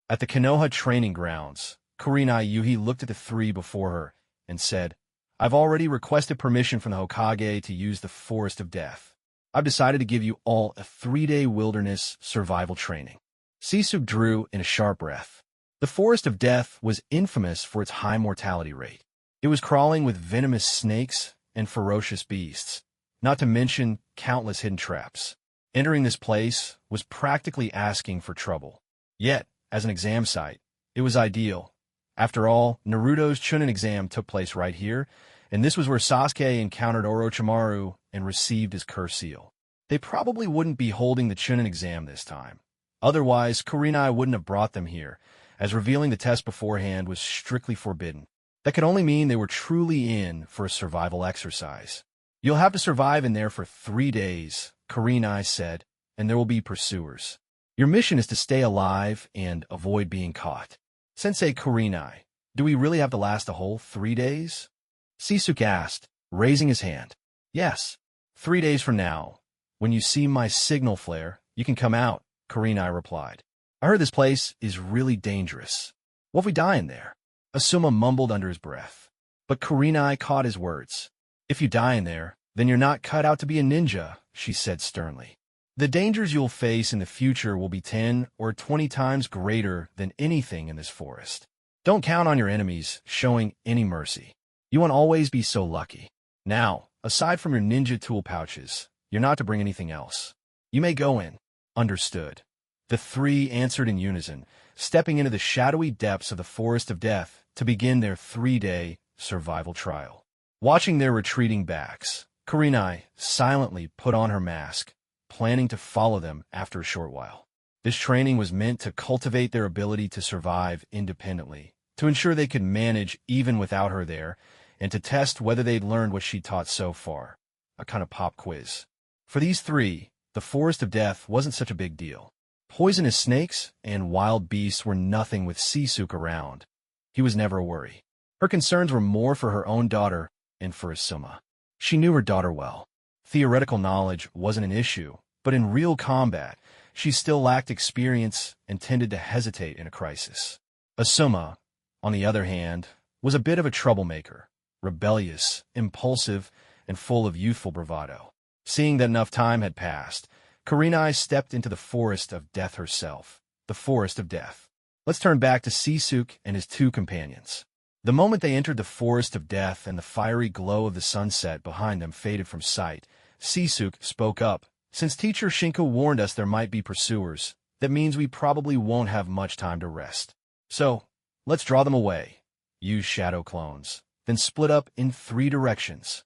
At the Konoha training grounds, Kurenai Yuhi looked at the three before her and said, I've already requested permission from the Hokage to use the Forest of Death. I've decided to give you all a 3-day wilderness survival training. Sisuk drew in a sharp breath. The Forest of Death was infamous for its high mortality rate. It was crawling with venomous snakes and ferocious beasts, not to mention countless hidden traps. Entering this place was practically asking for trouble. Yet, as an exam site, it was ideal. After all, Naruto's Chunin exam took place right here, and this was where Sasuke encountered Orochimaru and received his curse seal. They probably wouldn't be holding the Chunin exam this time. Otherwise, Kurenai wouldn't have brought them here, as revealing the test beforehand was strictly forbidden. That could only mean they were truly in for a survival exercise. You'll have to survive in there for 3 days, Kurenai said, and there will be pursuers. Your mission is to stay alive and avoid being caught. Sensei Kurenai, do we really have to last a whole 3 days? Sisuk asked, raising his hand. Yes, 3 days from now. When you see my signal flare, you can come out, Kurenai replied. I heard this place is really dangerous. What if we die in there? Asuma mumbled under his breath. But Kurenai caught his words. If you die in there, then you're not cut out to be a ninja, she said sternly. The dangers you'll face in the future will be 10 or 20 times greater than anything in this forest. Don't count on your enemies showing any mercy. You won't always be so lucky. Now, aside from your ninja tool pouches, you're not to bring anything else. You may go in. Understood. The three answered in unison, stepping into the shadowy depths of the Forest of Death to begin their 3-day survival trial. Watching their retreating backs, Kurenai silently put on her mask, planning to follow them after a short while. This training was meant to cultivate their ability to survive independently, to ensure they could manage even without her there, and to test whether they'd learned what she taught so far, a kind of pop quiz. For these three, The Forest of Death wasn't such a big deal. Poisonous snakes and wild beasts were nothing with Sisuke around. He was never a worry. Her concerns were more for her own daughter and for Asuma. She knew her daughter well. Theoretical knowledge wasn't an issue, but in real combat, she still lacked experience and tended to hesitate in a crisis. Asuma, on the other hand, was a bit of a troublemaker, rebellious, impulsive, and full of youthful bravado. Seeing that enough time had passed, Kurenai stepped into the Forest of Death herself, the Forest of Death. Let's turn back to Sisuke and his two companions. The moment they entered the Forest of Death and the fiery glow of the sunset behind them faded from sight, Sisuke spoke up. Since Teacher Shinko warned us there might be pursuers, that means we probably won't have much time to rest. So, let's draw them away. Use shadow clones, then split up in 3 directions.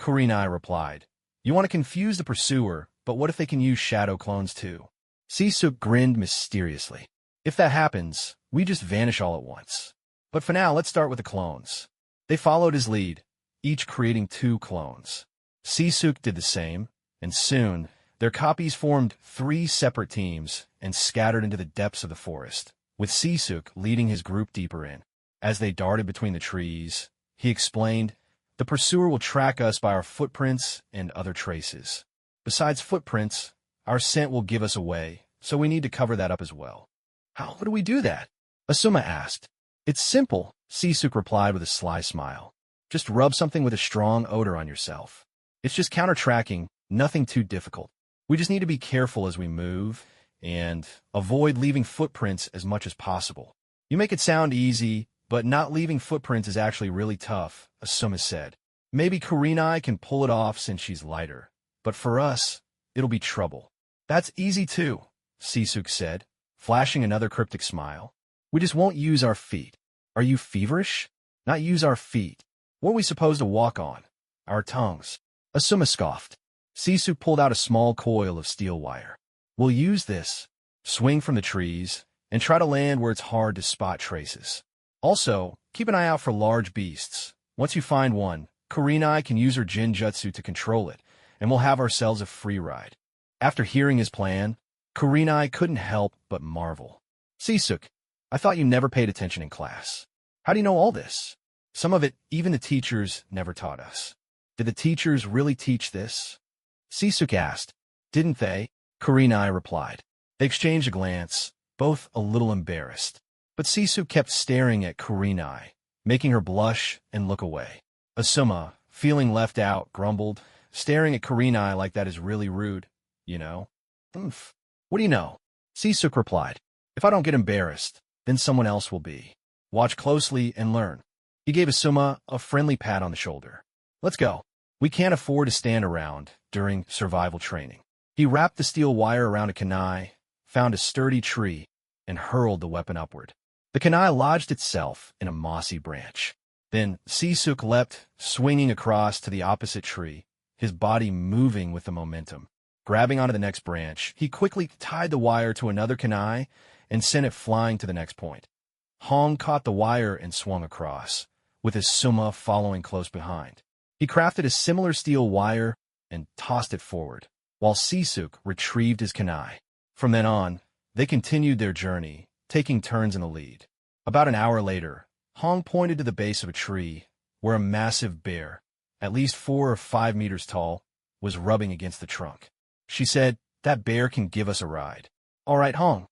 Kurenai replied, "You want to confuse the pursuer, but what if they can use shadow clones too?" Sisuke grinned mysteriously. "If that happens, we just vanish all at once. But for now, let's start with the clones." They followed his lead, each creating 2 clones. Sisuke did the same, and soon, their copies formed 3 separate teams and scattered into the depths of the forest, with Sisuke leading his group deeper in. As they darted between the trees, he explained, "The pursuer will track us by our footprints and other traces. Besides footprints, our scent will give us away, so we need to cover that up as well." "How do we do that?" Asuma asked. "It's simple," Sisuke replied with a sly smile. "Just rub something with a strong odor on yourself. It's just counter-tracking, nothing too difficult. We just need to be careful as we move, and avoid leaving footprints as much as possible." "You make it sound easy, but not leaving footprints is actually really tough," Asuma said. "Maybe Kurenai can pull it off since she's lighter, but for us, it'll be trouble." "That's easy too," Sisuke said, flashing another cryptic smile. "We just won't use our feet." "Are you feverish?" "Not use our feet. What are we supposed to walk on?" "Our tongues." Asuma scoffed. Sisuke pulled out a small coil of steel wire. "We'll use this, swing from the trees, and try to land where it's hard to spot traces. Also, keep an eye out for large beasts. Once you find one, Kurenai can use her Jinjutsu to control it, and we'll have ourselves a free ride." After hearing his plan, Kurenai couldn't help but marvel. "Sisuke, I thought you never paid attention in class. How do you know all this?" "Some of it even the teachers never taught us." "Did the teachers really teach this?" Sisuke asked. "Didn't they?" Kurenai replied. They exchanged a glance, both a little embarrassed. But Sisuke kept staring at Kurenai, making her blush and look away. Asuma, feeling left out, grumbled, "Staring at Kurenai like that is really rude, you know." "Oomph. What do you know?" Sisuke replied. "If I don't get embarrassed, then someone else will be. Watch closely and learn." He gave Asuma a friendly pat on the shoulder. "Let's go. We can't afford to stand around during survival training." He wrapped the steel wire around a kunai, found a sturdy tree, and hurled the weapon upward. The kunai lodged itself in a mossy branch. Then Sisuke leapt, swinging across to the opposite tree, his body moving with the momentum. Grabbing onto the next branch, he quickly tied the wire to another kunai and sent it flying to the next point. Hong caught the wire and swung across, with Asuma following close behind. He crafted a similar steel wire and tossed it forward, while Sisuke retrieved his kunai. From then on, they continued their journey, taking turns in the lead. About an hour later, Hong pointed to the base of a tree, where a massive bear, at least 4 or 5 meters tall, was rubbing against the trunk. She said, "That bear can give us a ride." "All right, Hong.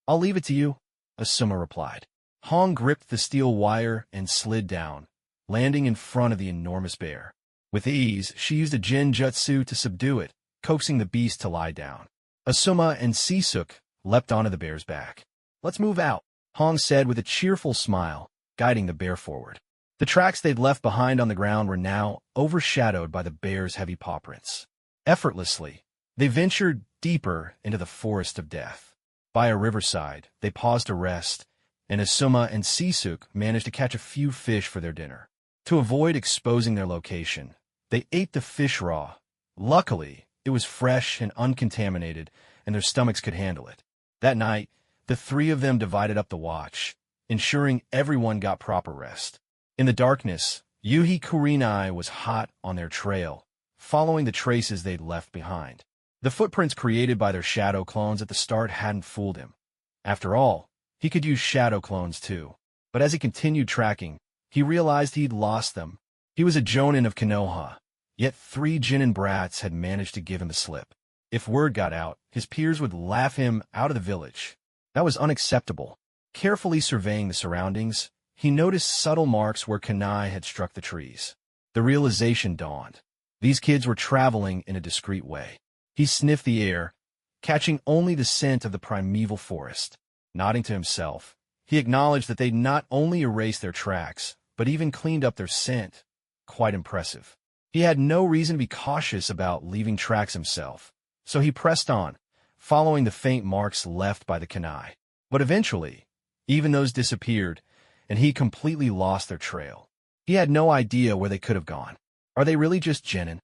I'll leave it to you," Asuma replied. Hong gripped the steel wire and slid down, landing in front of the enormous bear. With ease, she used a Jinjutsu to subdue it, coaxing the beast to lie down. Asuma and Sisuke leapt onto the bear's back. "Let's move out," Hong said with a cheerful smile, guiding the bear forward. The tracks they'd left behind on the ground were now overshadowed by the bear's heavy paw prints. Effortlessly, they ventured deeper into the Forest of Death. By a riverside, they paused to rest, and Asuma and Sisuke managed to catch a few fish for their dinner. To avoid exposing their location, they ate the fish raw. Luckily, it was fresh and uncontaminated, and their stomachs could handle it. That night, the 3 of them divided up the watch, ensuring everyone got proper rest. In the darkness, Yuhi Kurenai was hot on their trail, following the traces they'd left behind. The footprints created by their shadow clones at the start hadn't fooled him. After all, he could use shadow clones too. But as he continued tracking, he realized he'd lost them. He was a jonin of Konoha, yet 3 genin brats had managed to give him the slip. If word got out, his peers would laugh him out of the village. That was unacceptable. Carefully surveying the surroundings, he noticed subtle marks where kunai had struck the trees. The realization dawned. These kids were traveling in a discreet way. He sniffed the air, catching only the scent of the primeval forest. Nodding to himself, he acknowledged that they'd not only erased their tracks, but even cleaned up their scent. Quite impressive. He had no reason to be cautious about leaving tracks himself, so he pressed on, following the faint marks left by the kunai. But eventually, even those disappeared, and he completely lost their trail. He had no idea where they could have gone. Are they really just genin?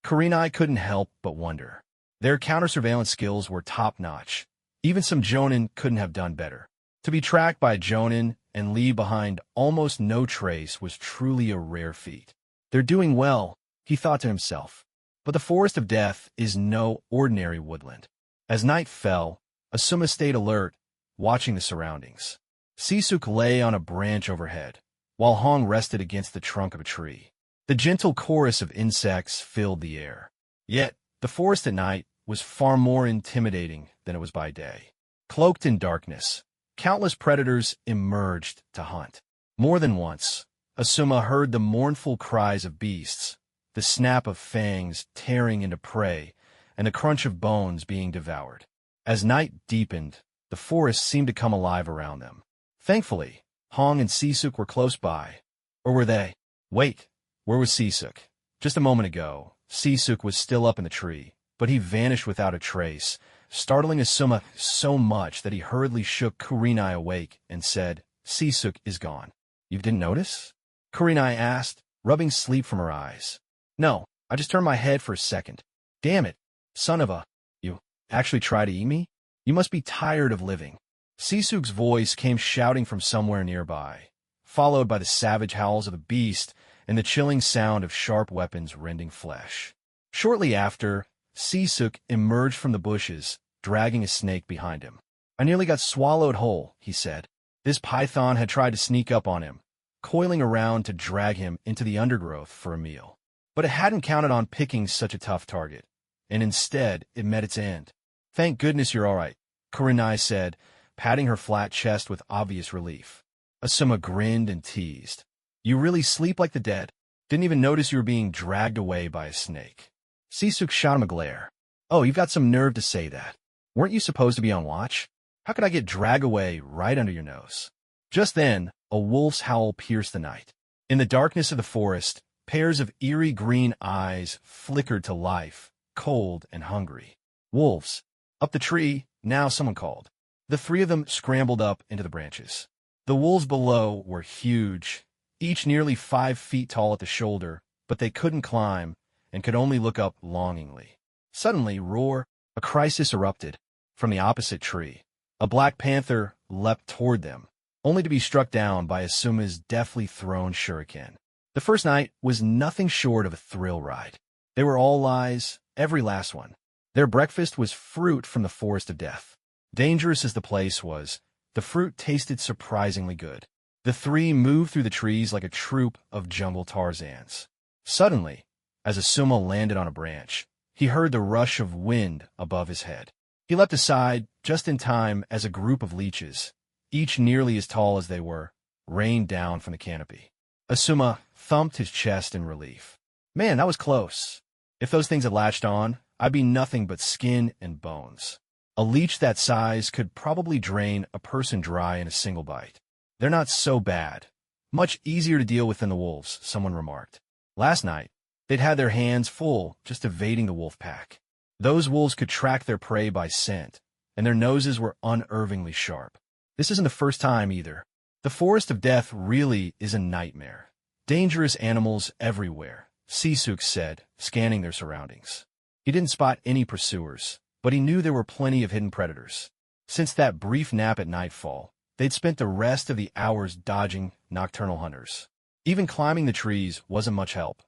Kurenai couldn't help but wonder. Their counter-surveillance skills were top-notch. Even some jonin couldn't have done better. To be tracked by a jonin and leave behind almost no trace was truly a rare feat. They're doing well, he thought to himself. But the Forest of Death is no ordinary woodland. As night fell, Asuma stayed alert, watching the surroundings. Sisuk lay on a branch overhead, while Hong rested against the trunk of a tree. The gentle chorus of insects filled the air. Yet, the forest at night was far more intimidating than it was by day. Cloaked in darkness, countless predators emerged to hunt. More than once, Asuma heard the mournful cries of beasts, the snap of fangs tearing into prey, and the crunch of bones being devoured. As night deepened, the forest seemed to come alive around them. Thankfully, Hong and Sisuk were close by. Or were they? Wait, where was Sisuk? Just a moment ago, Sisuk was still up in the tree, but he vanished without a trace, startling Asuma so much that he hurriedly shook Kurenai awake and said, "Sisuk is gone." "You didn't notice?" Kurenai asked, rubbing sleep from her eyes. "No, I just turned my head for a second." "Damn it, son of a... You actually try to eat me? You must be tired of living." Sisuk's voice came shouting from somewhere nearby, followed by the savage howls of the beast and the chilling sound of sharp weapons rending flesh. Shortly after, Sisuk emerged from the bushes, dragging a snake behind him. "I nearly got swallowed whole," he said. This python had tried to sneak up on him, coiling around to drag him into the undergrowth for a meal. But it hadn't counted on picking such a tough target, and instead it met its end. "Thank goodness you're all right," Kurenai said, patting her flat chest with obvious relief. Asuma grinned and teased. "You really sleep like the dead? Didn't even notice you were being dragged away by a snake." Sisuk shot him a glare. "Oh, you've got some nerve to say that. Weren't you supposed to be on watch? How could I get dragged away right under your nose?" Just then, a wolf's howl pierced the night. In the darkness of the forest, pairs of eerie green eyes flickered to life, cold and hungry. "Wolves! Up the tree!" now someone called. The 3 of them scrambled up into the branches. The wolves below were huge, each nearly 5 feet tall at the shoulder, but they couldn't climb and could only look up longingly. Suddenly, roar! A crisis erupted. From the opposite tree, a black panther leapt toward them, only to be struck down by Asuma's deftly thrown shuriken. The first night was nothing short of a thrill ride. They were all lies, every last one. Their breakfast was fruit from the Forest of Death. Dangerous as the place was, the fruit tasted surprisingly good. The 3 moved through the trees like a troupe of jungle Tarzans. Suddenly, as Asuma landed on a branch, he heard the rush of wind above his head. He leapt aside just in time as a group of leeches, each nearly as tall as they were, rained down from the canopy. Asuma thumped his chest in relief. "Man, that was close. If those things had latched on, I'd be nothing but skin and bones." A leech that size could probably drain a person dry in a single bite. "They're not so bad. Much easier to deal with than the wolves," someone remarked. Last night, they'd had their hands full just evading the wolf pack. Those wolves could track their prey by scent, and their noses were unnervingly sharp. This isn't the first time either. The Forest of Death really is a nightmare. Dangerous animals everywhere, Sisuk said, scanning their surroundings. He didn't spot any pursuers, but he knew there were plenty of hidden predators. Since that brief nap at nightfall, they'd spent the rest of the hours dodging nocturnal hunters. Even climbing the trees wasn't much help.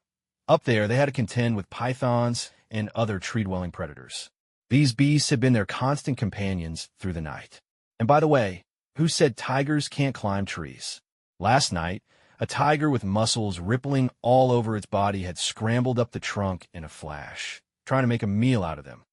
Up there, they had to contend with pythons and other tree-dwelling predators. These beasts had been their constant companions through the night. And by the way, who said tigers can't climb trees? Last night, a tiger with muscles rippling all over its body had scrambled up the trunk in a flash, trying to make a meal out of them.